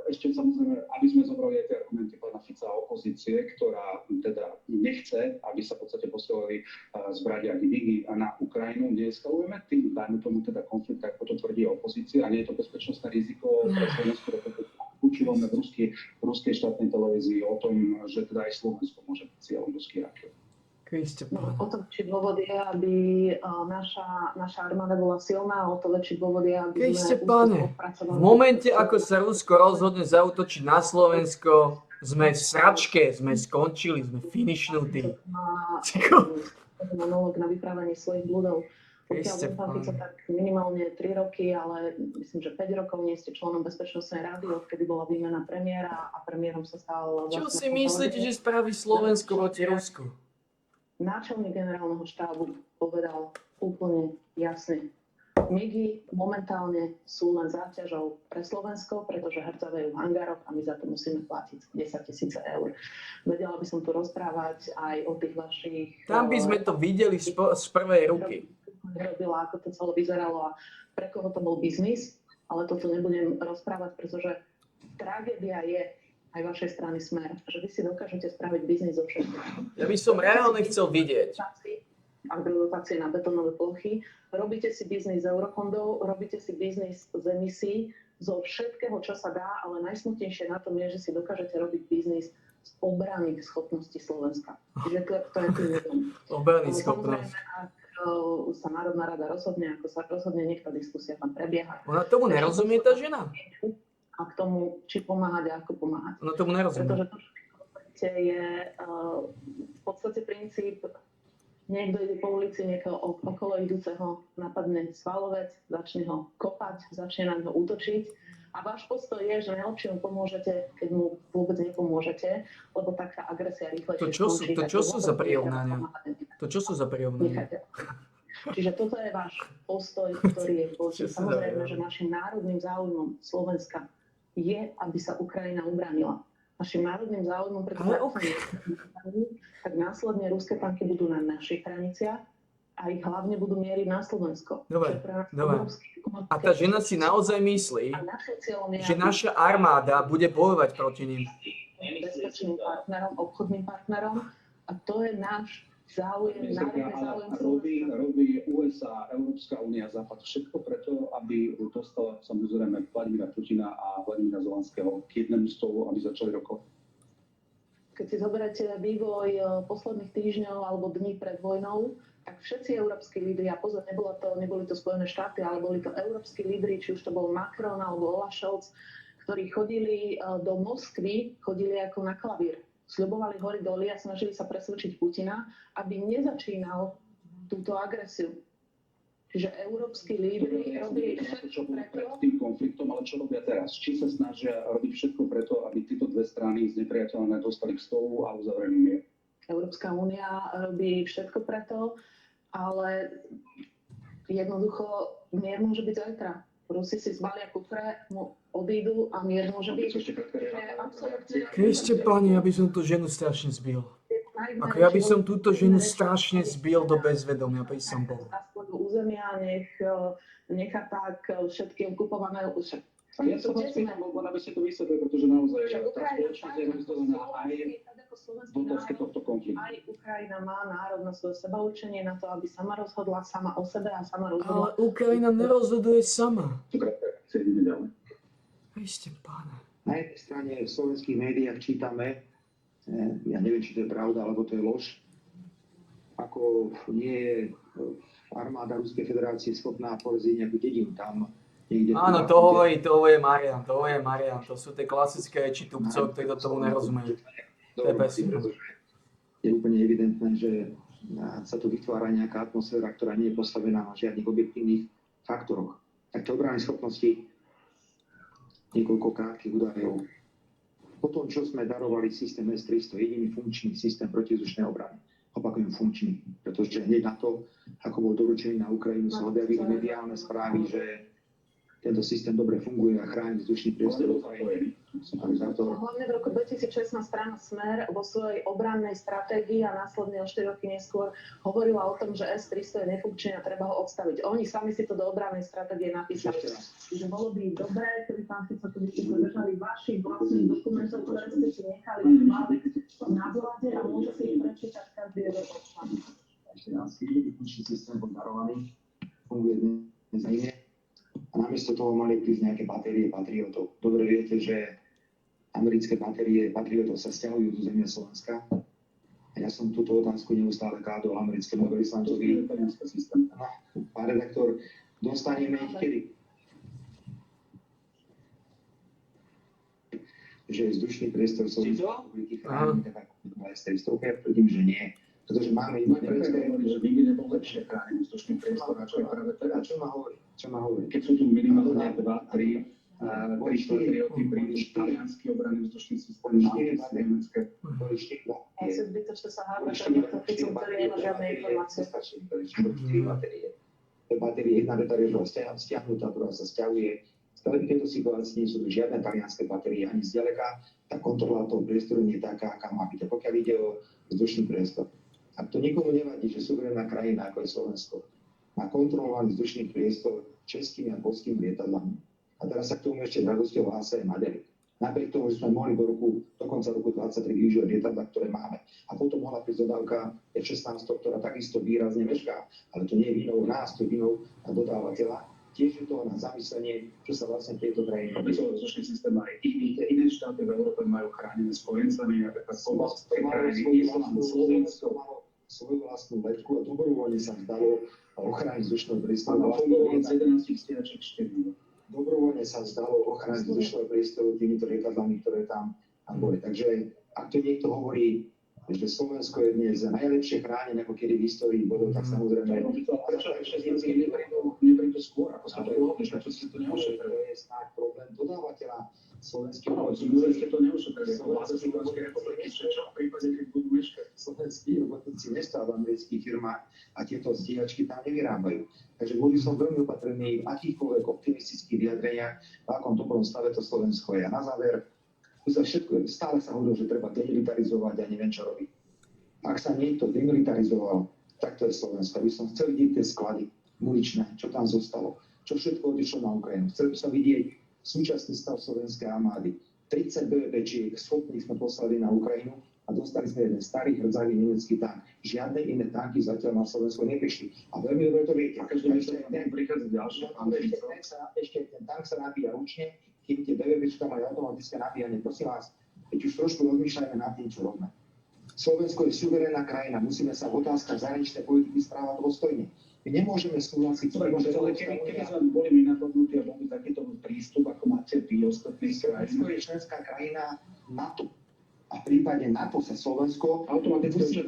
ešte samozrejme, aby sme zobrali aj tie argumenty pána Fica a opozície, ktorá teda nechce, aby sa v podstate posielali zbrane a digy na Ukrajinu. Neeskalujeme tým, dajme tomu teda konflikt, ako to tvrdí opozícia, a nie je to bezpečnostné riziko pre Slovensku republiku. Učíme v ruskej štátnej televízii o tom, že teda aj Slovensko môže byť cieľom ruských raket. No, o to väčší dôvod je, aby naša armáda bola silná, o to väčší dôvod je, aby sme spolupracovali. V momente, ako sa Rusko rozhodne zaútočiť na Slovensko, sme v sračke, sme skončili, sme finišnutí. Monológ na vyprávanie svojich bludov. Pokiaľ pán Fico, tak minimálne 3 roky, ale myslím, že 5 rokov nie ste členom Bezpečnostnej rady, odkedy bola výmena premiéra a premiérom sa stal... Čo si myslíte, že spraví Slovensko proti Rusku? Náčelník generálneho štábu povedal úplne jasne. MIGy momentálne sú len záťažou pre Slovensko, pretože hrdzavajú v hangároch a my za to musíme platiť 10 000 eur. Vedela by som tu rozprávať aj o tých vašich... Tam by sme to videli z prvej ruky. Robila, ako to celé vyzeralo a pre koho to bol biznis, ale toto nebudem rozprávať, pretože tragédia je aj vašej strany Smer, že vy si dokážete spraviť biznis zo všetkého. Ja by som reálne chcel vidieť. Agrodotácie na betónové plochy, robíte si biznis z eurofondov, robíte si biznis z emisí, zo všetkého, čo sa dá, ale najsmutnejšie na tom je, že si dokážete robiť biznis z obranných schopností Slovenska. Čiže to je tým jednom. Obranných schopnosť. Ak sa Národná rada rozhodne, ako sa rozhodne, nech tá diskusia tam prebieha. Ona tomu nerozumie, tá žena? A k tomu, či pomáhať a ako pomáhať. Ona tomu nerozumie. Pretože to, čo je v podstate princíp, niekto ide po ulici, niekoho okolo idúceho napadne svalovec, začne ho kopať, začne na ňo útočiť. A váš postoj je, že najlepšie mu pomôžete, keď mu vôbec nepomôžete, lebo tak tá agresia rýchlejšie skončí. To čo sú za prirovnania? To čo sú za prirovnania? Čiže toto je váš postoj, ktorý je dôležitý. Samozrejme, že našim národným záujmom Slovenska je, aby sa Ukrajina ubránila. Našim národným záujmom, pretože tak následne ruské tanky budú na našich hraniciach a ich hlavne budú mieriť na Slovensko. Dobre. A tá žena si naozaj myslí, že naša armáda bude bojovať proti nim. Bezpečným partnerom, obchodným partnerom a to je náš záujem, národný záujem Slovenska. Robí USA, Európska únia, Západ všetko preto, aby dostala samozrejme Vladimíra Putina a Vladimíra Zelenského k jednému stolu, aby začali rokovať. Keď si zoberete vývoj posledných týždňov alebo dní pred vojnou, tak všetci európski lídri, a pozor, neboli to Spojené štáty, ale boli to európski lídri, či už to bol Macron alebo Olaf Scholz, ktorí chodili do Moskvy, chodili ako na klavír. Sľubovali hory doly a snažili sa presvedčiť Putina, aby nezačínal túto agresiu. Čiže európski lídri robili všetko preto... Pred tým konfliktom, ale čo robia teraz? Či sa snažia robiť všetko preto, aby tieto dve strany znepriateľné dostali k stolu a uzavreli mier? Európska únia robí všetko preto, ale jednoducho mier môže byť zajtra. Rusi si zbalia kufre, odídu a mier môže byť. Kriste Pane, aby som tú ženu strašne zbil. Ako ja by som túto ženu strašne zbil do bezvedomia, aby som bol. Na svoju územia, nechá tak všetky okupované... A ja som vás pýtam, lebo aby ste to vysvetlili, pretože naozaj tá spoločnosť je rozdelená aj... ako slovenský vnútorské tohto konfliktu. aj Ukrajina má národ na svoje sebaurčenie, na to, aby sama rozhodla sama o sebe a sama rozhodla. Ale Ukrajina nerozhoduje sama. Sedíme ďalej. Ešte, páne. Na jednej strane v slovenských médiách čítame, ja neviem, či to je pravda, alebo to je lož, ako nie je armáda Ruskej federácie schopná poraziť nejakú dedinu tam niekde. Áno, to hovorí Marian. To sú tie klasické reči tupcov, ktorí do toho nerozumejú. To je bezsúdne. Je úplne evidentné, že sa tu vytvára nejaká atmosféra, ktorá nie je postavená na žiadnych objektívnych faktoroch. Tak tie obranné schopnosti, niekoľko krátkych údajov. Po tom, čo sme darovali systém S-300, jediný funkčný systém protizdušnej obrany. Opakujem funkčný, pretože hneď na to, ako bol doručený na Ukrajinu, sa objavili mediálne správy, že tento systém dobre funguje a chráni vzdušný priestor Ukrajiny. Hlavne v roku 2016 strana Smer vo svojej obrannej stratégii a následne o 4 roky neskôr hovorila o tom, že S-300 je nefunkčný a treba ho odstaviť. Oni sami si to do obrannej stratégie napísali. Čiže bolo by dobré, keby pán Fico, keby ste sa držali vašich vlastných dokumentov, ktoré ste si nechali na vláde a môže si ich prečítať každý jeden občan. Ešte raz, funkčný systém bol darovaný, funguje dnes iné. A namiesto toho mali prísť nejaké batérie patriotov. Dobre viete, že americké batérie patriotov sa sťahujú do zemie Slovenska. A ja som túto otázku neustále kládol americkému veľvyslancovi. Pán redaktor, dostaneme ich kedy? Že je vzdušný priestor Slovenskej republiky chránený tak ako S-300. Ja tvrdím, že nie. Pretože máme iba nemecké... že nikdy nebol lepšie chránený vzdušný priestor, ako je práve teraz. Čo má hovoriť? Keď sú tu minimálne 2-3 patrioti, prídu taliansky obranný vzdušný systém, nemecké. Ja si zbytočne sa háda, že niekto Ficom, ktorý nemá žiadne informácie. To batérie, jedna batéria je stiahnutá, druhá sa stiahuje. Stále v tejto situácii nie sú tu žiadne talianské batérie ani zďaleka. Tá kontrola toho priestoru nie je taká, aká má byť. Pokiaľ ide o vzdušný priestor. Ak to nikomu nevadí, že suverénna krajina, ako je Slovensko, má kontrolovaný vzdušný priestor českými a polskými lietadlami. A teraz sa k tomu ešte s radosťou hlásia aj Maďari. Napriek tomu, že sme mohli do konca roku 2023 využívať lietadla, ktoré máme. A potom mohla prísť dodávka F-16, ktorá takisto výrazne mešká. Ale to nie je vinou nás, to je vinou dodávateľa. Tiež je to na zamyslenie, čo sa vlastne v tejto krajine. Vzdušný systém aj iné štáty v Európe majú chránené spojencami, napríklad pobaltské krajiny, Island, Slovensko. Svoju vlastnú letku a dobrovoľne sa vzdalo ochrany vzdušného priestoru. Dobrovoľne sa vzdalo ochrany vzdušného priestoru týmito lietadlami, ktoré tam boli. Takže ak to niekto hovorí, že Slovensko je dnes najlepšie chránené, ako kedy v histórii bolo, tak samozrejme... Prečo ešte neprídu skôr, ako sa to dohodli, prečo ste to neušetrili? To je snáď problém dodávateľa slovenského... Ale ste to neušetrili, ako vláda Slovenskej republiky, čo v prípade, keď budú meškať? Slovenskí robotníci nestávajú v amerických firmách a tieto stíhačky tam nevyrábajú. Takže boli som veľmi opatrný v akýchkoľvek optimistických vyjadreniach, v akom dobrom stave to Slovensko je. A na záver, všetko, stále sa hovorí, že treba demilitarizovať a neviem čo robiť. Ak sa niekto demilitarizoval, tak to je Slovensko. Aby som chcel vidieť tie sklady muničné, čo tam zostalo, čo všetko odišlo na Ukrajinu. Chcel by som vidieť súčasný stav slovenskej armády. 30 BVP-čiek schopných sme poslali na Ukrajinu a dostali sme jeden starý hrdzavý nemecký tank. Žiadne iné tanky zatiaľ na Slovensko neprišli. A veľmi dobre to viete. A každý ten prichádza ďalšie. Ešte ten tank sa nabíja ručne, kým tie BVPčka majú automatické nabíjanie. Prosím vás, keď už trošku rozmýšľajme nad tým, čo robíme. Slovensko je suverénna krajina, musíme sa v otázkach zahraničnej politiky správať dôstojne. My nemôžeme súhlasiť... Keby sme boli my napadnutí a boli takýto prístup, ako máte vy ostatní krajiny. Slovensko je členská krajina NATO. A v prípade NATO sa Slovensko automaticky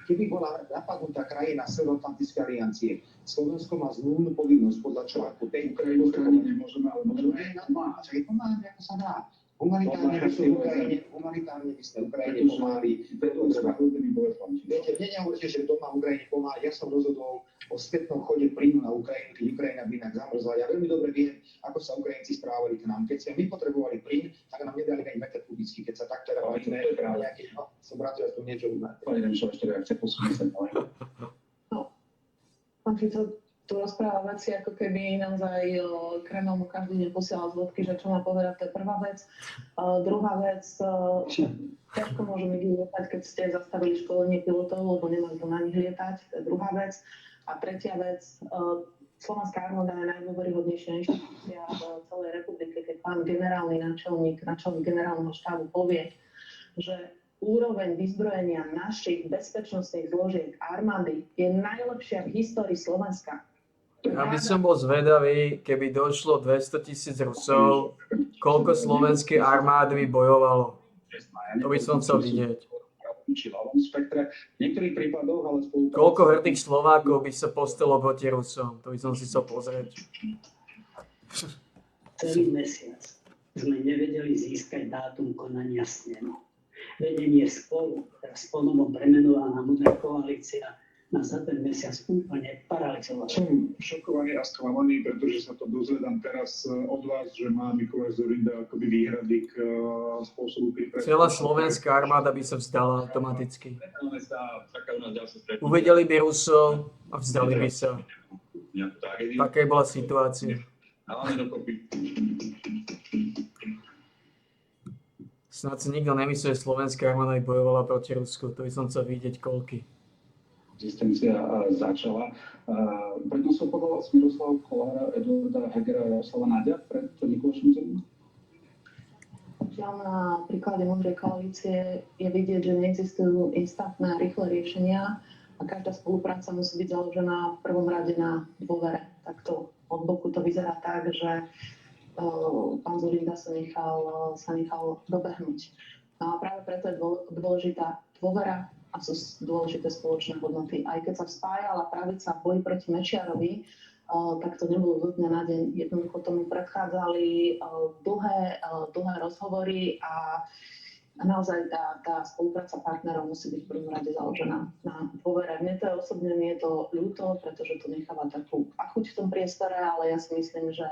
keby bola napadnutá krajina Severoatlantickej aliancie, Slovensko má zmluvnú povinnosť podľa článku 5 Ukrajinu chrániť nemôžeme, ale môžeme. Pomáhame, ako sa dá. Humanitárne by sme Ukrajine pomáhali. Viete, mne nehovoríte, že doma v Ukrajine pomáhali. Ja som rozhodol o spätnom chode plynu na Ukrajinu, keď Ukrajina by inak zamrzla. Ja veľmi dobre viem, ako sa Ukrajinci správali k nám. Keď sme my potrebovali plyn, tak nám nedali ani meter kubický. Keď sa takto bavíme, nejaký, som rád, že aspoň niečo uznáte. Pani Remšová, ešte reakcia, posúňme sa ďalej. Pán Fico, tu rozpráva veci, ako keby naozaj Kreml mu každý deň posielal zvodky, že čo má povedať, to je prvá vec. Druhá vec, ťažko môžeme lietať, keď ste zastavili školenie pilotov, lebo nemajú na nich lietať, to je druhá vec. A tretia vec, Slovenská armáda je najdôveryhodnejšia inštitúcia v celej republike, keď pán generálny náčelník generálneho štábu povie, že úroveň vyzbrojenia našich bezpečnostných zložiek armády je najlepšia v histórii Slovenska. Ja by som bol zvedavý, keby došlo 200 000 Rusov, koľko slovenskej armády by bojovalo. To by som chcel vidieť. Koľko hrdých Slovákov by sa postalo proti Rusom, to by som si chcel pozrieť. Celý mesiac sme nevedeli získať dátum konania snemu. Vedenie Spolu, teraz ponovom premenovaná Modrá koalícia, nás za ten mesiac úplne paralizovala. Som šokovaný a sklamaný, pretože sa to dozvedám teraz od vás, že má Mikuláš Dzurinda akoby výhrady k spôsobu prípravy. Celá slovenská armáda by sa vzdala automaticky. Uvideli by Rusov a vzdali by sa. Taká bola situácia. Snad si nikto nemyslí, že slovenská armáda by bojovala proti Rusku. To by som chcel vidieť koľky. Existencia začala. Preto sa podal Miroslav Kolára, Eduarda Hegera a Jaroslava Náďa pred Mikulášom Dzurindom? Žiaľ, na príklade Modrej koalície je vidieť, že neexistujú instantné a rýchle riešenia a každá spolupráca musí byť založená v prvom rade na dôvere. Takto od boku to vyzerá tak, že pán Dzurinda sa nechal dobehnúť. No a práve preto je dôležitá dôvera a sú dôležité spoločné hodnoty. Aj keď sa spájala pravica v boji proti Mečiarovi, tak to nebolo zo dňa na deň. Jednoducho tomu predchádzali dlhé rozhovory a naozaj tá spolupráca partnerov musí byť v prvom rade založená na dôvere. Mne to osobne nie je to ľúto, pretože to necháva takú pachuť v tom priestore, ale ja si myslím, že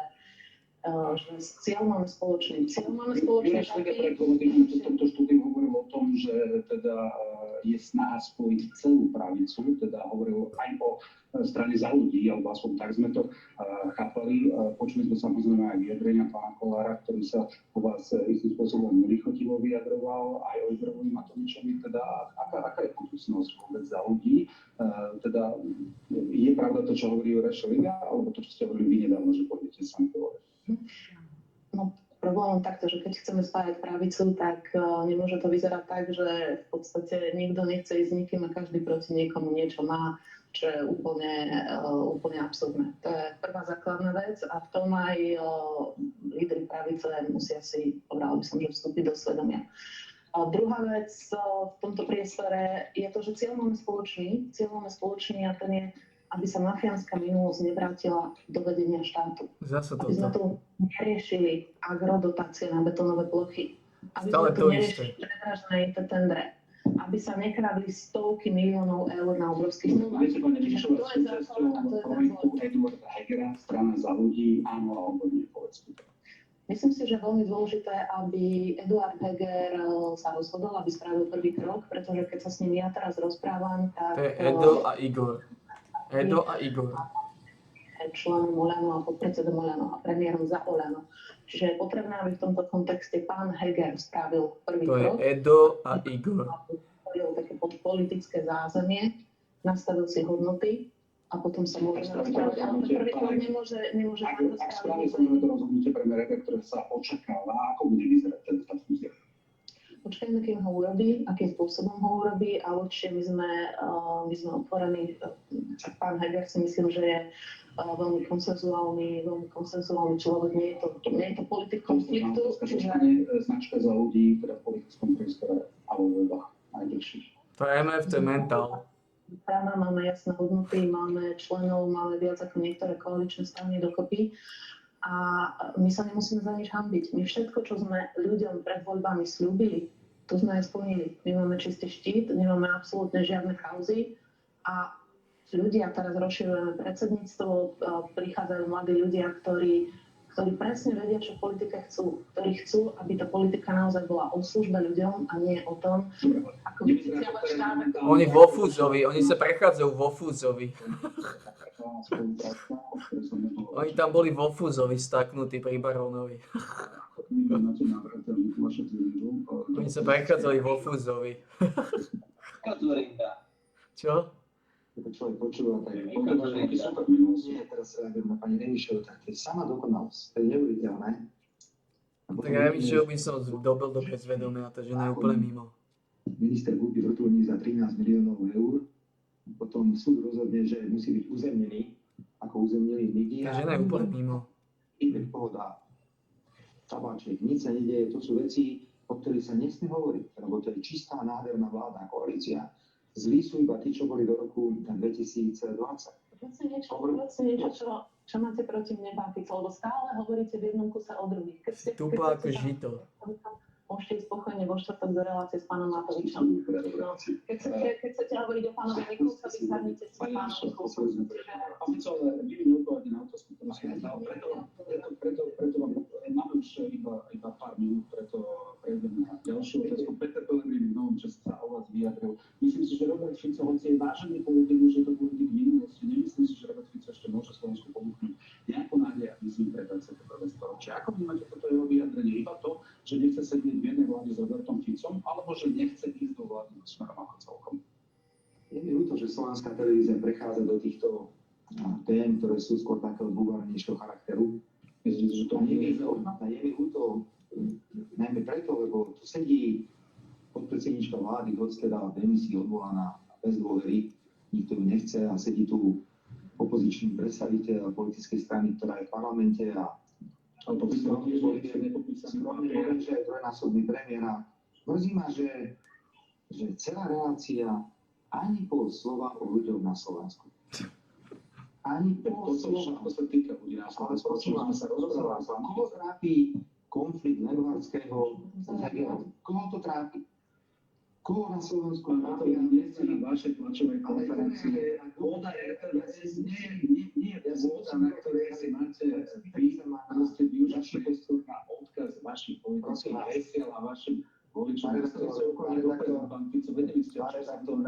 cieľ máme spoločný. Toto štúdium hovoril o tom, že teda je snaha spojiť celú pravicu, teda hovoril aj o strane Za ľudí, alebo aspoň tak sme to chápali. Počuli sme samozrejme aj vyjadrenia pána Kolára, ktorý sa o vás istým spôsobom nelichotivo vyjadroval, aj o Igorovi Matovičovi, teda aká je budúcnosť vôbec Za ľudí. Teda je pravda to, čo hovorí Juraj Šeliga, alebo to, čo ste hovorili vy nedávno, že pôjdete sami povedať? No, problémom takto, že keď chceme spájať pravicu, tak nemôže to vyzerať tak, že v podstate nikto nechce ísť s nikým a každý proti niekomu niečo má, čo je úplne absurdné. To je prvá základná vec a v tom aj lídri pravice musia si, povedala by som, že vstúpiť do svedomia. A druhá vec v tomto priestore je to, že cieľ máme spoločný a ten je, aby sa mafiánska minulosť nevrátila do vedenia štátu. Aby sme tu neriešili agrodotácie na betónové plochy. Aby sme tu neriešili predražené tendre. Aby sa nekradli stovky miliónov eur na obrovských zmluvách. Viete, pane Mišova, súčasťou projektu Eduarda Hegera, strana Za ľudí, áno alebo nie, povedzte. Myslím si, že je veľmi dôležité, aby Eduard Heger sa rozhodol, aby spravil prvý krok, pretože keď sa s ním ja teraz rozprávam, tak... To je Edo a Igor. Edo a Igor. Členom Olano a podpredsedom Olano a premiérom za Olano. Čiže je potrebné, aby v tomto kontexte pán Heger spravil prvý krok. To je Edo a Igor. Spravil také politické zázemie, nastavil si hodnoty a potom sa môžeme rozprávať. Ale ten prvý krok nemôže Ak správne samozrejme to rozhodnutie premiéra, ktoré sa očakáva, ako bude vyzerať ten stav fúzie? Počkajme, kým ho urobí, akým spôsobom ho urobí a určite my sme otvorení. Pán Heger si myslím, že je veľmi konsenzuálny človek, nie je to politik konfliktu. Značka Za ľudí, teda v politickom priestore alebo voľbách najbližších. To je MF, to je mentál. Strana, máme jasné hodnoty, máme členov, máme viac ako niektoré koaličné strany dokopy. A my sa nemusíme za nič hanbiť. My všetko, čo sme ľuďom pred voľbami slúbili, to sme aj splnili. My máme čistý štít, nemáme absolútne žiadne kauzy a ľudia, teraz rozširujeme predsedníctvo, prichádzajú mladí ľudia, ktorí ktorí presne vedia, čo v politike chcú, ktorí chcú, aby tá politika naozaj bola o službe ľuďom a nie o tom, ako vyciciavať štát. Oni vo Fúzovi, oni sa prechádzajú vo Fúzovi. Oni tam boli vo Fúzovi staknutí pri Barónovi. Oni sa prechádzali vo Fúzovi. Čo? Keď človek počúva, tak nie, teraz reagujem na pani Remišovu, tak to je sama dokonalosť, to je neuveriteľné. Tak Remišovu by som dobil do bezvedomia, takže ne úplne mimo. Minister kúpi vrtuľník za 13 miliónov eur, potom súd rozhodne, že musí byť uzemnený, ako uzemnili Nigy. Takže ne úplne mimo. Inak pohoda, tabáček, nič sa nedieje, to sú veci, o ktorých sa nesmie hovoriť, lebo to je čistá nádherná vládna koalícia. Zlí sú iba tí, čo boli do roku 2020. Vlastne niečo, čo máte proti mne, pán Fico, lebo stále hovoríte v jednom kuse o druhých. Tupá ako žito. Môžete ísť spokojne vo štvrtok do relácie s pánom Matovičom. No, keď chcete hovoriť o pánovi Mikulcovi, sadnite si s pánom Mikulcom. Pán Fico, ale vy mi neodpovedne na otázku, ktorú som dal. Preto vám máme už iba pár minút, preto prejdeme na ďalšiu otázku. Peter Pellegrini v Novom čase sa o vás vyjadril. Myslím si, že Robert Fico, hoci je vážený politik, už je to politik minulosti, nemyslím si, že Robert Fico ešte môže Slovensku ponúknuť nejakú nádej a myslím pre 21. storočie. Ako vnímate toto jeho vyjadrenie? Iba to, že nechce sedieť v jednej vláde s Robertom Ficom, alebo že nechce ísť do vlády smerom ako celkom? Je mi ľúto, že slovenská televízia prechádza do týchto tém, ktoré sú skôr takého vulgárnejšieho charakteru. Myslím, že to nie je ľúto, najmä preto, lebo tu sedí podpredsedníčka vlády, hoď teda v demisii odvolaná bez dôvery, nikto ju nechce a sedí tu opozičný predstaviteľ politickej strany, ktorá je v parlamente a že je trojnásobný premiér a mrzí ma, že celá relácia ani pol slova o ľuďoch na Slovensku. Ani pol slova. To sa týka ľudí na Slovensku. Koho trápi konflikt Levohardského s Hegerom? Koho to trápi? Koho na Slovensku trápi? Nechce na vašej tlačovej konferencii. Voda RTVS nie je voda, na ktorej si máte vy, proste využívať prostor na odkaz vašich politických hesiel a vašim voličom. Pán Fico, vedeli ste, čo sa to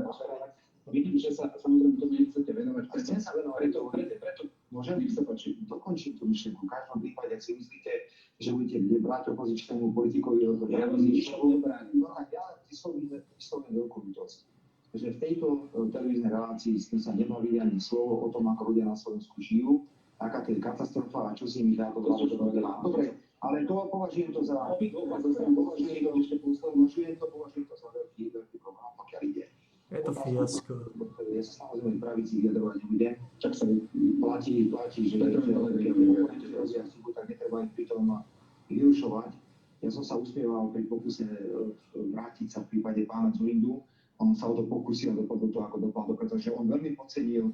vidím, že sa samozrejme tomu nechcete venovať. Chcem sa venovať preto môžem, nech sa páči. Dokončiť tú myšlienku. V každom prípade, ak si myslíte, že budete brať opozičnému politikovi ja vám ničom nebránim. No tak ja vyslovím veľkú ľútosť. Že v tejto televíznej relácii sme sa nebavili ani slovo o tom, ako ľudia na Slovensku žijú, aká to je katastrofa a čo si my táto vláda robila. Dobre, ale to považujem to za veľký problém, pokiaľ ide. Je to fiasko. Ja sa samozrejme v pravici vyjadrovať nebudem. Čak sa platí, že keď robia chybu, tak netreba ich pritom vyrušovať. Ja som sa usmieval pri pokuse vrátiť sa v prípade pána Dzurindu. On sa o to pokusil a dopadlo to, ako dopadlo, pretože on veľmi podcenil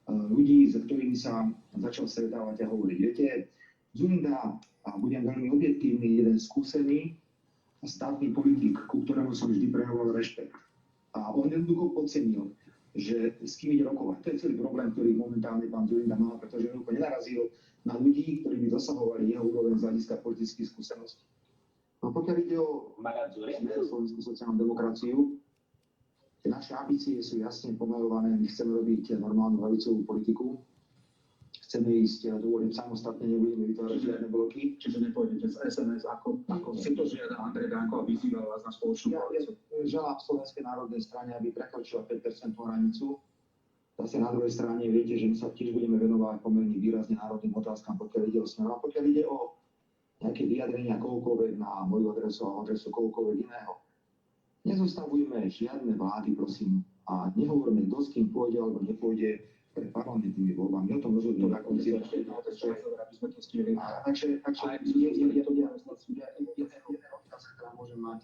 ľudí, s ktorými sa začal stretávať a hovoriť. Viete, Dzurinda, a budem veľmi objektívny, jeden skúsený a statný politik, ku ktorému som vždy prejavoval rešpekt. A on jednoducho podcenil, že s kým ide rokovať. To je celý problém, ktorý momentálne pán Dzurinda má, pretože jednoducho nenarazil na ľudí, ktorí by dosahovali jeho úroveň z hľadiska politických skúseností. No pokiaľ ide o slovenskú sociálnu demokraciu, tie naše ambície sú jasne pomenované. My chceme robiť normálnu ľavicovú politiku. Chceme ísť, dovolím samostatne, nebudeme vytvárať žiadne bloky. Čiže nepôjdete z SNS, ako si to žiada Andrej Danko a vyzýva vás na spoločnú koalíciu. Ja želám Slovenskej národnej strane, aby prekročila 5% hranicu. Zase na druhej strane viete, že my sa tiež budeme venovať pomerne výrazne národným otázkam, pokiaľ ide o Smer. A pokiaľ ide o nejaké vyjadrenia kohokoľvek na moju adresu a adresu kohokoľvek iného. Nezostavujme žiadne vlády, prosím, a nehovorme, kto s kým pôjde alebo nepôjde pred parlamentnými voľbami. O tom rozhodnú na konci. Takže je to jedna otázka, ktorá môže mať.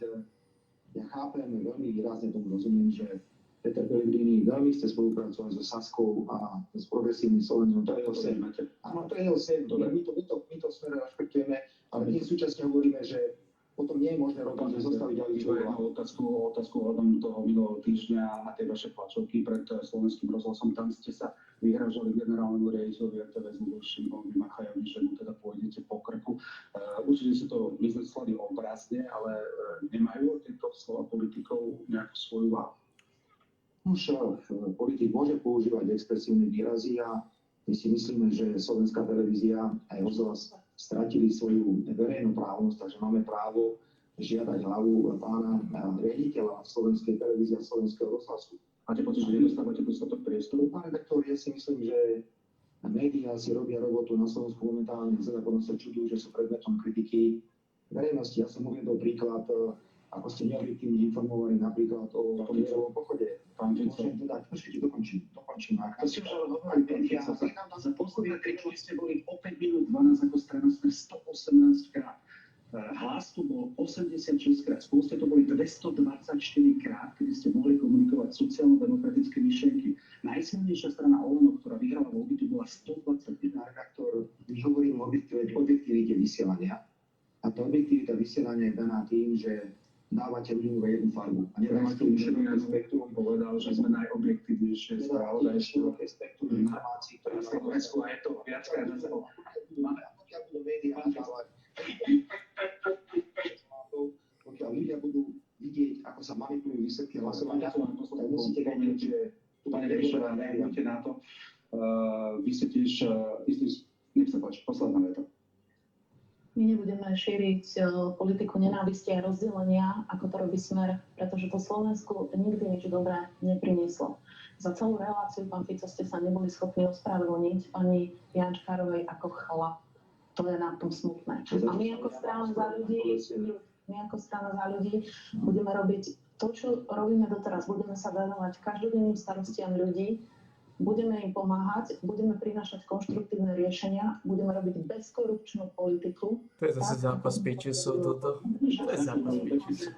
Ja chápem, veľmi výrazne tomu rozumiem, že Peter Pellegrini veľmi chce spolupracovať so Saskou a s progresívnym Slovenskom. To je jeho sen. Áno, to je jeho sen. My to v smere rešpektujeme, ale my súčasne hovoríme, že potom nie je možné robiť, že zostaviť ďalej otázku ohľadom toho minulého týždňa a tej vaše tlačovky pred slovenským rozhlasom. Tam ste sa vyhražali generálnemu riaditeľovi RTVS Lubošovi Machajovi, že mu teda pôjdete po krku. Určite si to mysleli obrazne, ale nemajú tieto slova politikov nejakú svoju váhu? Už politik môže používať expresívne výrazy a my si myslíme, že slovenská televízia aj rozhlas stratili svoju verejnoprávnosť, takže máme právo žiadať hlavu pána riaditeľa slovenskej televízie a slovenského rozhlasu. Máte pocit, že nedostávate dostatok priestoru? Pán redaktor, ja si myslím, že médiá si robia robotu na Slovensku momentálne, a potom sa čudujú, že sú predmetom kritiky verejnosti. Ja som uviedol príklad, ako ste neobjektívne informovali napríklad o tom mierovom pochode. Môžem teda, počkajte, dokončím. To ste už ale hovorili, médiá, za posledné 3 roky ste boli o 5 minút 12 ako strana, sme 118 krát. Hlas tu bol 86 krát, spolu ste to boli 224 krát, kedy ste mohli komunikovať sociálno-demokratické myšlienky. Najsilnejšia strana Olano, ktorá vyhrala voľby, tu bola 121. Redaktor, my hovoríme o objektivite vysielania. A tá objektivita vysielania je daná tým, že dávate ľuďom jednu farbu. A nedávate im široké spektrum. Povedal, že sme najobjektívnejšie spravodajstvo. Široké spektrum informácií, ktoré na Slovensku a je to viackrát nazval. Máme, pokiaľ budú médiá dávať, pokiaľ ľudia budú vidieť, ako sa manipulujú výsledky hlasovania, tak musíte vedieť, že tu Pane Rešová, reagujte na to. Vy ste tiež istý, nech sa páči, posledná veta. My nebudeme šíriť politiku nenávisti a rozdelenia, ako to robí Smer, pretože to Slovensku nikdy nič dobré neprinieslo. Za celú reláciu, pán Fico, ste sa neboli schopní ospravedlniť pani Jančkárovej ako chlap. To je na tom smutné. A my ako strana za ľudí budeme robiť to, čo robíme doteraz. Budeme sa venovať každodenným starostiam ľudí, budeme im pomáhať, budeme prinášať konštruktívne riešenia, budeme robiť bezkorupčnú politiku. To je zase zápas pitchesov toto. To je zápas pitchesov.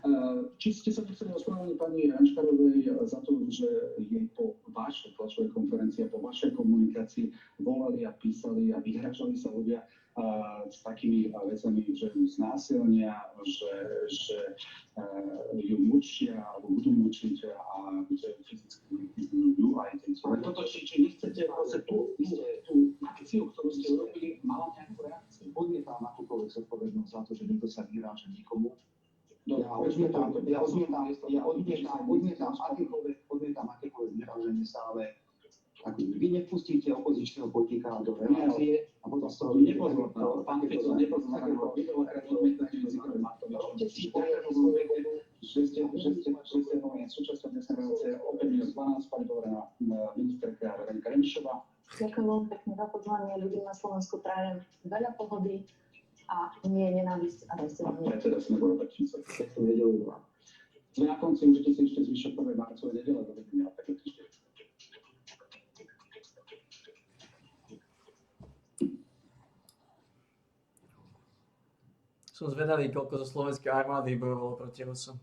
Či ste sa nechceli ospravedlniť pani Jančkárovej za to, že jej po vašej tlačovej konferencii a po vašej komunikácii volali a písali a vyhražali sa ľudia s takými vecami, že ju znásilnia, že ju mučia alebo budú mučiť a že fyzicky ju aj deti. Ale toto, či nechcete vlastne tú akciu, ktorú ste urobili, mala nejakú reakciu? Odmietam akúkoľvek zodpovednosť za to, že niekto sa vyhráža niekomu. Ja odmietam akékoľvek vyhrážanie sa, ale ak vy nepustíte opozičného politika do relácie a potom z toho nepozorná. Pán Fico nepozorná, ako veľakrát odmietanie Zigor Matovičom. Že ste súčasťou dnešnej relácie opäť minus 12, pani povedaná ministerka Veronika Remišová. Ďakujem veľmi pekne za pozvanie. Ľudí na Slovensku prajem veľa pohody a nie nenávisť a rozdelenie. Predseda Smeru Robert Fico. Sme na konci, užite si ešte zvyšok 1. marcovej nedele. Dovidenia a pekný týždeň. Som zvedavý, koľko zo slovenskej armády bojovalo proti Rusom.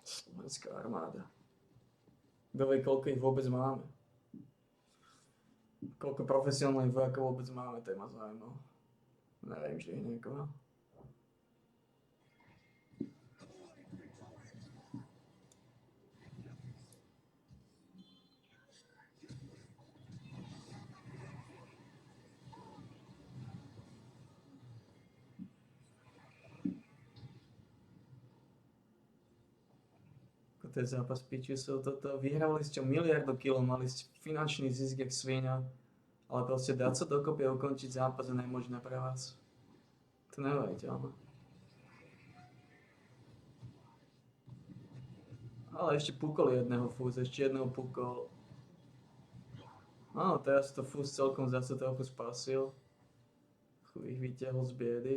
Slovenská armáda. Kto vie, koľko ich vôbec máme? Koľko profesionálnych vojakov vôbec máme, to ma zaujímalo. Neviem, že ich niekoho. To je zápas pitchesov, toto. Vyhrávali ste o miliardu kilo, mali ste finančný zisk jak svinia, ale proste dať sa dokopy a ukončiť zápas je nemožné pre vás. To neuveriteľné. Ale ešte púkol jedného fúz, ešte jedného púkol. Áno, teraz to fúz celkom zase trochu spasil. Ich vytiahol z biedy.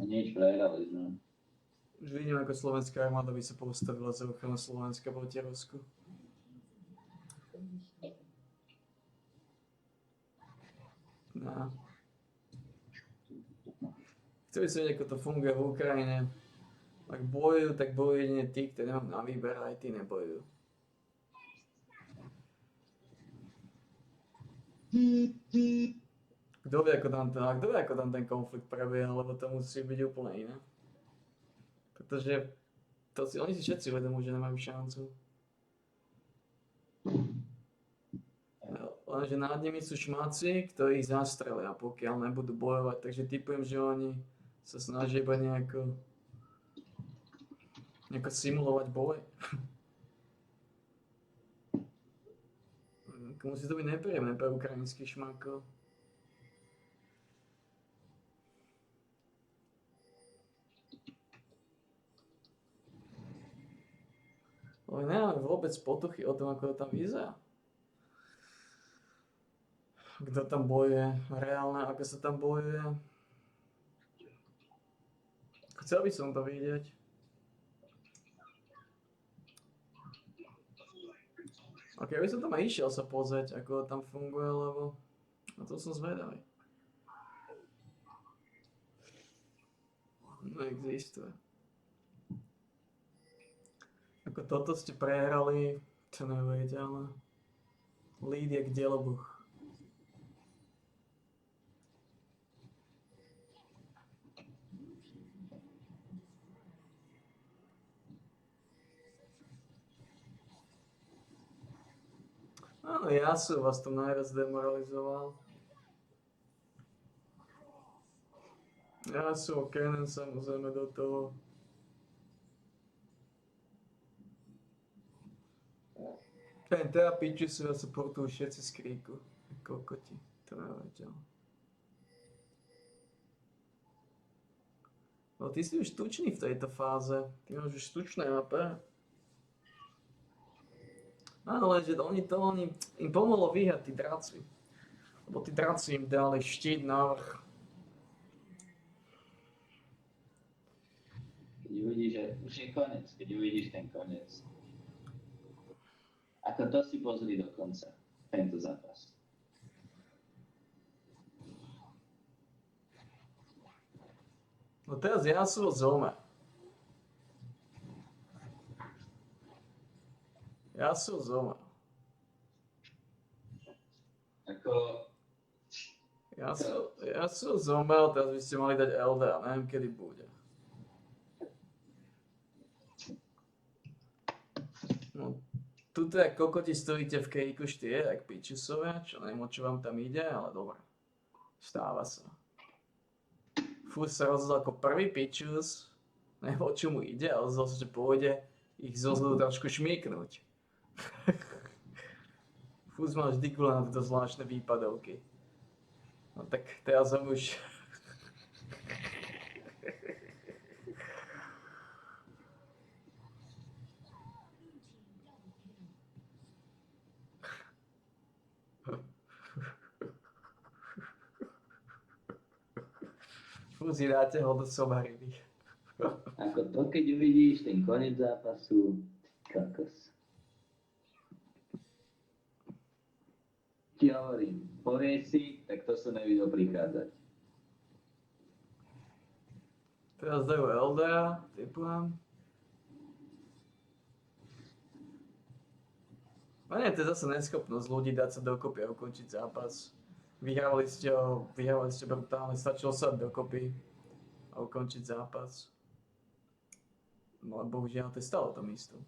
Nič, prehrali sme. Už vidím, ako slovenská armáda by sa postavila za ochranu Slovenska proti Rusku. No. Chceli si vedieť, ako to funguje v Ukrajine. Ak bojujú, tak bojujú jedine tí, ktorí nemajú na výber, aj tí nebojujú. Kto vie, ako tam ten konflikt prebieha, lebo to musí byť úplne iné. Pretože oni si všetci uvedomujú, že nemajú šancu. Lenže nad nimi sú šmáci, ktorí ich zastrelia, pokiaľ nebudú bojovať. Takže typujem, že oni sa snažia iba nejako simulovať boj. Musí to byť nepríjemné pre ukrajinských šmákov. Ale nemáme vôbec potuchy o tom, ako to tam vyzerá. Kto tam bojuje, reálne, ako sa tam bojuje. Chcel by som to vidieť. Ok, by som tam aj išiel sa pozrieť, ako tam funguje, lebo na to som zvedavý. Neexistuje. Ako toto ste prehrali, to neuveriteľné. Líd je k dielobuch. Áno, Yasuo vás tam najviac demoralizoval. Yasuo, Kennen samozrejme do toho. Ten teda piči sú a supportujú všetci z kríku. Kokoti, to neuveriteľné. No ty si už tučný v tejto fáze. Ty máš už tučné AP. Áno, lenže im pomohlo vyhrať tí draci. Lebo tí draci im dali štít navrch. Keď uvidíš, že už je koniec, keď uvidíš ten koniec. Ako to si pozri do konca, tento zápas. No teraz Yasuo zome. Yasuo zomrel. Yasuo zomrel, teraz by ste mali dať LDA, neviem kedy bude. No, tuto jak kokoti stojíte v kejku 4, jak pičusovia, čo neviem, čo vám tam ide, ale dobre. Stáva sa. Fus sa rozhodol ako prvý pičus, neviem o čo mu ide, ale zase, že pôjde ich zo zlu trošku šmíknuť. Fus mal vždy kule na tieto zvláštne výpadovky. No tak teraz som už... Fus, dáte ho do somariny. Ako to, keď uvidíš ten koniec zápasu, kakos. Ti hovorím, povieš si, tak to som nevidel prichádzať. Teraz dajú LDA, typujem. A nie, to je zase neschopnosť ľudí dať sa dokopy a ukončiť zápas. Vyhrávali ste brutálne, stačilo sa dokopy a ukončiť zápas. No ale bohužiaľ to je stále to místo.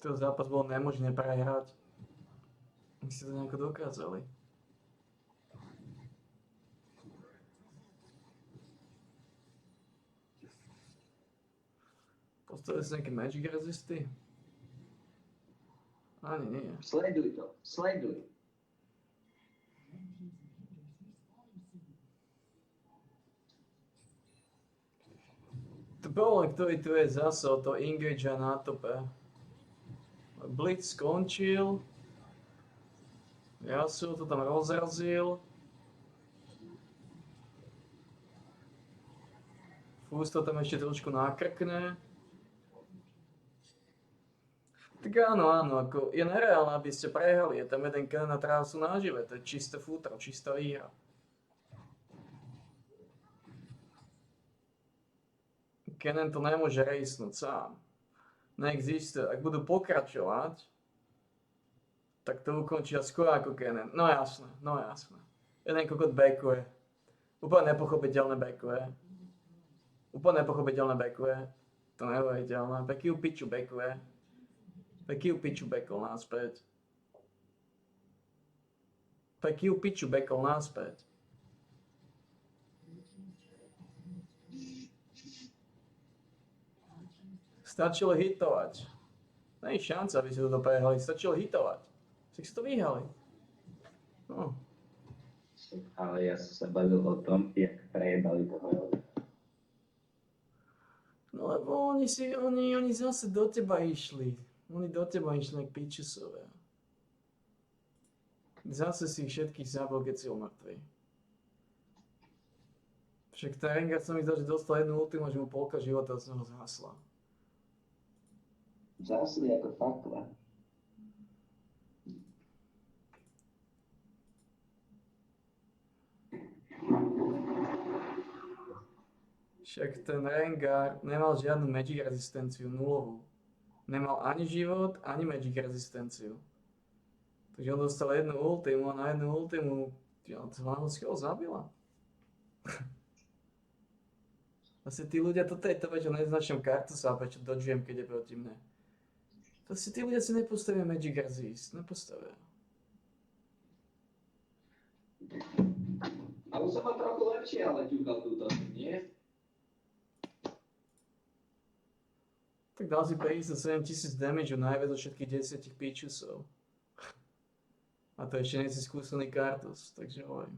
Ten zápas bolo nemožné prehrať. My si to nejako dokázali. Postavili si nejaké magic resisty? Ani nie. Sleduj to, sleduj. To problém, ktorý tu je zase o to engage na tope. Blitz skončil. Yasuo to tam rozrazil. Fús to tam ešte trošku nakrkne. Tak áno, ako je nereálne, aby ste prehrali. Je tam jeden Kennen a Trav sú nažive. To je čisté futro, čistá výhra. Kennen to nemôže rejsnúť sám. Neexistuje. Ak budú pokračovať, tak to ukončia skôr ako Kennen. No jasné. Jeden kokot backuje. Úplne nepochopiteľné backuje. To neuveriteľné. Pekiu piču backuje. Backol naspäť. Stačilo hitovať. Nie je šanca, aby si to prehrali. Stačilo hitovať. Tak si to vyhrali. No. Ale ja som sa bavil o tom, jak prejebali toho Eldera. No lebo oni zase do teba išli. Oni do teba išli jak pičusovia. Zase si ich všetkých zabil, keď si umrtvý. Však ten Rengar sa mi zdá, že dostal jednu ultimu, že mu polka života z neho zhasla. Zásli ako fakla. Však ten Rengar nemal žiadnu magic rezistenciu, nulovú. Nemal ani život, ani magic rezistenciu. Takže on dostal jednu ultimu a na jednu ultimu hlavnou skôr zabila. Asi tí ľudia, toto je to, čo neznačím Kartusa, prečo dodžujem, keď je proti mne. Asi tí ľudia si nepostavia magic resist, nepostavia. A už som mal trochu lepšie, ale ťukal túto, nie? Tak dal si 57 000 damage najviac od všetkých 10 pičusov. A to ešte nie si skúsený Kartus, takže hovorím.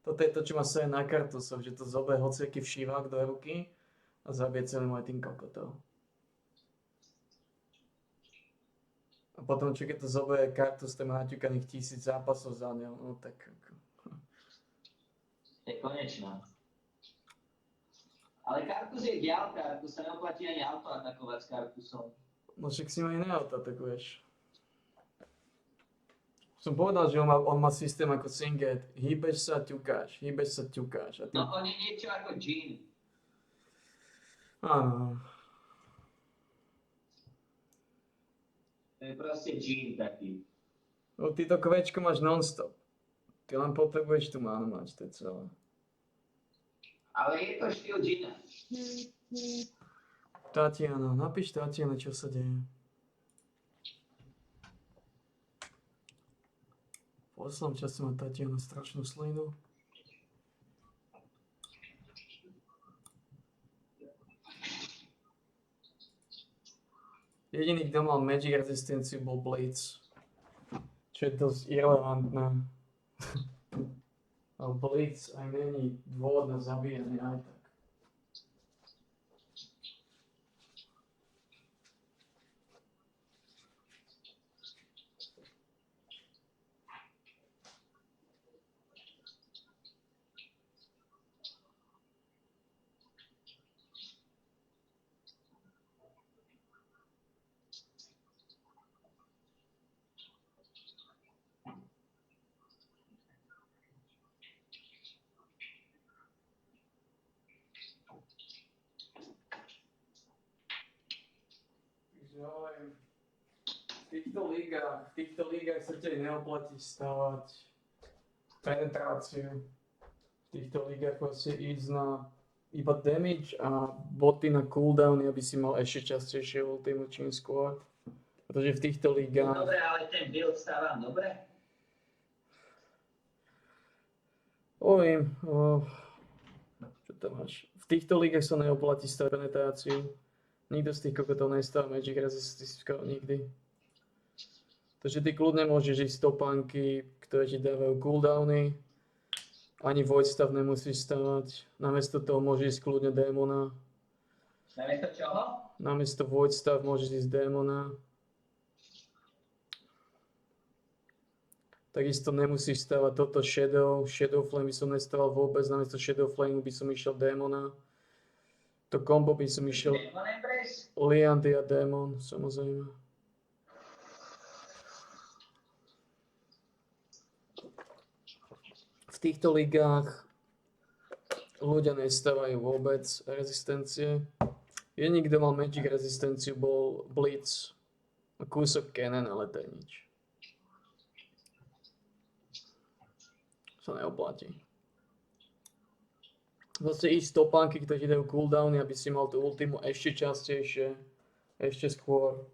Toto je to, čo má sa na Kartusoch, že to zobe hociaký všívák do ruky a zabije celý môj tým kokotov. A potom, čo keď to zobe Kartus, to má naťukaných 1000 zápasov za ňou, no tak ako... Je konečná. Ale Kartus je dial Kartus, sa neoplatí ani auto atakovať s Kartusom. No však si ma aj neautoatakuješ. Som povedal, že on má systém ako Singed. Hýbeš sa, ťukáš. A ty... No on je niečo ako Jean. Áno. To je proste Jean taký. No ty to kvečko máš non-stop. Ty len potrebuješ tú mánu mať, to je celé. Ale je to štýl Jeana. Tatiana, napíš Tatiana, čo sa deje. V poslednom čase má Tatiana strašnú slinu. Jediný, kto mal magic rezistenciu, bol Blitz. Čo je dosť irrelevantné. Ale Blitz aj není dôvod na zabíjanie aj tak. V týchto lígach sa ti neoplatí stavať penetráciu. V týchto lígach proste ísť na iba damage a boty na cooldowny, aby si mal ešte častejšie ultimu čím skôr. Pretože v týchto lígach... Dobre, ale ten build stávam dobre? Čo tam máš? V týchto lígach sa neoplatí stavať penetráciu. Nikto z tých kokotov nestáva magic resist skoro nikdy. Takže ty kľudne môžeš ísť topánky, ktoré ti dávajú cooldowny. Ani void stav nemusíš stavať. Namiesto toho môžeš ísť kľudne démona. Namiesto čoho? Namiesto void stav môžeš ísť démona. Takisto nemusíš stavať toto Shadow. Shadow Flame by som nestával vôbec. Namiesto Shadow Flame by som išiel démona. To kombo by som išiel Liandy a Démon, samozrejme. V týchto ligách ľudia nestávajú vôbec rezistencie. Jediný, kto mal Magic rezistenciu, bol Blitz. A kúsok Kennen, ale to je nič. Sa neoplatí. Vlastne ísť topánky, ktoré ti dajú cooldowny, aby si mal tú ultimu ešte častejšie, ešte skôr.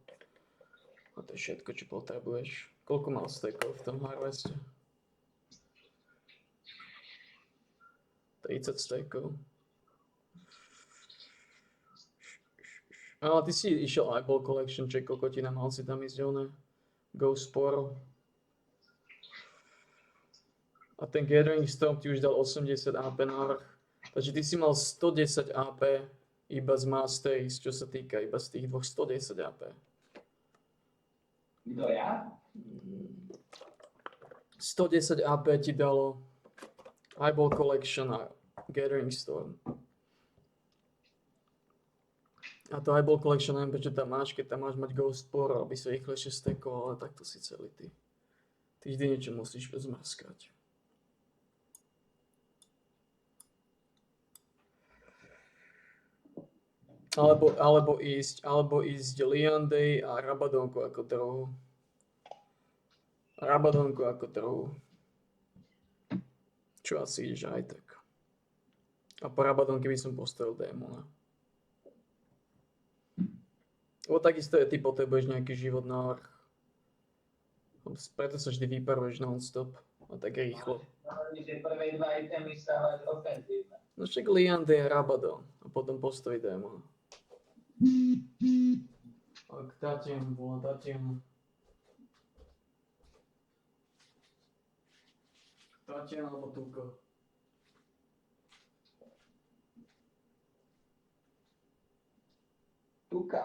A to je všetko, čo potrebuješ. Koľko mal stekov v tom Harveste? 30 stekov. Ale ty si išiel Eyeball Collection, čiže kokotina, mal si tam ísť oné Ghost Portal. A ten Gathering Storm ti už dal 80 AP návrh. Takže ty si mal 110 AP iba z Masteries, čo sa týka iba z tých dvoch 110 AP. Kto ja? 110 AP ti dalo Eyeball Collection a Gathering Storm. A to Eyeball Collection, neviem prečo tam máš, keď tam máš mať Ghost Portal, aby sa rýchlejšie stekol, ale takto si celý ty. Ty vždy niečo musíš zmrskať. Alebo ísť Liandy a Rabadonku ako druhú. Rabadonku ako druhú. Čo asi ideš aj tak. A po Rabadonke by som postavil Démona. Lebo takisto ty potrebuješ nejaký život na vrch. Preto sa vždy vyparuješ non-stop. A tak rýchlo. Prvé dva itemy stávať ofenzívne. No však Liandy a Rabadon. A potom postaviť Démona. Tak Tatiana bola Tatiana. Tatiana alebo Tuko. Tuka.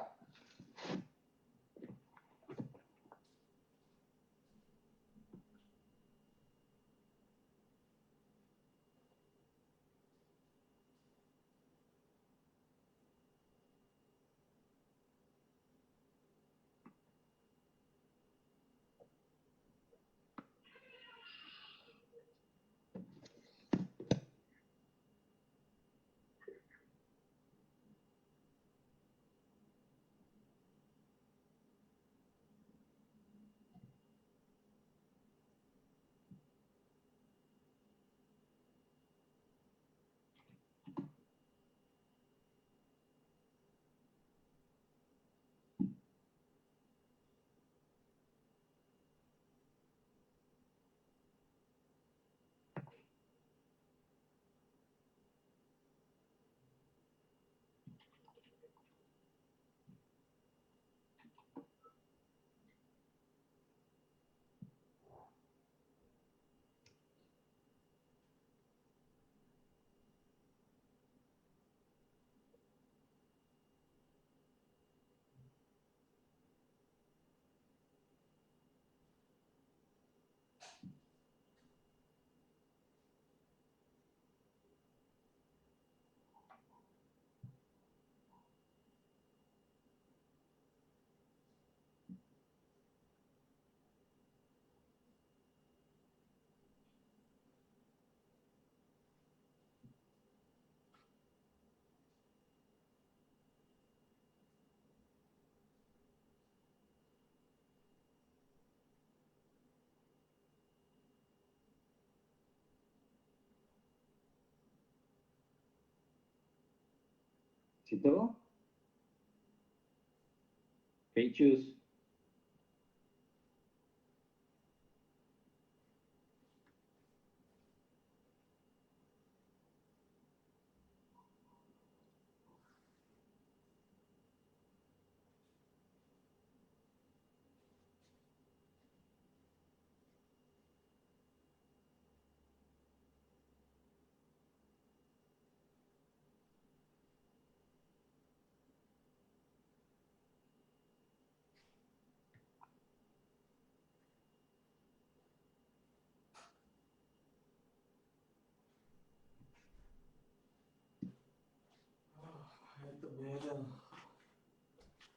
Si to? Peaches.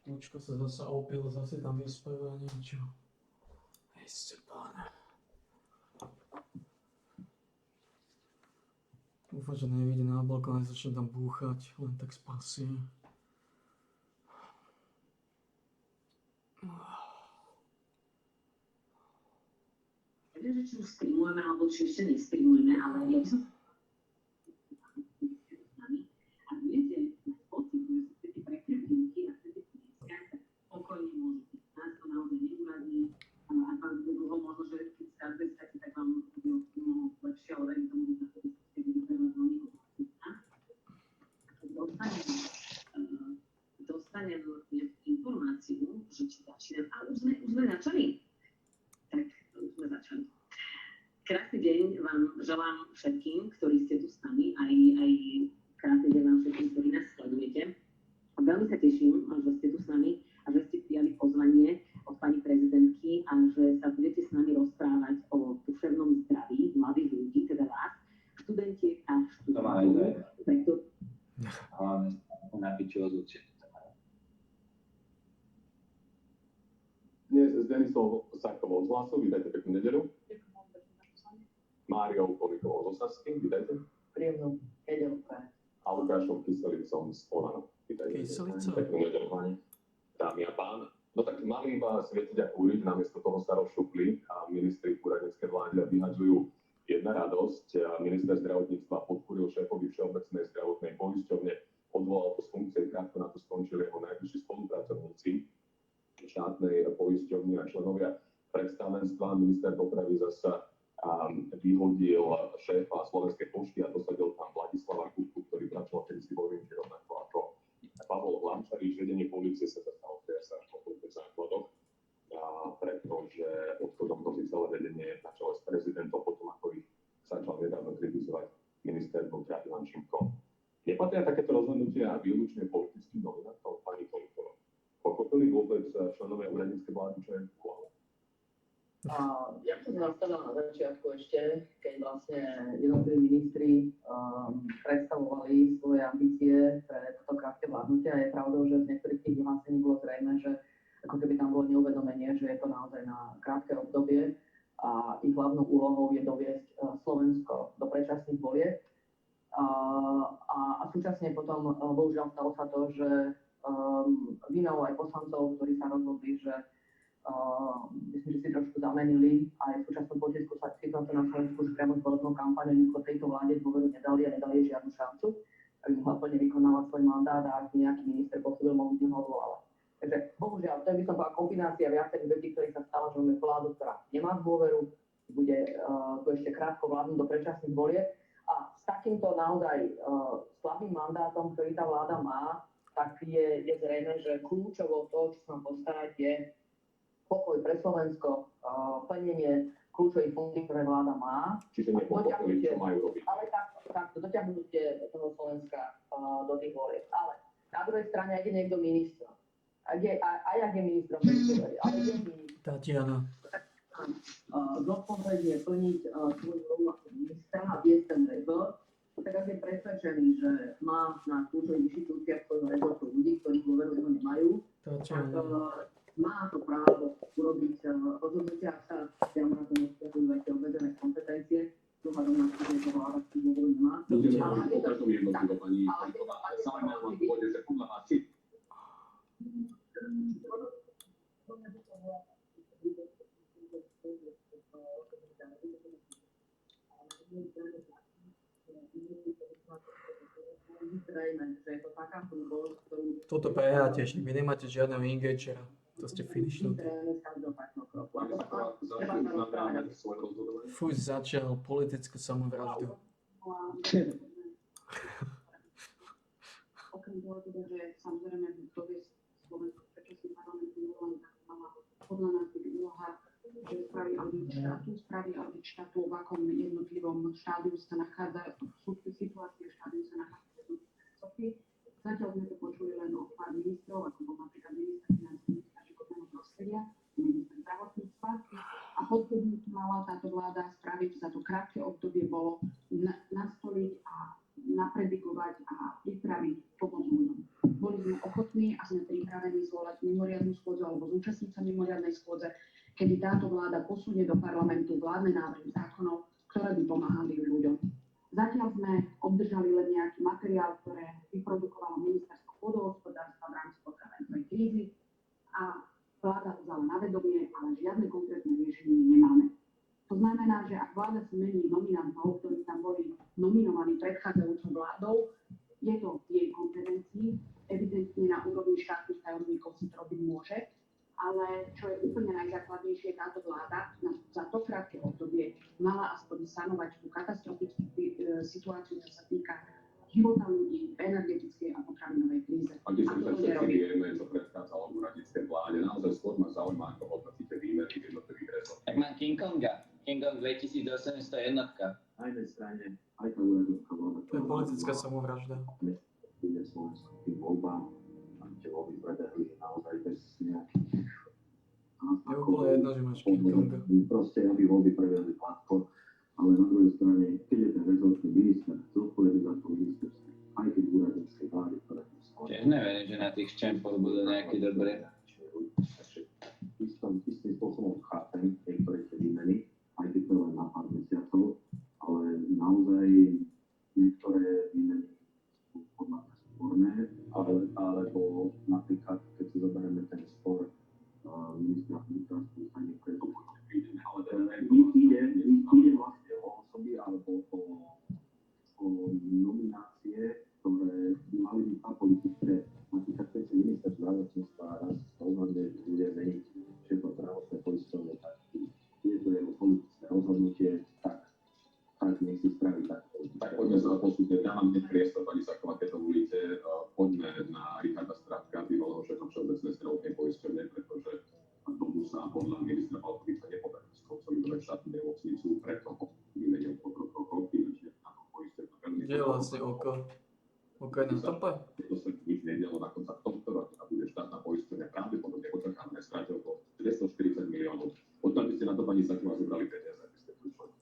Kúčko sa zase opil, zase tam vyspevuje niečo. Hej, páne. Dúfam, že nevidí na balkón, začne tam búchať, len tak spasie. Neviem, že či už streamujeme, alebo či ešte nestreamujeme, ale ja by som... A viete, pocit, že sú také prekrypinky a vtedy dneska pokojne môžete. Nás to naozaj neuradí. A vám bude dlho možno, že keď sa zbeskáte, tak vám bude mnoho lepšie, ale verím tomu, že na to by ste pre vás veľmi dostanem informáciu, že či začínam. A už sme začali. Tak už sme začali. Krásny deň vám želám všetkým, ktorí ste tu s nami, aj krásny deň vám všetkým, ktorí nás sledujete. Veľmi sa teším, že ste tu s nami a že ste prijali pozvanie od pani prezidentky a že sa budete s nami rozprávať o duševnom zdraví mladých ľudí, teda vás, študentiek a študentov. Dnes s Denisou Sakovou z Hlasu, vítajte peknú nedeľu. Máriou Polikovou z Osasky, vítajte. Príjemnú nedeľu. A Lukášom Kyselicom z Olano. Vítajte. Peknú nedeľu, pani. Dámy a pán. No tak mali iba svietiť a kúriť, namiesto toho sa rozšupli a ministri v úradníckej vláde vyhadzujú. Jedna radosť. Minister zdravotníctva podporil šéfovi Všeobecnej zdravotnej poisťovne, odvolal to z funkcie, krátko na to skončili jeho najbližší spolupracovníci štátnej poisťovny a členovia predstavenstva. Minister dopravy zasa vyhodil šéfa Slovenskej pošty a dosadil tam Vladislava Kupku, ktorý pracoval kedysi vo Vinči, rovnako ako Pavol Hlamčarík. Vedenie polície sa zastalo sa o týchto základoch, pretože odchodom to celé vedenie na čele s prezidentom, potom ako ich začal nedávno kritizovať minister vnútra Ivan Šimko. Nepatria takéto rozhodnutia výlučne politickým novinárom, pani Poliková? Pochopili vôbec členovia úradníckej vlády, čo je úloha? Ja som nastavila na začiatku ešte, keď vlastne jednotliví ministri predstavovali svoje ambície pre toto krátke vládnutie a je pravdou, že z niektorých tých vyhlásení bolo zrejme, že ako keby tam bolo neuvedomenie, že je to naozaj na krátke obdobie a ich hlavnou úlohou je doviesť Slovensko do predčasných volieb. A súčasne potom bohužiaľ stalo sa to, že vinou aj poslancov, ktorí sa rozhodli, že myslím, že si trošku zamenili aj súčasnú politickú situáciu na Slovensku, že priamo s volebnou kampaňou jednoducho tejto vláde dôveru nedali a nedali jej žiadnu šancu, aby mohla plne vykonávať svoj mandát a ak nejaký minister pochybil, mohol by ho odvolávať. Takže bohužiaľ, to by som bola kombinácia viacerých vecí, ktorých sa stala, že máme vládu, ktorá nemá dôveru, bude tu ešte krátko vládnuť do predčasných volieb a s takýmto naozaj slabým mandátom, ktorý tá vláda má, tak je zrejme, že kľúčovo to, čo sa mám postarať, je pokoj pre Slovensko, plnenie kľúčových funkcií, ktoré vláda má. Čiže nepochopili, čo majú robiť. Ale takto, dotiahnutie toho Slovenska do tých volieb. Ale na druhej strane, ak je niekto ministrom, aj ak je ministrom, ale je ministrom. Tatiana. Zodpovedne plniť svoju rolu ako ministra a viesť ten rezort, tak ak je presvedčený, že má na kľúčových inštitúciách svojho rezortu ľudí, ktorí dôveru jeho nemajú, tak má to právo urobiť rozhodnutia, ak sa priamo na tom vzťahujú aj tie obmedzené kompetencie, dohľadom na to, že to vláda s tým dôveru nemá. Budeme hovoriť o každom jednotlivo, pani Poliková. Zaujímavé vám pôjde, že podľa vás si. Toto prehráte, ešte vy nemáte žiadneho engagera. To ste finishnutí. Fuj, začal politickú samovraždu. Okrem toho teda, že samozrejme doviesť Slovensko predčasný parlamentný úroveň, tak mala podľa nás byť úloha, že spraví audit štátu, v akom jednotlivom štádiu sa nachádza, v situácii štádiu sa nachádza jednotlivé. Zatiaľ sme to počuli len od pár ministrov, ako bol napríklad minister financí a životného prostredia, minister zdravotníctva. A podpornú mala táto vláda spraviť za to krátke obdobie bolo nastoliť a napredikovať a pripraviť pomoc ľuďom. Boli sme schopní a sme pripravení zvolať mimoriadnu schôdzu alebo zúčastniť sa mimoriadnej schôdze, kedy táto vláda posunie do parlamentu vládne návrhy zákonov, ktoré by pomáhali ľuďom. Zatiaľ sme obdržali len nejaký materiál, ktoré vyprodukovalo ministerstvo pôdohospodárstva v rámci potravinovej krízy a vláda to vzala na vedomie, ale žiadne konkrétne riešenie nemáme. To znamená, že ak vláda si mení nominantov, ktorí tam boli nominovaní predchádzajúcou vládou, je to v jej kompetencii, evidentne na úrovni štátnych tajomníkov si to robiť môže, ale čo je úplne najzákladnejšie, táto vláda za to krátke obdobie mala aspoň sanovať tú katastrofickú situáciu, čo sa týka života ľudí v energetickej a potravinovej kríze. A kde sa všetci vieme, čo predchádzalo v Radickej vláde. Naozaj skôr ma zaujíma, ako hodnotíte výmery jednotlivých rezortov. Tak mám King Konga. King Kong 2800 jednotka. Na jednej strane aj tá úradovka vláda. To je politická samovražda. Ide Slovensko k tým voľbám, a tie voľby prebehli naozaj bez nejakých Je úplne jedno, že máš King Konga. Proste, aby voľby prebehli hladko, ale na druhej strane, keď je ten rezortný minister zodpovedný za to ministerstvo, aj keď v úradníckej vláde, ktoré tu sú. Tiež neverím, že na tých čempov budú nejaké dobré. Istým spôsobom chápem niektoré tie výmeny, aj keď to len na pár mesiacov, ale naozaj niektoré výmeny sú podľa mňa sporné, alebo napríklad, keď si zoberieme ten spor ministra vnútra a niektoré to ide vlastne o osoby alebo o nominácie, ktoré mali byť apolitické. Napríklad, keď si minister zdravotníctva raz rozhodne, že bude meniť šéfa zdravotné poisťovne, tak je to jeho politické rozhodnutie, tak nech si spraví tak. Tak poďme sa posúdiť. Ja mám hneď priestor, pani Saková, keď to uvidíte, poďme na Richarda Stratka, bývalého šéfa Všeobecnej zdravotnej poisťovne, pretože tomu sa podľa ministra Palkoviča nepodarilo skonsolidovať štátnu nemocnicu, preto vymenil po rokoch finančne na poisťovňu. Kde je vlastne oko? Oko je na tope? To sa nič nedialo na konca tohto roka a bude štátna poisťovňa pravdepodobne očakávané stráte okolo 240 miliónov. Odtiaľ by ste na to, pani Saková, zobrali peniaze, aby ste kľúčovali.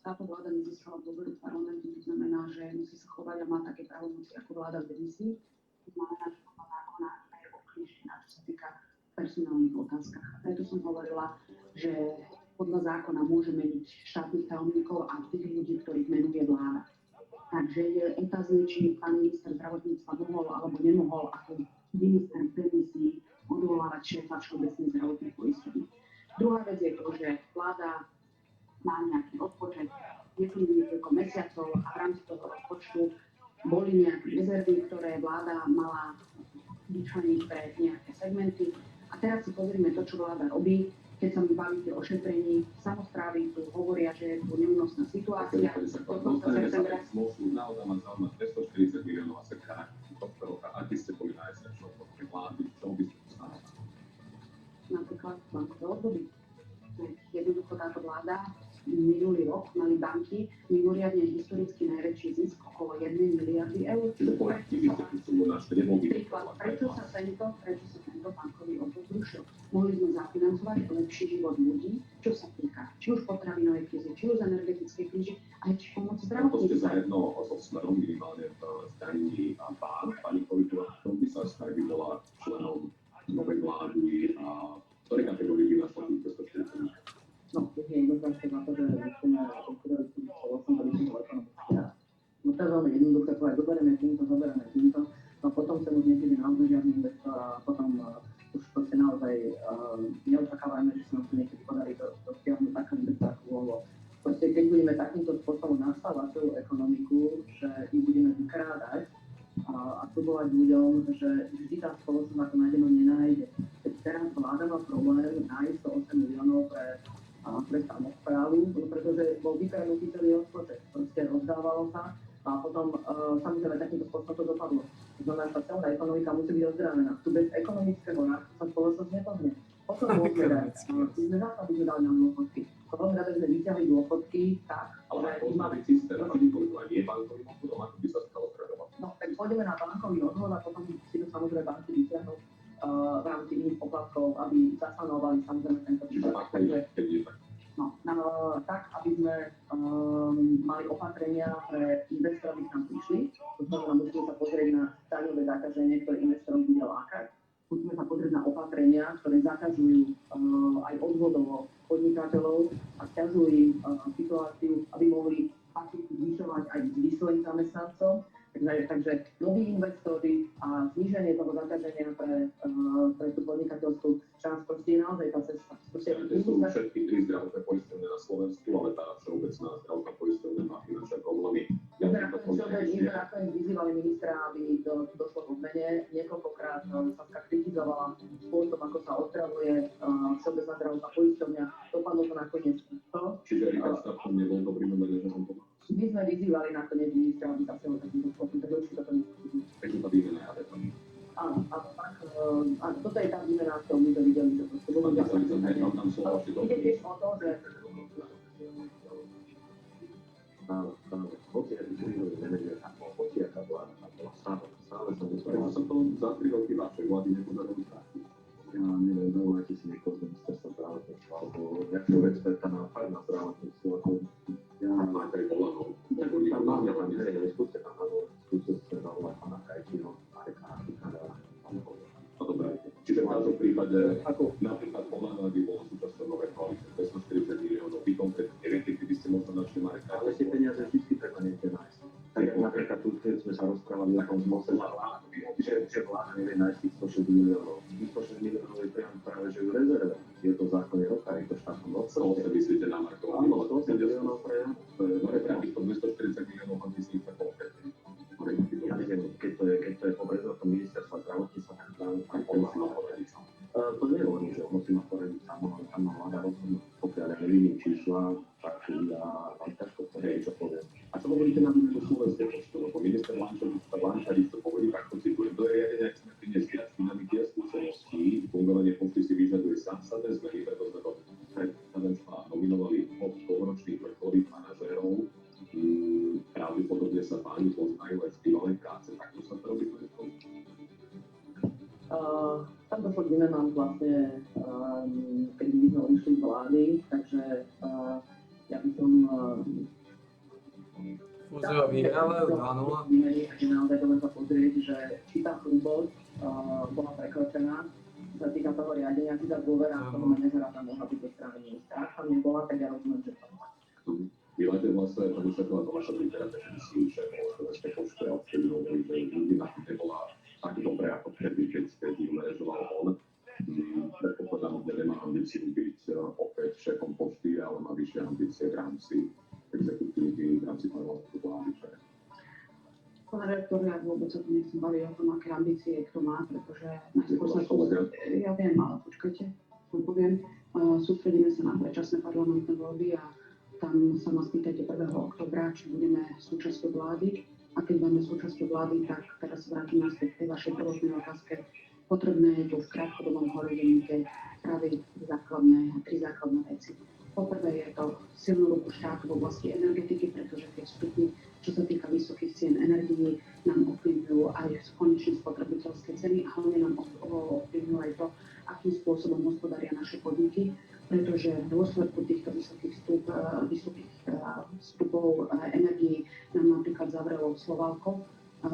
Táto vláda nezískala dôveru v parlamentu, to znamená, že musí sa chovať a má také právomoci ako vláda v demísii. To znamená, že podľa zákona je obklíčená, čo sa týka personálnych otázkach. A preto som hovorila, že podľa zákona môže meniť štátnych tajomníkov a tých ľudí, ktorých menuje vláda. Takže je otázne, či pán minister zdravotníctva mohol alebo nemohol ako minister v demísii odvolávať šéfa Všeobecnej zdravotnej poisťovne. Druhá vec je to, že vláda má nejaký rozpočet niekoľko mesiacov a v rámci toho rozpočtu boli nejaké rezervy, ktoré vláda mala vyčleniť pre nejaké segmenty. A teraz si pozrieme to, čo vláda robí. Keď sa mi bavíte o šetrení, samosprávy tu hovoria, že je tu neúnosná situácia. Dostaneme sa k smolku, naozaj ma zaujíma 240 miliónov asi krát tohto roka. Aký ste boli najstaršou pri vlády, čo by ste stanovali? Napríklad bankové obdobie. Jednoducho táto vláda minulý rok mali banky mimoriadne historicky najväčší zisk okolo 1 miliardy eur. Prečo sa tento bankový obdobie zrušil? Mohli sme zafinancovať lepší život ľudí, čo sa týka či už potravinovej krízy, či už energetickej krízy, aj či pomoc zdravotníctva. To ste zajedno so smerom minimálne v zdanení a pani Kovičová, čo by sa stali, by bola členom novej vlády a ktoré kategórie by našla týchto 140 miliónov? No, keď je jednoznačne na to, že nechceme konkurovať s spoločným rizikom ekonomickým. No to je veľmi jednoduché povedať, zoberieme týmto, no potom sa už niekedy naozaj žiadny investor a potom už proste naozaj neočakávajme, že sa nám to niekedy podarí dosiahnuť taká investor ako bolo. Proste keď budeme takýmto spôsobom nastavovať tú ekonomiku, že ich budeme vykrádať a slubovať ľuďom, že vždy tá spoločnosť ako nájdeno nenájde. Keď teraz vláda má problém nájsť 108 miliónov pre samosprávu, pretože bol vykradnutý celý rozpočet. Proste rozdávalo sa a potom samozrejme takýmto spôsobom to dopadlo. To znamená, že celá ekonomika musí byť ozdravená. Tu bez ekonomického rastu sa spoločnosť nepohne. Potom môžeme dať, sme za to, aby sme dali nám dôchodky. Potom rada, že sme vyťahli dôchodky, tak... Ale ako máme systém, aby to nie bankovým obchodom, ako by sa stalo stredovať. No, tak pôjdeme na bankový odvod a potom si to samozrejme banky vyťahnú v rámci iných poplatkov, aby zasanovali samozrejme tento prípad. No, na tak, aby sme mali opatrenia pre investorov, aby k nám prišli. To znamená, musíme sa pozrieť na daňové zaťaženie, ktoré investorov bude lákať. Musíme sa pozrieť na opatrenia, ktoré zakazujú aj odvodovo podnikateľov a sťažujú im situáciu, aby mohli fakticky zvyšovať aj zvyš svojim zamestnancom. Takže noví investori a zníženie toho zaťaženia pre tú podnikateľskú časť proste je naozaj tá cesta. To sú všetky tri zdravotné poisťovne na Slovensku, ale tá všeobecná zdravotná poisťovňa má finančné problémy. My sme nakoniec vyzývali ministra, aby došlo k obmene. Niekoľkokrát sa kritizovala spôsob, ako sa odpravuje všeobecná zdravotná poisťovňa. Dopadlo to nakoniec to. Čiže Richard Stavko nebol dobrým manažerom toho? My sme vyzývali nakoniec ministra, aby sa chcelo takýmto spôsobom, takže určite to neskúsiť. Takže tá výmena je adekvátna. Áno, tak. A toto je tá výmena, ktorú my sme videli, že proste bolo jasné. Ide tiež o to, že stále sa dostáva. Sa to za 3 roky vašej vlády nepodarilo strátiť. Ja neviem, zavolajte si niekoho z ministerstva zdravotníctva alebo nejakého experta na zdravotníctvo, ako ja mám aj volanov. Tak oni tam mám, ja tam neviem, skúste tam zavolať pána Krajčího, Mareka Kukára, no dobré. Čiže v tomto prípade, napríklad Polano by bolo súčasťou novej koalície, 240 miliónov, vy konkrétne neviete, keby ste možno našli Mareka. Ale tie peniaze vždy treba niekde nájsť. Tak napríklad tu, keď sme sa rozprávali o tom zmose, že vláda nevie nájsť tých 106 miliónov. Tých 106 miliónov je práve že v rezerve. Je to v zákone roka, je to štátnom rozpočte. To myslíte na Markova? Áno, 108 miliónov pre takýchto 240 miliónov mám myslíte konkrétne. Ja neviem, keď to je po rezortu ministerstva zdravotníctva, tak tam musí ma poradiť sám. To nie je oni, že musí ma poradiť sám, ale tam má vláda rozhodnúť. Pokiaľ ja nevidím čísla, tak ja vám ťažko to niečo poviem. A čo hovoríte na výmenu slovenské poštu? Lebo minister Lančarík to povedí, takto citujem. Do riadenia sme priniesli viac dynamiky a skúseností. Fungovanie pošty si vyžaduje zásadné zmeny, preto sme do predstavenstva nominovali polročných vrcholových manažérov. Pravdepodobne sa páni poznajú aj z bývalej práce. Takto sa to robí konečnou. Tam došlo k výmenám vlastne, keď my sme odišli z vlády, takže ja by som Fúzia vyhrala 2-0. Takže naozaj to sa pozrieť, že či tá chrúbosť bola prekročená, čo sa týka toho riadenia, či tá dôvera toho manažera tam mohla byť zo strany ministra. Ak tam nebola, tak ja rozumiem, že to má. Vy máte vlastne, to vysvetlila to vaša literatúra, že si šéf slovenskej pošty a odtedy hovorí, že nikdy na to nebola tak dobre ako vtedy, keď ju manažoval on. Predpokladám, že nemá ambíciu byť opäť šéfom pošty, ale má vyššie ambície v rámci exekutívy, v rámci parlamentu vlády. Pán rektor, ja vôbec sa tu nechcem baviť o tom, aké ambície kto má, pretože najskôr sa ja viem, ale počkajte, poviem, sústredíme sa na predčasné parlamentné voľby a tam sa ma spýtajte 1. októbra, či budeme súčasťou vlády. A keď budeme súčasťou vlády, tak teraz sa vrátim naspäť k tej vašej prvotnej otázke. Potrebné je tu v krátkodobom horizonte spraviť tri základné veci. Poprvé je to silnú ruku štátu v oblasti energetiky, pretože tie vstupy, čo sa týka vysokých cien energií, nám ovplyvňujú aj konečné spotrebiteľské ceny a hlavne nám ovplyvňujú aj to, akým spôsobom hospodária naše podniky, pretože v dôsledku týchto vysokých vstupov energií nám napríklad zavrelo Slovalko,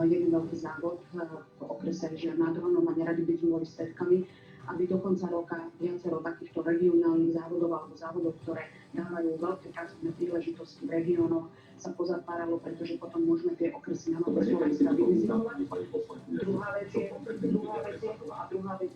jeden veľký závod v okrese Žiar nad Hronom a neradi by sme boli svedkami, aby do konca roka viacero takýchto regionálnych závodov alebo závodov, ktoré dávajú veľké pracovné príležitosti v regiónoch, sa pozatváralo, pretože potom môžeme tie okresy na Nové Slovenska vyvizovať. Druhá vec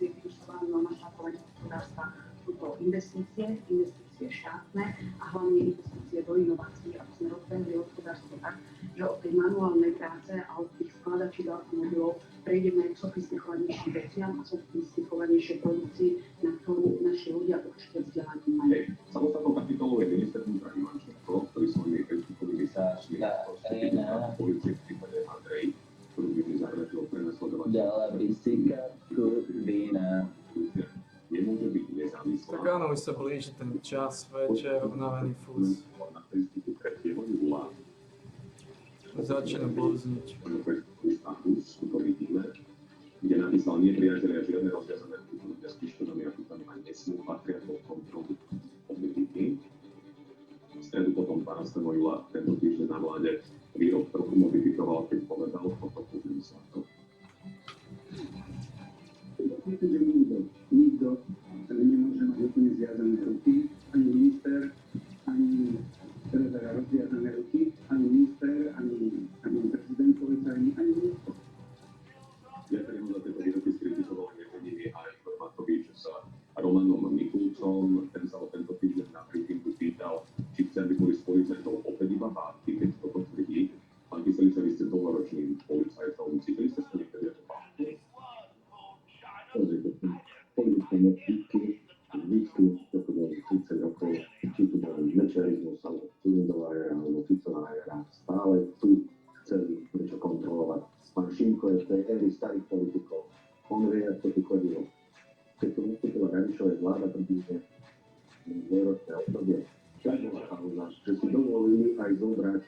je, keď už sa bavíme o naštartovaní hospodárstva, sú to investície štátne a hlavne investície do inovácií, aby sme rozbehli hospodárstvo tak, že od tej manuálnej práce a od tých skladačí do automobilov prejdeme k sofistikovanejším veciam a sofistikovanejšej produkcii, na ktorú naši ľudia určite vzdelaní majú. Samostatnou kapitolou je minister vnútra Ivan Šimko, ktorý svojimi facebookovými sieťami a polície v prípade Andrej, ktorú by mi zavražil prenasledovať. Nemôže byť nezávislá. Tak áno, už sa blíži ten čas večer, obnovený fúz. Na Facebooku 3. júla. Začína blúzniť. Status, to vidíme, kde napísal, nie priateľia žiadne rozviazané ľudia s pištonami a tam aj nesmú patria pod kontrolu politiky. stredu potom 12. júla tento týždeň na vláde výrok trochu modifikoval, keď povedal toto sa to. Myslím, že nikto nemôže mať úplne zviazané ruky, ani minister, ani rozviazané ruky, ani minister, ani prezident policajný, ani minister. Viacerým za tieto výroky skritizoval nemeniny aj Igor Matovič sa Romanom Mikulcom. Ten sa o tento týždeň na briefingu pýtal, či chce, aby boli s policajtov opäť iba bábky, keď to potvrdí. Pán Kyselica, vy ste dlhoročným policajtom. Cítili ste sa niekedy ako bábky? Politické motivky, vždycky, toto bolo 30 rokov, či tu bol mečerizmus, alebo Sulindová éra, alebo Ficová éra, stále tu chceli niečo kontrolovať. Pán Šimko je v tej éry starých politikov. On vie, ako to tu chodilo. Keď tu nastúpila Radičová vláda približne dvojročné obdobie, čo bola kauza, že si dovolili aj zobrať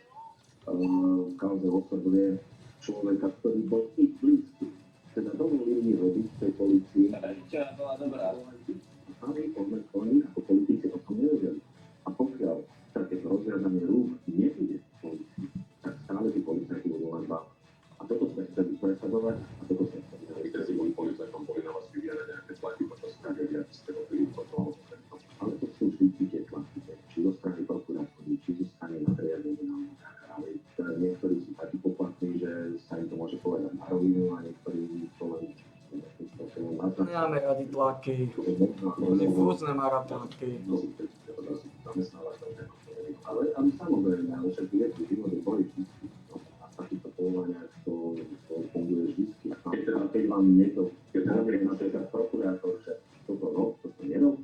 v kauze Osoblie človeka, ktorý bol ich blízky. Teda dovolili robiť v tej polícii. Radičová bola dobrá. Ani oni ako politici o tom nevedeli. A pokiaľ takéto rozviazanie rúk nebude v polícii, tak stále tí policajti budú len dva. A toto sme chceli presadovať a toto sme chceli. Vy ste si boli policajtom, boli na vás vyvíjane nejaké tlaky počas tragédia, ste robili toto. Ale to sú vždy tie tlaky, či zo strany prokuratúry, či zo strany nadriadenia. Ale niektorí sú takí poplatní, že sa im to môže povedať na rovinu a niektorí to len nemáme radi tlaky. Fúz nemá rád tlaky. Ale samozrejme, ale však viete, život je politický. A v takýchto povolaniach to funguje vždy. A keď vám niekto, keď hovorí napríklad prokurátor, že toto nerob,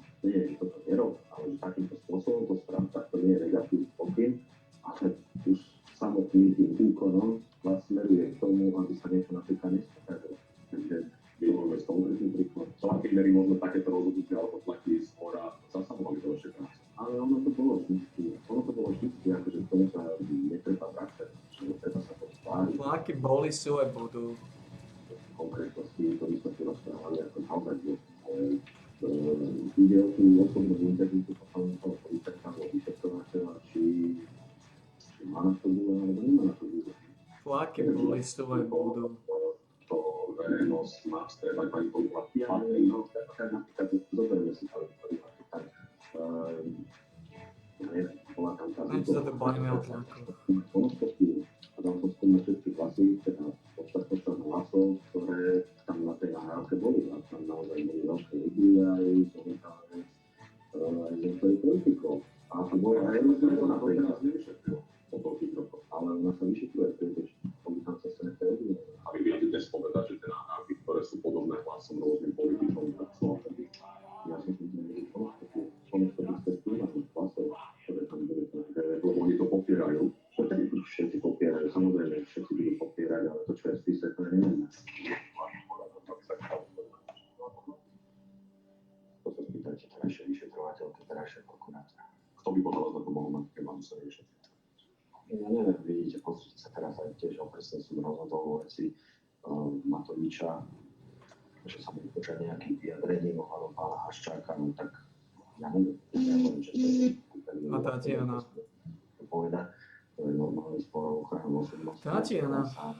toto nerob, ale že takýmto spôsobom to správ, tak to nie je negatívny pokyn, ale už samotným tým úkonom vás smeruje k tomu, aby sa niečo napríklad nestalo. Takže Vyvolujeme z konkrétny príklad. Tlaky mery možno takéto rozhodnutia alebo tlaky z hora zasahovali do vašej práce. Ale ono to bolo vždycky, akože k tomu sa netreba vrácať, že treba sa to stváriť. Tlaky boli, sú aj budú. V konkrétnosti to by sme si rozprávali ako naozaj, ale ide o tú osobnú integritu potom toho policajta alebo vyšetrovateľa, či má na to dôvod, alebo nemá na to dôvod. Tlaky boli, sú aj budú. To verejnosť má strebať pani Políková. Ja neviem, tak napríklad zoberme si to, tak neviem, bola tam tá Nech sa to bavíme o tlaku. Konoskopy a dal som skúmať všetky hlasy, teda počet hlasov, ktoré tam na tej nahrávke boli. A tam naozaj boli veľké ľudí aj zomitálne, aj z niektorých politikov. A to bolo aj rozdielne na to, že nás nevyšetrilo po toľkých rokoch. Ale u nás sa vyšetruje, pretože tam sa nechce rozdielne. A vy viete dnes povedať, že tie nahrávky, ktoré sú podobné hlasom rôznym politikom, tak sú autentické. Ja som si zmenil konoskopické skúmanie hlasov, ktoré tam boli. Lebo oni to popierajú. Všetci popierajú, samozrejme, všetci budú popierať, ale to, čo je v spise, to nevieme. To sa spýtajte terajšie vyšetrovateľky, terajšie prokurátora. Kto by podľa vás na to mohol mať, keď mám sa vyšetriť? Ja neviem, vidíte, pozrite sa teraz aj tiež okresný súd rozhodol vo veci Matoviča, že sa bude počať nejakých vyjadrení ohľadom pána Haščáka, no tak ja neviem, že to je A Tatiana. povedať, to je normálny spor o ochranu osobnosti. Tatiana. Sa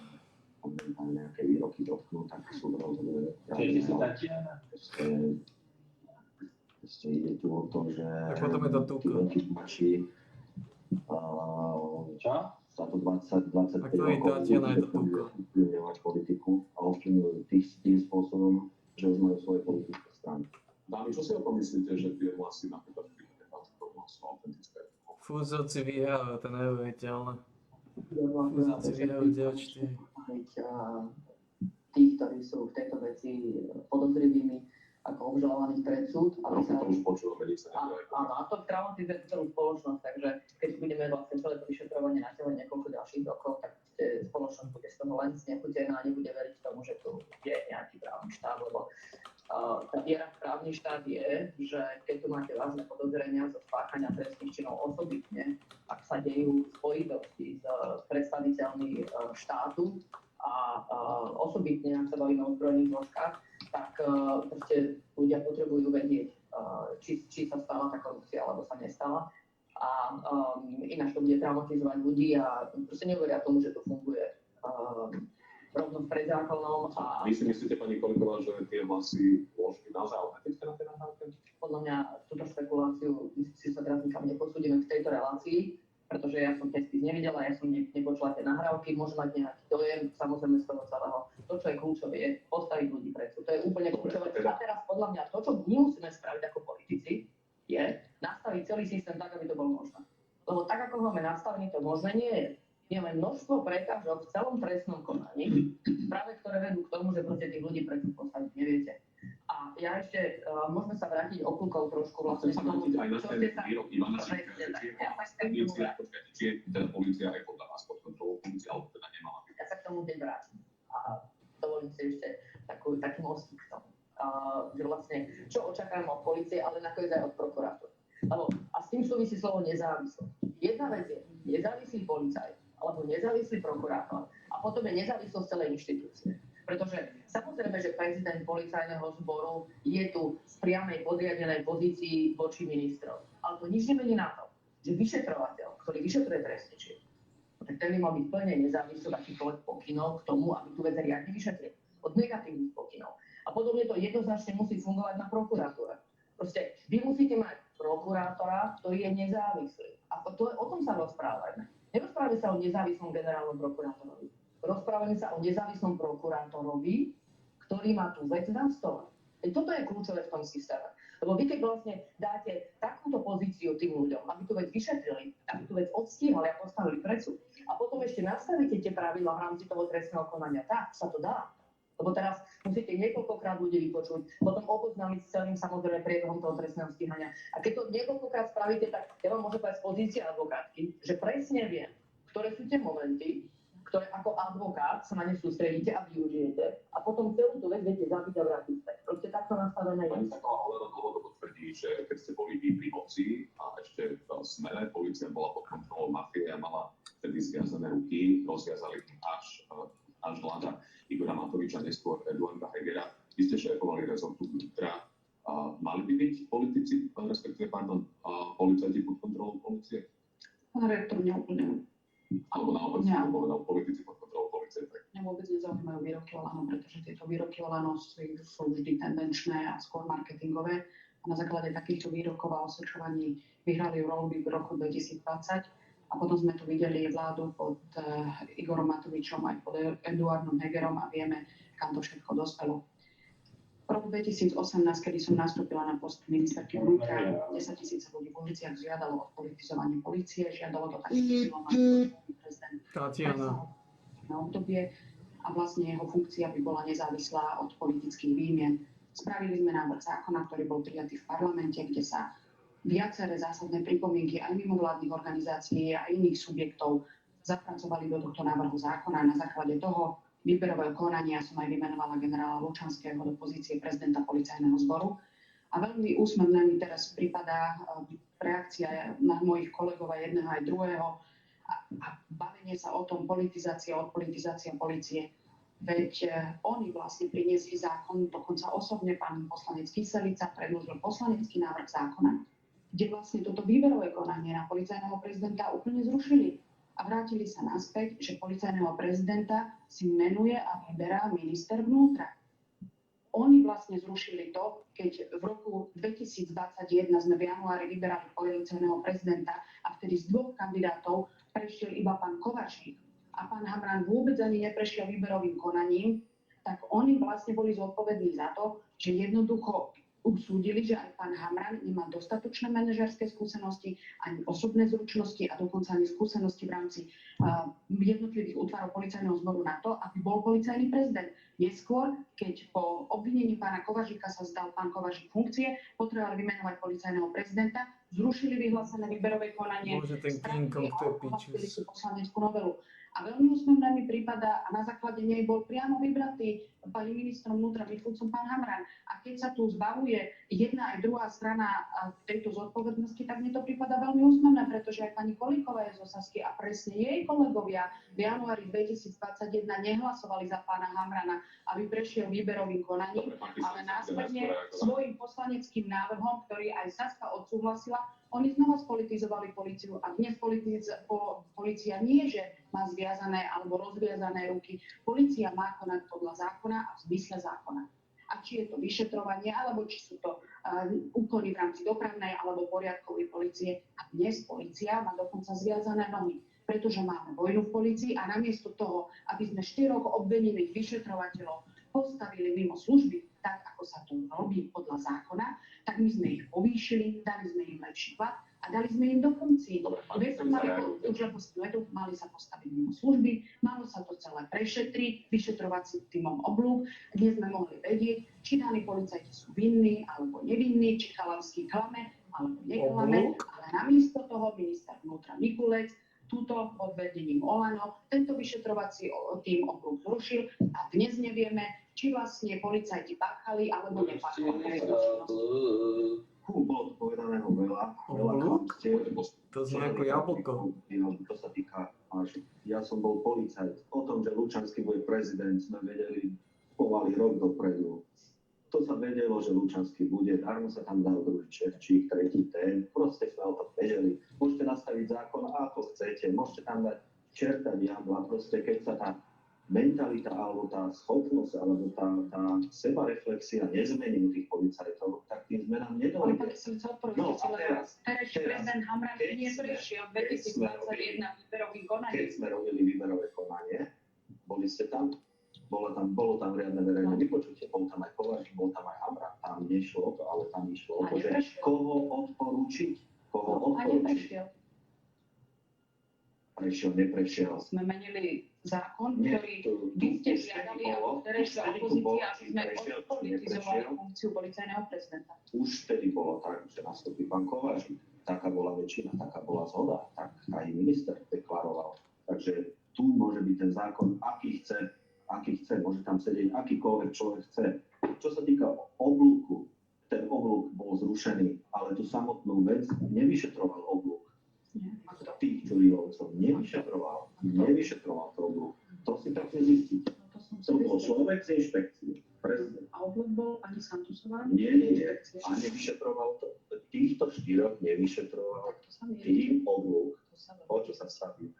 nejaké výroky dotknú, tak súd rozhoduje. Čiže si Tatiana. Proste ide tu o to, že Tak potom je to Tuko. Čo? Za to 20-25 rokov ovplyvňovať politiku a ovplyvňujú tým spôsobom, že už majú svoje politické strany. Dámy, čo si o tom myslíte, že tie hlasy napríklad v prípade Páčkovho sú autentické? Fúzovci vyhrávajú, to je neuveriteľné. Fúzovci vyhrávajú 9-4. Tých, ktorí sú v tejto veci podozrivými ako obžalovaných pred súd. To už počúvame, nič sa nebude. Áno, a to traumatizuje celú spoločnosť, takže keď budeme vlastne celé to vyšetrovanie natiaľovať niekoľko ďalších rokov, tak spoločnosť bude z toho len znechutená a nebude veriť tomu, že tu je nejaký právny štát, lebo tá viera v právny štát je, že keď tu máte vážne podozrenia zo spáchania trestných činov osobitne, ak sa dejú spojitosti s predstaviteľmi štátu a osobitne, ak sa bavíme o zbrojných zložkách, tak proste ľudia potrebujú vedieť, či sa stala tá korupcia, alebo sa nestala. A stigmatizovať ľudí a proste neveria tomu, že to funguje rovno pred zákonom. A Vy si myslíte, pani Kolíková, že tie hlasy môžu byť naozaj autentické na tej nahrávke? Podľa mňa túto špekuláciu si sa teraz nikam neposúdime v tejto relácii, pretože ja som ten spis nevidela, ja som nepočula tie nahrávky, môžem mať nejaký dojem, samozrejme z toho celého. To, čo je kľúčové, je postaviť ľudí pred súd. To je úplne kľúčové. A teraz podľa mňa to, čo my musíme spraviť ako politici, je nastaviť celý systém tak, aby to bolo možné. Lebo tak, ako ho máme nastavený, to možné nie je. Je len množstvo prekážok v celom trestnom konaní, práve ktoré vedú k tomu, že proste tých ľudí pred súd postaviť neviete. A ja ešte, môžeme sa vrátiť okľúkov trošku vlastne. Chcem sa vrátiť aj na ten výrok Ivana Šimka, či je teda polícia aj podľa vás pod kontrolou polície, alebo teda nemala byť. Ja sa k tomu hneď vrátim. A dovolím si ešte taký mostík k tomu. Že vlastne, čo očakávam od polície, ale nakoniec aj od prokurátora. Lebo, a s tým súvisí slovo nezávislosť. Jedna vec je nezávislý policajt, alebo nezávislý prokurátor, a potom je nezávislosť celej inštitúcie. Pretože samozrejme, že prezident policajného zboru je tu v priamej podriadenej pozícii voči ministrov. Ale to nič nemení na to, že vyšetrovateľ, ktorý vyšetruje trestný čin, tak ten by mal byť plne nezávislý od akýchkoľvek pokynov k tomu, aby tu vec riadne vyšetril. Od negatívnych pokynov. A podobne to jednoznačne musí fungovať na prokuratúre. Proste vy musíte mať prokurátora, ktorý je nezávislý. A o tom sa rozprávame. Nerozprávame sa o nezávislom generálnom prokurátorovi. Rozprávame sa o nezávislom prokurátorovi, ktorý má tú vec na stole. Toto je kľúčové v tom systéme. Lebo vy keď vlastne dáte takúto pozíciu tým ľuďom, aby tú vec vyšetrili, aby tú vec odstíhali a postavili pred súd, a potom ešte nastavíte tie pravidlá v rámci toho trestného konania, tak sa to dá. Lebo teraz musíte niekoľkokrát ľudí vypočuť, potom oboznámiť s celým samozrejme priebehom toho trestného stíhania. A keď to niekoľkokrát spravíte, tak ja vám môžem povedať z pozície advokátky, že presne viem, ktoré sú tie momenty, ktoré ako advokát sa na ne sústredíte a využijete. A potom celú tú vec viete zabiť a vrátiť sa. Proste takto nastavené je. Pani Saková Olena dlhodobo tvrdí, že keď ste boli vy pri moci a ešte v smere, polícia bola pod kontrolou mafie a mala vtedy zviazané ruky, rozviazali až vláda Igora Matoviča, neskôr Eduarda Hegera. Vy ste šéfovali rezortu vnútra. Mali by byť politici, respektíve, policajti pod kontrolou policie? Ale to mňa úplne... Alebo naopak som povedal politici pod kontrolou policie. Mňa vôbec nezaujímajú výroky Olano, pretože tieto výroky Olano sú vždy tendenčné a skôr marketingové. A na základe takýchto výrokov a osočovaní vyhrali voľby v roku 2020. A potom sme tu videli vládu pod Igorom Matovičom aj pod Eduardom Hegerom a vieme, kam to všetko dospelo. V roku 2018, kedy som nastúpila na post ministerky vnútra, 10 000 ľudí v uliciach žiadalo o politizovanie polície, žiadalo to taký prezident na obdobie a vlastne jeho funkcia by bola nezávislá od politických výmien. Spravili sme návrh zákona, ktorý bol prijatý v parlamente, kde sa viaceré zásadné pripomienky aj mimovládnych organizácií a iných subjektov zapracovali do tohto návrhu zákona. Na základe toho výberového konania som aj vymenovala generála Lučanského do pozície prezidenta policajného zboru. A veľmi úsmevné mi teraz pripadá reakcia na mojich kolegov aj jedného aj druhého a bavenie sa o tom politizácia, odpolitizácia polície. Veď oni vlastne priniesli zákon, dokonca osobne pán poslanec Kyselica predložil poslanecký návrh zákona, kde vlastne toto výberové konanie na policajného prezidenta úplne zrušili. A vrátili sa naspäť, že policajného prezidenta si menuje a vyberá minister vnútra. Oni vlastne zrušili to, keď v roku 2021 sme v januári vyberali policajného prezidenta a vtedy z 2 kandidátov prešiel iba pán Kovačík a pán Hamran vôbec ani neprešiel výberovým konaním, tak oni vlastne boli zodpovední za to, že jednoducho usúdili, že aj pán Hamran nemá dostatočné manažerské skúsenosti, ani osobné zručnosti a dokonca ani skúsenosti v rámci jednotlivých útvarov policajného zboru na to, aby bol policajný prezident. Neskôr, keď po obvinení pána Kovažíka sa zdal pán Kovažík funkcie, potrebovali vymenovať policajného prezidenta, zrušili vyhlásené výberové konanie, spravili poslaneckú novelu. A veľmi úsmevné mi prípada, a na základe nej bol priamo vybratý pani ministrom vnútra Mikulcom pán Hamran. A keď sa tu zbavuje jedna aj druhá strana tejto zodpovednosti, tak mi to prípada veľmi úsmevné, pretože aj pani Kolíková je zo Sasky a presne jej kolegovia v januári 2021 nehlasovali za pána Hamrana, aby prešiel výberovým konaním, ale následne svojím poslaneckým návrhom, ktorý aj Saska odsúhlasila, oni znova spolitizovali políciu a dnes polícia nie, že má zviazané alebo rozviazané ruky. Polícia má konať podľa zákona a v zmysle zákona. A či je to vyšetrovanie, alebo či sú to úkony v rámci dopravnej alebo poriadkovej polície. A dnes polícia má dokonca zviazané nohy, pretože máme vojnu v polícii a namiesto toho, aby sme 4 obvinených vyšetrovateľov postavili mimo služby, tak ako sa to robí podľa zákona, tak my sme ich povýšili, dali sme im lepší plat a dali sme im do funkcií. Mali sa postaviť mimo služby, malo sa to celé prešetriť, vyšetrovacím týmom oblúk. Dnes sme mohli vedieť, či daní policajti sú vinní alebo nevinní, či Chalavský klame alebo neklame, ale namiesto toho minister vnútra Mikulec túto pod vedením Olano tento vyšetrovací tým oblúk zrušil a dnes nevieme, či vlastne policajti páchali alebo nepáchali. Bolo to povedaného veľa klamstiev. To znie ako jablko. To sa týka, ja som bol policajt. O tom, že Lučanský bude prezident, sme vedeli pomaly rok dopredu. To sa vedelo, že Lučanský bude, darmo sa tam dal druhý Čerčík, tretí ten, proste sme o tom vedeli. Môžete nastaviť zákon ako chcete, môžete tam dať čerta diabla, proste keď sa tá mentalita alebo tá schopnosť alebo tá sebareflexia nezmení u tých policajtov, tak tým zmenám nedojde. No a teraz prezident Hamran neprešiel 2021 výberovým konaním. Keď sme robili výberové konanie, boli ste tam? Bolo tam riadne verejné vypočutie, bol tam aj Kováč, bol tam aj Hamran. Tam nešlo o to, ale tam išlo o to, že koho odporúčiť. Neprešiel. Sme menili zákon, ktorý vy ste žiadali ako terajšia opozícia, aby sme odpolitizovali funkciu policajného prezidenta. Už vtedy bolo tak, že nastúpi pán Kováč. Taká bola väčšina, taká bola zhoda, tak aj minister deklaroval. Takže tu môže byť ten zákon, aký chce, môže tam sedieť akýkoľvek človek chce. Čo sa týka oblúku, ten oblúk bol zrušený, ale tú samotnú vec nevyšetroval oblúk. Tých Čurilovcov nevyšetroval to oblúk. To si tak nezistíte. To bol človek z inšpekcie. A oblúk bol pani Santusová? Nie. A nevyšetroval to. Týchto 4 nevyšetroval. Tým oblúk. O čo sa stavíme?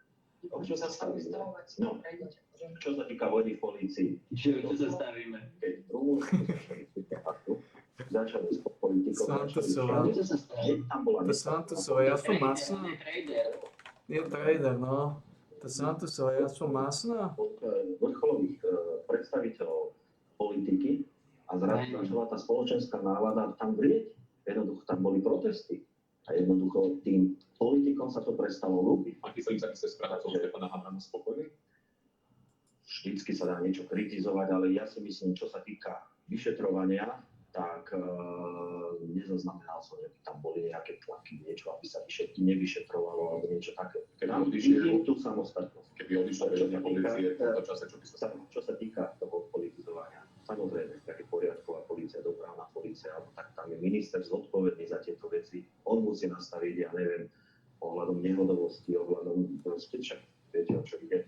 No, čo sa týka vojny v polícii. Čo sa stavíme? Keď druhú začali s politikou. Santusová, ja som masná. Je trader, no. To Santusová, ja som masná. Vrcholových predstaviteľov politiky a zrazu začala tá spoločenská nálada tam vrieť. Jednoducho tam boli protesty. A jednoducho tým politikom sa to prestalo ľúbiť. A ty sa ste s prácou Štefana Hamrana spokojní? Vždycky sa dá niečo kritizovať, ale ja si myslím, čo sa týka vyšetrovania, tak nezaznamenal som, že by tam boli nejaké tlaky, niečo, aby sa nevyšetrovalo, alebo niečo také. Keby odišiel tú samostatnosť. Keby odišiel vedenie polície, v tomto čase, čo by sa stalo? Čo sa týka toho politizovania, samozrejme, také poriadková polícia, dopravná polícia, alebo tak tam je minister zodpovedný za tieto veci. On musí nastaviť, ja neviem, ohľadom nehodovosti, ohľadom proste, však viete, o čo ide.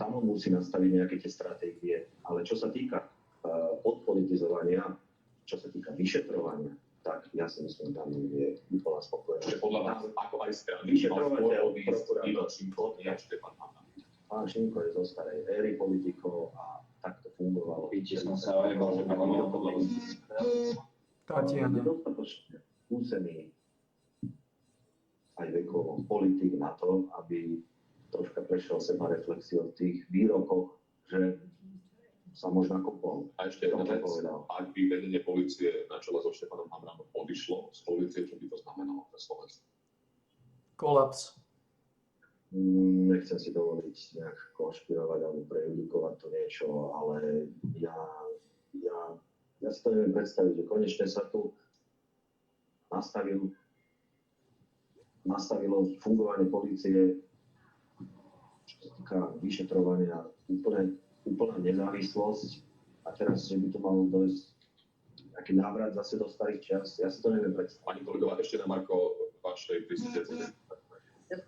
Tam on musí nastaviť nejaké tie stratégie, ale čo sa týka odpolitizovania, čo sa týka vyšetrovania, tak ja si myslím, že tam je úplná spokojnosť. Podľa vás, ako aj strany, vyšetrovateľ, pán Šimko je zo starej éry politikov a takto fungovalo. Tatiana. Dostatočne skúsený aj vekovo politik na to, aby troška prešiel seba reflexiu v tých výrokoch, že sa možno kopol. A ešte jedna vec, ak by vedenie polície na čele so Štefanom Hamranom odišlo z polície, čo by to znamenalo pre Slovensko? Kolaps. Nechcem si dovoliť nejak konšpirovať alebo prejudikovať to niečo, ale ja si to neviem predstaviť, že konečne sa tu nastavilo fungovanie polície hĺbka vyšetrovania, úplná nezávislosť a teraz, že by to malo dojsť taký návrat zase do starých čas, ja si to neviem predstaviť. Pani kolegová, ešte na Marko vašej príslušnice.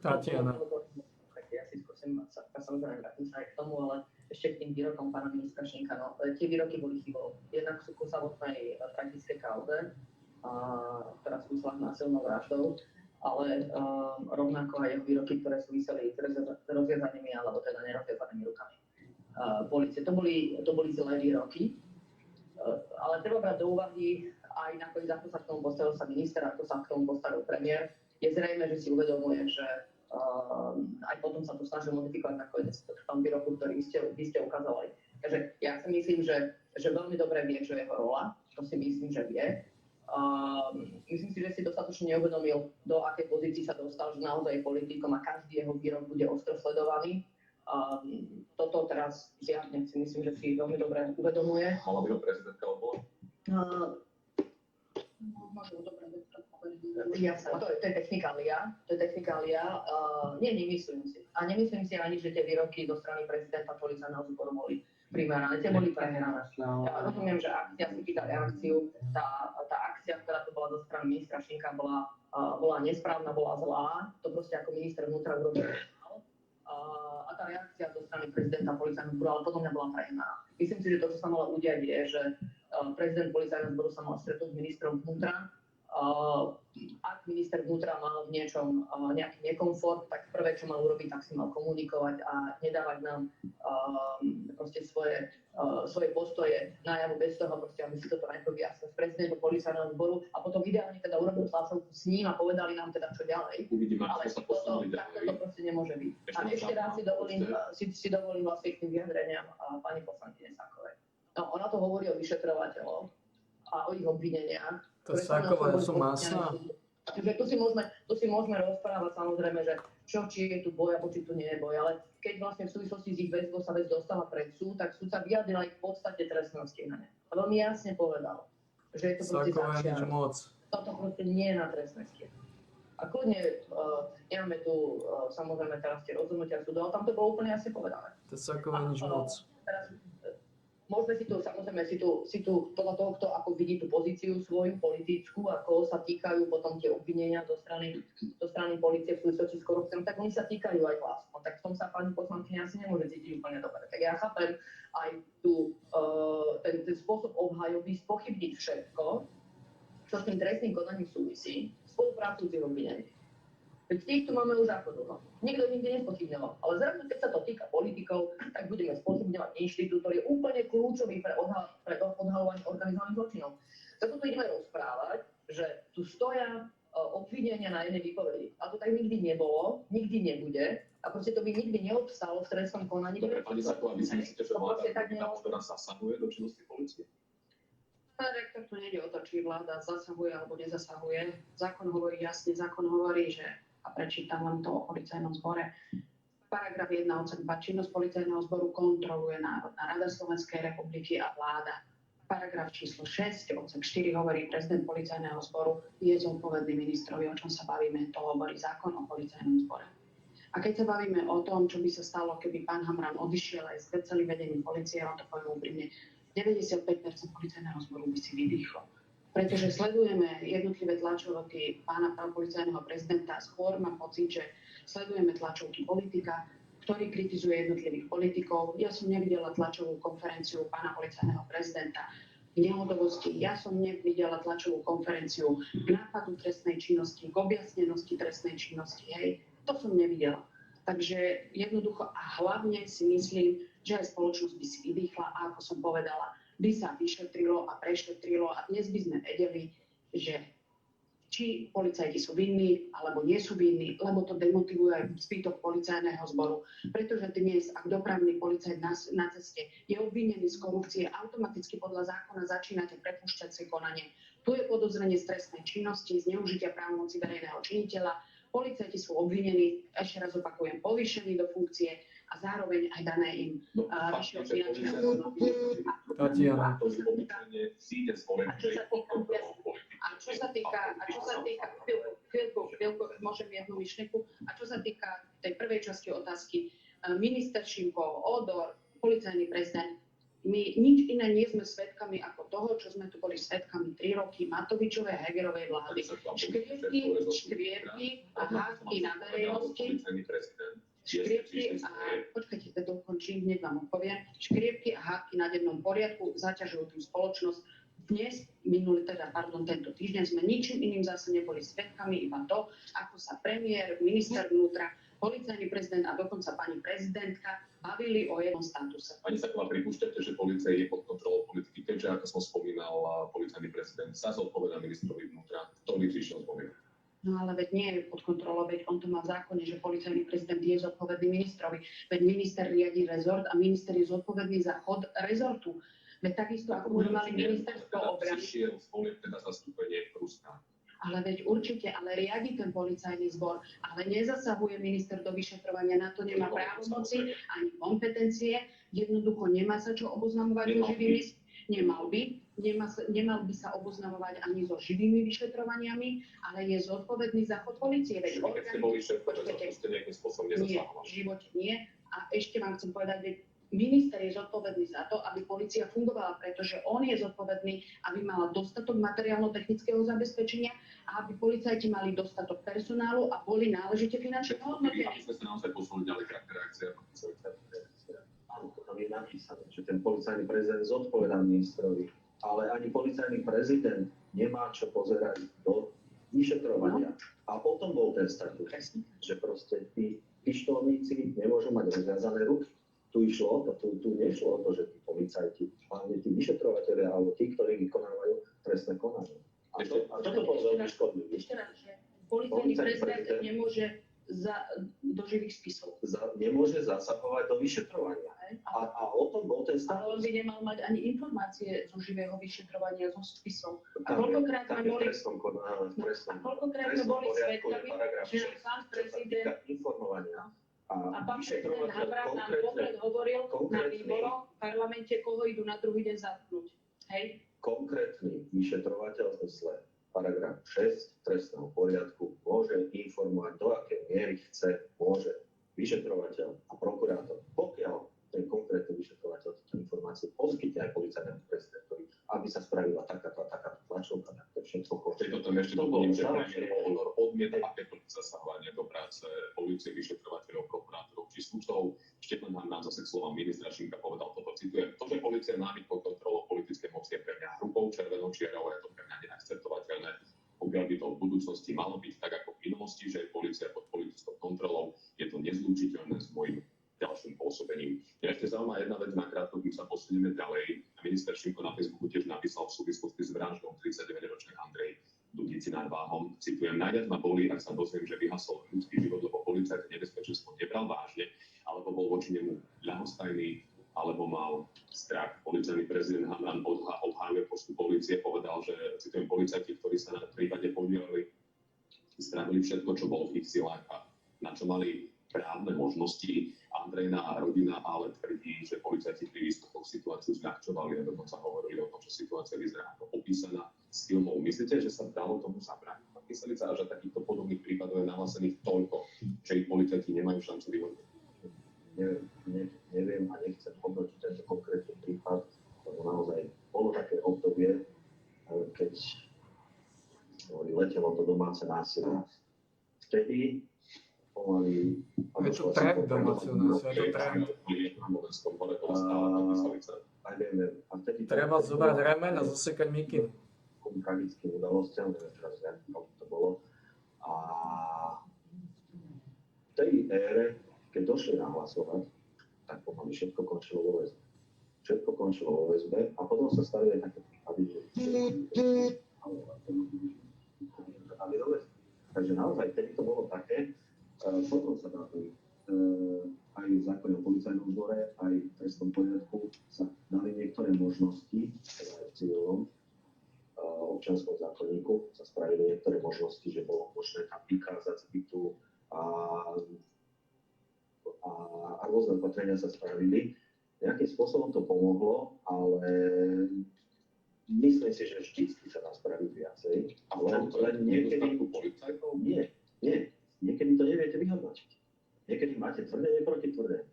Tatiana. Tak ja si skúsim sa samozrejme vrátim sa aj k tomu, ale ešte k tým výrokom pána ministra Šinka. No, tie výroky boli chybou. Jednak sú ku samotnej tragickej kauze, ktorá súvisela s násilnou vraždou, ale rovnako aj jeho výroky, ktoré súviseli s rozviazanými alebo teda nerozviazanými rukami polície. To boli zlé výroky, ale treba brať do úvahy aj nakoniec, ako sa k tomu postavil sa minister, ako sa k tomu postavil premiér. Je zrejme, že si uvedomuje, že aj potom sa to snažil modifikovať nakoniec v tom výroku, ktorý vy ste ukázali. Takže ja si myslím, že veľmi dobre vie, čo je jeho rola, to si myslím, že vie. Myslím si, že si dostatočne neuvedomil, do akej pozícii sa dostal, že naozaj je politikom a každý jeho výrok bude ostro sledovaný. Toto teraz zjavne si myslím, že si veľmi dobre uvedomuje. Mala by ho prezidentka odvolať? Jasné, to je technikália. Nie, nemyslím si. A nemyslím si ani, že tie výroky zo strany prezidenta policajného zboru boli primerané, tie boli prehrané. Ja rozumiem, že akcia si pýta reakciu. Tá akcia, ktorá to bola zo strany ministra Šinka, bola nesprávna, bola zlá. To proste ako minister vnútra urobil. A tá reakcia zo strany prezidenta policajného zboru, ale podľa mňa bola prehnaná. Myslím si, že to, čo sa malo udiať, je, že prezident policajného zboru sa mal stretnúť s ministrom vnútra. Ak minister vnútra mal v niečom nejaký nekomfort, tak prvé, čo mal urobiť, tak si mal komunikovať a nedávať nám proste svoje postoje najavo bez toho, proste, aby si toto najprv vyjasnil s prezidentom policajného zboru a potom ideálne teda urobil tlačovku s ním a povedali nám teda, čo ďalej. Ale to proste nemôže byť. A ešte raz si dovolím vlastne k tým vyjadreniam pani poslankyne Sákovej. No, ona to hovorí o vyšetrovateľoch a o ich obvineniach. To Sáková sú masná. Takže tu si môžeme rozprávať samozrejme, že či je tu boj, alebo či tu nie je boj, ale keď vlastne v súvislosti s ich väzbou sa vec dostala pred súd, tak súd sa vyjadril aj v podstate trestného stíhania. A veľmi jasne povedal, že je to proste začiatok. Toto proste nie je na trestné stíhanie. A kľudne nemáme tu samozrejme teraz tie rozhodnutia súdu, ale tam to bolo úplne jasne povedané. To Sáková nič moc. Môžeme si tu podľa toho, kto ako vidí tú pozíciu svoju politickú, ako sa týkajú potom tie obvinenia zo strany polície v súvislosti s korupciou, tak oni sa týkajú aj vás. No, tak v tom sa pani poslankyňa asi nemôže cítiť úplne dobre. Tak ja chápem aj ten spôsob obhajoby spochybniť všetko, čo s tým trestným konaním súvisí, spoluprácu s obvinení. Veď tých tu máme už ako dlho. Nikto nikdy nespochybňoval. Ale zrazu, keď sa to týka politikov, tak budeme spochybňovať inštitút, ktorý je úplne kľúčový pre odhaľovanie organizovaných zločinov. Tak tu ideme rozprávať, že tu stoja obvinenia na jednej výpovedi. A to tak nikdy nebolo, nikdy nebude. A proste to by nikdy neobstalo v trestnom konaní. Dobre, pani Sáková, vy si myslíte, že vláda ktorá zasahuje do činnosti polície? Pán rektor, tu nejde o to, či vláda zasahuje alebo nezasahuje. Zákon hovorí jasne, že a prečítam vám to o policajnom zbore. Paragraf 1 odsek 2. Činnosť policajného zboru kontroluje Národná rada Slovenskej republiky a vláda. Paragraf číslo 6 odsek 4 hovorí prezident policajného zboru je zodpovedný ministrovi, o čom sa bavíme, to hovorí zákon o policajnom zbore. A keď sa bavíme o tom, čo by sa stalo, keby pán Hamran odišiel aj z celým vedením polície, ja vám to poviem úprimne, 95% policajného zboru by si vydýchlo. Pretože sledujeme jednotlivé tlačovky pána policajného prezidenta, skôr mám pocit, že sledujeme tlačovky politika, ktorý kritizuje jednotlivých politikov. Ja som nevidela tlačovú konferenciu pána policajného prezidenta k nehodovosti. Ja som nevidela tlačovú konferenciu k nápadu trestnej činnosti, k objasnenosti trestnej činnosti. Hej, to som nevidela. Takže jednoducho a hlavne si myslím, že aj spoločnosť by si vydýchla a ako som povedala, by sa vyšetrilo a prešetrilo a dnes by sme vedeli, že či policajti sú vinní alebo nie sú vinní, lebo to demotivuje zbytok policajného zboru. Pretože dnes, ak dopravný policajt na ceste je obvinený z korupcie, automaticky podľa zákona začínate prepúšťacie konanie. Tu je podozrenie z trestnej činnosti, zneužitia právomoci verejného činiteľa. Policajti sú obvinení, ešte raz opakujem, povýšení do funkcie a zároveň aj dané im vyššie finančné hodnoty. A čo sa týka, chvíľku, môžem jednu myšlienku, a čo sa týka tej prvej časti otázky, minister Šimko, Odor, policajný prezident. My nič iné nie sme svedkami ako toho, čo sme tu boli svedkami 3 roky Matovičovej a Hegerovej vlády. Škriepky a hádky na verejnosti. Škriepky a, počkajte, to dokončím, hneď vám odpoviem. Škriepky a hádky na dennom poriadku zaťažujú tú spoločnosť. Dnes, tento týždeň sme ničím iným zase neboli svedkami, iba to, ako sa premiér, minister vnútra, policajný prezident a dokonca pani prezidentka bavili o jednom statuse. Pani Saková, pripúšťate, že polícia je pod kontrolou politiky, keďže, ako som spomínal, policajný prezident sa zodpovedá ministrovi vnútra, ktorý prišiel spomínať. No ale veď nie je pod kontrolou, veď on to má v zákone, že policajný prezident je zodpovedný ministrovi. Veď minister riadi rezort a minister je zodpovedný za chod rezortu. Veď takisto, ako sme mali ministerstvo obrany. Prišiel spomínať teda zastúpenie Ruska. Ale veď určite, ale riadi ten policajný zbor, ale nezasahuje minister do vyšetrovania, na to nemá právomoci ani kompetencie, jednoducho nemá sa čo oboznamovať so živými, nemal by sa oboznamovať ani so živými vyšetrovaniami, ale je zodpovedný za chod polície. Veď keď ste boli šéf, ste nejakým spôsobom nezasahovali. Nie, v živote nie. A ešte vám chcem povedať, že minister je zodpovedný za to, aby polícia fungovala, pretože on je zodpovedný, aby mala dostatok materiálno-technického zabezpečenia a aby policajti mali dostatok personálu a boli náležite finančne hodnotení. Aby sme sa naozaj posunuli ďalej, krátka reakcia. Áno, to tam je napísané, že ten policajný prezident zodpovedá ministrovi, ale ani policajný prezident nemá čo pozerať do vyšetrovania. A potom bol ten statút, že proste tí pištolníci nemôžu mať rozviazané ruky. Tu išlo o to, tu nešlo o to, že tí policajti, hlavne tí vyšetrovatelia alebo tí, ktorí vykonávajú trestné konanie. A toto bolo veľmi škodlivé. Ešte raz, že policajný prezident nemôže do živých spisov. Nemôže zasahovať do vyšetrovania. A o tom bol ten status. Ale on by nemal mať ani informácie zo živého vyšetrovania, zo spisov. A koľkokrát sme boli svedkami, že pán prezident informovania. A pán prezident Havran nám vopred hovoril na výboroch v parlamente, koho idú na druhý deň zatknúť. Hej? Konkrétny vyšetrovateľ zle paragraf 6 trestného poriadku môže informovať, do akej miery môže vyšetrovateľ a prokurátor, pokiaľ ten konkrétny vyšetrovateľ túto informáciu poskytne aj policajnému prezidentovi, aby sa spravila takáto tlačovka, tak to všetko. Tejto téme ešte doplním, že premiér Odor odmieta akékoľvek zasahovanie do práce polície, vyšetrovateľov, prokurátorov či sudcov. Štefan Harnáč zase k slovám ministra Šimka povedal toto, citujem: to, že polícia má byť pod kontrolou politickej moci, je pre mňa hrubou červenou čiarou a je to pre mňa neakceptovateľné. Pokiaľ by to v budúcnosti malo byť tak ako v minulosti, že je polícia pod politickou kontrolou, je to nezlučiteľné s mojím ďalším pôsobením. Mňa ešte zaujímavá jedna vec, nakrátko, kým sa posunieme ďalej. Minister Šimko na Facebooku tiež napísal v súvislosti s vraždou 39-ročnej Andrej Dudici nad Váhom. Citujem: najviac ma bolí, ak sa dozviem, že vyhasol ľudský život, lebo policajt nebezpečenstvo nebral vážne, alebo bol voči nemu ľahostajný, alebo mal strach. Policajný prezident Hamran odhájil postup polície, povedal, že, citujem, policajti, ktorí sa na prípade podielali, spravili všetko, čo bolo v ich silách a na čo mali právne možnosti. Andrejná rodina ale tvrdí, že policajti pri výstupoch situáciu zľahčovali a dokonca hovorili o tom, že situácia vyzerá ako opísaná s filmov. Myslíte, že sa dalo tomu zabrániť? Mysleli sa, že takýchto podobných prípadov je nahlásených toľko, že ich policajti nemajú šancu vyhodnotiť? Neviem a nechcem hodnotiť tento konkrétny prípad, lebo naozaj bolo také obdobie, keď letelo to domáce násilie. Vtedy pomaly... Je to trend domáceho násilia, je to trend. Treba zobrať remeň a zasekať mikinu. Tragickým udalostiam, neviem teraz, ako to bolo. A v tej ére, keď došli nahlasovať, tak pomaly všetko končilo vo väzbe. Všetko končilo vo väzbe a potom sa stali aj také prípady, že takže naozaj, vtedy to bolo také, potom sa dali aj v zákone o policajnom zbore, aj v trestnom poriadku sa dali niektoré možnosti, teda aj v civilnom občianskom zákonníku sa spravili niektoré možnosti, že bolo možné tam vykázať z bytu a rôzne opatrenia sa spravili. Nejakým spôsobom to pomohlo, ale myslím si, že vždycky sa dá spraviť viacej. Ale len niekedy... Nie. Niekedy to neviete vyhodnotiť. Niekedy máte tvrdenie proti tvrdeniu.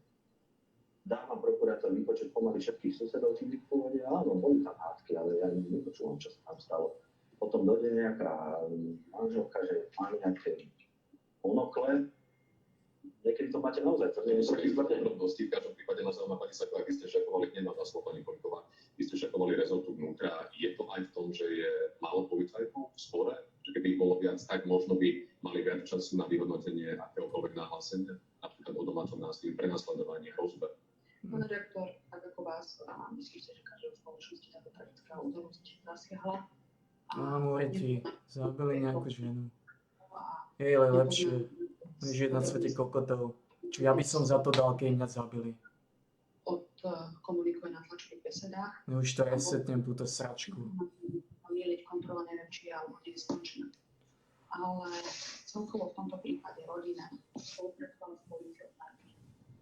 Dá vám prokurátor vypočuť pomaly všetkých susedov, tí povedia, áno, boli tam hádky, ale ja nepočúvam, čo sa tam stalo. Potom dojde nejaká manželka, že má nejaké monokle. Niekedy to máte naozaj tvrdenie proti tvrdeniu. V každom prípade na zaujíma pani Saková, vy ste šéfovali hneď na slovo pani Koliková, vy ste šéfovali rezortu vnútra. Je to aj v tom, že je málo policajtov v zbore? Že keby ich bolo viac, tak možno by mali viac času na vyhodnotenie akéhokoľvek nahlásenia, napríklad o domácom násilí, prenasledovanie, hrozbe. Pán rektor, tak ako vás, a myslím si, že každého v spoločnosti táto tragická udalosť zasiahla. Amoriti, zabili nejakú ženu. Je ale lepšie, než je na svete kokotov. Čo ja by som za to dal, keď mňa zabili. Komunikuje na tlačových besedách. No už to resetnem túto sračku. Mieliť kontrola, neviem, či je alebo nie je skončená. Ale celkovo v tomto prípade rodina spolupracovala s políciou.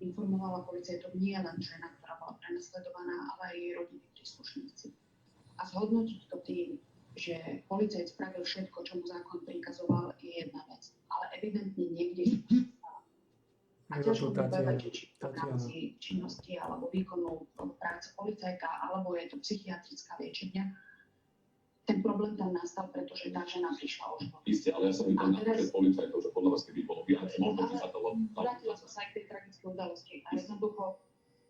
Informovala policajtov nie len žena, ktorá bola prenasledovaná, ale aj jej rodinní príslušníci. A zhodnotiť to tým, že policajt spravil všetko, čo mu zákon prikazoval, je jedna vec. Ale evidentne niekde a ťažko povedať, či v rámci činnosti alebo výkonu práce policajta, alebo je to psychiatrická liečebňa. Ten problém tam nastal, pretože tá žena prišla o život. Isté, ale ja som pýtal na počet policajtov, že podľa vás keby bolo viac, možno by sa to... Vrátila som sa aj k tej tragickej udalosti. A jednoducho,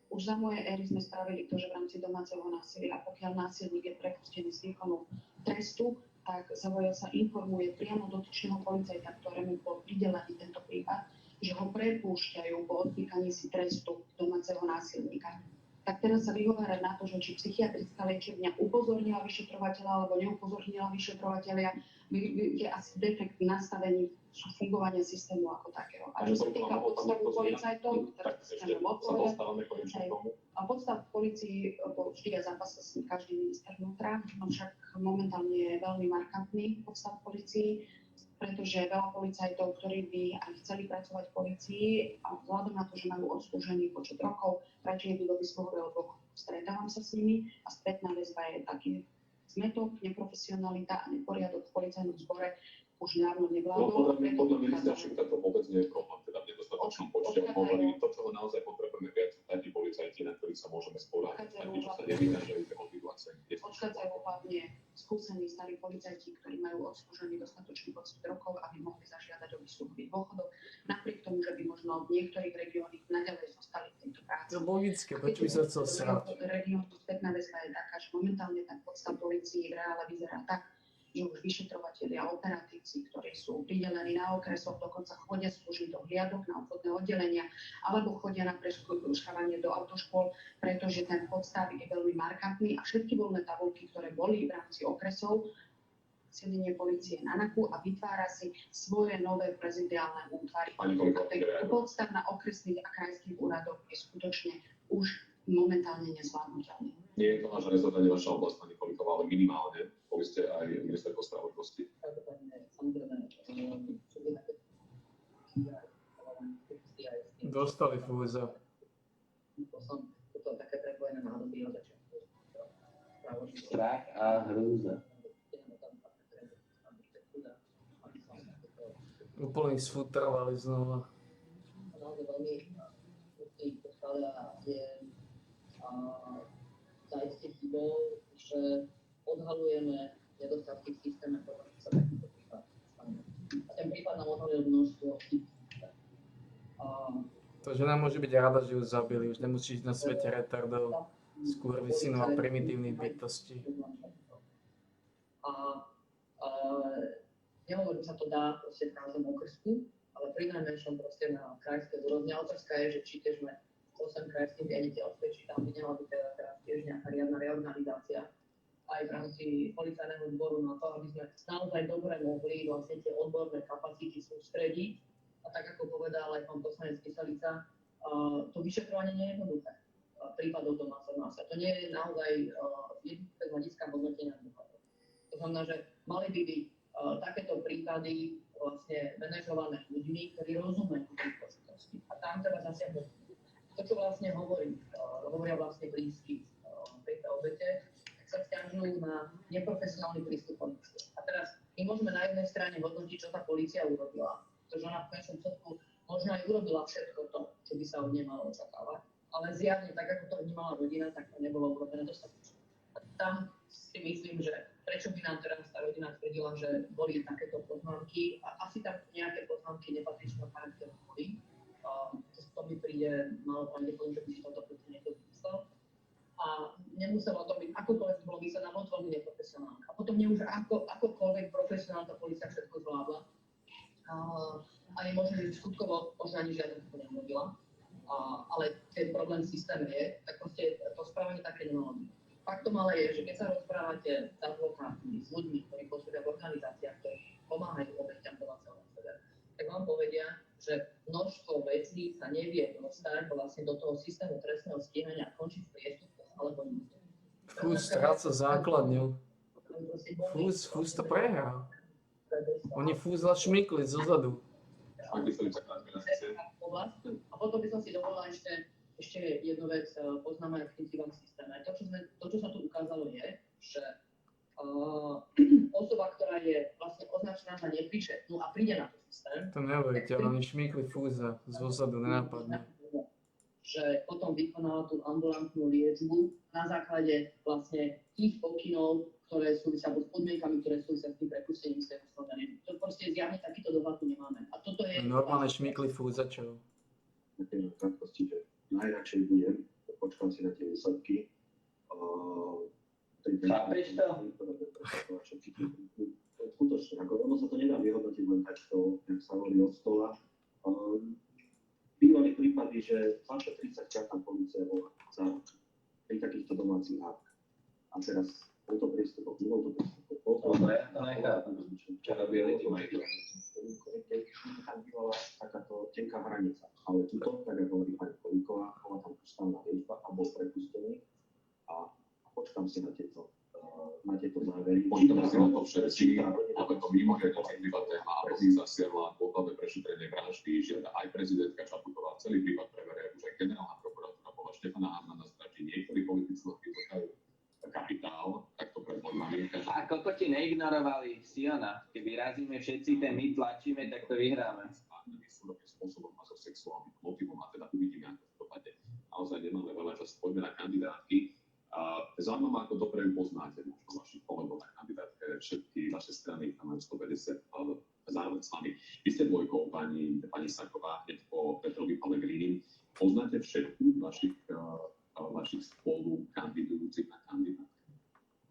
už za moje éry sme spravili to, že v rámci domáceho násilia, pokiaľ násilník je prepustený z výkonu trestu, tak ZVJ sa informuje priamo dotyčného policajta, ktorému bol pridelený tento prípad, že ho prepúšťajú po odpíkaní si trestu domáceho násilníka. Tak teraz sa vyhovárať na to, že či psychiatrická liečebňa upozornila vyšetrovateľa alebo neupozornila vyšetrovateľia, je asi defekt v nastavení fungovania systému ako takého. A čo sa týka podstavu policajtov, tak chcem odpovedať. A podstav v polícii bol vždy aj zápas s každý minister vnútra, no však momentálne je veľmi markantný podstav v polícii, pretože veľa policajtov, ktorí by aj chceli pracovať v polícii, a vzhľadom na to, že majú odslúžený počet rokov, radšej idú do výsluhového dôchodku. Stretávam sa s nimi a spätná väzba je taký zmetok, neprofesionalita a neporiadok v policajnom zbore už dávno nevládol. Podľa ministra Šimka to vôbec nie je problém, teda v nedostatočnom počte. Hovorí, to, čo ho naozaj potrebujeme viac, sú takí policajti, na ktorých sa môžeme spoľahnúť, takí, čo sa nevynášajú tie motivácie. Odchádzajú hlavne skúsení starí policajti, ktorí majú odslúžený dostatočný počet rokov, aby mohli zažiadať o výsluhový dôchodok, napriek tomu, že by možno v niektorých regiónoch naďalej zostali v tejto práci. To logické, prečo by sa chcel srať? Región spätná väzba je taká, že momentálne ten podstav polícii v reále vyzerá tak, že už vyšetrovatelia, operatívci, ktorí sú pridelení na okresoch, dokonca chodia slúžiť do hliadok na obvodné oddelenia, alebo chodia na preskúšavanie do autoškôl, pretože ten podstav je veľmi markantný a všetky voľné tabulky, ktoré boli v rámci okresov, silnenie polície na NAKU a vytvára si svoje nové prezidiálne útvary. Podstav na okresných a krajských úradoch je skutočne už momentálne nezvládnutelný. Nie je to náš rezort ani vaša oblasť, pani Koliková, ale minimálne. Boli ste aj ministerkou spravodlivosti. Dostali fúza. Strach a hrúza. Úplne sfutrovali znova. Naozaj veľmi je zaistiť bol, že odhalujeme nedostatky v systéme, ktoré sa takýto prípad stane. A ten prípad nám odhalil množstvo chyb. To žena môže byť rada, že ju zabili, už nemusí ísť na svete retardov, skôr vysynov a primitívnych bytostí. Nehovorím, sa to dá proste v každom okrsku, ale pri najmenšom proste na krajské úrovni. Otázka je, že či tiež sme 8 krajských riaditeľstiev, či tam by nemala byť teraz tiež nejaká riadna reorganizácia aj v rámci policajného zboru na to, aby sme naozaj dobre mohli vlastne tie odborné kapacity sústrediť. A tak ako povedal aj pán poslanec Kyselica, to vyšetrovanie nie je jednoduché. Prípadov domáceho násilia. To nie je naozaj jednoduché z hľadiska hodnotenia dôkazov. To znamená, že mali by byť takéto prípady vlastne manažované ľuďmi, ktorí rozumejú tej zložitosti. A tam treba zasiahnuť. To, čo vlastne hovoria vlastne blízky tejto obete, tak sa sťažujú na neprofesionálny prístup polície. A teraz my môžeme na jednej strane hodnotiť, čo tá polícia urobila, pretože ona v konečnom sledku možno aj urobila všetko to, čo by sa od nej malo očakávať. Ale zjavne, tak ako to vnímala rodina, tak to nebolo urobené dostatočne. Tam si myslím, že prečo by nám teraz tá rodina tvrdila, že boli takéto poznámky a asi tam nejaké poznámky nepatričného charakteru boli. To mi príde malo pravdepodobne, že by si toto proste niekto vymyslel. A nemuselo to byť, akokoľvek bolo myslené, bolo to veľmi neprofesionálne. A potom už akokoľvek profesionálna polícia všetko zvládla. A je možné, že skutkovo možno ani žiadne to nerobila. Ale ten problém v systéme je, tak proste to správanie také nemalo byť. Faktom ale je, že keď sa rozprávate s advokátmi, s ľuďmi, ktorí pôsobia v organizáciách, ktorí pomáhajú obetiam domáceho násilia, tak vám povedia, že množstvo vecí sa nevie dostať vlastne do toho systému trestného stíhania a končiť v priestupkoch alebo nie. Fús stráca základňu. Fús to prehrá. Oni Fús šmykli zozadu. A potom by som si dovolila ešte jednu vec poznámať v tým systéme. To, čo sa tu ukázalo je, že osoba, ktorá je vlastne označená za nepríčetnú a príde na ten systém. To neveríte, ale oni šmykli Fúza zozadu, nenápadne. Že potom vykonala tú ambulantnú liečbu na základe vlastne tých pokynov, ktoré súvisia s podmienkami, ktoré súvisia s tým prepustením z toho organizmu. To proste zjavne takýto dohľad tu nemáme. A toto je... Normálne šmykli Fúza, čo? V krátkosti, že najradšej budem, počkám si na tie výsledky. Chápeš to? Skutočne, ono sa to nedá vyhodnotiť len takto, jak sa hovorí od stola. Bývali prípady, že 20-30 polícia bola za pri takýchto domácich hádkach. A teraz bol to priestupok, nebol to priestupok. Ja to nechápem, čo robili tí majiteľi. Tam bývala takáto tenká hranica, ale tuto, tak ako hovorí pani Kolíková, bola tam ústavná liečba a bol prepustený a počkám si na tieto závery. Oni to musí na to všetci, ale to mimoriadne citlivá téma a veľmi zasiahla dôkladné prešetrenie vraždy, žiada aj prezidentka Čaputová, celý prípad preveria, už aj generálna prokuratúra bola Štefana Harmana stratí, niektorí politici vytvárajú kapitál, tak to predvodná Mienka. A kokoti neignorovali Siona, keď vyrazíme všetci, ten my tlačíme, tak to vyhráme. Súdobným spôsobom a so sexuálnym motivom a teda uvidíme, ako to dopadne. Naozaj nemáme veľa času, poďme na kandidátky. Zaujímavé, ako dobre ju poznáte, možno vašich kolegov na kandidátke, všetky vaše strany, tam majú 150 zároveň s vami. Vy ste dvojkou, pani Saková, hneď po Petrovi Pellegrinim. Poznáte všetkých vašich spolu kandidujúcich na kandidátke?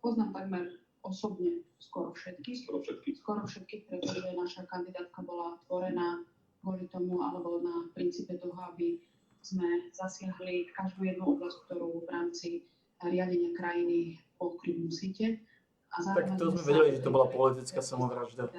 Poznám takmer osobne skoro všetkých. Skoro všetkých, pretože naša kandidátka bola tvorená kvôli tomu, alebo na princípe toho, aby sme zasiahli každú jednu oblasť, ktorú v rámci riadenia krajiny pokryť musíte. Tak to sme vedeli, že to bola politická samovražda.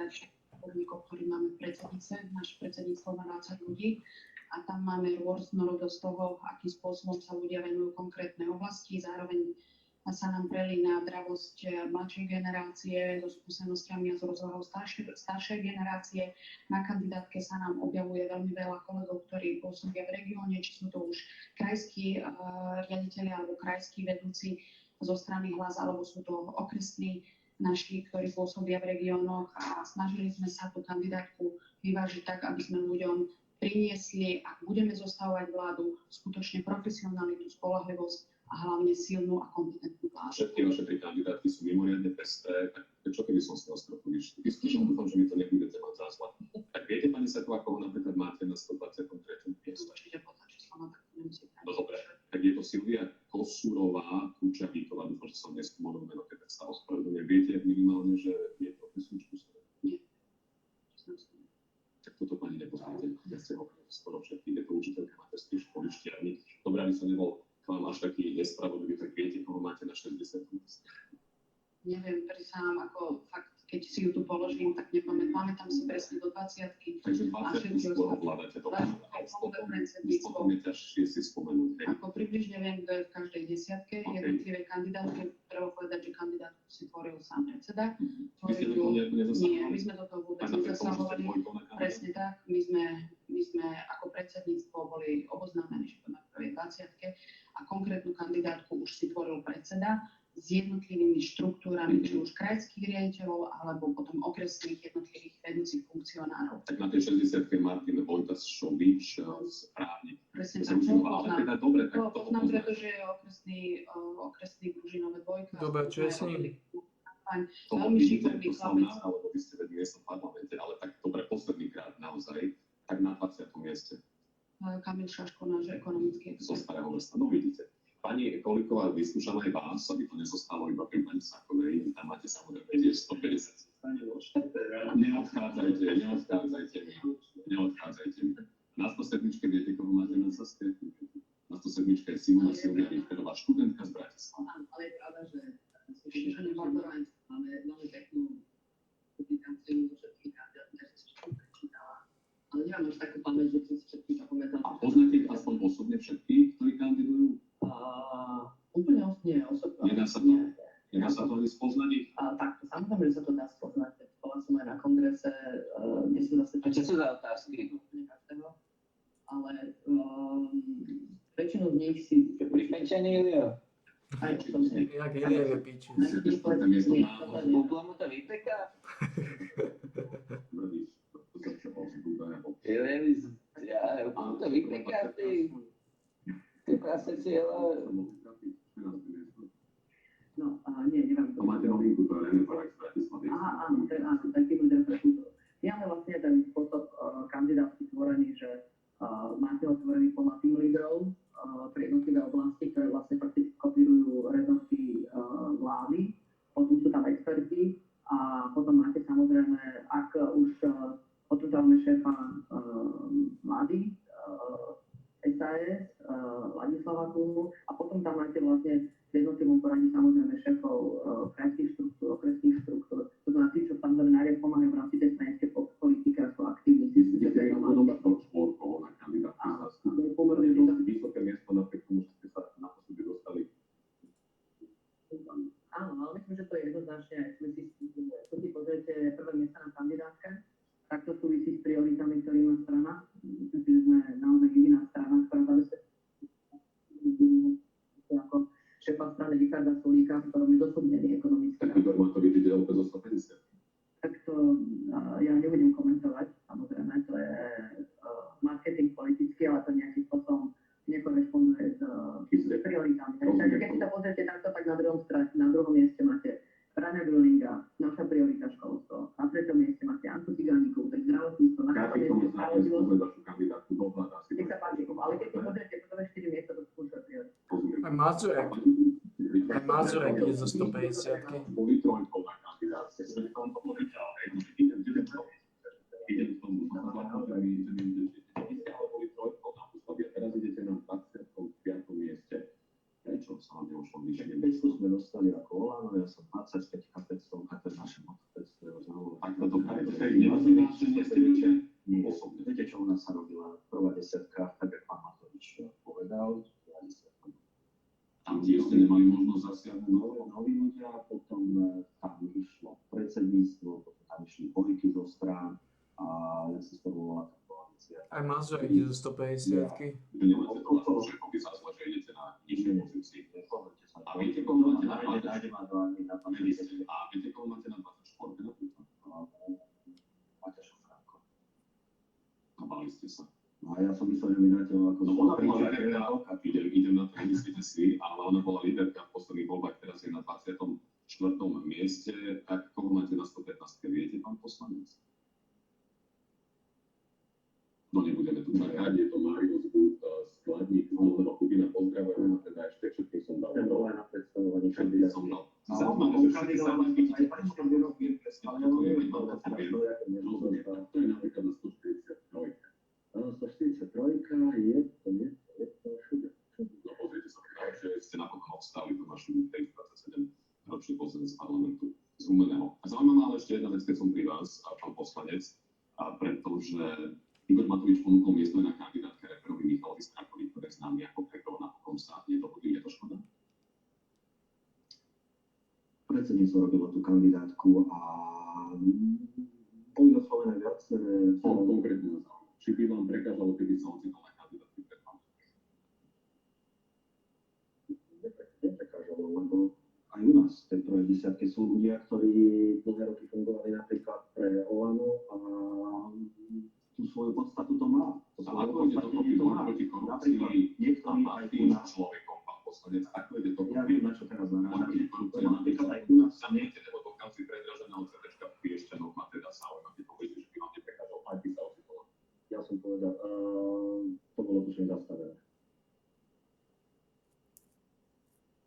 Podnikov, ktorý máme v predsednice, naše predsedníctvo má 20 ľudí a tam máme rôznorodosť toho, akým spôsobom sa ľudia venujú konkrétnej oblasti. Zároveň sa nám prelína dravosť mladšej generácie so skúsenostiami a s rozvahou staršej generácie. Na kandidátke sa nám objavuje veľmi veľa kolegov, ktorí pôsobia v regióne, či sú to už krajskí riaditelia alebo krajskí vedúci zo strany Hlas, alebo sú to okresní naši, ktorí pôsobia v regiónoch a snažili sme sa tú kandidátku vyvážiť tak, aby sme ľuďom priniesli, ak budeme zostavovať vládu, skutočne profesionalitu, spoľahlivosť a hlavne silnú a kompetentnú vládu. Všetky vaše tri kandidátky sú mimoriadne pestré, tak čo keby som si vás trochu vyskúšal, dúfam, že mi to nebudete mať za zle. Tak viete, pani Saková, koho napríklad máte na 123. mieste? Určite podľa čísla, no tak nemusím. No dobre, tak je to Silvia Kosurová, Kučavíková, dúfam, že som nespomenul meno, keď sa ospravedlňujem. Viete minimálne, že je profesničku svoje? Nie. Tak toto pani nepoznáte, ja ste ho skoro všetky, je to učiteľka materskej školy Štiavnik. Dobre, aby som nebol k vám až taký nespravodlivý, tak viete, koho máte na 60 mieste? Neviem, prisahám, ako fakt, keď si ju tu položím, tak nepamätám. Máme tam si presne do 20-ky. Takže 20 skôr ovládate to. Potom je ťažšie si spomenúť. Ako približne viem, kto je v každej desiatke. Jednotlivé kandidátky, treba povedať, že kandidátku si tvoril sám predseda. Nie, my sme do toho vôbec nezasahovali. Presne tak. My sme ako predsedníctvo boli oboznámení, že to na prvej 20-ke a konkrétnu kandidátku už si tvoril predseda s jednotlivými štruktúrami, či už krajských riaditeľov, alebo potom okresných jednotlivých vedúcich funkcionárov. Tak na tej 60-ke Martin Vojtas Šovič, správne. Presne tak, to poznám. Teda dobre, tak To poznám, pretože je okresný družinové dvojka. Dobre, čo je s ním? Veľmi šikovný chlapec. Alebo vy ste vedeli, som v parlamente, ale tak dobre, posledný krát naozaj, tak na 20. mieste. Kamil Šaško, náš ekonomický Zo expert. starého mesta, no vidíte. Pani Kolíková, vyskúšam aj vás, aby to nezostalo iba pri pani Sákovej, tam máte samozrejme tiež 150. Neodchádzajte mi. Na 107 viete, koho máte na Saske? Na 107 je Simona Silvia Richterová, študentka z Bratislavy. Ale je pravda, že máme peknú publikáciu zo všetkých kandidátov, ktoré som všetkých prečítala. Ale nemám až takú pamäť, že som si všetkých zapamätala. A poznáte ich aspoň osobne všetkých, ktorí kandidujú? Úplne nie, osobne. Nedá sa to ani spoznať ich? Tak, samozrejme, že sa to dá spoznať. Bola som aj na kongrese, kde som zase... A čo sú za otázky? Ale väčšinu z nich si... Pri pečení, jo? Aj osobne. Jak Iliev je píči. Bubla mu to vypeká? Iliev, mu to vypeká, ty praseci, ale... No, nie, neviem. To máte novinku, to je Reneforák z Bratislavy. Áno, taký ľudia pre túto. Máme vlastne ten spôsob kandidátsky tvorený, že máte otvorený podľa tým lídrov pre jednotlivé oblasti, ktoré vlastne prakticky kopírujú rezorty vlády. Potom sú tam experti a potom máte samozrejme, ak už potom tam máme šéfa vlády, SAS, Ladislava Kulmu a potom tam máte vlastne v jednotlivom poradí samozrejme šéfov krajských štruktúr, okresných štruktúr. To znamená, tí, čo samozrejme najviac pomáhajú v rámci tej stranickej politiky a sú aktívni. Ste šporkovo na kandidátku. To je pomerne dosť vysoké miesto, napriek tomu, že ste sa na to súde dostali. Áno, ale myslím, že to je jednoznačne, keď si pozriete prvé miesta na kandidátke, tak to súvisí s prioritami, ktorý má strana. Myslím, že sme naozaj jediná strana, ktorá zabezpečí ako šéfa strany Richarda Sulíka, v ktorom je zosobnený ekonomický. Tak Igor Matovič ide opäť zo 150. Tak to ja nebudem komentovať, samozrejme, to je marketing politický, ale to nejakým spôsobom nekorešponduje s prioritami. Takže keď si to pozriete takto, tak na druhom mieste máte Rania Grulinga, naša priorita školstvo. Na treťom mieste máte Anku Cigániku, tak zdravotníctvo, na štvrtom mieste spravodlivosť. Nech sa páči, ale keď si pozriete prvé 4 miesta, to sú kľúčové priority. Aj Mazurek. Aj Mazurek ide zo 150-ky. Boli trojkou na kandidácie. Som to povedal. Idem k tomu. Vy ste ale boli trojkou na ústavy a teraz idete na 25. mieste. Prečo sa vám neušlo vyššie? 500 sme dostali ako Olano, ja som 25 500, a to je naše moto 500 Tak to dobre, to je nevazíváčne, nie ste vyššie? Nie, viete, čo u nás sa robila prvá desiatka, tak jak pán Matovič povedal, tam tiež ste nemali možnosť zasiahnuť noví ľudia, potom tam išlo predsedníctvo, potom tam išli politiky zo strán a ja si sformulovala tá koalícia. Aj Mazurek ide zo 150-ky. Vy nemáte to, že by sa zle, že idete na nižšie pozície. A viete, koho máte na 24? A viete, koho máte na 24? Napríklad? Máte Šofránko. A bali ste sa. No a ja som myslel, že mi dáte ako... No ona bola líderka, idem na to, nemyslíte si, ale ona bola líderka v posledných voľbách, teraz je na 24. mieste, tak koho máte na 115. Viete, pán poslanec? No nebudeme tu čakať, je to Marius Bút, skladník, alebo Kubina, pozdravujem, a teda ešte všetkým som dal. Ten bol aj na predstavovaní kandidátky. Som dal. Zaujímavé, že všetci sa vám vidíte, prečo to robí, presne ako to je, veď mám to poviem. Rozumiem, to je napríklad na 143. 143 je to všude. No pozrite sa, že ste napokon obstáli tú našu 27 ročný poslanec z parlamentu z Humeného. A zaujímavá ale ešte jedna vec, keď som pri vás, pán poslanec, pretože Igor Matovič ponúkol miesto na kandidátke reperovi Michalovi Strakovi, ktoré známy ako Pekro, napokon sa nedohodli. Je to škoda? Predsedníctvo robilo tú kandidátku a boli oslovené viaceré... Konkrétne či by vám prekážalo, keby sa ocitol na kandidátke pred vám? Neprekážalo, lebo aj aj u nás v tej prvej desiatke sú ľudia, ktorí dlhé roky fungovali napríklad pre Olano a tú svoju podstatu to má. Ako ide to proti korupcii a mafii človekom, pán poslanec? Ako ide to Ja viem, na čo teraz narážate. Napríklad aj u nás sa nejde, lebo to kam si predraženého CDčka v Piešťanoch má teda záujem, aby povedali, že by vám neprekážal, aj by sa ocitol. Ja som povedal, to bolo tuším zastavené.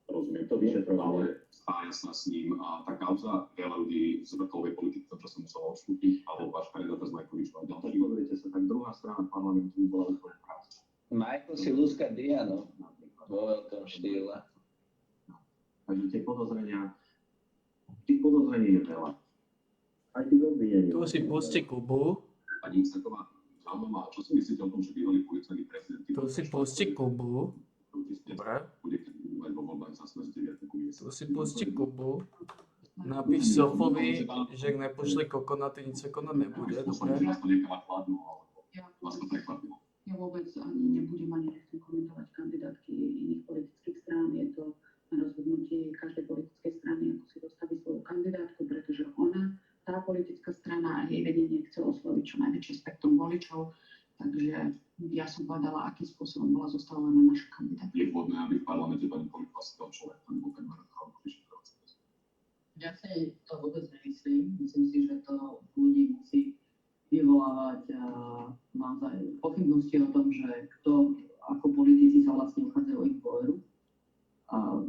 Rozumiem to, ale spája sa s ním a tá kauza veľa ľudí z vrcholovej politiky, to sa muselo odstúpiť, alebo váš kandidát z Majkovičov a ďalší. Pozrite sa, tak druhá strana parlamentu bola úplne prázdna. Michael si lúska Diano vo veľkom štýle. Takže tie podozrení je veľa. Aj tých obvinení. Tu si pusti Kubu. Pani Isaková, zaujímavá, čo si myslíte o tom, že bývalý policajný prezident? Tu si pusti Kubu. Dobre. Tu si pusti Kubu. Napíš Sofovi, že ak nepošli kokonaty, nic sa konať nebude. Dobre. Ja vôbec ani nebudem ani nechcem komentovať kandidátky iných politických strán. Je to na rozhodnutí každej politickej strany, ako si dostaví svoju kandidátku, pretože ona, tá politická strana a jej vedenie chce osloviť čo najväčšie spektrum voličov. Takže ja som povedala, akým spôsobom bola zostavená naša kandidátka. Je vhodné, aby v parlamente pani Kolíková sedel človek, ktorý bol takmer vyšetrovať. Ja si to vôbec nemyslím. Myslím si, že to ľudí musí vyvolávať naozaj pochybnosti o tom, že kto ako politici sa vlastne uchádzajú o ich dôveru.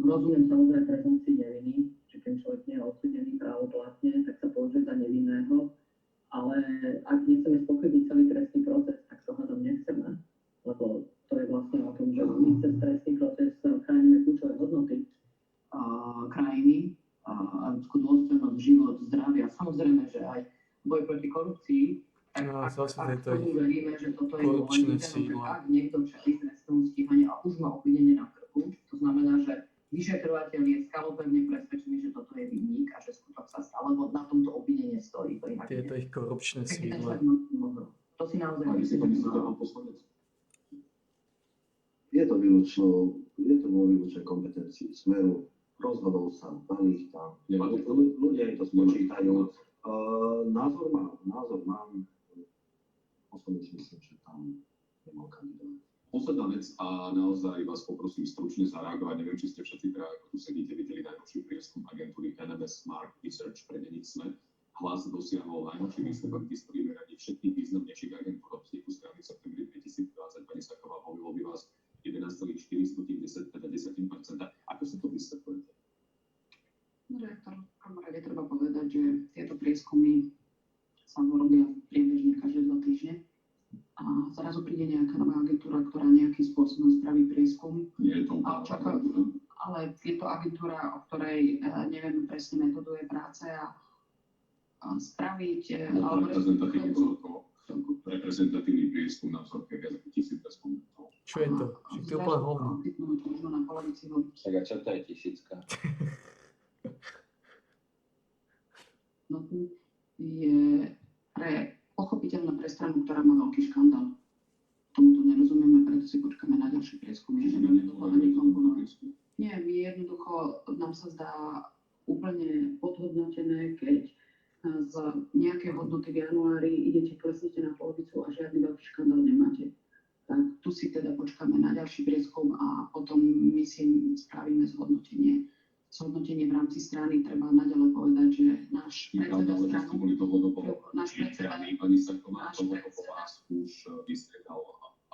Rozumiem samozrejme prezumpcii neviny, že keď človek nie je odsúdený právoplatne, tak sa považuje za nevinného. Ale ak nechceme spochybniť celý trestný proces, tak to hádam nechceme. Lebo to je vlastne o tom, že my cez trestný proces chránime kľúčové hodnoty krajiny a ľudskú dôstojnosť, život, zdravia. Samozrejme, že aj boj proti korupcii. Ak veríme, že toto je dôležité, že ak niekto čelí trestnému stíhaniu a už má obvinenie na krku, to znamená, že vyšetrovateľ je skalopevne presvedčený, že toto je vinník a že skutok sa stal, lebo na tomto obvinenie stojí. Tieto ich korupčné sídle. To si naozaj Je to vo výlučnej kompetencii Smeru. Rozhodol sa, dali ich tam. Ľudia im to spočítajú. Názor mám. Osobne si myslím, že tam nemal kandidovať. Posledná vec a naozaj vás poprosím stručne zareagovať. Neviem, či ste všetci, ako tu sedíte, videli najnovší prieskum agentúry NMS Mark Research pre denník SME. Hlas dosiahol najnovší výsledok v histórii meraní všetkých významnejších agentúr od vzniku strany v septembri 2020. Pani Saková, volilo by vás 11,4%, teda 10%. Ako sa to vysvetľujete? Rektor, v prvom rade treba povedať, že tieto prieskumy sa robia priebežne každé 2 týždne. A zrazu príde nejaká nová agentúra, ktorá nejakým spôsobom spraví prieskum. Nie je to agentúra. Ale je to agentúra, o ktorej nevieme presne metódu jej práce a spraviť... Reprezentatívny prieskum na vzorke viac ako 1000 respondentov. Čo je to? Či to je úplne hovno? Tak a čo to je 1000? No, je pochopiteľná pre stranu, ktorá má veľký škandál. Tomuto nerozumieme, preto si počkáme na ďalšie prieskumy. Nie, my jednoducho, nám sa zdá úplne podhodnotené, keď z nejakej hodnoty v januári idete, klesnete na polovicu a žiadny veľký škandál nemáte. Tak tu si teda počkáme na ďalší prieskum a potom my si spravíme zhodnotenie v rámci strany. Treba naďalej povedať, že náš predseda strany, náš predseda už vystredal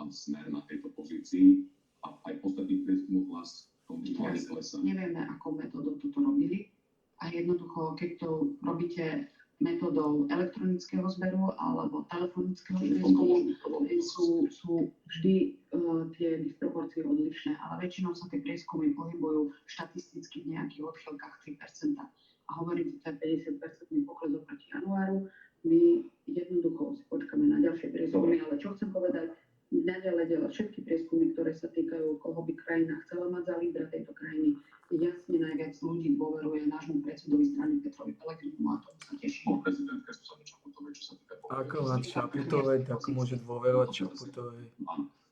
Smer na tejto pozícii a aj v ostatných prieskumoch Hlas kontinuálne klesá. Nevieme, akou metódou toto robili a jednoducho, keď to robíte metódou elektronického zberu alebo telefonického prieskumu, sú vždy tie disproporcie odlišné, ale väčšinou sa tie prieskumy pohybujú štatisticky v nejakých odchýlkach 3%. A hovorím, že to je 50% pokles oproti januáru. My jednoducho si počkáme na ďalšie prieskumy, ale čo chcem povedať, naďalej delať všetky prieskumy, ktoré sa týkajú, koho by krajina chcela mať za lídra tejto krajiny. Jasne najviac ľudí dôveruje nášmu predsedovi strany Petrovi Pellegrinimu a tomu sa teším. Po prezidentke Zuzane Čaputovej, čo sa týka... Ako na Čaputovej, tak môže dôverovať Čaputovej.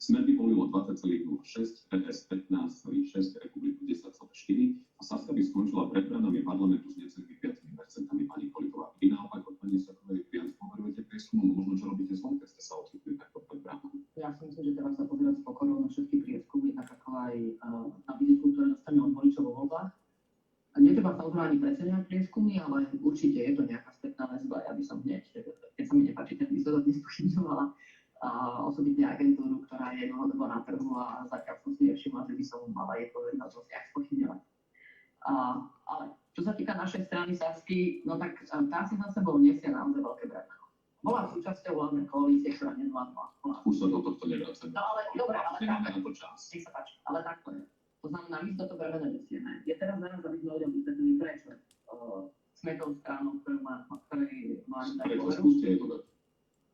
Smer by volilo 20,06, PS 15,6, Republiku 10,4 a Saska by skončila pred na vizitku, ktoré dostaneme od voličov vo voľbách. A netreba samozrejme ani preceňovať prieskumy, ale určite je to nejaká spätná väzba. Ja by som hneď, keď sa mi nepáči ten výsledok, nespochybňovala osobitne agentúru, ktorá je dlhodobo na trhu a zatiaľ som si nevšimla, že by som mala jej povedať zase jak spochybňovať. Ale čo sa týka našej strany Sasky, no tak tá si za sebou nesie naozaj veľké bremeno. Bola súčasťou vládnej koalície, ktorá nezvládla. Už sa do tohto nevrácam. No ale dobre, ale nemáme na to čas. Nech sa páči, ale takto je. To znamená, my toto bremeno nesieme. Je teraz na nás, aby sme ľuďom vysvetlili, prečo sme tou stranou, ktorej máme dať dôveru.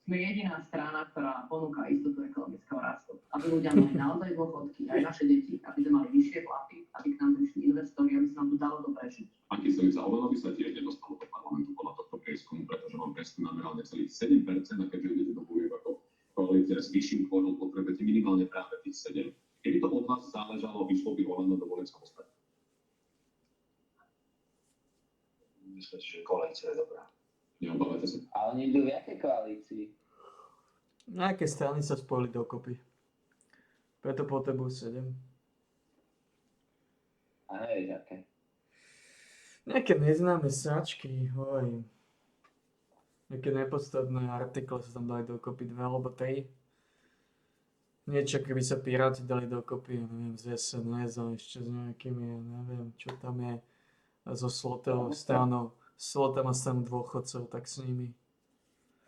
Sme jediná strana, ktorá ponúka istotu ekonomického rastu. Aby ľudia mali naozaj dôchodky, aj naše deti, aby sme mali vyššie platy, aby k nám prišli investori, aby sa nám tu dalo dobre žiť. A Kyselica Olano by sa tiež nedostalo do parlamentu podľa tohto prieskumu, pretože vám prieskum nameral necelých 7%, a keďže idete do volieb ako koalícia s vyšším kvorom, potrebujete minimálne práve tých 7. Keby to od vás záležalo, vyšlo by Olano do volieb samostatne. Myslím si, že koalícia je dobrá. Neobávate sa? A oni idú v jakej koalícii? Nejaké strany sa spojili dokopy. Preto potrebujú 7. A nevieš aké? Nejaké neznáme sračky, nejaké nepodstatné artikle sa tam dali dokopy 2 alebo 3. Niečo, keby sa Piráti dali dokopy, ja neviem, z SNS a ešte s nejakými, ja neviem, čo tam je, so Slotovou stranou. Slota má stranu dôchodcov, tak s nimi.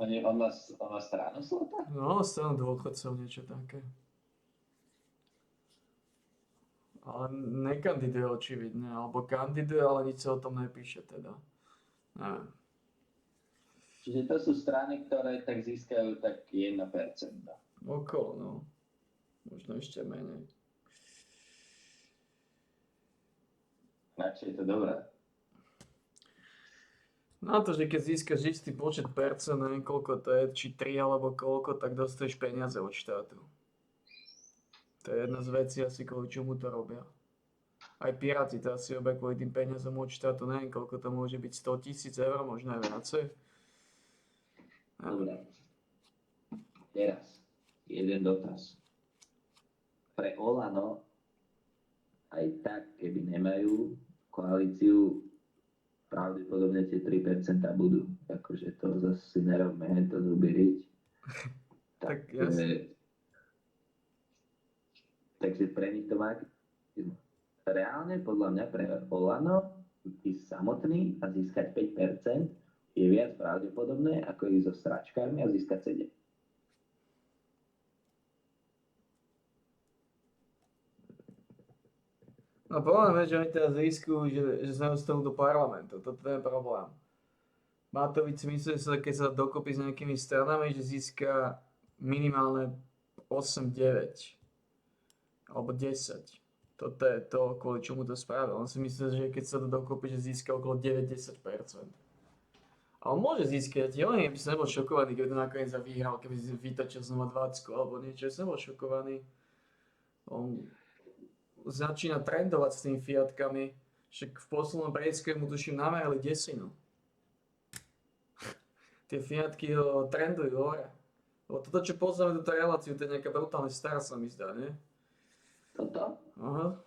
On má stranu Slota? No, stranu dôchodcov, niečo také. Ale nekandiduje očividne, alebo kandiduje, ale nič sa o tom nepíše teda. Neviem. Čiže to sú strany, ktoré tak získajú tak 1%. Okolo, no. Možno ešte menej. Radšej je to dobré. Na to, že keď získaš istý počet percent, neviem koľko to je, či 3 alebo koľko, tak dostaneš peniaze od štátu. To je jedna z vecí asi, kvôli čomu to robia. Aj Piráti to asi robia kvôli tým peniazom od štátu, neviem koľko to môže byť, 100 000 eur, možno aj viacej. Dobre. Teraz, jeden dotaz. Pre Olano, aj tak, keby nemajú koalíciu, pravdepodobne tie 3% budú. Akože to zase si nerobme hento zuby riť. Tak jasne. Takže pre nich to má reálne, podľa mňa, pre Olano ísť samotný a získať 5% je viac pravdepodobné, ako ísť so sračkármi a získať 7%. No problém je, že oni teraz riskujú, že sa nedostanú do parlamentu. Toto je problém. Má to byť smysl, že keď sa dokopí s nejakými stranami, že získa minimálne 8, 9 alebo 10. Toto je to, kvôli čomu to spravil. On si myslí, že keď sa to dokopí, že získa okolo 9-10%. A on môže získať, by som nebol šokovaný, keby to nakoniec vyhral, keby vytočil znova 20 alebo niečo, som nebol šokovaný. On začína trendovať s tými Fiatkami, však v poslednom prieskume mu tuším namerali 10. Tie Fiatky ho trendujú hore. Lebo toto, čo poznáme túto reláciu, to je nejaká brutálne stará, sa mi zdá, nie? Toto? Aha.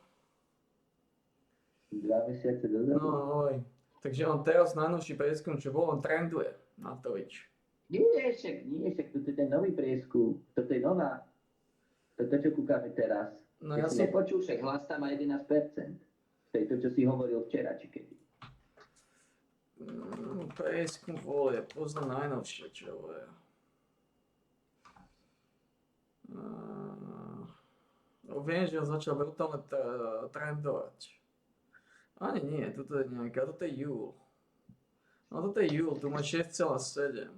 2 mesiace dozadu? No, hoj. Takže on teraz najnovší prieskum, čo bol, on trenduje. Matovič. Nie, však toto je ten nový prieskum. Toto je nová. Toto, čo kúkame teraz. No keď ja si som... nepočul, však Hlas tam má 11%. To je to, čo si hovoril včera, či kedy. Prieskum volie, poznám najnovšie, čo je. Viem, že on začal brutálne trendovať. Ani nie, toto je nejaká, toto je júl. No toto je júl, tu má 6,7.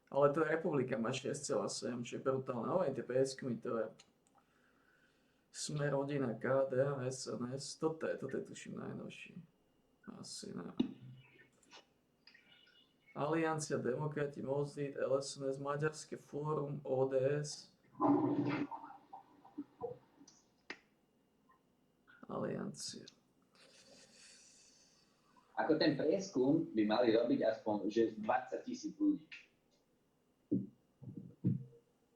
Ale to je Republika, má 6,7, čo je brutálne. Ale tie prieskumy, to je Sme rodina, KDH, SNS, toto je tuším najnovší. Asi ne. Aliancia, Demokrati, Mozit, LSNS, Maďarské fórum, ODS. Aliancia. Ako ten prieskum by mali robiť aspoň, že 20 000 ľudí.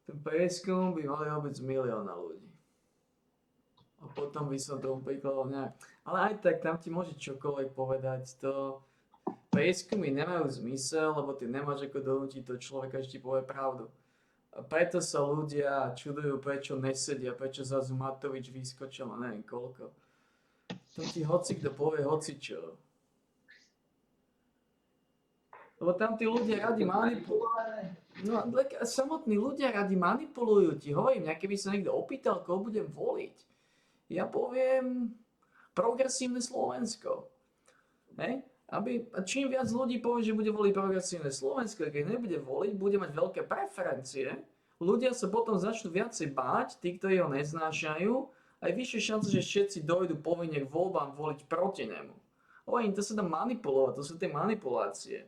Ten prieskum by mali robiť z 1 000 000 ľudí. A potom by som tomu prikladal nejak. Ale aj tak tam ti môže čokoľvek povedať, to prieskumy nemajú zmysel, lebo ty nemáš ako donútiť toho človeka, že ti povie pravdu. A preto sa ľudia čudujú, prečo nesedia, prečo zrazu Matovič vyskočil na neviem koľko. To ti hocikto povie hocičo. Lebo tam tí ľudia radi manipulujú. No, samotní ľudia radi manipulujú ti. Hovorím, keby sa niekto opýtal, koho budem voliť. Ja poviem progresívne Slovensko. Hej? Čím viac ľudí povie, že bude voliť progresívne Slovensko, keď nebude voliť, bude mať veľké preferencie. Ľudia sa potom začnú viacej báť, tí, ktorí ho neznášajú, aj vyššie šance, že všetci dojdu povinne k voľbám voliť proti nemu. Hovorím, to sa dá manipulovať, to sú tie manipulácie.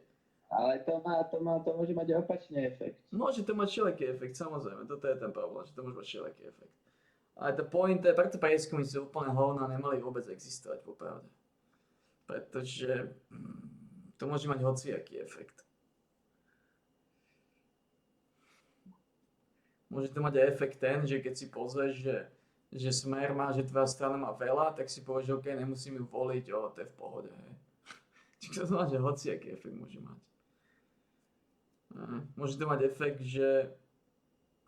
Ale to môže mať opačný efekt. Môže to mať všelijaký efekt, samozrejme, toto je ten problém, že to môže mať všelijaký efekt. Ale tá pointa je, preto prieskumy sú úplne hovno a nemali vôbec existovať, popravde. Pretože to môže mať hociaký efekt. Môže to mať aj efekt ten, že keď si pozrieš, že Smer má, že tvoja strana má veľa, tak si povieš, že OK, nemusím ju voliť, to je v pohode, hej. Čiže to znamená, že hociaký efekt môže mať. Môže to mať efekt, že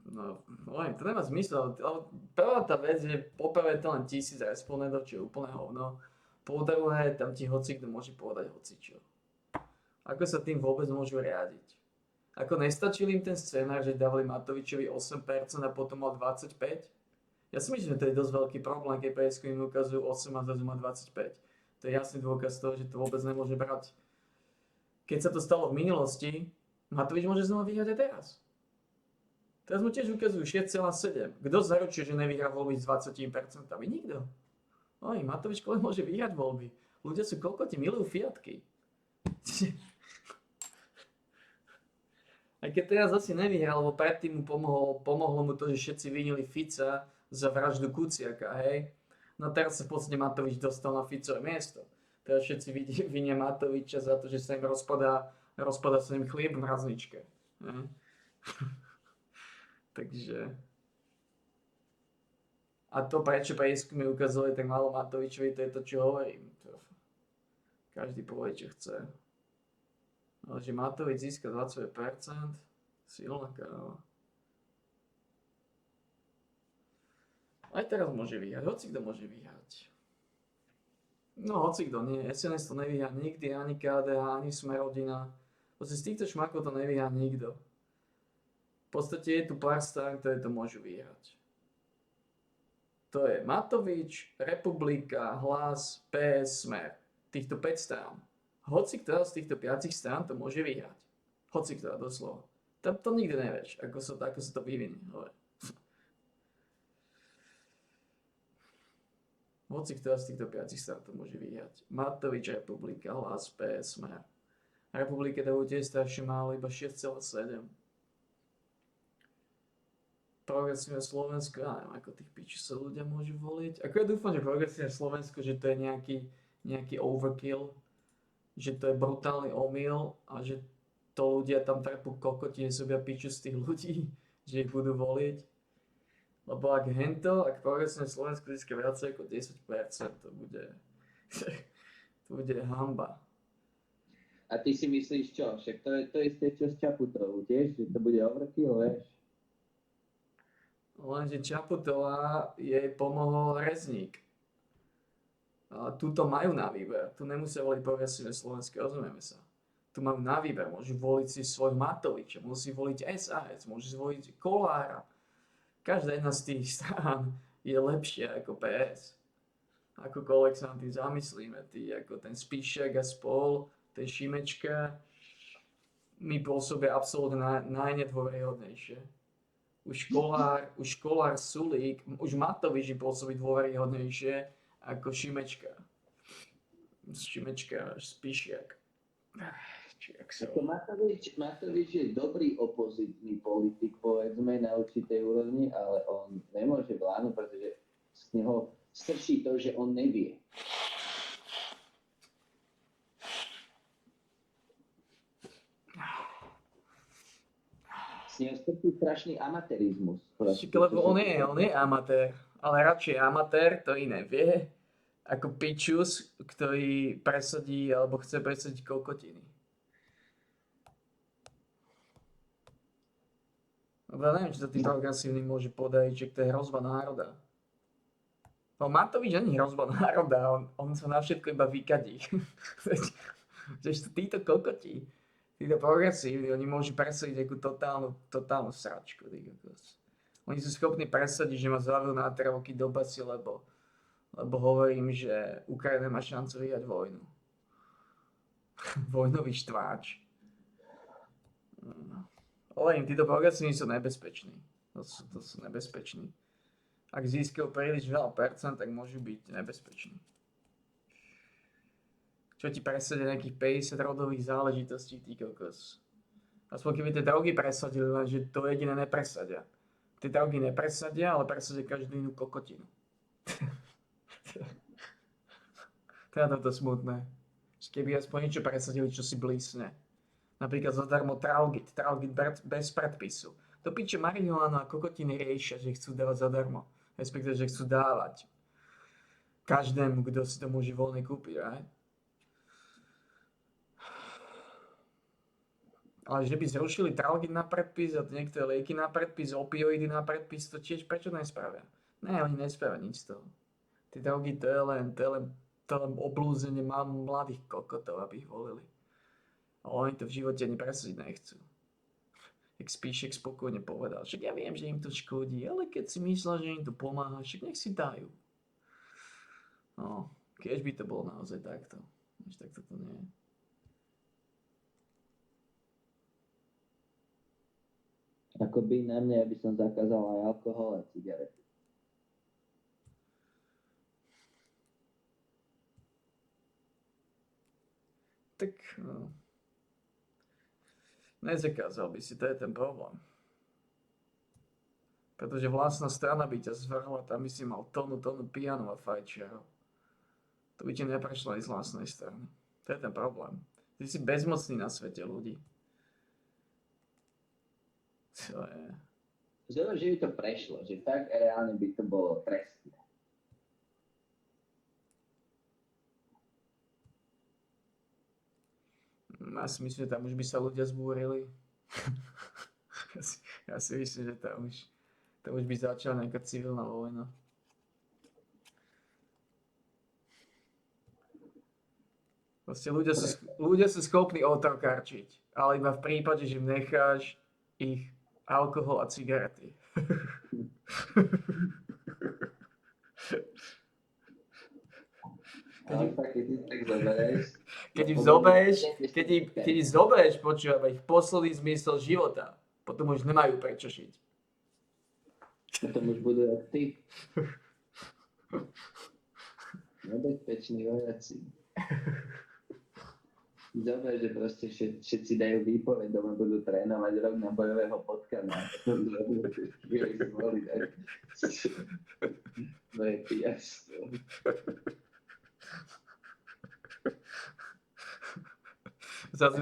to nemá zmysel, ale prvá tá vec je, poprvé to len 1000 respondentov, čo je úplne hovno. Po druhé, tam ti hocikto môže povedať hocičo. Ako sa tým vôbec môžu riadiť? Ako nestačil im ten scenár, že dávali Matovičovi 8% a potom mal 25%? Ja si myslím, že to je dosť veľký problém, keď prieskumy ukazujú 8 a zrazu má 25%. To je jasný dôkaz toho, že to vôbec nemôže brať. Keď sa to stalo v minulosti, Matovič môže znova vyhrať aj teraz. Teraz mu tiež ukazujú 6,7. Kto zaručuje, že nevyhrá voľby s 20%? Nikto. Matovič koľko môže vyhrať voľby. Ľudia sú koľko ti milujú Fiatky. Aj keď teraz asi nevyhral, lebo predtým mu pomohlo mu to, že všetci vinili Fica za vraždu Kuciaka, hej. No teraz sa v podstate Matovič dostal na Ficové miesto. Teraz všetci vinia Matoviča za to, že sa im rozpadá sa im chlieb v mrazničke. Takže... A to, prečo prieskumy ukazovali tak málo Matovičovi, to je to, čo hovorím. Každý povie, čo chce. Ale že Matovič získa 20%, silná kráva. Aj teraz môže vyhrať, hocikto môže vyhrať. No hocikto nie, SNS to nevyhrá nikdy, ani KDH, ani Smerodina. Proste z týchto šmakov to nevyhrá nikto. V podstate je tu pár strán, ktoré to môžu vyhrať. To je Matovič, Republika, Hlas, PS, Smer. Týchto 5 strán. Hocikto z týchto 5 strán to môže vyhrať. Hocikto, doslova. Tam to nikdy nevieš, ako sa to vyvinie. Hocikto z týchto 5 strán to môže vyhrať. Matovič, Republika, Hlas, PS, Smer. Republike dajú tiež strašne málo, iba 6,7. Progresívne Slovensko, ja neviem, ako tých pičí sa ľudia môžu voliť. Ako ja dúfam, že progresívne Slovensko, že to je nejaký overkill, že to je brutálny omyl a že to ľudia tam trepú kokoti, že sobia piču z tých ľudí, že ich budú voliť. Lebo ak progresívne Slovensko získa viacej ako 10%, to bude hanba. A ty si myslíš čo? Však to je to isté, čo s Čaputovou tiež, že to bude overkill, vieš? Lenže Čaputová jej pomohol Rezník. A tuto majú na výber. Tu nemusia voliť progresívne Slovenské, rozumieme sa. Tu majú na výber. Môžu voliť si svoj Matoviča, môžu si voliť SAS, môžu si voliť Kollára. Každá jedna z tých strán je lepšia ako PS. Akokoľvek sa na tým zamyslíme, ako ten Spíšek a spol, ten Šimečka, mi pôsobia absolútne najnedôveryhodnejšie. Už Kollár, Sulík, už Matovič pôsobí dôveryhodnejšie ako Šimečka. Spíšiak. Matovič je dobrý opozitný politik, povedzme, na určitej úrovni, ale on nemôže vládnuť, pretože z neho strší to, že on nevie. Z neho strší strašný amatérizmus. Lebo on je amatér. ale radšej amatér, ktorý nevie, ako pičus, ktorý presadí alebo chce presadiť kokotiny. Lebo ja neviem, či sa tým progresívnym môže podariť, že to je hrozba národa. No Matovič není hrozba národa, on sa na všetko iba vykadí. Títo kokoti, títo progresívni, oni môžu presadiť akú totálnu sračku. Oni sú schopní presadiť, že ma zavrú na 3 roky do basy, lebo hovorím, že Ukrajina má šancu vyhrať vojnu. Vojnový štváč. Hovorím, títo progresívni sú nebezpeční. To sú nebezpeční. Ak získajú príliš veľa percent, tak môžu byť nebezpeční. Čo ti presadia nejakých 50 rodových záležitostí, ty kokos. Aspoň keby tie drogy presadili, lenže to jediné nepresadia. Tie drogy nepresadia, ale presadia každú inú kokotinu. To je toto smutné. Keby aspoň niečo presadili, čo si blísne. Napríklad zadarmo Tralgit bez predpisu. To piče marihuánu a kokotiny riešia, že chcú dávať zadarmo. Respektíve, že chcú dávať každému, kto si to môže voľne kúpiť, right? Ale že by zrušili Tralgit na predpis a niektoré lieky na predpis, opioidy na predpis, to tiež prečo nespravia? Ne, oni nespravia nič z toho. Tie drogy to je len oblúzenie mladých kokotov, aby ich volili. Ale oni to v živote ani presadiť nechcú. Jak Spíšek spokojne povedal, však ja viem, že im to škodí, ale keď si myslel, že im to pomáha, však nech si dajú. No, keď by to bolo naozaj takto. Až takto to nie je. Akoby na mne, aby som zakázal aj alkohol a cigarety. Tak, nezakázal by si, to je ten problém. Pretože vlastná strana by ťa zvrhla, tam by si mal tonu pijanov a fajčiarov. To by ti neprešlo aj z vlastnej strany. To je ten problém. Ty si bezmocný na svete ľudí. Co je? Že by to prešlo, že tak reálne by to bolo trestné. Ja si myslím, že tam už by sa ľudia zbúrili. ja si myslím, že tam už by začala nejaká civilná vojna. Proste ľudia sú schopní otrokarčiť, ale iba v prípade, že im necháš ich alkohol a cigarety. Keď ich zoberieš, počúvaj, ich posledný zmysel života, potom už nemajú prečo žiť. Potom už budú jak ty. Nebezpeční vojaci. Dobre, že proste všetci dajú výpoveď, doma budú trénovať rok na bojového potkana. Moje pijastvo. Zase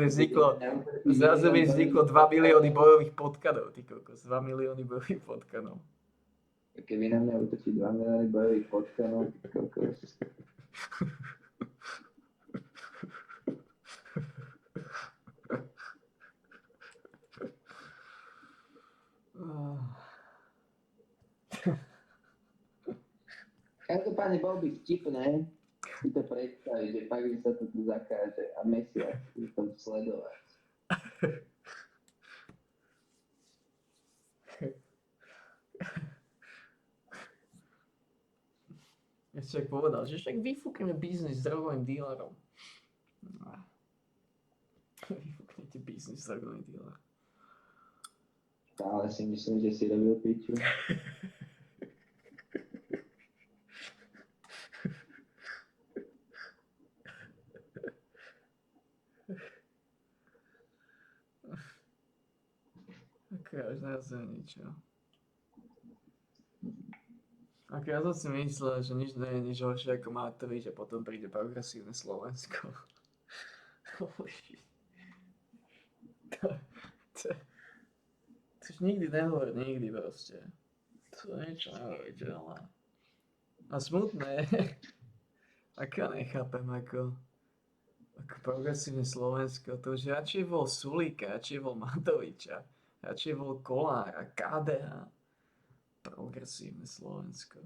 mi vzniklo 2 milióny bojových potkanov, ty kokos. 2 milióny bojových potkanov. Keby na mňa utočí 2 milióny bojových potkanov, ty kokos. Každopádne bol by vtipné si to predstaviť, že fakt, že sa to tu zakáže a mesiac to sledovať. Ja si tak povedal, že však vyfúkneme biznis s drogovým dílerom. Vyfúknete biznis s drogovým dílerom. Stále si myslím, že si robil piču. Ja už nerozumiem nič, jo. Ja som si myslel, že nič nie je nič horšie ako Matovič a potom príde progresívne Slovensko. To už nikdy nehovor, nikdy proste. To je niečo neuveriteľné. A smutné. Ako nechápem, ako progresívne Slovensko, to už radšej bol Sulíka, radšej bol Matoviča, radšej bol Kolára, KDH. Progresívne Slovensko.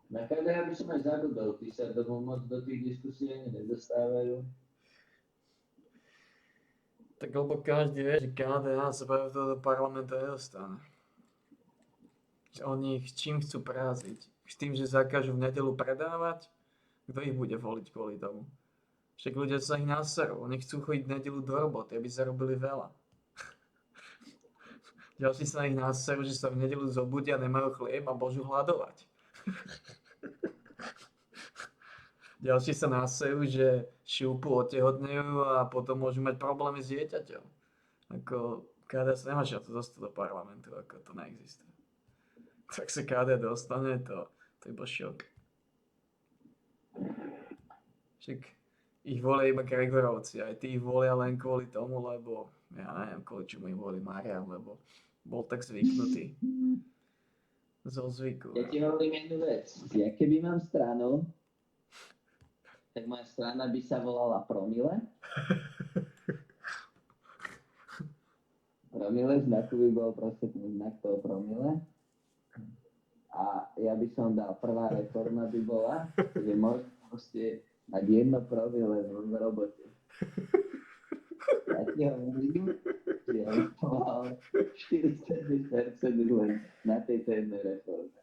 Na KDH by som aj zabudol, tí sa moc do tých diskusí ani nedostávajú. Tak lebo každý vie, že KDH sa práve do parlamentu nedostane. Oni ich čím chcú práziť? S tým, že zakážu v nedeľu predávať? Kto ich bude voliť kvôli tomu? Však ľudia sa ich naserú, oni chcú chodiť v nedeľu do roboty, aby zarobili veľa. Ďalší sa ich naserú, že sa v nedeľu zobudia, nemajú chlieb a môžu hľadovať. Ďalší sa naserú, že šupu otehotnejú a potom môžu mať problémy s dieťaťom. Ako KD sa nemá šancu dostať do parlamentu, ako to neexistuje. Tak sa KD dostane, to je bol šok. Však ich volia iba Gregorovci, aj tí ich volia len kvôli tomu, lebo ja neviem, kvôli čomu ich volí Marian, lebo bol tak zvyknutý. Zo zvyku. Ja ti hovorím jednu vec. Ja keby mám stranu, tak moja strana by sa volala Promile. Promile, znaku by bol proste ten znak toho Promile. A ja by som dal prvá reforma by bola, že môžem proste mať 1 promile v robote. Ja ti hovorím, že ja by som mal 40% len na tejto jednej reforme.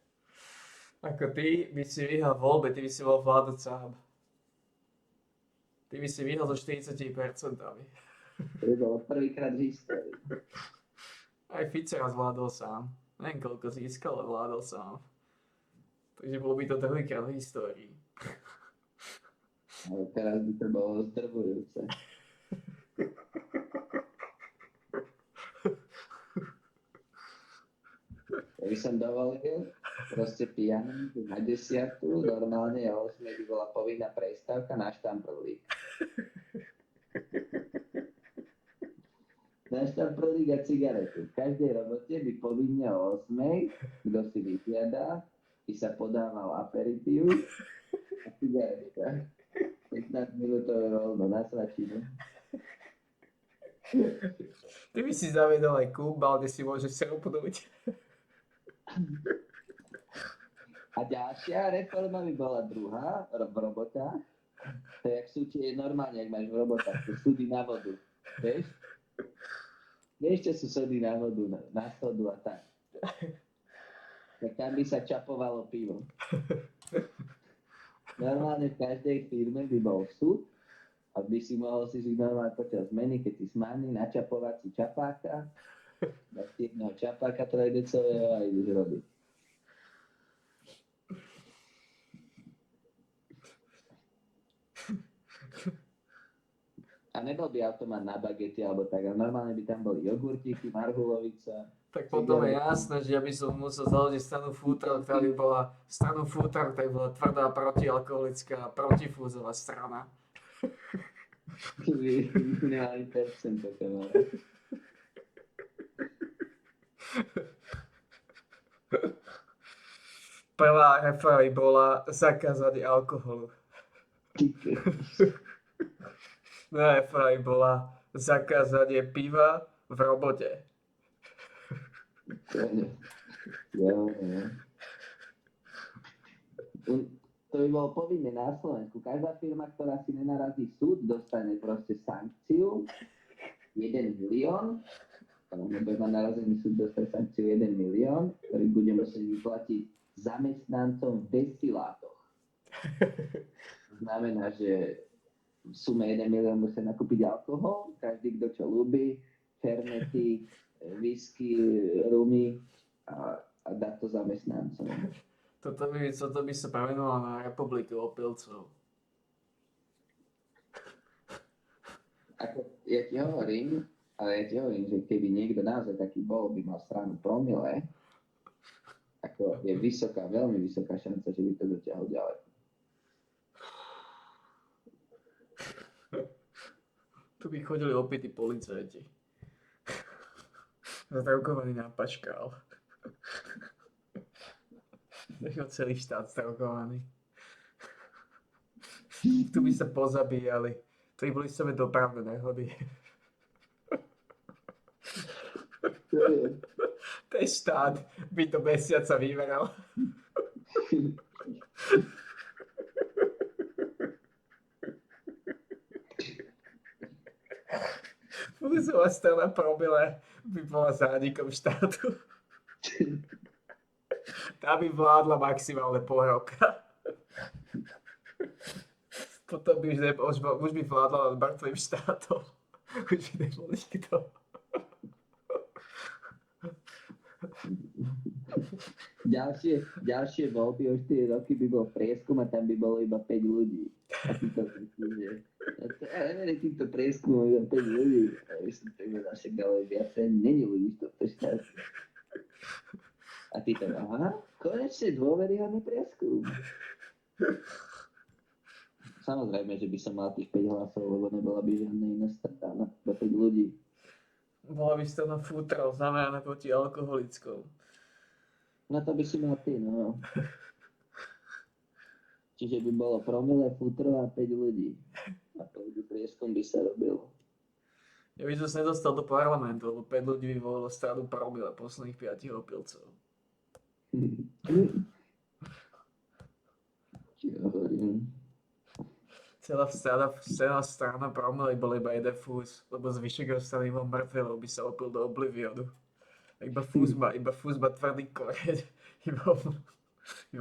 Ako ty by si vyhral voľbe, ty by si bol vládať sám. Ty by si vyhral so 40%. To by bolo prvýkrát v histórii. Aj Fico raz vládol sám. Neviem koľko získal, ale vládol sám. Takže bolo by to druhýkrát v histórii. Ale teraz by to bolo zdrvujúce. Ja by som dovolil proste pijaným na 10, normálne o 8 by bola povinná prestávka na štamprlík. Na štamprlík a cigaretu. V každej robote by povinne o 8, kto si vypiada, by sa podával aperitív a cigaretka. 15-minútové voľno na svačinu. Ty by si zavedol aj kúbal, kde si môžeš sa upnúť. A ďalšia reforma by bola druhá v robotách. To je, jak sú tie normálne, ak máš v robotách, to súdy na vodu. Vieš? Vieš, čo sú súdy na vodu, na sodu a tak. Tak tam by sa čapovalo pivo. Normálne v každej firme by bol súd, aby si mohol si normálne počas zmeny, keď si smaný, načapovať si čapáka, dať si jedného čapáka trojdecového a ideš robiť. A nebol by automat na bagety alebo tak, ale normálne by tam boli jogurtíky, marhulovica. Tak potom je jasné, že ja by som musel založiť stranu Futrok, ktorá by bola stranu Futrok, tak bola tvrdá protialkoholická, protifúzová strana. Vy nemali percento, kamarát. Prvá reforma bola zakázať alkoholu. Druhá reforma bola zakázanie piva v robote. To by bolo povinné na Slovensku. Každá firma, ktorá si nenarazí súd, dostane proste sankciu 1 milión. Keď má narazený súd, dostane sankciu 1 milión, ktorý bude musieť vyplatiť zamestnancom v destilátoch. Znamená, že v sume 1 milión musia nakúpiť alkohol, každý, kto čo ľúbi, fernety, whisky, rumy a dá to zamestnancom. Toto by sa premenovalo na Republiku opilcov. Ako, ja ti hovorím, že keby niekto naozaj taký bol, by mal stranu Promile, ako je vysoká, veľmi vysoká šanca, že by to dotiahol ďalej. Tu by chodili opití policajti. Zdravkovaný na paškál. Celý štát strokovaný. Tu by sa pozabíjali. To by boli sebe dopravné nehody. Ten štát by do mesiaca vymeral. Fúzová strana promile by bola zánikom štátu. Tá by vládla maximálne pol roka. Potom by už by vládla nad mŕtvým štátom. Už by nebol nikto. Ďalšie voľby o 4 roky by bol prieskum a tam by bolo iba 5 ľudí. A ty to myslíš, že... Ja neverím týmto prieskumom iba 5 ľudí. A myslím, že však ale viacej není ľudí v tomto štáte. A ty to, aha, konečne dôveryhodný prieskum. Samozrejme, že by som mal tých 5 hlasov, lebo nebola by žiadna iná strana, iba 5 ľudí. Bola by strana Futrov, zameraná proti alkoholickou. No to by si mal ty, no. Čiže by bolo promile, Futrov a 5 ľudí. A to prieskum by sa robil. Ja by som sa nedostal do parlamentu, lebo 5 ľudí by volilo stranu promile posledných 5 opilcov. Či hovorím. Celá strana promile bol iba jeden fúz, lebo zvyšok strany bol mŕtvy, lebo by sa opil do oblivionu. Iba fúz má tvrdý koreň. Iba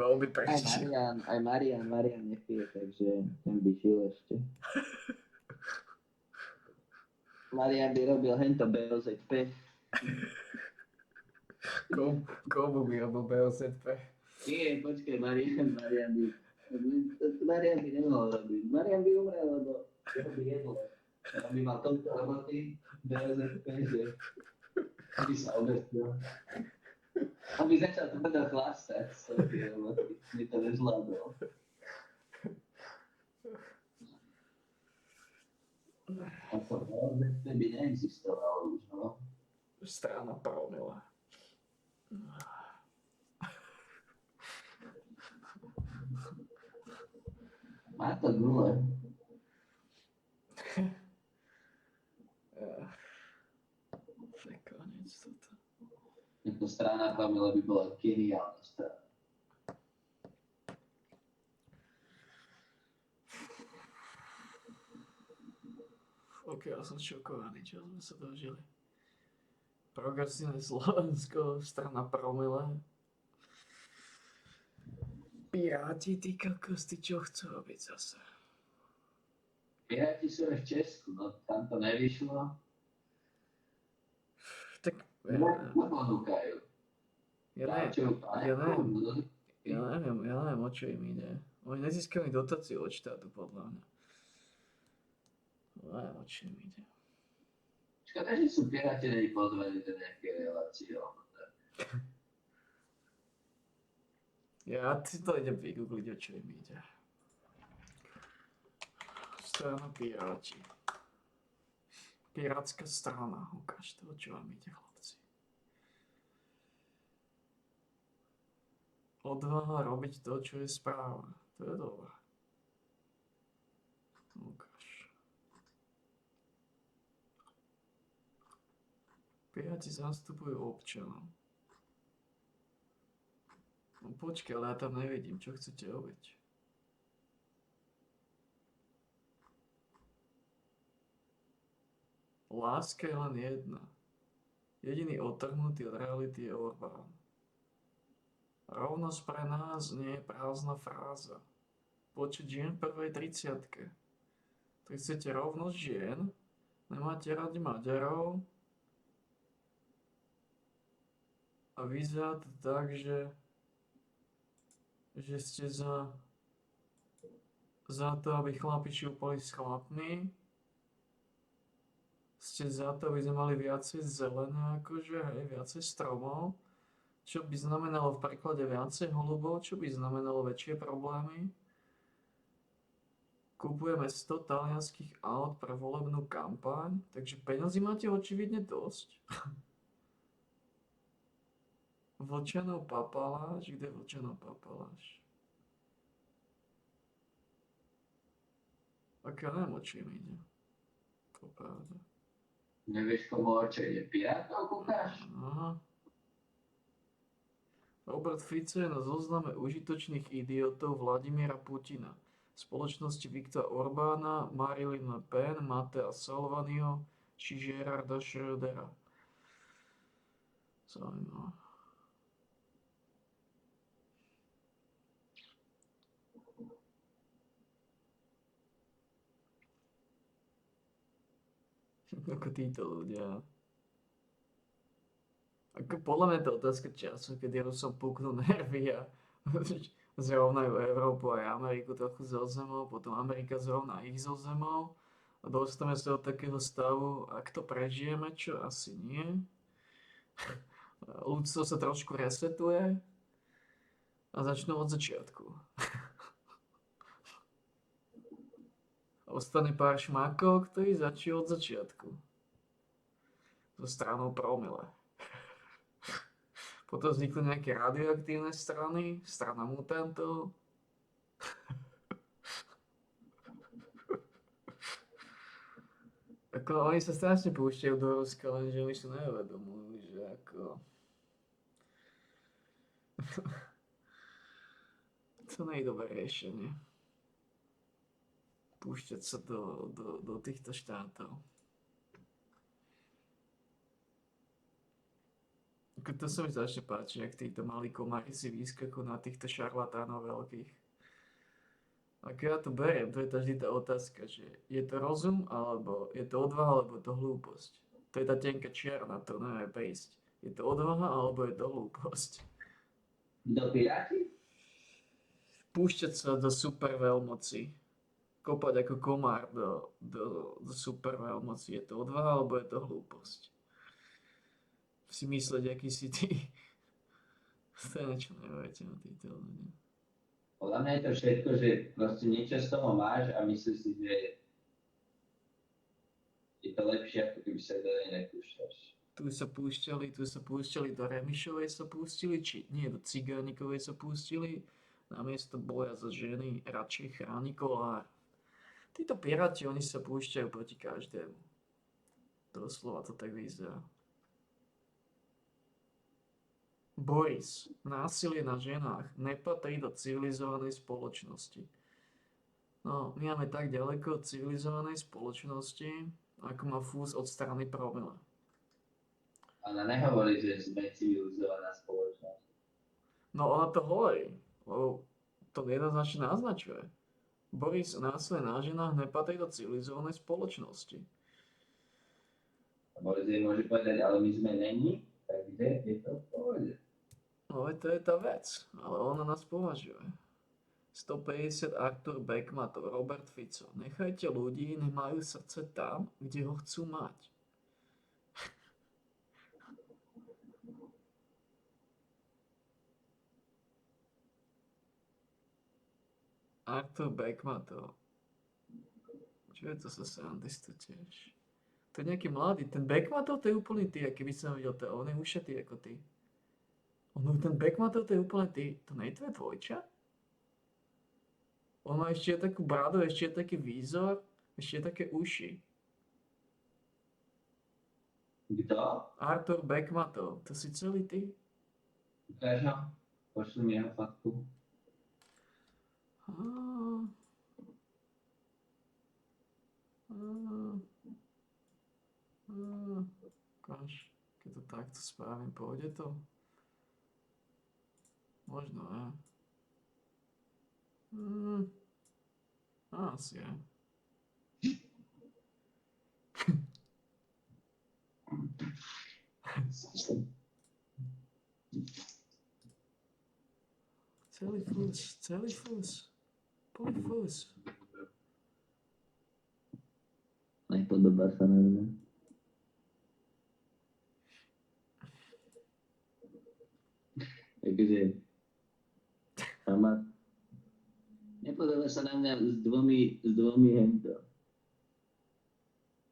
on by prečil. Aj Marian nepije, takže ten by žil ešte. Marian by robil hento BOZP. Komu by robil BOZP? Nie, počkaj, Marian by nemohol robiť. Marian by umrel, lebo jeho by jedlo. On by mal toľko roboty, BOZP, že by sa obestil. On by začal tvrdo chlastať z toľky roboty. Mi to nezvládol. A to BOZP by neexistovalo už, no. Strana promila. Má to gule. To je koniec toto. Jako strana promile by bola geniálna strana. Ok, ja som šokovaný, čo sme sa dožili. Progresívne Slovensko, strana promile. Piráti, ty kokos, ty čo chcú robiť zase? Piráti sú aj v Česku, no tam to nevyšlo. Tak... Ponúkajú. Ja neviem, o čo im ide. Oni nezískali dotáciu od štátu, podľa mňa. Neviem, o čo im ide. Škoda, že sú piráti nepozvaní do nejaké relácie, alebo tak. Ja si to idem vygoogliť, o čo im ide. Strana Piráti. Pirátska strana. Ukážte, o čo vám ide, chlapci. Odvaha robiť to, čo je správne. To je dobré. Ukáž. Piráti zastupujú občanov. No počkaj, ale ja tam nevidím, čo chcete robiť. Láska je len jedna. Jediný odtrhnutý od reality je Orbán. Rovnosť pre nás nie je prázdna fráza. Počet žien v prvej 30-ke. To chcete rovnosť žien? Nemáte radi Maďarov? A vyzerá to tak, že ste za to, aby chlapi šúpali s chlapmi. Ste za to, aby sme mali viacej zelené, akože, hej, viacej stromov. Čo by znamenalo v preklade viacej holubov, čo by znamenalo väčšie problémy. Kupujeme 100 talianských aut pre volebnú kampaň, takže peniazy máte očividne dosť. Vlčanov papaláš? Kde je Vlčanov papaláš? Tak ja neviem, o čím ide. Popravde. Nevieš, komu o čo ide? Pirátov kúkaš? Aha. Robert Fico je na zozname užitočných idiotov Vladimíra Putina. V spoločnosti Viktora Orbána, Marine Le Pen, Matea Salviniho či Gerarda Schrödera. Zaujímavé. Ako títo ľudia. Ako podľa mňa je to otázka času, kedy Rusom puknú nervy a zrovnajú Európu aj Ameriku trochu zo zemou, potom Amerika zrovna ich zo zemou a dostaneme sa do takého stavu, ak to prežijeme, čo asi nie. Ľudstvo sa trošku resetuje a začnú od začiatku. Ostane pár šmákov, ktorí začali od začiatku. So stranou promile. Potom vznikli nejaké radioaktívne strany, strana mutantov. Ako, oni sa strašne púšťajú do Ruska, lenže oni si neuvedomujú, že ako... To nie je dobré riešenie. Púšťať sa do týchto štátov. To sa mi začne páči, ak títo malí komári si vyskakujú na týchto šarlatánov veľkých. Ako ja to beriem, to je vždy tá otázka, že je to rozum, alebo je to odvaha, alebo je to hlúposť. To je tá tenká čiara, na to nevie prejsť. Je to odvaha, alebo je to hlúposť. Do piráti? Púšťať sa do super veľmoci. Kopať ako komár do super veľmoci. Je to odvaha, alebo je to hlúposť? Si mysleť, aký si ty. To je niečo neviete na týchto ľudia. Podľa mňa je to všetko, že proste niečo z toho máš a myslíš si, že je to lepšie, ako keby sa do nej nepúšťaš. Tu sa púšťali, do Remišovej sa pustili, či nie, do Cigánikovej sa pustili. Namiesto boja za ženy radšej chráni kolár. Títo piráti, oni sa púšťajú proti každému. Doslova to tak vyzerá. Boris, násilie na ženách nepatrí do civilizovanej spoločnosti. No, my máme tak ďaleko od civilizovanej spoločnosti, ako má fús od strany promile. Ona nehovorí, že sme civilizovaná spoločnosť. No, ona to hovorí, lebo to jednoznačne naznačuje. Boris, násilie na ženách nepatrí do civilizovanej spoločnosti. Boris jej môže povedať, ale my sme není, takže je to v pohode. No, to je tá vec, ale ona nás považuje. 150 Artur Beckmatov, Robert Fico. Nechajte ľudí, nemajú srdce tam, kde ho chcú mať. Artur Beckmatov. Čo je to za srandistu tiež? To je nejaký mladý. Ten Beckmatov to je úplný ty, aký by som videl, on je ušatý ako ty. Ten Beckmatov to je úplne ty. To nie je tvoje dvojča? On má ešte takú bradu, ešte taký výzor, ešte také uši. Kto? Artur Beckmatov. To si celý ty? Ukáž ho. Pošli mi jeho fotku. Ukáž, keď to takto spravím, pôjde to? Možno, ne? Asi je. Celý fus. Plný fus. Nepodobá sa na mňa. Takže nepodobá sa na mňa s dvomi hento.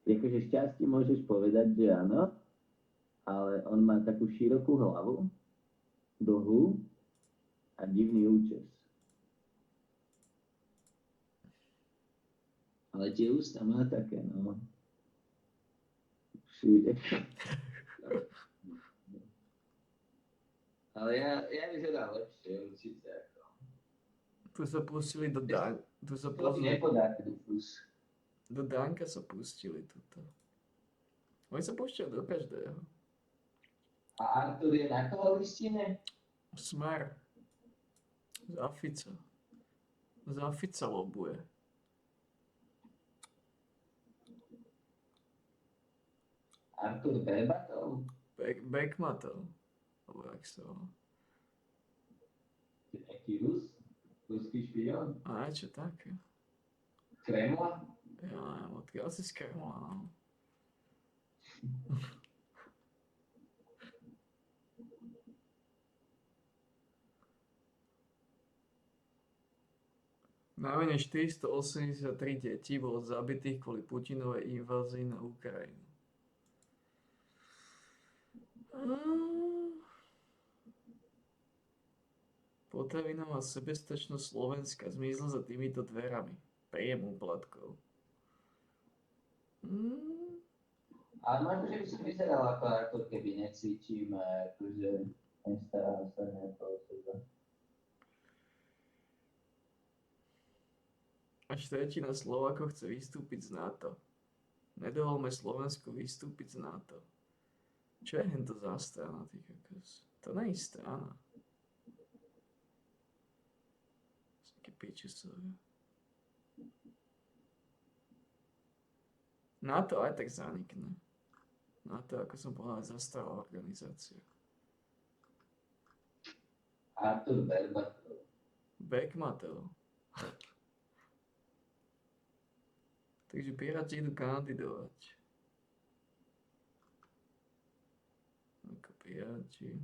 Akože šťastie môžeš povedať, že áno, ale on má takú širokú hlavu dlhu a divný účes. Ale tie ústa má také, no. Všude. Ale ja by sa dal lepšie, určite ako. Tu sa pustili do To mi nepodá dufus. Do Danka sa pustili tuto. Oni sa púšťajú do každého. A Artur je na koho listine? Smer. Za Fica. Za Fica lobuje. Artur Bebatov? Bekmatov. Alebo jak sa volá. Nejaký Rus? Ruský špion? A čo také? Kremla? Ja neviem, odkiaľ si z Kremla, no. Najmenej 483 detí bolo zabitých kvôli Putinovej invázii na Ukrajinu. Potravinová sebestačnosť Slovenska zmizla za týmito dverami. Príjem úplatkov. Ale možno, že by som vyzeral ako Artur, keby necvičím, akože nestarám sa nejako o seba. Až tretina Slovákov chce vystúpiť z NATO. Nedovolme Slovensku vystúpiť z NATO. Čo je hento za strana, ty kokos? To nie je strana. Také pičusovia. NATO aj tak zanikne. NATO, ako som povedal, zastarala organizácia. Artur Berbatov. Bekmatov. Takže Piráti idú kandidovať. Ako Piráti.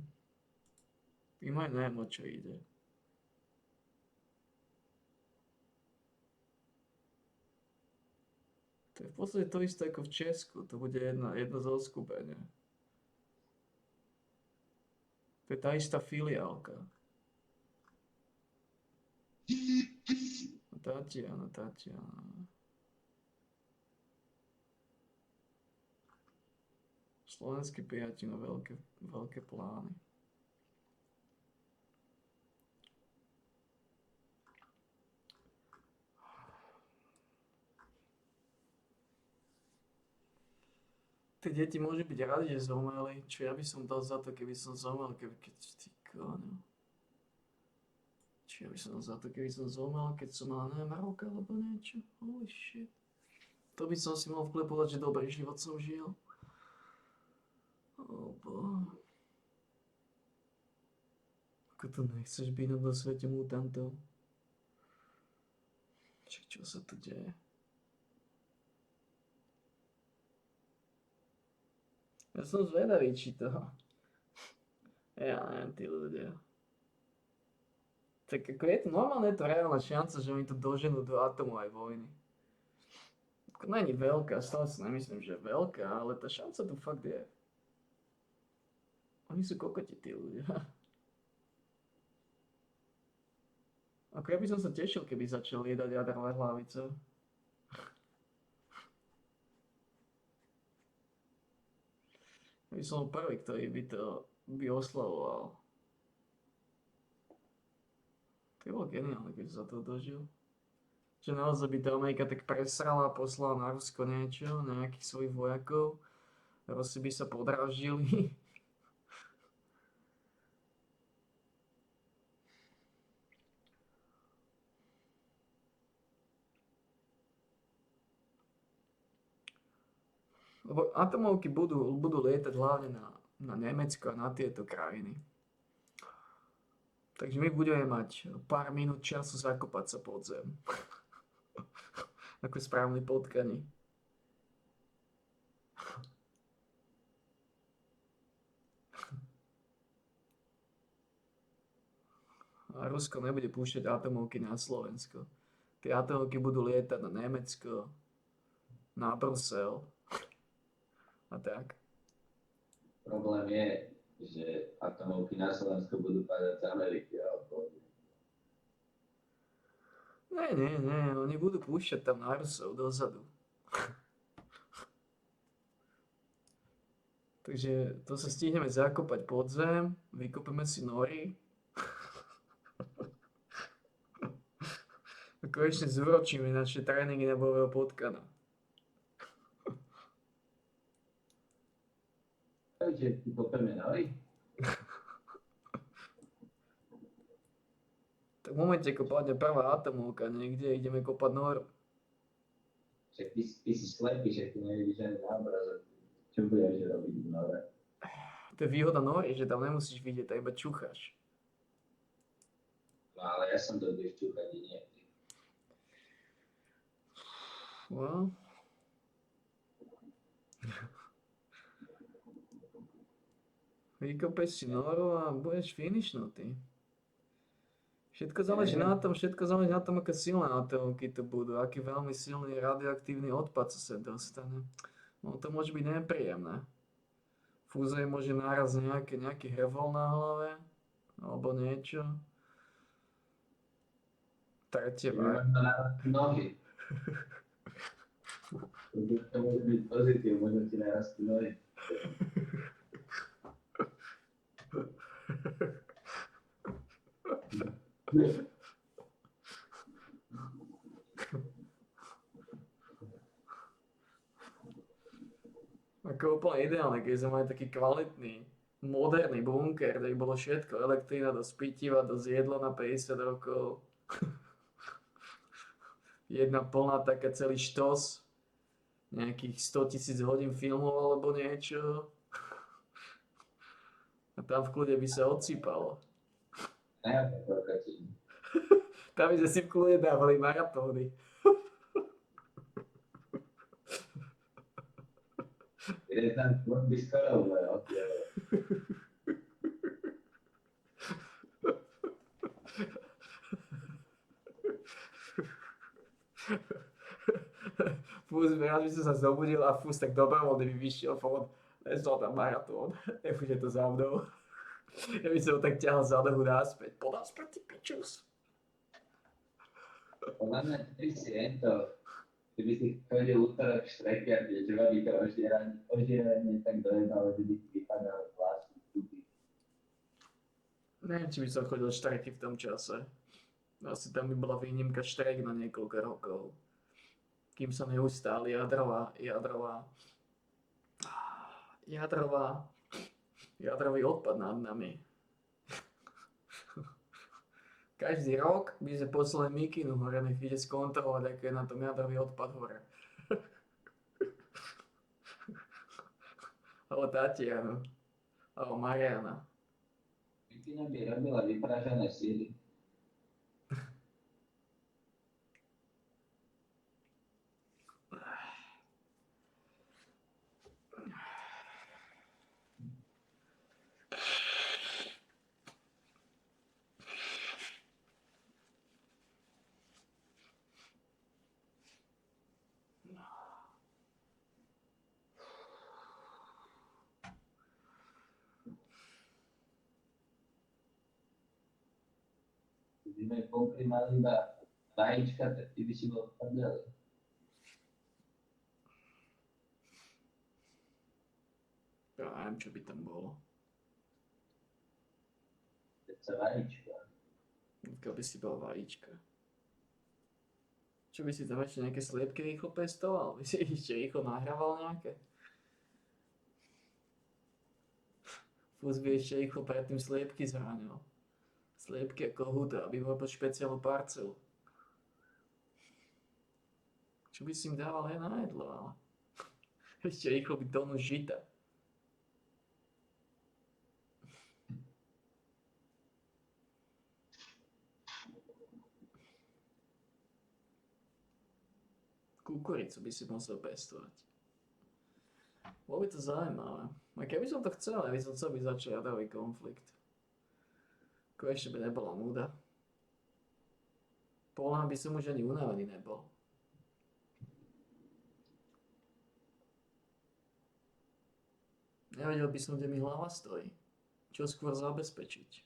Im aj neviem, o čo ide. To je v podstate to isté ako v Česku. To bude jedno zoskupenie. To je tá istá filiálka. Tatiana. Slovenský Piráti má veľké plány. Tí deti môžu byť radi, že zomreli. Čo ja by som dal za to, keby som zomrel, keď ty kone. Čo ja by som dal za to, keby som zomrel, keď som mal, neviem, rok alebo niečo. Holy shit. To by som si mohol vklepovať, že dobrý život som žil. Oh boh. Ako to nechceš byť na svete mutantov? Čo sa tu deje? Ja som zvedavý, či to... Ja neviem, tí ľudia. Tak ako je to normálne, je to reálna šanca, že oni to doženú do atomovej vojny. Ako není veľká, stále si nemyslím, že je veľká, ale tá šanca tu fakt je. Oni sú kokoti, tí ľudia. Ako ja by som sa tešil, keby začal liedať jadrové hlavice. Ja by som prvý, ktorý by oslavoval. To bolo geniálne, keď sa to dožil. Že naozaj by tá Amerika tak presrala a poslala na Rusko niečo, nejakých svojich vojakov. Rusi by sa podráždili. Lebo atomovky budú lietať hlavne na Nemecko a na tieto krajiny. Takže my budeme mať pár minút času zakopať sa pod zem. Ako správny potkani. A Rusko nebude púšťať atomovky na Slovensko. Tie atomovky budú lietať na Nemecko, na Brusel. A tak. Problém je, že atomovky na Slovensku budú padať z Ameriky alebo Nie, oni budú púšťať tam na Rusov dozadu. Takže to sa stihneme zakopať pod zem, vykopeme si nory. A konečne zúročíme naše tréningy na bojového potkana. Takže kopeme nory? Tak v momente, ako padne prvá atomovka niekde, ideme kopať noru. Však ty si slepý, že ty nevidíš ani na obrazok. Čo budeš robiť v nore? To je výhoda nory, že tam nemusíš vidieť, tak iba čucháš. No ale ja som to budeš čúchať i nie. No. Vykopeš si noru a budeš finišnutý. Všetko záleží na tom, aké silné atomovky to budú, aký veľmi silný radioaktívny odpad sa dostane. No to môže byť nepríjemné. Fúzie môže náraz nejaký hrevol na hlave, alebo niečo. Tretie nohy. To môže byť pozitív, možno ti narastú nohy. Ako úplne ideálne, keď sme mali taký kvalitný, moderný bunker, kde bolo všetko, elektrina, dosť pitiva, dosť jedla na 50 rokov. Jedna plná taká celý štos, nejakých 100 000 hodín filmov alebo niečo. A tam v kľude by sa odsýpalo. Tam by sme si v kľude dávali maratóny. Jeden tam by skoro bol. Fús, raz by som sa zobudil a Fús tak dobrovoľne by vyšiel von. Nezval tam maratón. Nepôjde to za mnou. Ja by som ho tak ťahal za nohu náspäť. Podal späť, ty pičus. Podľa mňa ty si ento. Keby si chodil útorok štrekiať, že robí to ožieranie tak dojednalo, že by ti vypadal vlastný tuby. Neviem, či by som chodil štreky v tom čase. Asi tam by bola výnimka štrek na niekoľko rokov. Kým sa neustáli jadrový odpad nad nami. Každý rok by sme poslali Mikinu hore, nech ide skontrolovať, aké je na tom jadrový odpad hore. Alebo Tatianu. Alebo Mariana. Mikina by robila vypražané síry. By sme komprimali iba vajíčka, tak ty by si bol prdeli. Ja neviem, čo by tam bolo. Keď sa vajíčka. Keď by si bol vajíčka. Čo by si tam ešte nejaké sliepky rýchlo pestoval? By si ešte rýchlo nahrával nejaké? Fús by ešte rýchlo predtým sliepky zháňal. Sliepky ako huda, aby bol špeciálnu parcelu. Čo by si im dával aj na jedlo, ale ešte rýchlo by tónu žita. Kukuricu by si musel pestovať. Bolo by to zaujímavé. A keby som to chcel, ja by som chcel byť začal jadrový konflikt. Ešte by nebola nuda. Podľa by som už ani unavený nebol. Nevedel by som, kde mi hlava stojí. čo skôr zabezpečiť.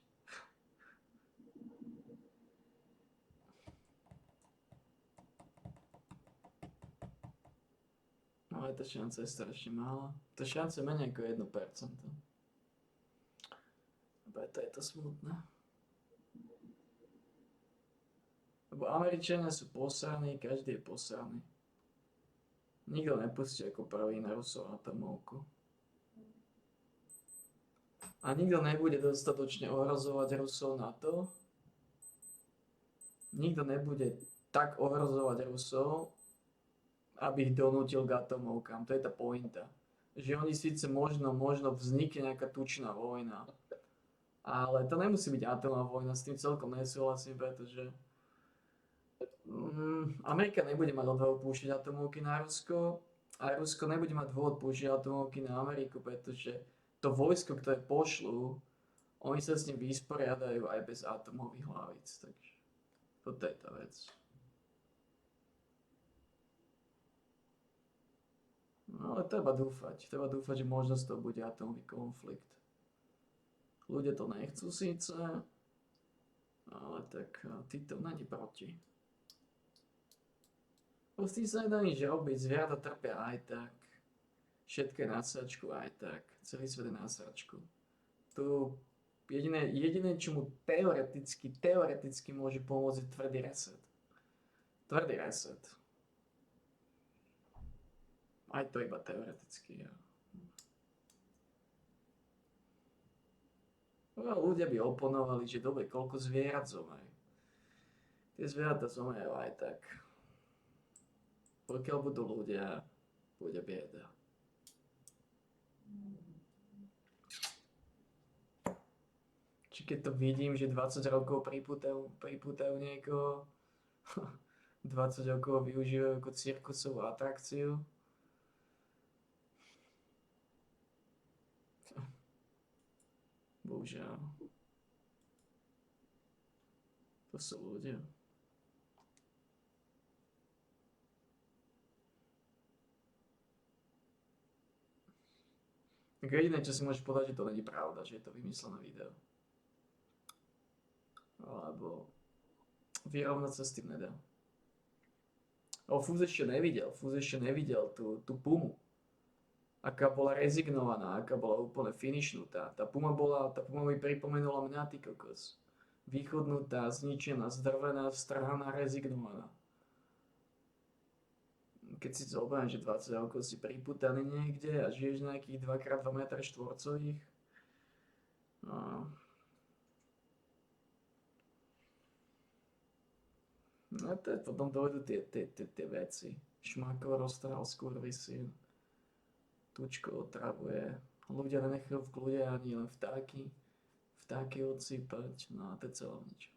No aj tá šanca je strašne mála. Tá šanca je menej ako 1%. Preto je to smutné. Lebo Američania sú posraní, každý je posraný. Nikto nepustí ako prvý na Rusov atomovku. A nikto nebude dostatočne ohrozovať Rusov na to. Nikto nebude tak ohrozovať Rusov, aby ich donútil k atomovkám. To je tá pointa. Že oni síce možno vznikne nejaká tučná vojna, ale to nemusí byť atomová vojna, s tým celkom nesúhlasím, pretože Amerika nebude mať odvahu púšťať atomovky na Rusko a Rusko nebude mať dôvod púšťať atomovky na Ameriku, pretože to vojsko, ktoré pošlú, oni sa s ním vysporiadajú aj bez atomových hlavíc. Takže toto je tá vec. No ale treba dúfať, že možno z toho bude atomový konflikt. Ľudia to nechcú síce, ale tak títo není proti. Proste sa nedá nič robiť, zvieratá trpia aj tak. Všetko je na sračku aj tak. Celý svet je na sračku. Tu jediné čo mu teoreticky môže pomôcť, je tvrdý reset. Tvrdý reset. Aj to iba teoreticky. Ja. No, ľudia by oponovali, že dobre, koľko zvierat zomrie. Tie zvieratá zomrie aj tak. Pokiaľ budú ľudia, bude bieda. Či keď to vidím, že 20 rokov pripútajú niekoho, 20 rokov využívajú ako cirkusovú atrakciu. Bohužiaľ. To sú ľudia. Tak jediné, čo si môžeš povedať, že to není pravda, že je to vymyslené video. Alebo vyrovnať sa s tým nedá. Fúz ešte nevidel tú Pumu. Aká bola rezignovaná, aká bola úplne finishnutá. Tá Puma mi pripomenula mňa, ty kokos. Vychodnutá, zničená, zdrvená, strhaná, rezignovaná. Keď si zoberiem, že 20 rokov si priputaný niekde a žiješ na nejakých 2x2 m štvorcových. No to je potom dojdú tie veci. Šmakov roztrhal skurvysyn. Tučko otravuje. Ľudia nenechajú v kľude ani len vtáky odsýpať. No a to je celé ničo.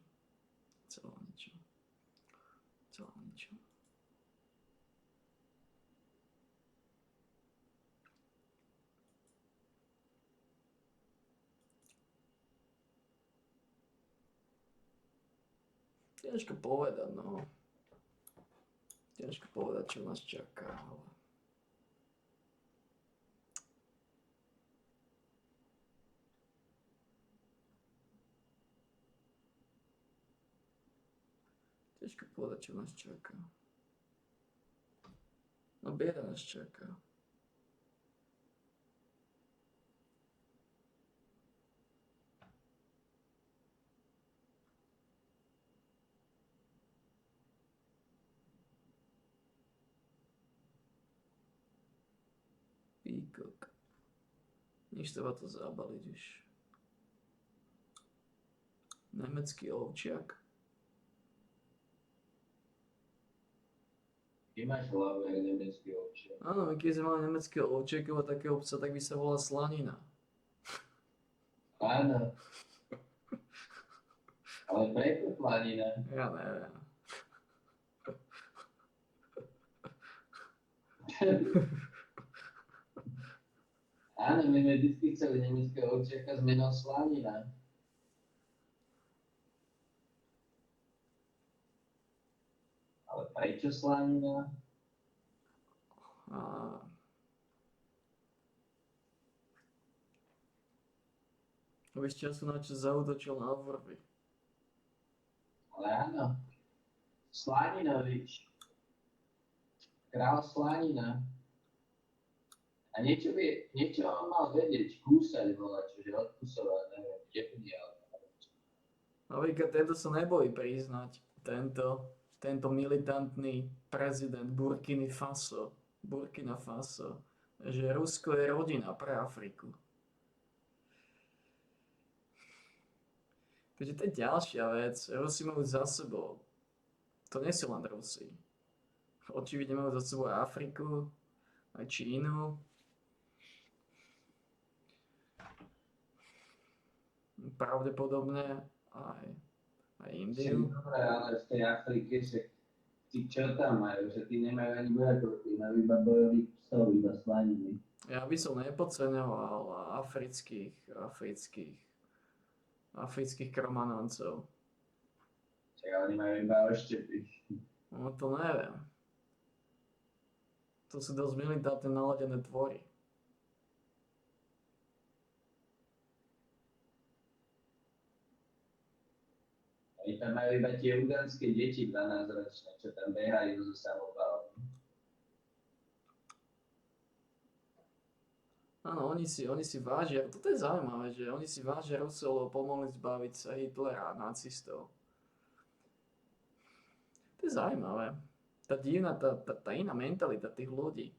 Ťažko povedať, no. Ťažko povedať, čo nás čaká, ale... Ťažko povedať, čo nás čaká. No bieda nás čaká. Píkok. Nič treba to zabaliť už. Nemecký ovčiak. Ty máš hlavu jak nemecký ovčiak. Áno, keď sme mali nemeckého ovčiaka, takého psa, tak by sa volal Slanina. Áno. Ale prečo Slanina? Ja neviem. Áno, my sme vždy chceli nemeckého ovčiaka s menom Slanina. Ale prečo Slanina? Bez času na čas zaútočil na Orvy. Ale áno. Sláninovič. Král Slánina. A niečo on mal vedieť, kúsať volať, čiže odkusovať, neviem, kde bude, ale... Napríklad tento sa nebojí priznať, tento militantný prezident Burkina Faso, že Rusko je rodina pre Afriku. Takže to je ďalšia vec. Rusi majú za sebou. To nie sú len Rusi. Očividne majú za sebou aj Afriku, aj Čínu. Pravdepodobne aj Indiu. Dobre, ale v tej Afrike sa tí čo tam majú, že tí nemajú ani vojakov, tí majú iba bojových psov, iba slaniny. Ja by som nepodceňoval afrických kromanancov. Čiže oni majú iba oštepy. No to neviem. To sú dosť militantne naladené tvory. Oni tam majú iba tie ugandské deti 12-ročné, čo tam behajú so samopalom. Áno, oni si vážia, toto je zaujímavé, že oni si vážia Rusov, lebo pomohli zbaviť sa Hitlera a nacistov. To je zaujímavé. Tá divná, tá iná mentalita tých ľudí.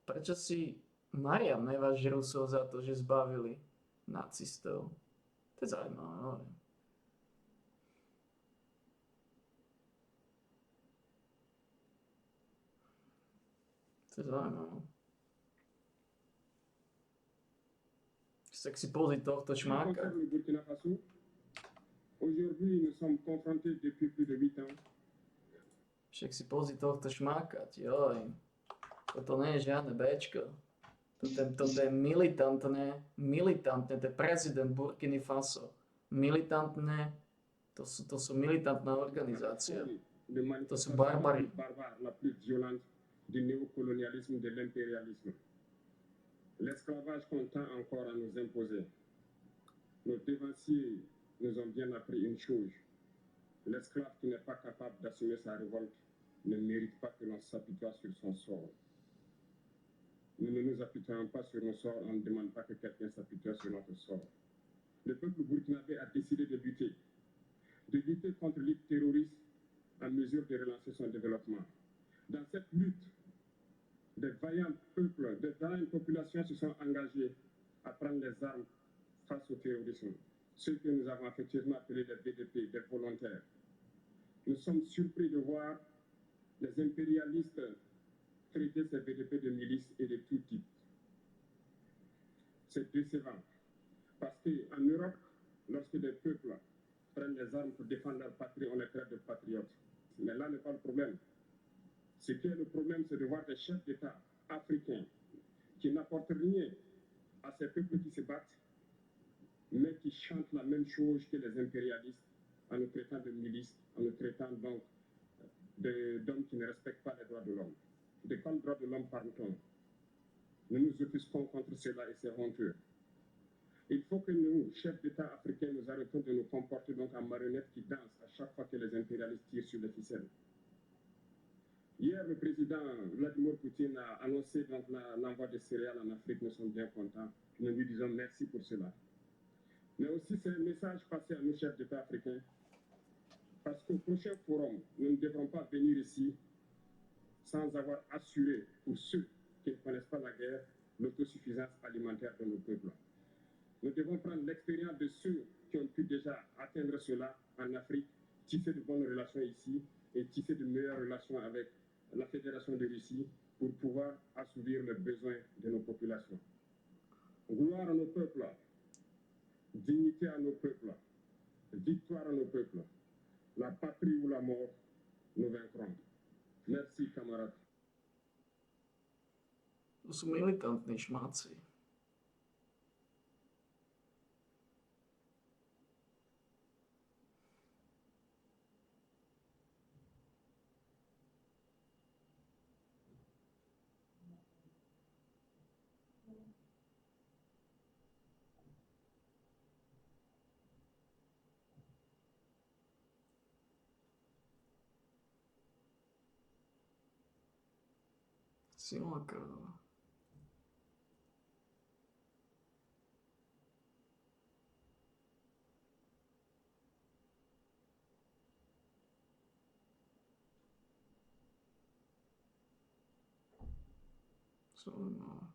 Prečo si Marian neváži Rusov za to, že zbavili nacistov? To je zaujímavé, no. To je zaujímavé. Sexy pozy tohto šmáka. Aujourd'hui, nous sommes confrontés depuis plus de 8 ans. Sexy pozy tohto šmáka, joj. Toto nie je žiadne Bčko. Toto je militantné, to je prezident Burkina Faso. Militantné, to sú militantná organizácia. To sú barbari. La plus violente du néocolonialisme, de l'impérialisme. L'esclavage qu'on tend encore à nous imposer. Nos dévanciers nous ont bien appris une chose. L'esclave qui n'est pas capable d'assumer sa révolte ne mérite pas que l'on s'apitoie sur son sort. Nous ne nous apitoyons pas sur nos sorts, on ne demande pas que quelqu'un s'apitoie sur notre sort. Le peuple burkinabé a décidé de lutter contre les terroristes en mesure de relancer son développement. Dans cette lutte, des vaillants peuples, des vaillantes populations se sont engagées à prendre les armes face au terrorisme. Ceux que nous avons affectueusement appelés des VDP, des volontaires. Nous sommes surpris de voir les impérialistes traiter ces VDP de milices et de tout type. C'est décevant. Parce qu'en Europe, lorsque des peuples prennent les armes pour défendre leur patrie, on les traite de patriotes. Mais là n'est pas le problème. Ce qui est le problème, c'est de voir des chefs d'État africains qui n'apportent rien à ces peuples qui se battent, mais qui chantent la même chose que les impérialistes en nous traitant de milices, en nous traitant donc d'hommes qui ne respectent pas les droits de l'homme. De quels droits de l'homme parle-t-on? Nous nous offusquons contre cela et c'est honteux. Il faut que nous, chefs d'État africains, nous arrêtons de nous comporter donc en marionnettes qui dansent à chaque fois que les impérialistes tirent sur les ficelles. Hier, le président Vladimir Poutine a annoncé donc l'envoi de céréales en Afrique. Nous sommes bien contents. Nous lui disons merci pour cela. Mais aussi, c'est un message passé à nos chefs d'État africains. Parce qu'au prochain forum, nous ne devrons pas venir ici sans avoir assuré, pour ceux qui ne connaissent pas la guerre, l'autosuffisance alimentaire de nos peuples. Nous devons prendre l'expérience de ceux qui ont pu déjà atteindre cela en Afrique, tisser de bonnes relations ici et tisser de meilleures relations avec la Fédération de Russie pour pouvoir assouvir les besoins de nos populations. Gloire à nos peuples, dignité à nos peuples, victoire à nos peuples. La patrie ou la mort, nous vaincrons. Merci, camarades. To sú militantní šmáci. Siláka. Zaujímavé.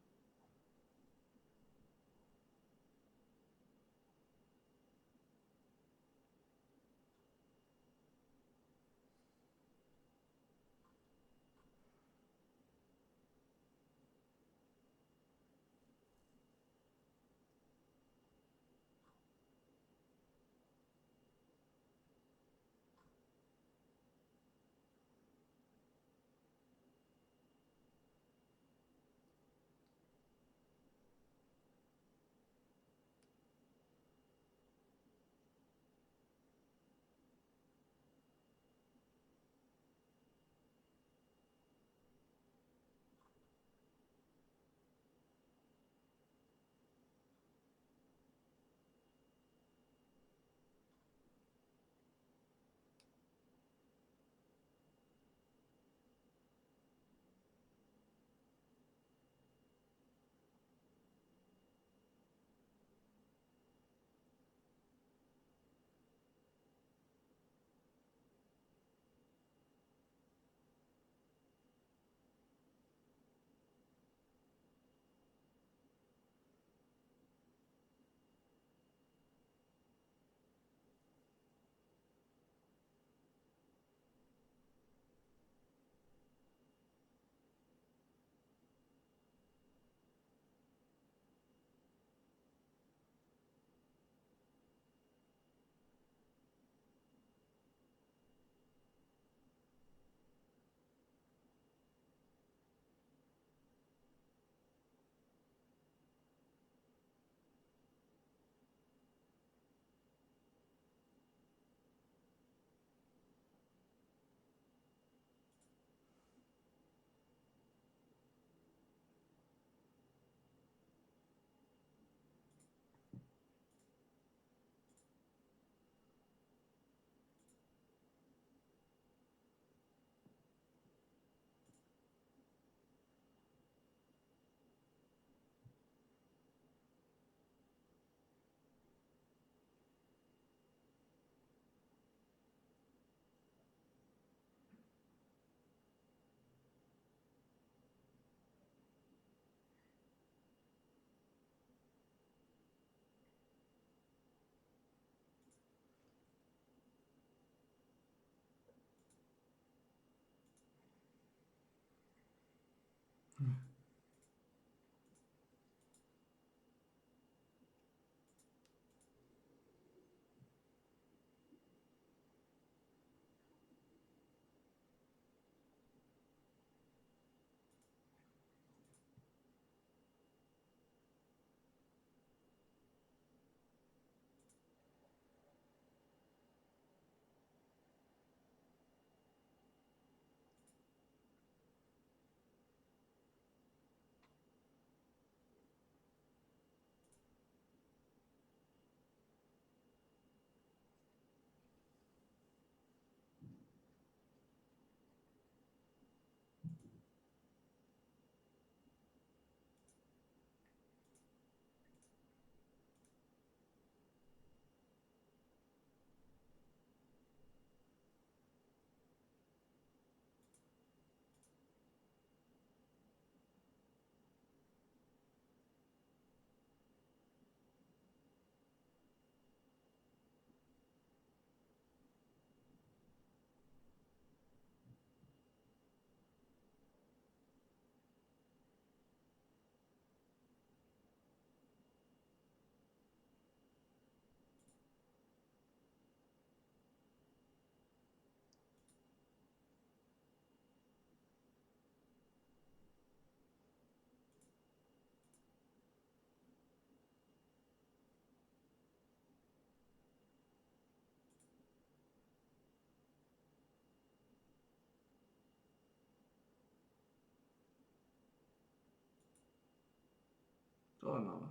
Zaujímavé.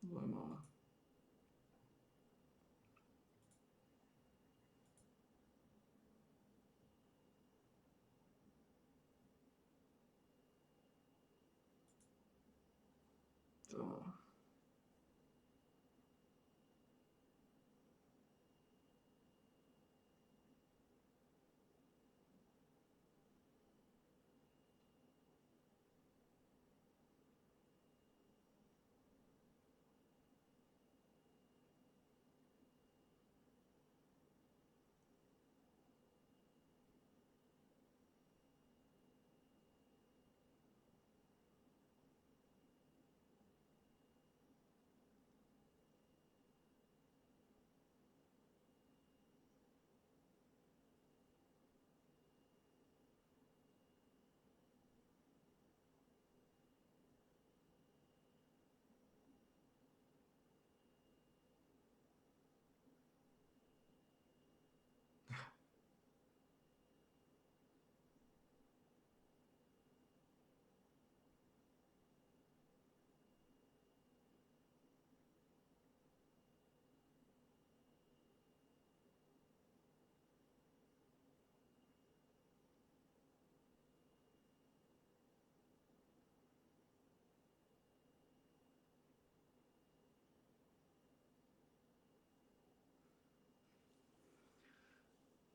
Zajímavé. To.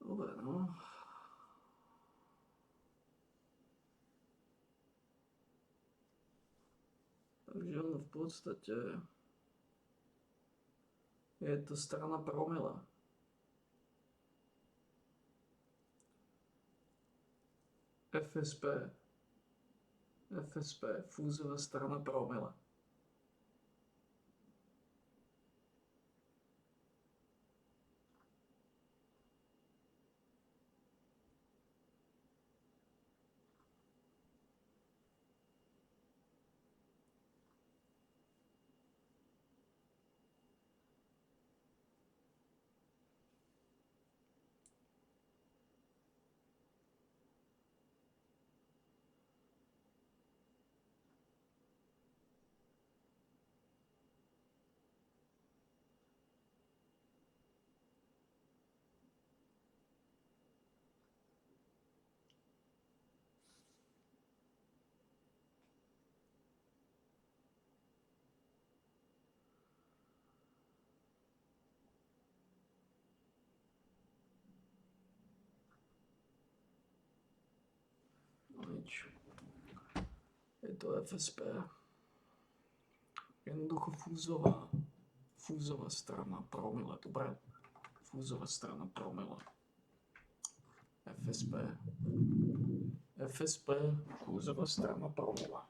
Dobre, no. Takže ono v podstate je to strana promile. FSP, fúzová strana promile. Nič. Je to FSP. Jednoducho fúzová strana promile, dobre? Fúzová strana promile. FSP, fúzová strana promile.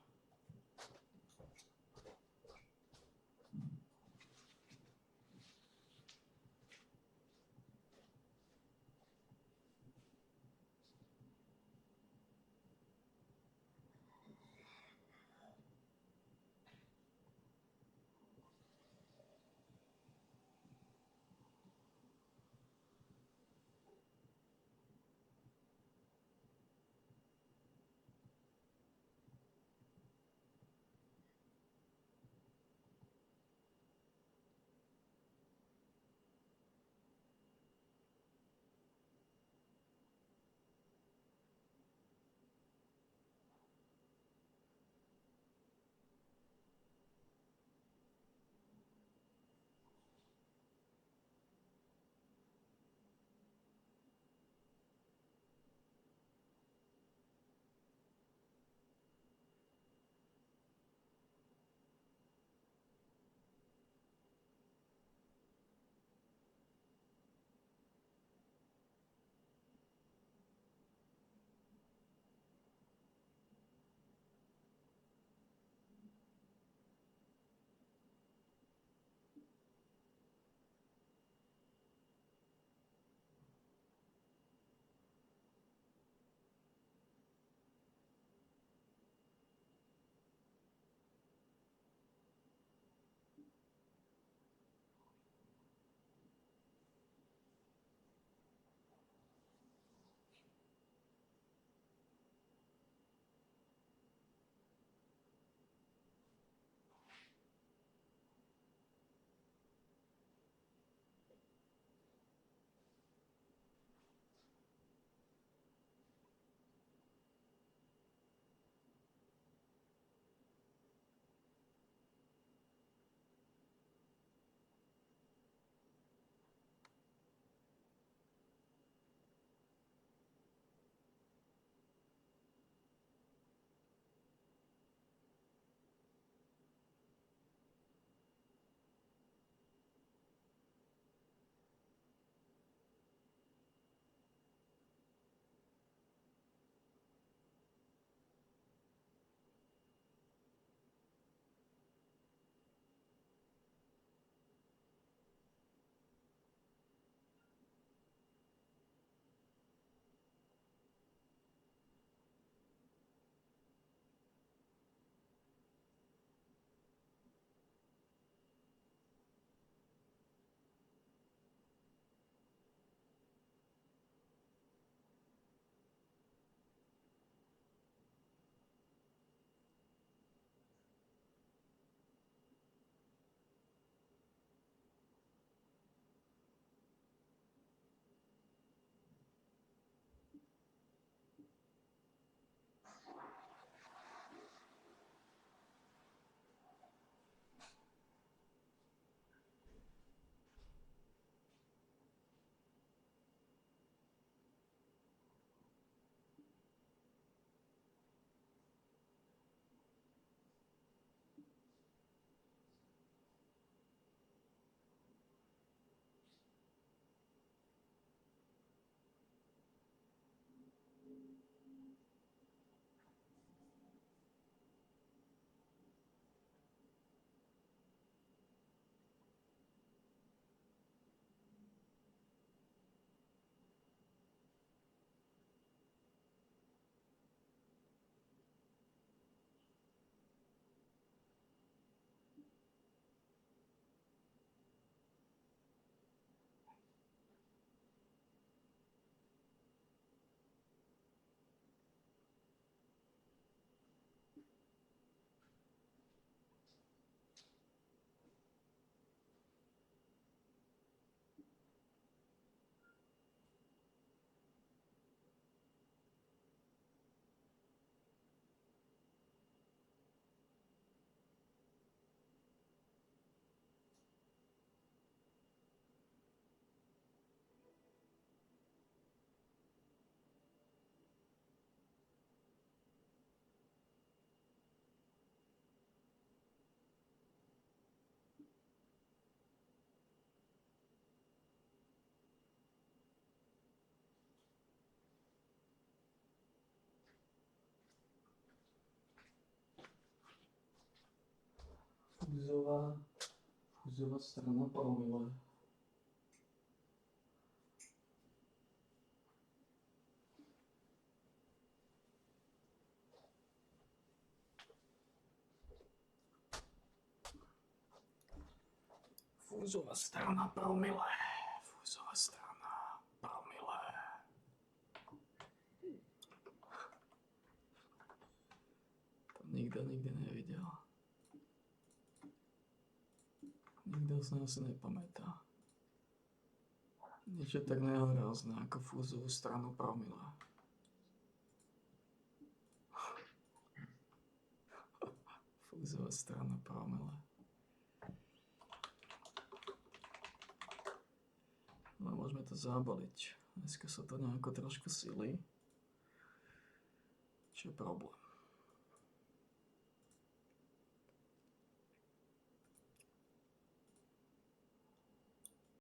Fúzová strana promile. Fúzová strana promile. Fúzová strana promile. To nikto nikdy nevidel. Nikto z nás si nepamätá. Niečo tak nehorázne ako fúzovú stranu promile. Fúzová strana promile. No môžeme to zabaliť. Dneska sa to nejako trošku silí. Čo je problém?